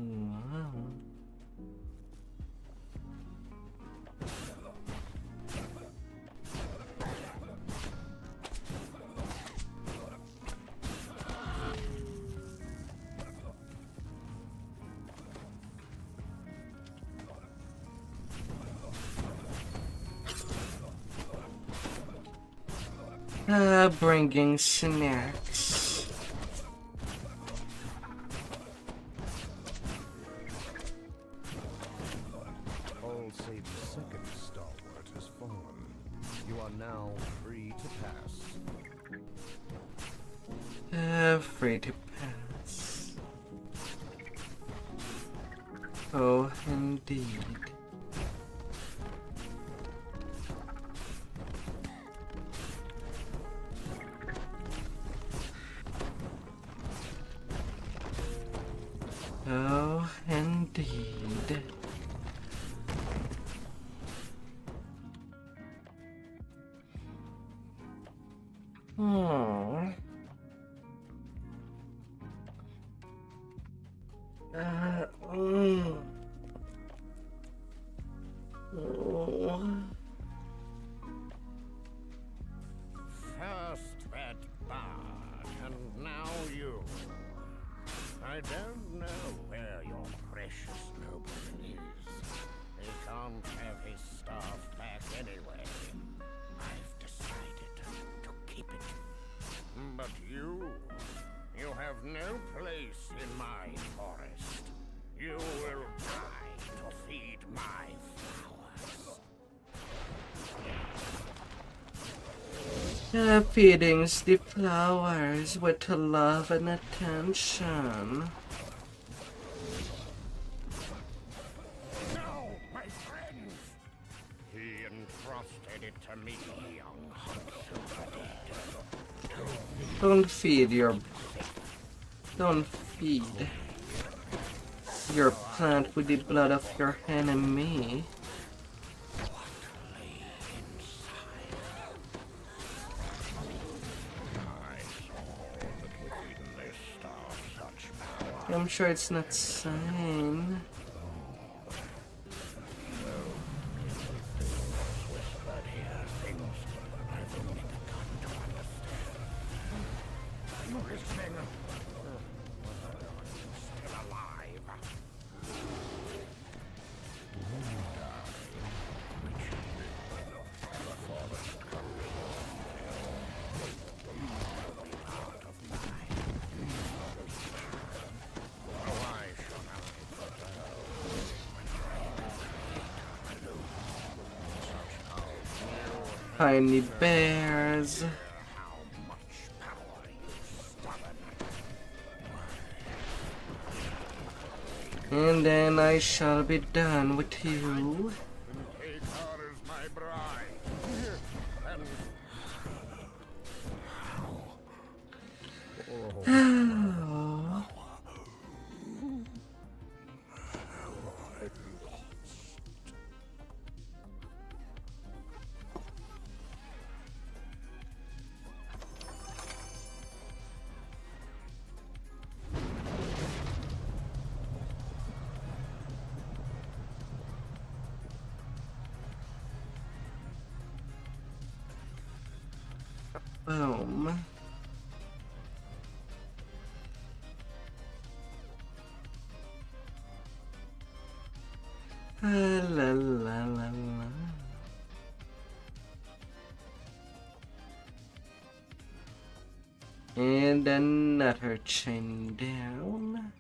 A: Bringing snacks.
M: All save the second stalwart has fallen. You are now free to pass.
A: Free to pass. Oh, indeed. Oh, indeed. Oh. Oh.
G: First that bard, and now you. I don't know where your precious nobleman is. He can't have his staff back anyway. I've decided to keep it. But you have no place in my forest. You will die to feed my flowers.
A: Feedings the flowers with love and attention.
G: No, my friends! He entrusted it to me, young Vtuber did.
A: Don't feed your plant with the blood of your enemy. I'm sure it's not sane.
G: Whispered here things I've only begun to
A: tiny bears. And then I shall be done with you. Boom. La la la la. And another chain down.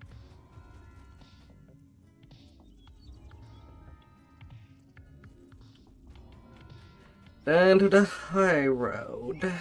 A: Then to the high road.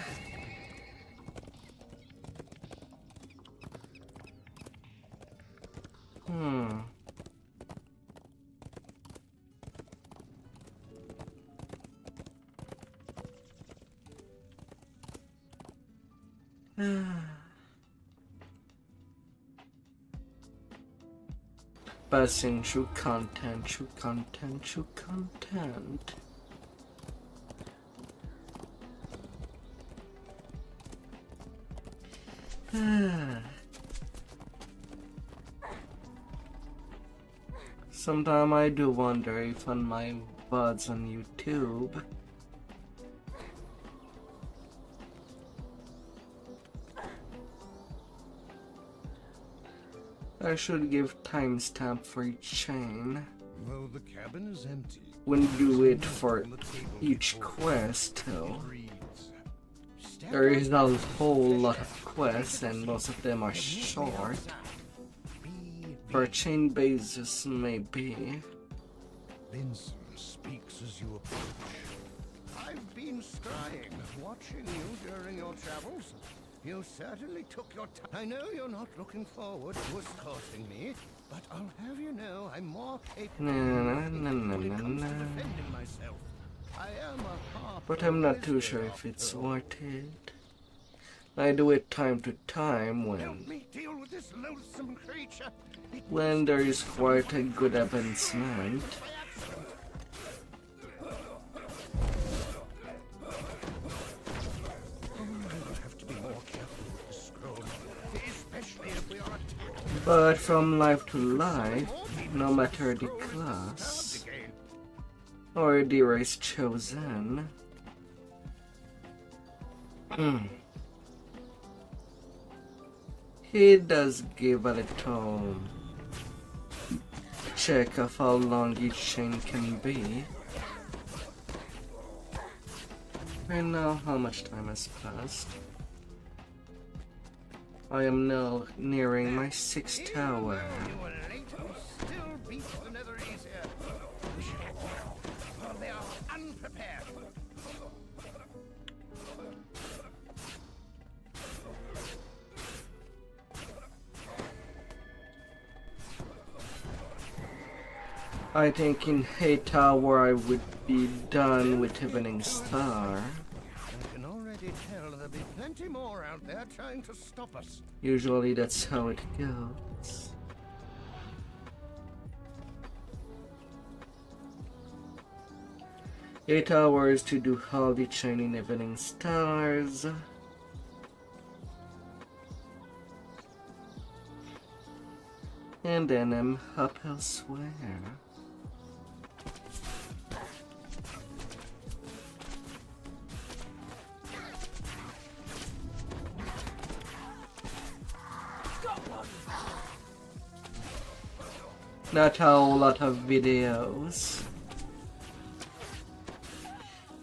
A: Passing through content, through content, through content. Sometimes I do wonder if on my VODs on YouTube I should give timestamp for each chain.
M: Well, the cabin is empty.
A: When you do it for each quest too. There is a whole lot of quests and most of them are short. For a chain basis maybe.
M: Vincent speaks as you approach.
G: I've been scrying, watching you during your travels. You certainly took your time. I know you're not looking forward to escorting me, but I'll have you know I'm more capable when it comes to defending myself. I am a half.
A: But I'm not too sure if it's worth it. I do it time to time
G: Help me deal with this loathsome creature.
A: when there is quite a good advancement. But from life to life, no matter the class or the race chosen, he does give a little check of how long each chain can be. And now how much time has passed? I am now nearing my 6th tower.
G: They are unprepared.
A: I think in 8 tower I would be done with Evening Star.
G: I can already tell there'll be plenty more out there trying to stop us.
A: Usually that's how it goes. Eight hours to do all the training Evening Stars. And then I'm up elsewhere. Not a whole lot of videos.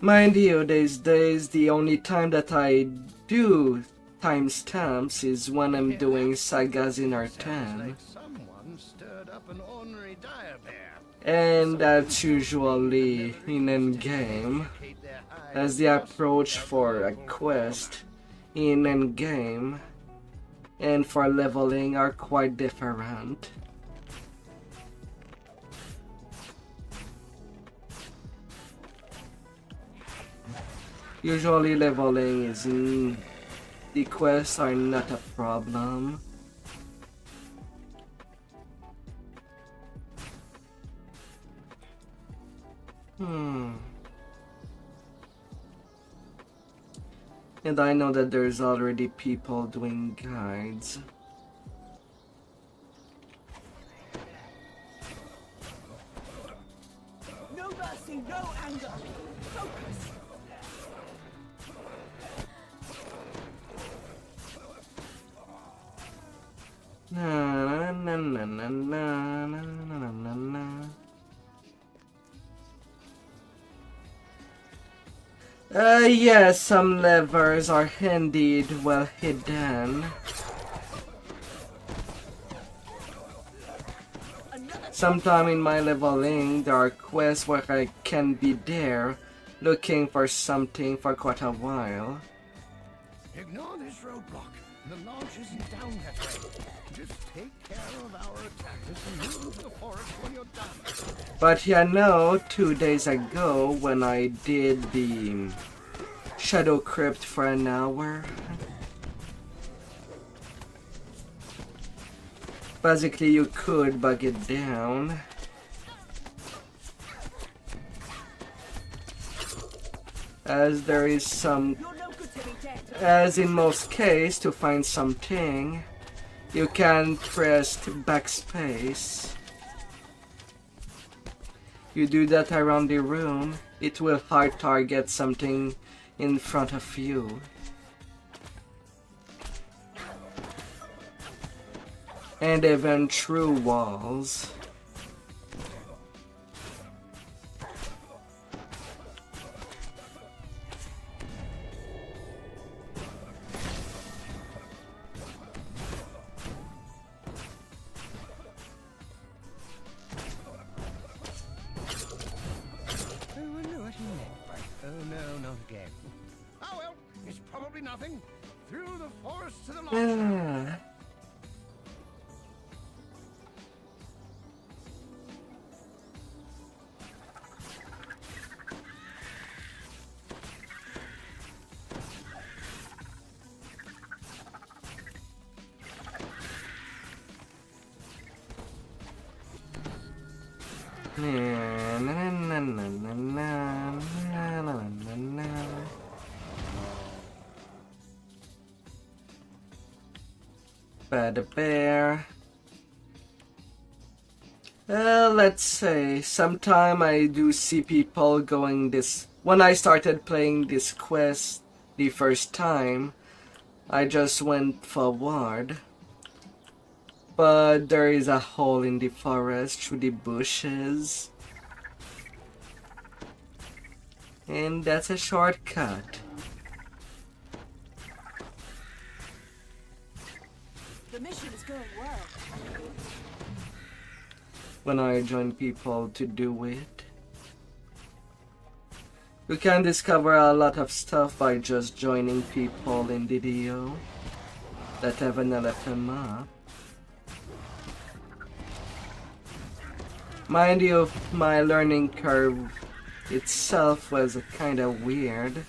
A: Mind you, these days the only time that I do timestamps is when I'm doing sagas in R10.
G: Someone stirred up an ornery dire bear.
A: And that's usually in endgame, as the approach for a quest in endgame and for leveling are quite different. Usually leveling is the quests are not a problem. And I know that there's already people doing guides.
L: No mercy, no anger. Focus.
A: Na na na na na na na na na. Yes, some levers are indeed well hidden. Sometime in my leveling, there are quests where I can be there, looking for something for quite a while.
M: Ignore this roadblock. The launch isn't down that way. Just take care of our attackers and move to the forest when you're done.
A: But you know, 2 days ago when I did the Shadow Crypt for an hour, basically you could bug it down. As there is some, as in most cases, to find something, you can press backspace. You do that around the room, it will hard target something in front of you. And even through walls.
M: Oh no, not again. Oh well, it's probably nothing. Through the forest to the launch.
A: Bad bear. Let's say, sometime I do see people going this. When I started playing this quest the first time, I just went forward. But there is a hole in the forest through the bushes. And that's a shortcut.
L: The mission is going well.
A: When I join people to do it, you can discover a lot of stuff by just joining people in DDO that have an LFM map. Mind you, my learning curve itself was kinda weird.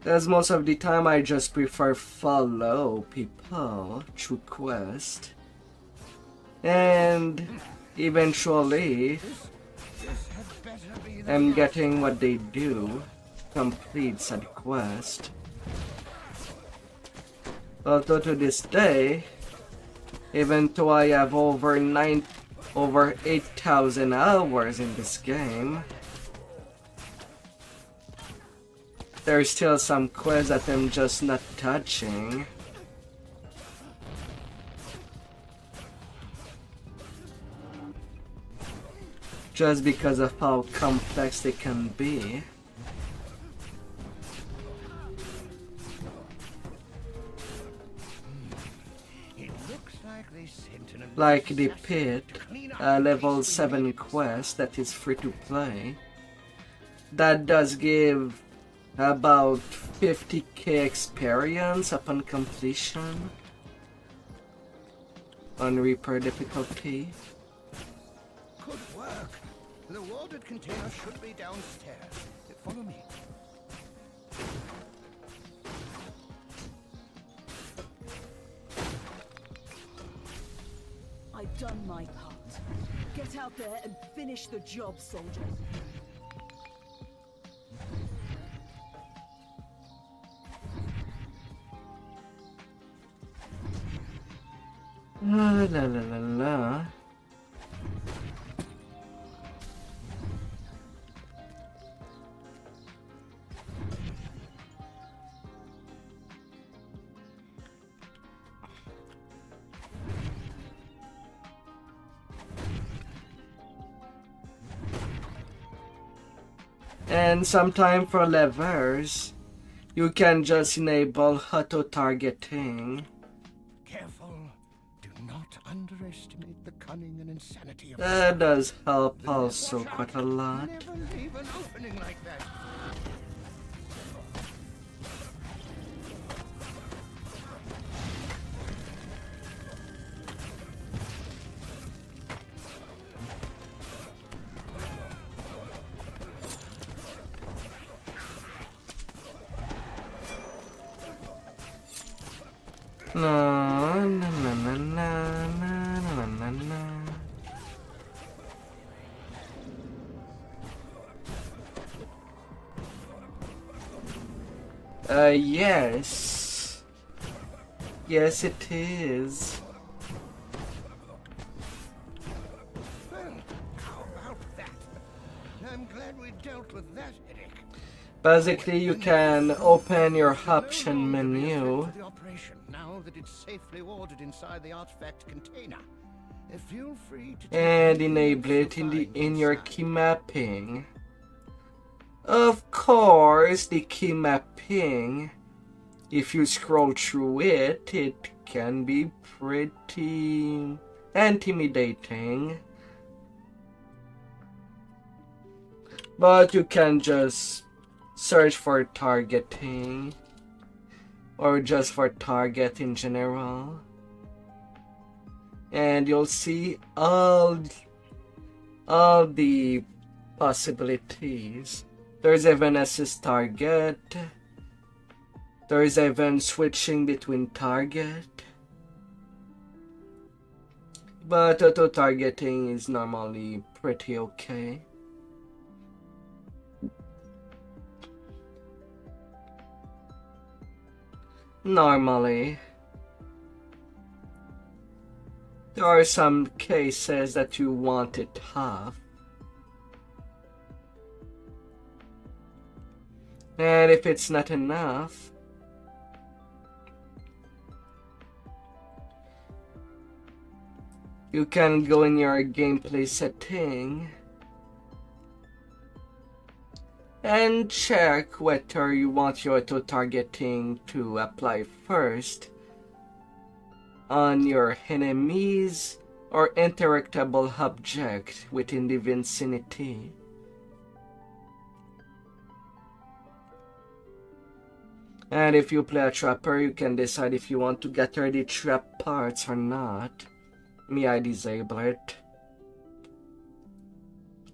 A: As most of the time I just prefer follow people through quest. And eventually I'm getting what they do, complete said quest. Although to this day, even though I have over 8,000 hours in this game, there's still some quests that I'm just not touching. Just because of how complex they can be.
M: It looks like they sent an
A: like the pit, level 7 quest that is free to play. That does give about 50k experience upon completion on Reaper difficulty.
M: Good work. The warded container should be downstairs. Follow me.
L: I've done my part. Get out there and finish the job, soldier.
A: La la la la la. And sometime for levers, you can just enable auto-targeting.
M: Careful. Do not underestimate the cunning and insanity of
A: That does help also quite a lot.
M: Never leave an opening like that.
A: Na na na na na na na na. Yes. Yes, it is.
M: Well, how about that? I'm glad we dealt with that headache.
A: Basically, you can open your option menu.
M: The operation, now that it's safely warded inside the artifact container. Feel free to
A: And enable it in your key mapping. Of course, the key mapping, if you scroll through it, it can be pretty intimidating. But you can just search for targeting, or just for target in general, and you'll see all the possibilities. There's even assist target. There's even switching between target. But auto targeting is normally pretty okay. Normally. There are some cases that you want it half. And if it's not enough, you can go in your gameplay setting and check whether you want your auto-targeting to apply first on your enemies or interactable object within the vicinity. And if you play a trapper, you can decide if you want to gather the trap parts or not. Me, I disable it.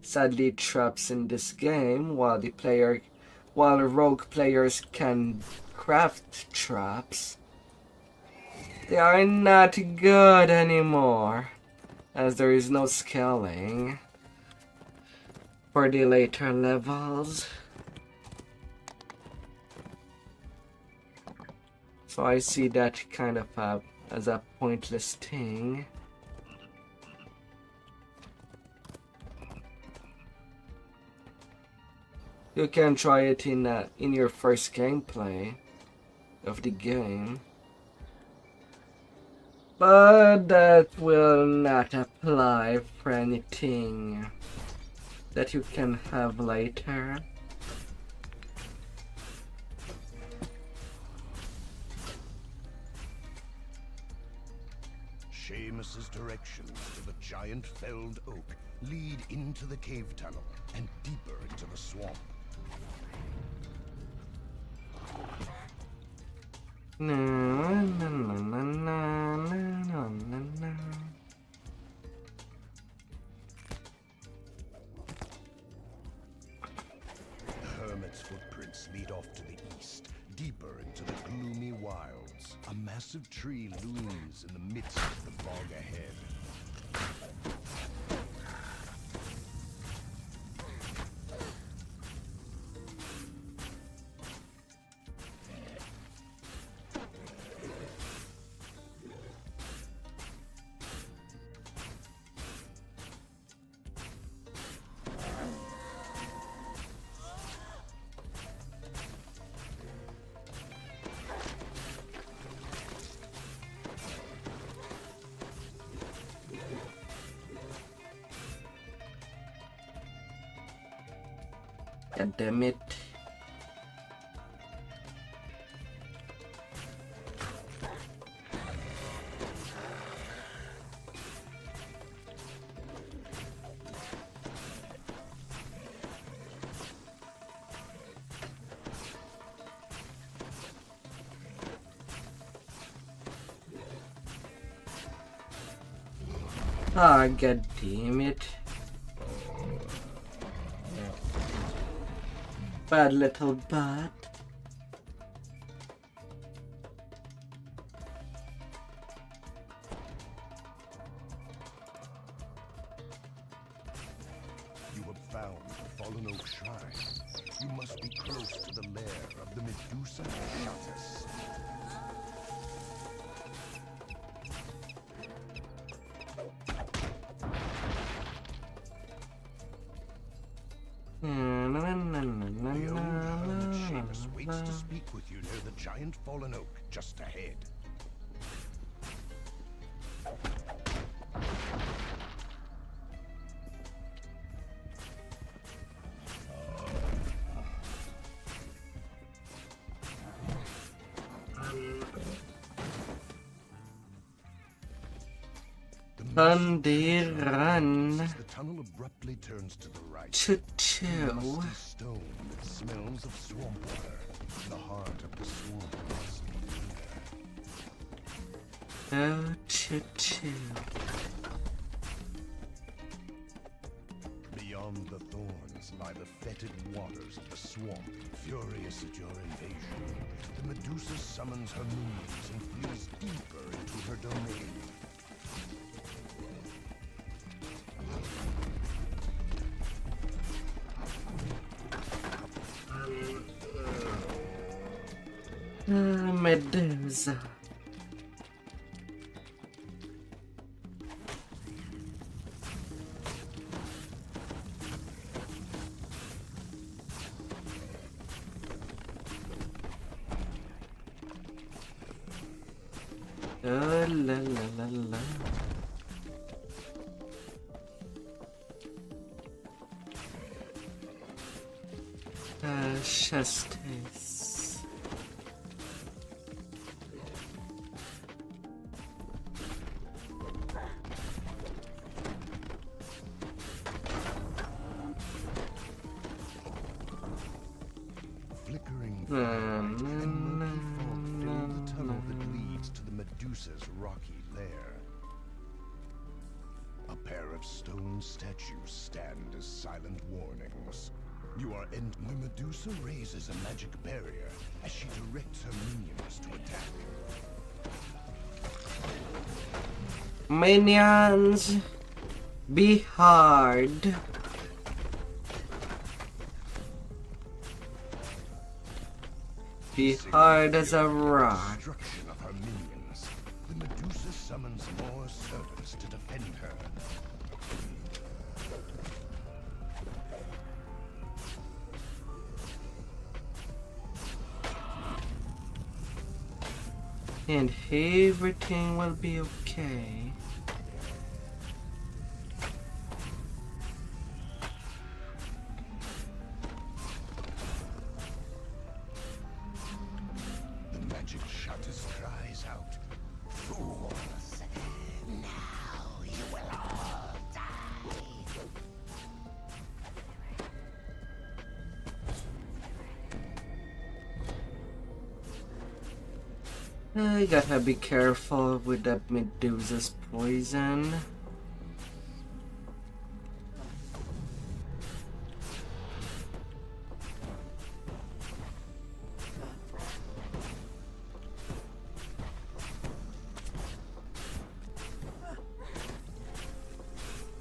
A: Sadly, traps in this game, while rogue players can craft traps, they are not good anymore, as there is no scaling for the later levels. So I see that kind of as a pointless thing. You can try it in your first gameplay of the game, but that will not apply for anything that you can have later.
M: Shame Primus's directions to the giant felled oak lead into the cave tunnel and deeper into the swamp.
A: Na, na, na, na, na, na, na, na.
M: The hermit's footprints lead off to the east, deeper into the gloomy wilds. A massive tree looms in the midst of the bog ahead.
A: God damn it. Ah, god damn it. Bad little bat.
M: You have found the Fallen Oak Shrine. You must be close to the lair of the Medusa Shatus. The old hermit Seamus waits to speak with you near the giant fallen oak just ahead.
A: Sunday run.
M: The tunnel abruptly turns to the right.
A: Choo-choo.
M: Musty stone that smells of swamp water. The heart of the swamp must be here.
A: Oh, choo-choo.
M: Beyond the thorns lie the fetid waters of the swamp. Furious at your invasion, the Medusa summons her minions and flees deeper into her domain.
A: Medusa. Oh, la la la la. Justice.
M: Flickering fire and murky fog fill the tunnel that leads to the Medusa's rocky lair. A pair of stone statues stand as silent warnings. You are in. The Medusa raises a magic barrier as she directs her minions to attack.
A: Minions, be hard. Be hard as a rock.
M: Destruction of her minions. The Medusa summons more servants to defend her.
A: And everything will be okay.
M: The magic Shatus cries out, "Fools! Now
A: I gotta be careful with that Medusa's poison.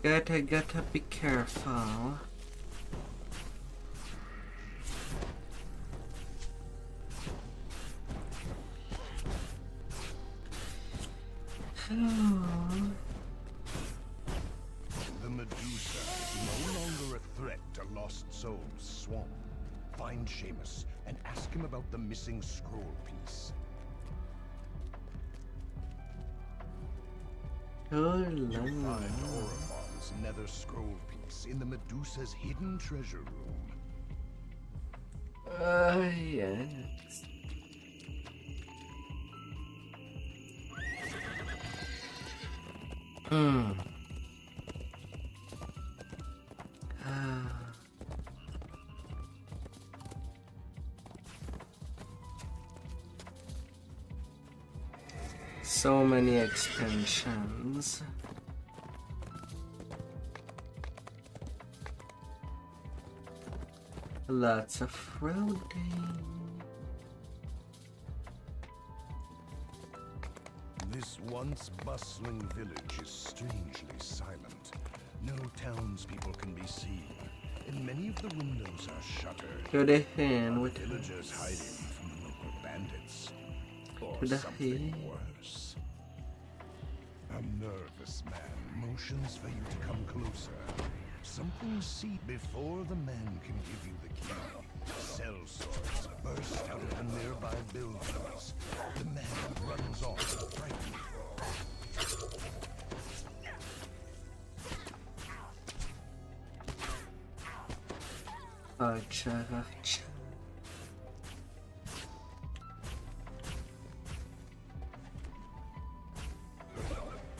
A: Gotta be careful.
M: The Medusa is no longer a threat to Lost Souls Swamp. Find Seamus and ask him about the missing scroll piece.
A: Oh,
M: You'll find Oromon's nether scroll piece in the Medusa's hidden treasure room.
A: Yes. So many extensions. Lots of floating.
M: This once bustling village is strangely silent. No townspeople can be seen, and many of the windows are shuttered.
A: To the hand with
M: villagers hiding from the local bandits, or
A: to the
M: something
A: hand.
M: worse. A nervous man motions for you to come closer. Something see before the man can give you the key. Cell swords burst out of the nearby buildings. The man runs off, frightened.
A: Archa.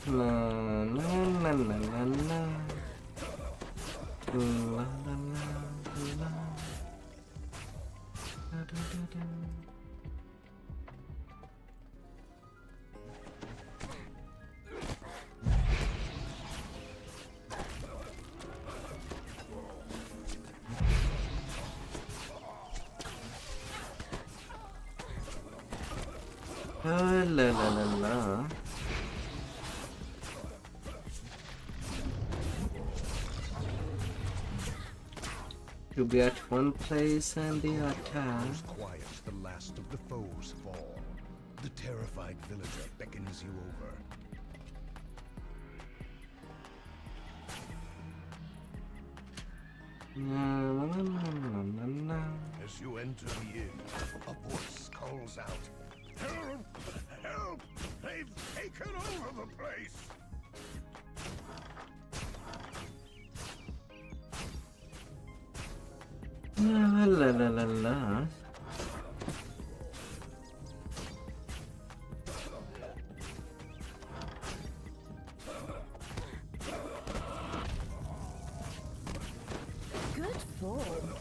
A: La la la la la la. La la la la. Da, da, da, da. La la la la. To be at one place and the attack.
M: Quiet, the last of the foes fall. The terrified villager beckons you over.
A: La, la, la, la, la.
M: As you enter the inn, a voice calls out, "Help! Help! They've taken over the place!"
A: La la la la la.
L: Good form.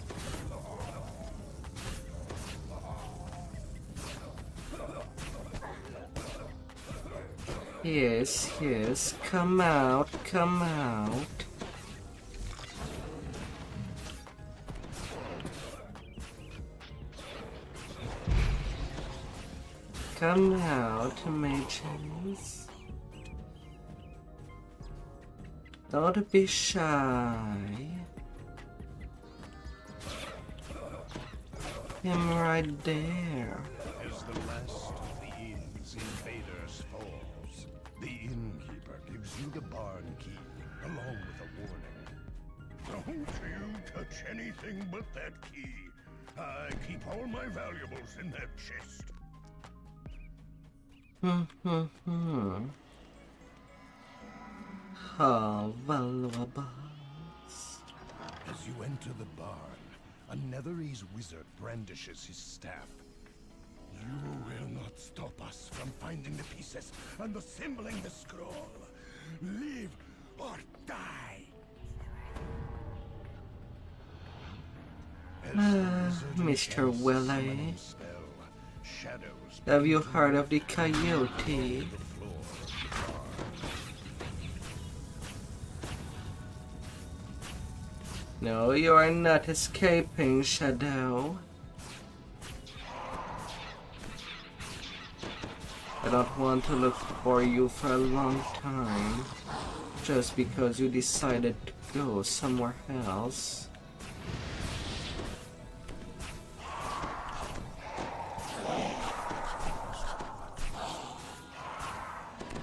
A: Yes, yes, come out, come out. Come out, mages. Don't be shy. Him right there.
M: As the last of the inn's invaders falls, the innkeeper gives you the barn key, along with a warning. Don't you touch anything but that key. I keep all my valuables in that chest.
A: How valuables.
M: As you enter the barn, a Netherese wizard brandishes his staff. You will not stop us from finding the pieces and assembling the scroll. Live or die.
A: Mr. Willie.
M: Spell, shadows
A: Have you heard of the coyote? No, you are not escaping, Shadow. I don't want to look for you for a long time, just because you decided to go somewhere else.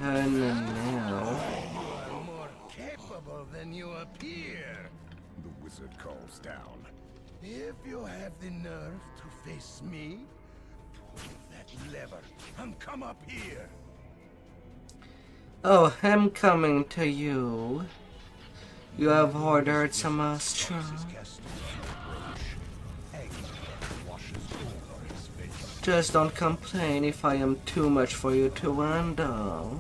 A: And now...
M: You are more capable than you appear, the wizard calls down. If you have the nerve to face me, pull that lever and come up here.
A: Oh, I'm coming to you. You have ordered some Astra. Just don't complain if I am too much for you to handle.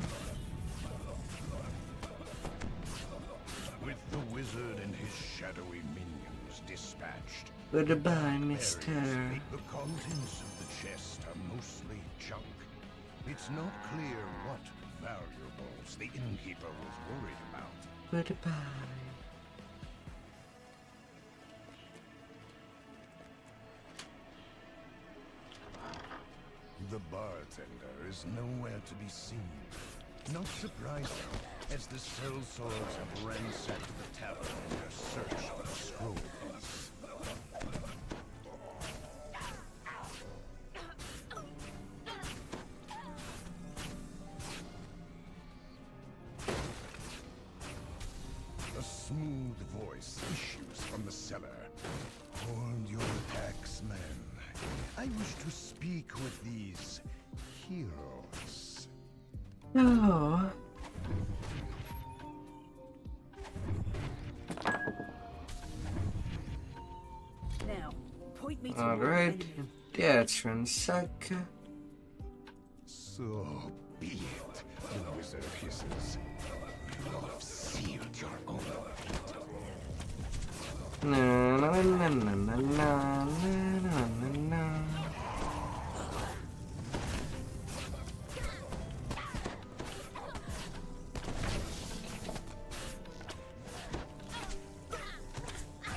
M: With the wizard and his shadowy minions dispatched,
A: Goodbye, mister.
M: the contents of the chest are mostly junk. It's not clear what valuables the innkeeper was worried about.
A: Goodbye.
M: The bartender is nowhere to be seen. Not surprising, as the sellswords have ransacked the tavern in their search for the scroll piece. A smooth voice issues from the cellar. Hold your attacks, men. I wish to speak with these heroes.
A: Oh.
L: Now, point me to
A: Alright, that's ransack.
M: So be it, the wizard hisses. You have sealed your own fate.
A: Na na na na na na na na na.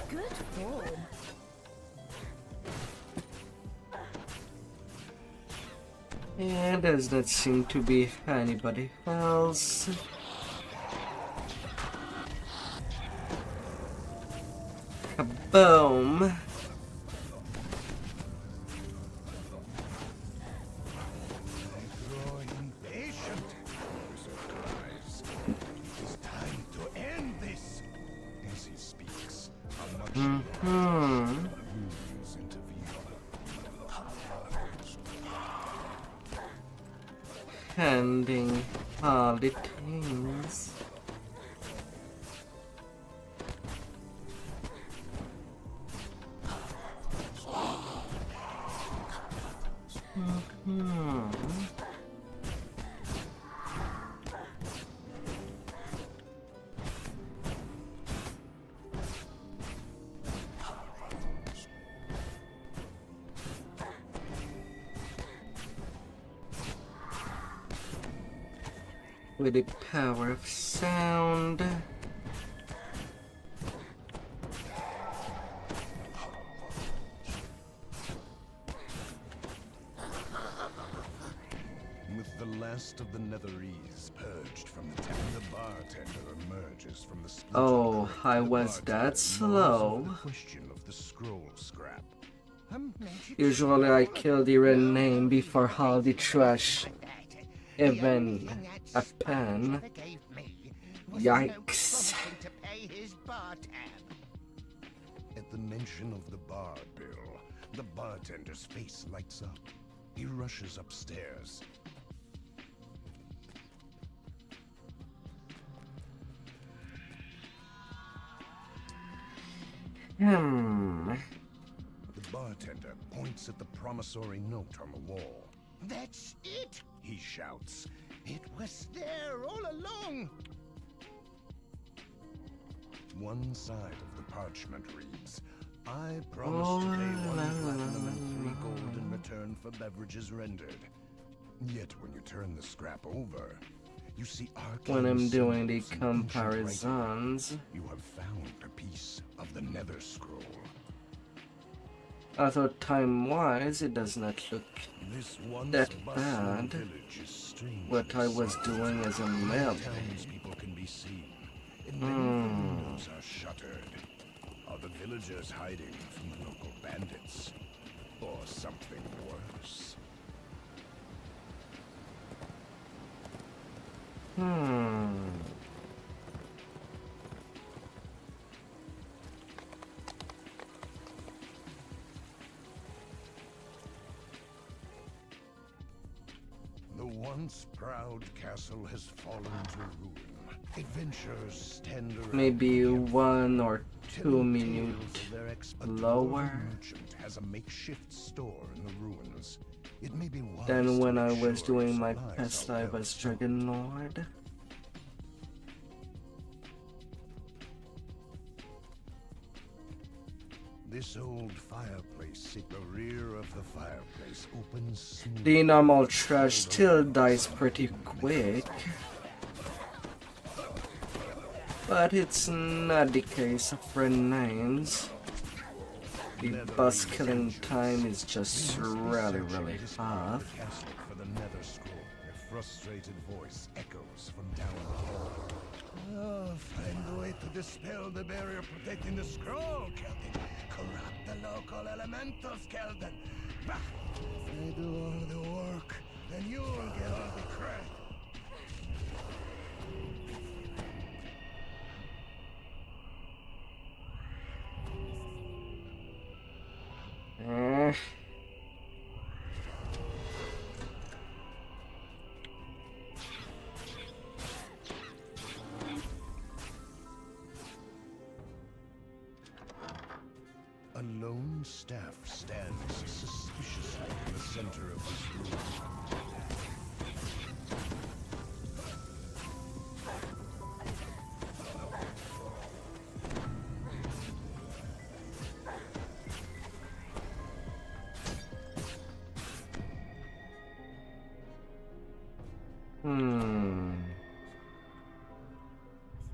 L: Good form.
A: And does not seem to be anybody else. Kaboom!
M: Impatient, wizard cries. It's time to end this. As he speaks, a much looms into view.
A: Handing all the things. With the power of sound.
M: With the last of the Netherese purged from the town, the bartender emerges from the splintered
A: Oh,
M: crate.
A: I
M: The
A: was
M: bartender
A: that
M: knows
A: slow.
M: of the question of the scroll scrap.
A: Usually I kill the rename before all the trash. Even a pen. Yikes.
M: At the mention of the bar bill, the bartender's face lights up. He rushes upstairs. The bartender points at the promissory note on the wall.
G: That's it!
M: He shouts.
G: It was there all along!
M: One side of the parchment reads, I promise to pay 1 platinum and 3 gold in return for beverages rendered. Yet when you turn the scrap over, you see
A: when I'm doing the
M: symbols and ancient
A: comparisons.
M: writing. You have found a piece of the Nether Scroll.
A: Although time-wise, it does not look that bad. What I was doing as a male.
M: Townspeople can be seen. And many of the windows are shuttered. Are the villagers hiding from the local bandits? Or something worse? The once proud castle has fallen to ruin. Adventurers stand around.
A: Maybe 1 or 2 minutes lower
M: Has a makeshift store in the ruins. It may be wise
A: than when
M: to
A: I
M: make
A: was
M: sure
A: doing my
M: supplies
A: past
M: are
A: life
M: well
A: as
M: stocked.
A: Dragon Lord.
M: This old fireplace at the rear of the fireplace opens smooth.
A: The normal trash still dies pretty quick, but it's not the case of renames. The boss killing time is just really fast.
M: For the Nether Scroll, a frustrated voice echoes from down the hall. Oh, find a way to dispel the barrier protecting the scroll, Kelton. Corrupt the local elementals, Kelton. Bah! If I do all the work, then you'll get all the credit. A lone staff stands suspiciously in the center of this room.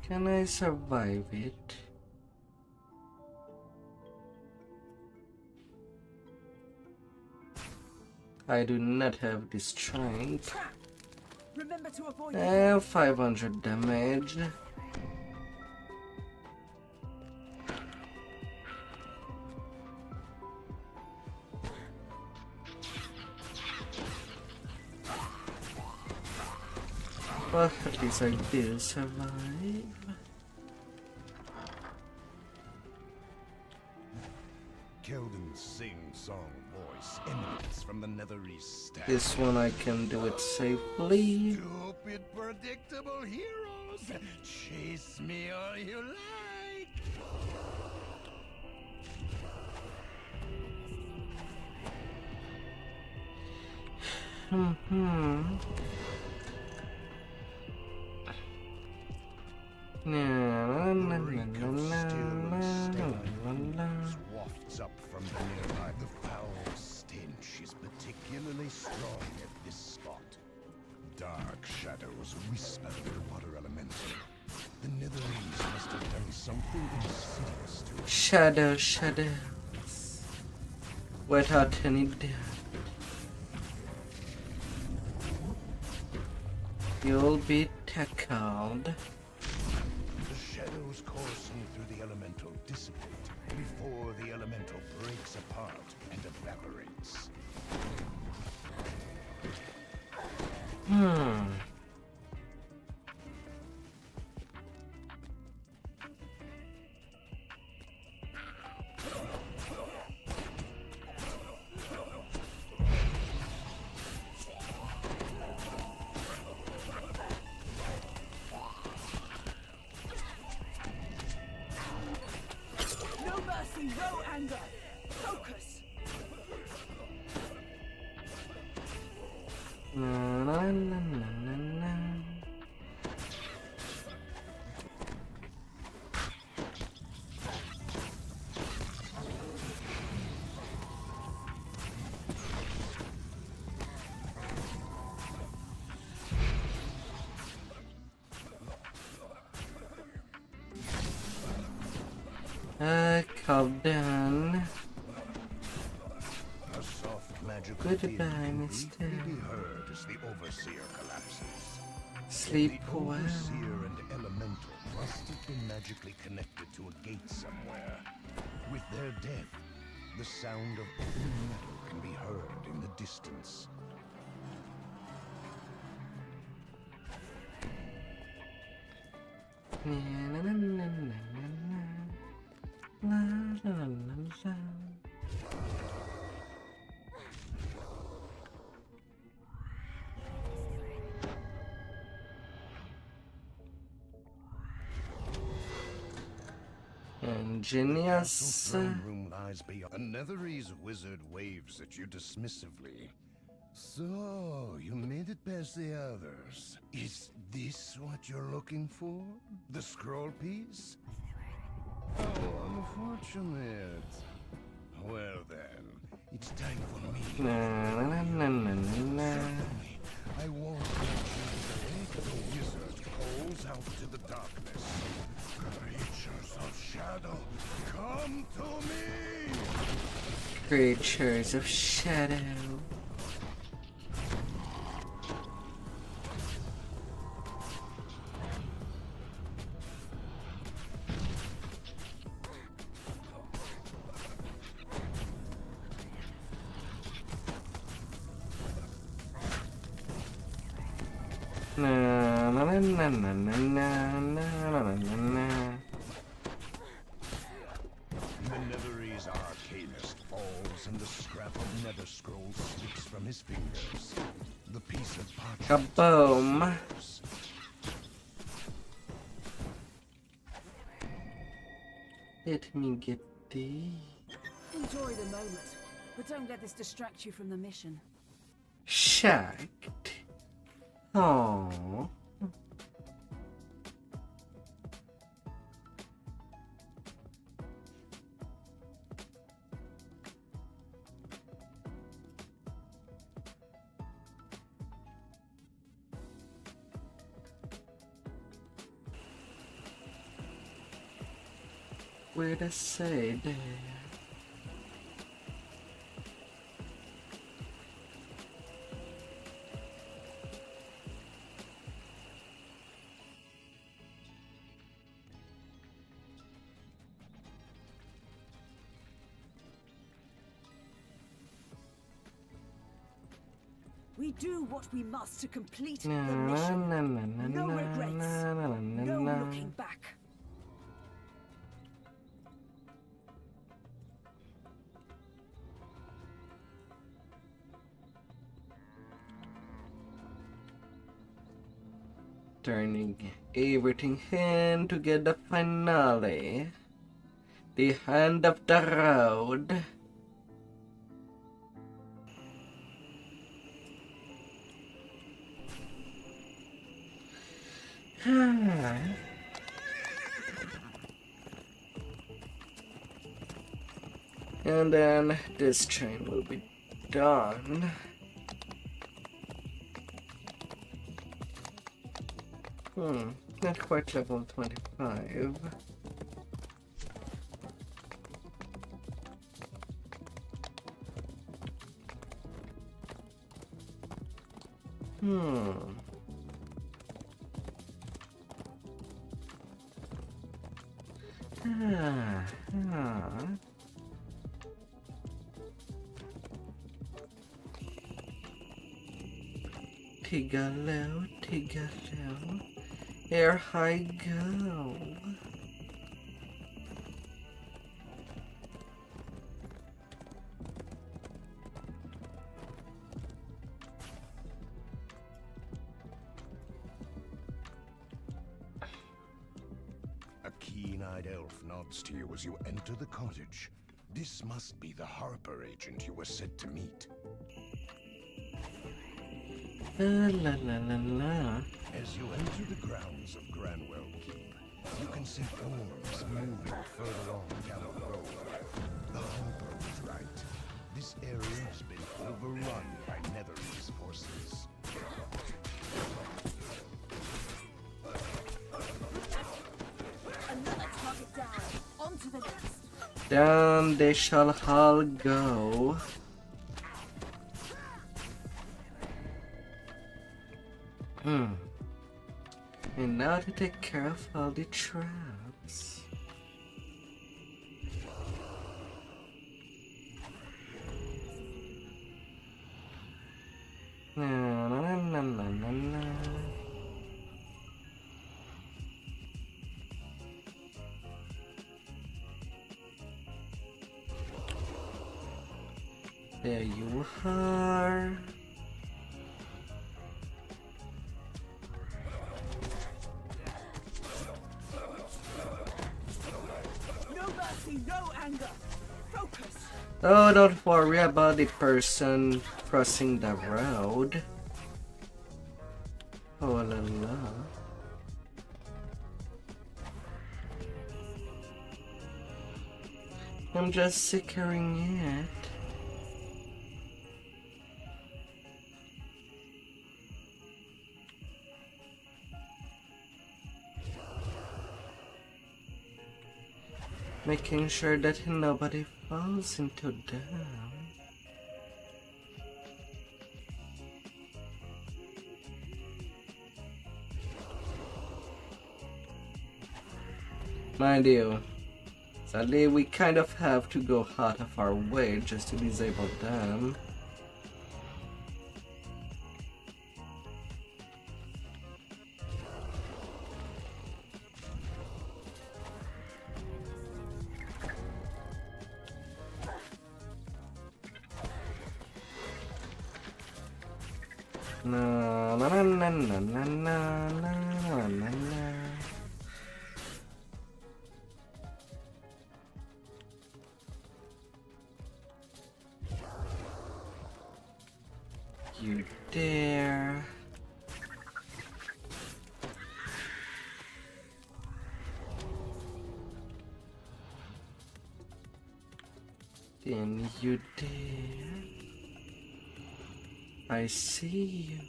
A: Can I survive it? I do not have the strength.
L: Remember to avoid
A: 500 damage. But at least I did survive.
M: Keldon's sing-song voice emanates from the Nether East staff.
A: This one I can do it safely.
M: Stupid, predictable heroes! Chase me all you like! Wafts up from the nearby. The foul stench is particularly strong at this spot. Dark shadows whisper in the water elemental. The Netherese must have done something insidious to it.
A: Shadows. Without any doubt. You'll be tackled.
M: The shadows coursing through the elemental dissipate before the elemental breaks apart and evaporates.
L: no mercy, no anger. Focus.
A: Calm down.
M: A soft magical
A: Goodbye,
M: feeling
A: mister.
M: can be heard as the overseer collapses.
A: Sleep
M: The
A: well.
M: overseer and elemental must have been magically connected to a gate somewhere. With their death, the sound of open metal can be heard in the distance.
A: Na, na, na, na, na, na, na. La, la, la, la, la. Ingenious.
M: Throne room lies beyond. A Netherese wizard waves at you dismissively. So, you made it past the others. Is this what you're looking for? The scroll piece? Oh, unfortunate. Well then, it's time for me.
A: Na, na, na, na, na, na.
M: I won't let you the wizard calls out to the darkness. Creatures of shadow, come to me!
A: Creatures of shadow. Na na na na na na na na na na na.
M: The Netherese arcanist falls and the scrap of nether scroll slips from his fingers. The piece of parchment.
A: Kaboom! Let me get thee.
L: Enjoy the moment, but don't let this distract you from the mission.
A: Shagged. Oh. Where to say there?
L: We do what we must to complete the
A: Na,
L: mission.
A: na, na, na,
L: No
A: na,
L: regrets.
A: na, na, na,
L: No
A: na.
L: looking back.
A: Turning everything in to get the finale. The end of the road. And then this chain will be done. Not quite level 25. Tigalo, Tigalo, here I go.
M: A keen-eyed elf nods to you as you enter the cottage. This must be the Harper agent you were sent to meet.
A: La la la la la.
M: As you enter the grounds of Granwell Keep, you can see forms moving further on down the road. The Harper was right. This area has been overrun by Netherese forces.
L: Another target down. On to to the next.
A: Down they shall all go. And now to take care of all the traps. Na na na na na na. There you are.
L: No mercy, no anger. Focus.
A: Oh, don't worry about the person crossing the road. Oh la la. I'm just securing it. Making sure that nobody falls into them. Mind you, sadly we kind of have to go out of our way just to disable them. Na na na na na na na na na na. You dare. Then you dare. I see you.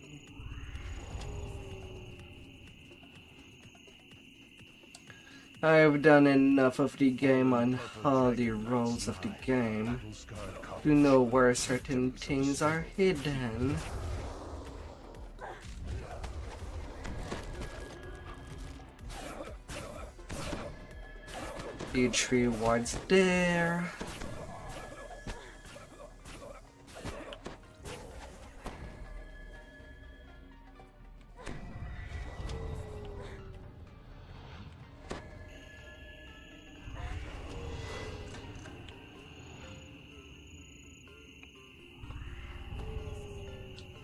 A: I've done enough of the game on all the roles of the game to know where certain things are hidden. Each reward's there.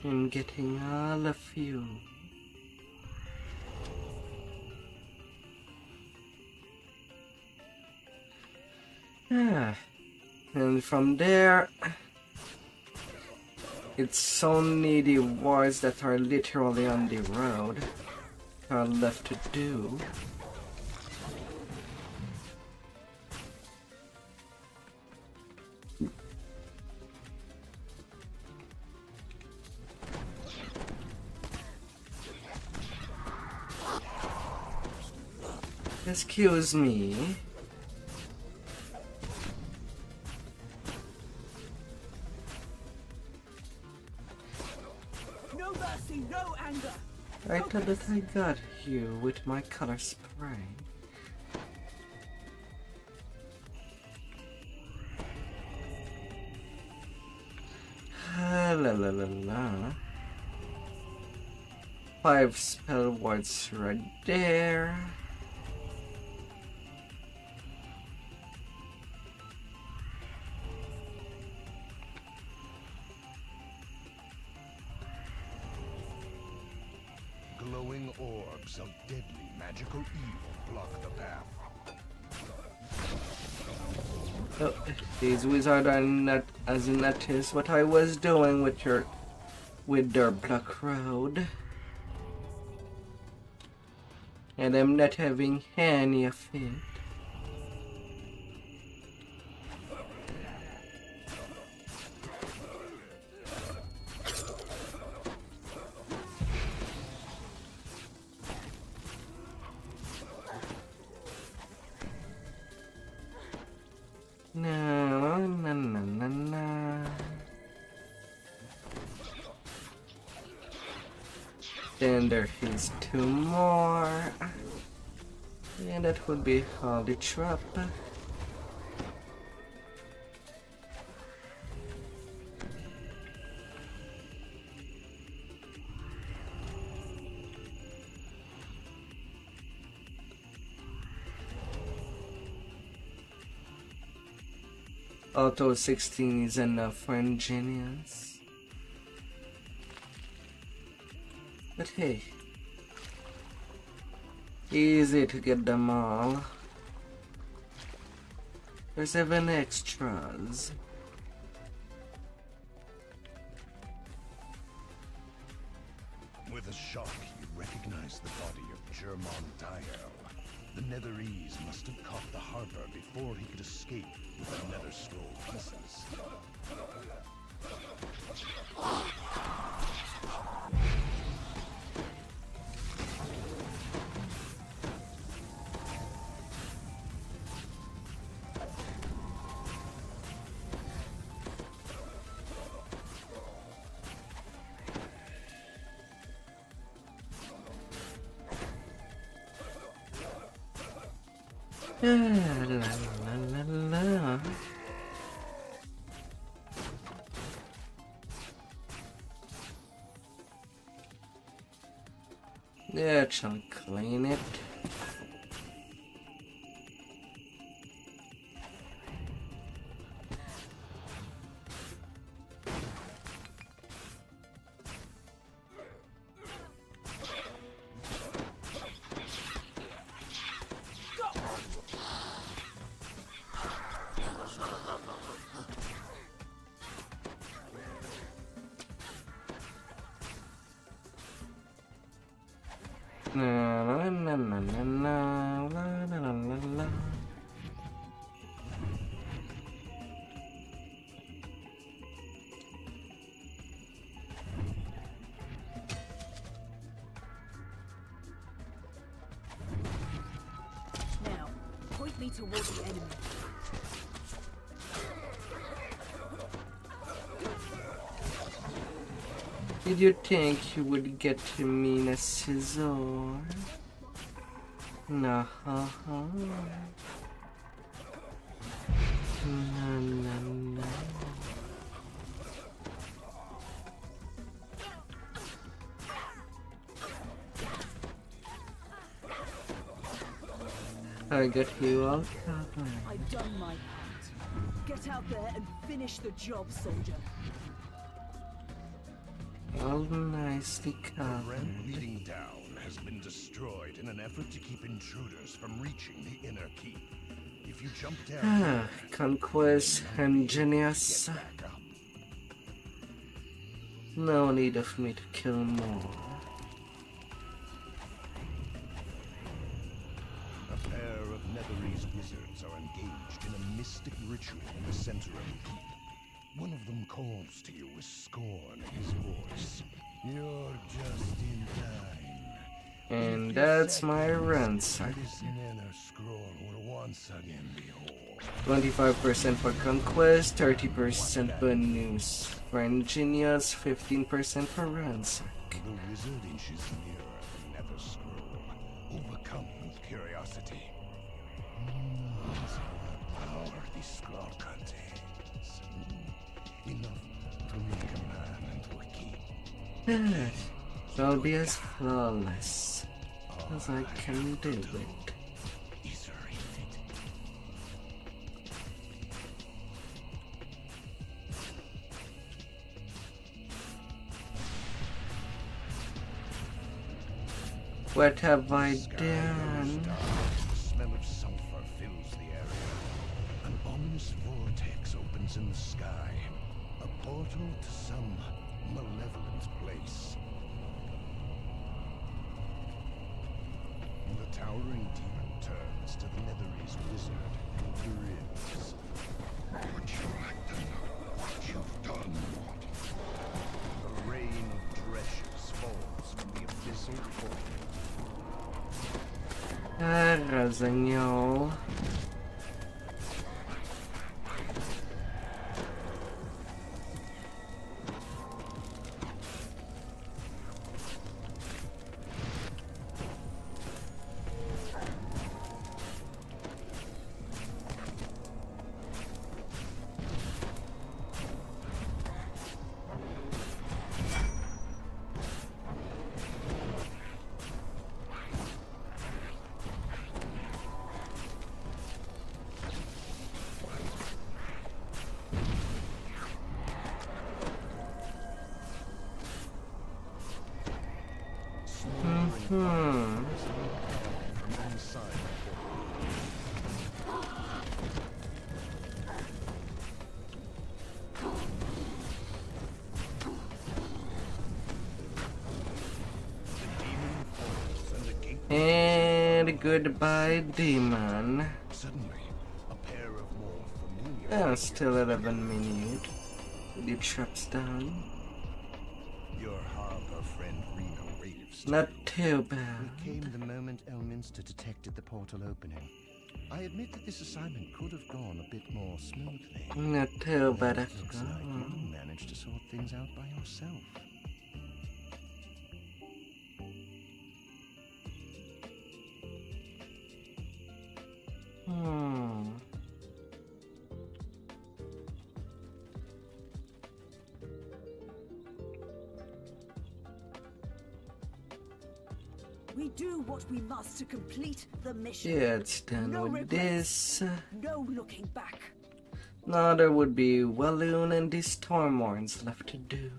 A: I'm getting all of you. And from there, it's only the wards that are literally on the road are left to do. Excuse me.
L: No mercy, no anger.
A: I thought that I got you with my color spray. La la la la. 5 spell words right there.
M: Glowing orbs of deadly magical evil block the path.
A: Oh, these wizards are not as noticed what I was doing with their block road. And I'm not having any of it. Na na na na na. Then there is 2 more. And that would be all the trap. Auto 16 is enough for engineers. But hey, easy to get them all. There's even extras.
M: With a shock, you recognize the body of Germon Diel. The Netherese must have caught the harbor before he could escape with the Nether Scroll pieces.
A: La la la la. That shall clean it. Na na na na na na la la la la la.
L: Now, point me towards the enemy.
A: Did you think you would get to me in a scissor? No. No, no, no. I got you all covered.
L: I've done my part. Get out there and finish the job, soldier.
A: All nicely
M: The ramp
A: covered.
M: leading down has been destroyed in an effort to keep intruders from reaching the inner keep. If you jump down,
A: Conquest Ingenious.
M: get back up.
A: No need of me to kill more.
M: A pair of Netherese wizards are engaged in a mystic ritual in the center of the keep. One of them calls to you with scorn in his voice. You're just in time.
A: And that's my ransack.
M: This Nether Scroll will once again be whole.
A: 25% for Conquest, 30% bonus for Ingenious, 15% for Ransack.
M: The wizard inches nearer the Nether Scroll, overcome with curiosity. What power this scroll contains. Enough to make a man into a king.
A: I'll be as flawless as I can do it.
M: Is it?
A: What have I
M: Sky
A: done?
M: grows dark, the smell of sulfur fills the area. An ominous vortex opens in the sky, a portal to some malevolent place. The towering demon turns to the Netherese wizard and grins. Would you like to know what you've done? A rain of dreshes falls from the abyssal portal.
A: Разонял. Hmm.
M: From inside the portal.
A: And goodbye, demon.
M: Suddenly, a pair of more familiar
A: Oh, still 11 minutes. The trap's down.
M: Your harbor friend Reno raves.
A: Not too bad.
N: We came the moment Elminster detected the portal opening. I admit that this assignment could have gone a bit more smoothly.
A: Not too bad
N: It
A: after
N: looks like you managed to sort things out by yourself.
L: We do what we must to complete the mission.
A: Yeah, it's done
L: No
A: with
L: regrets.
A: this.
L: No looking back.
A: Now there would be Walloon and the Stormhorns left to do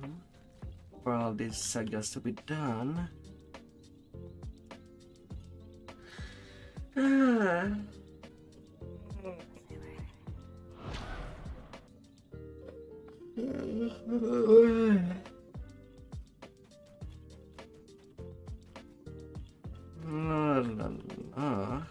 A: for all these sagas to be done. La, la, la.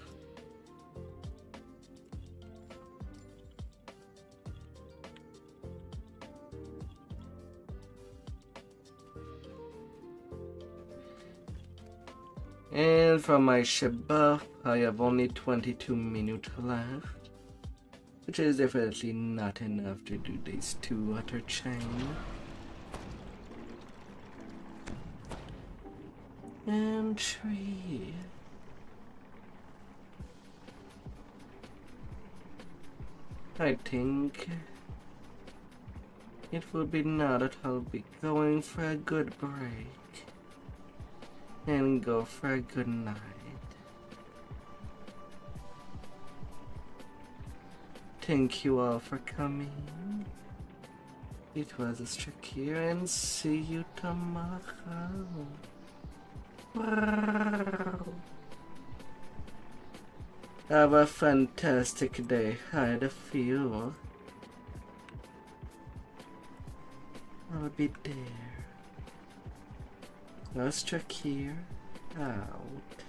A: And from my ship buff, I have only 22 minutes left, which is definitely not enough to do these two utter chain. And 3. I think it will be now that I'll be going for a good break and go for a good night. Thank you all for coming. It was Austrakear, and see you tomorrow. Wow. Have a fantastic day. I had a few. I'll be there. Austrakear out.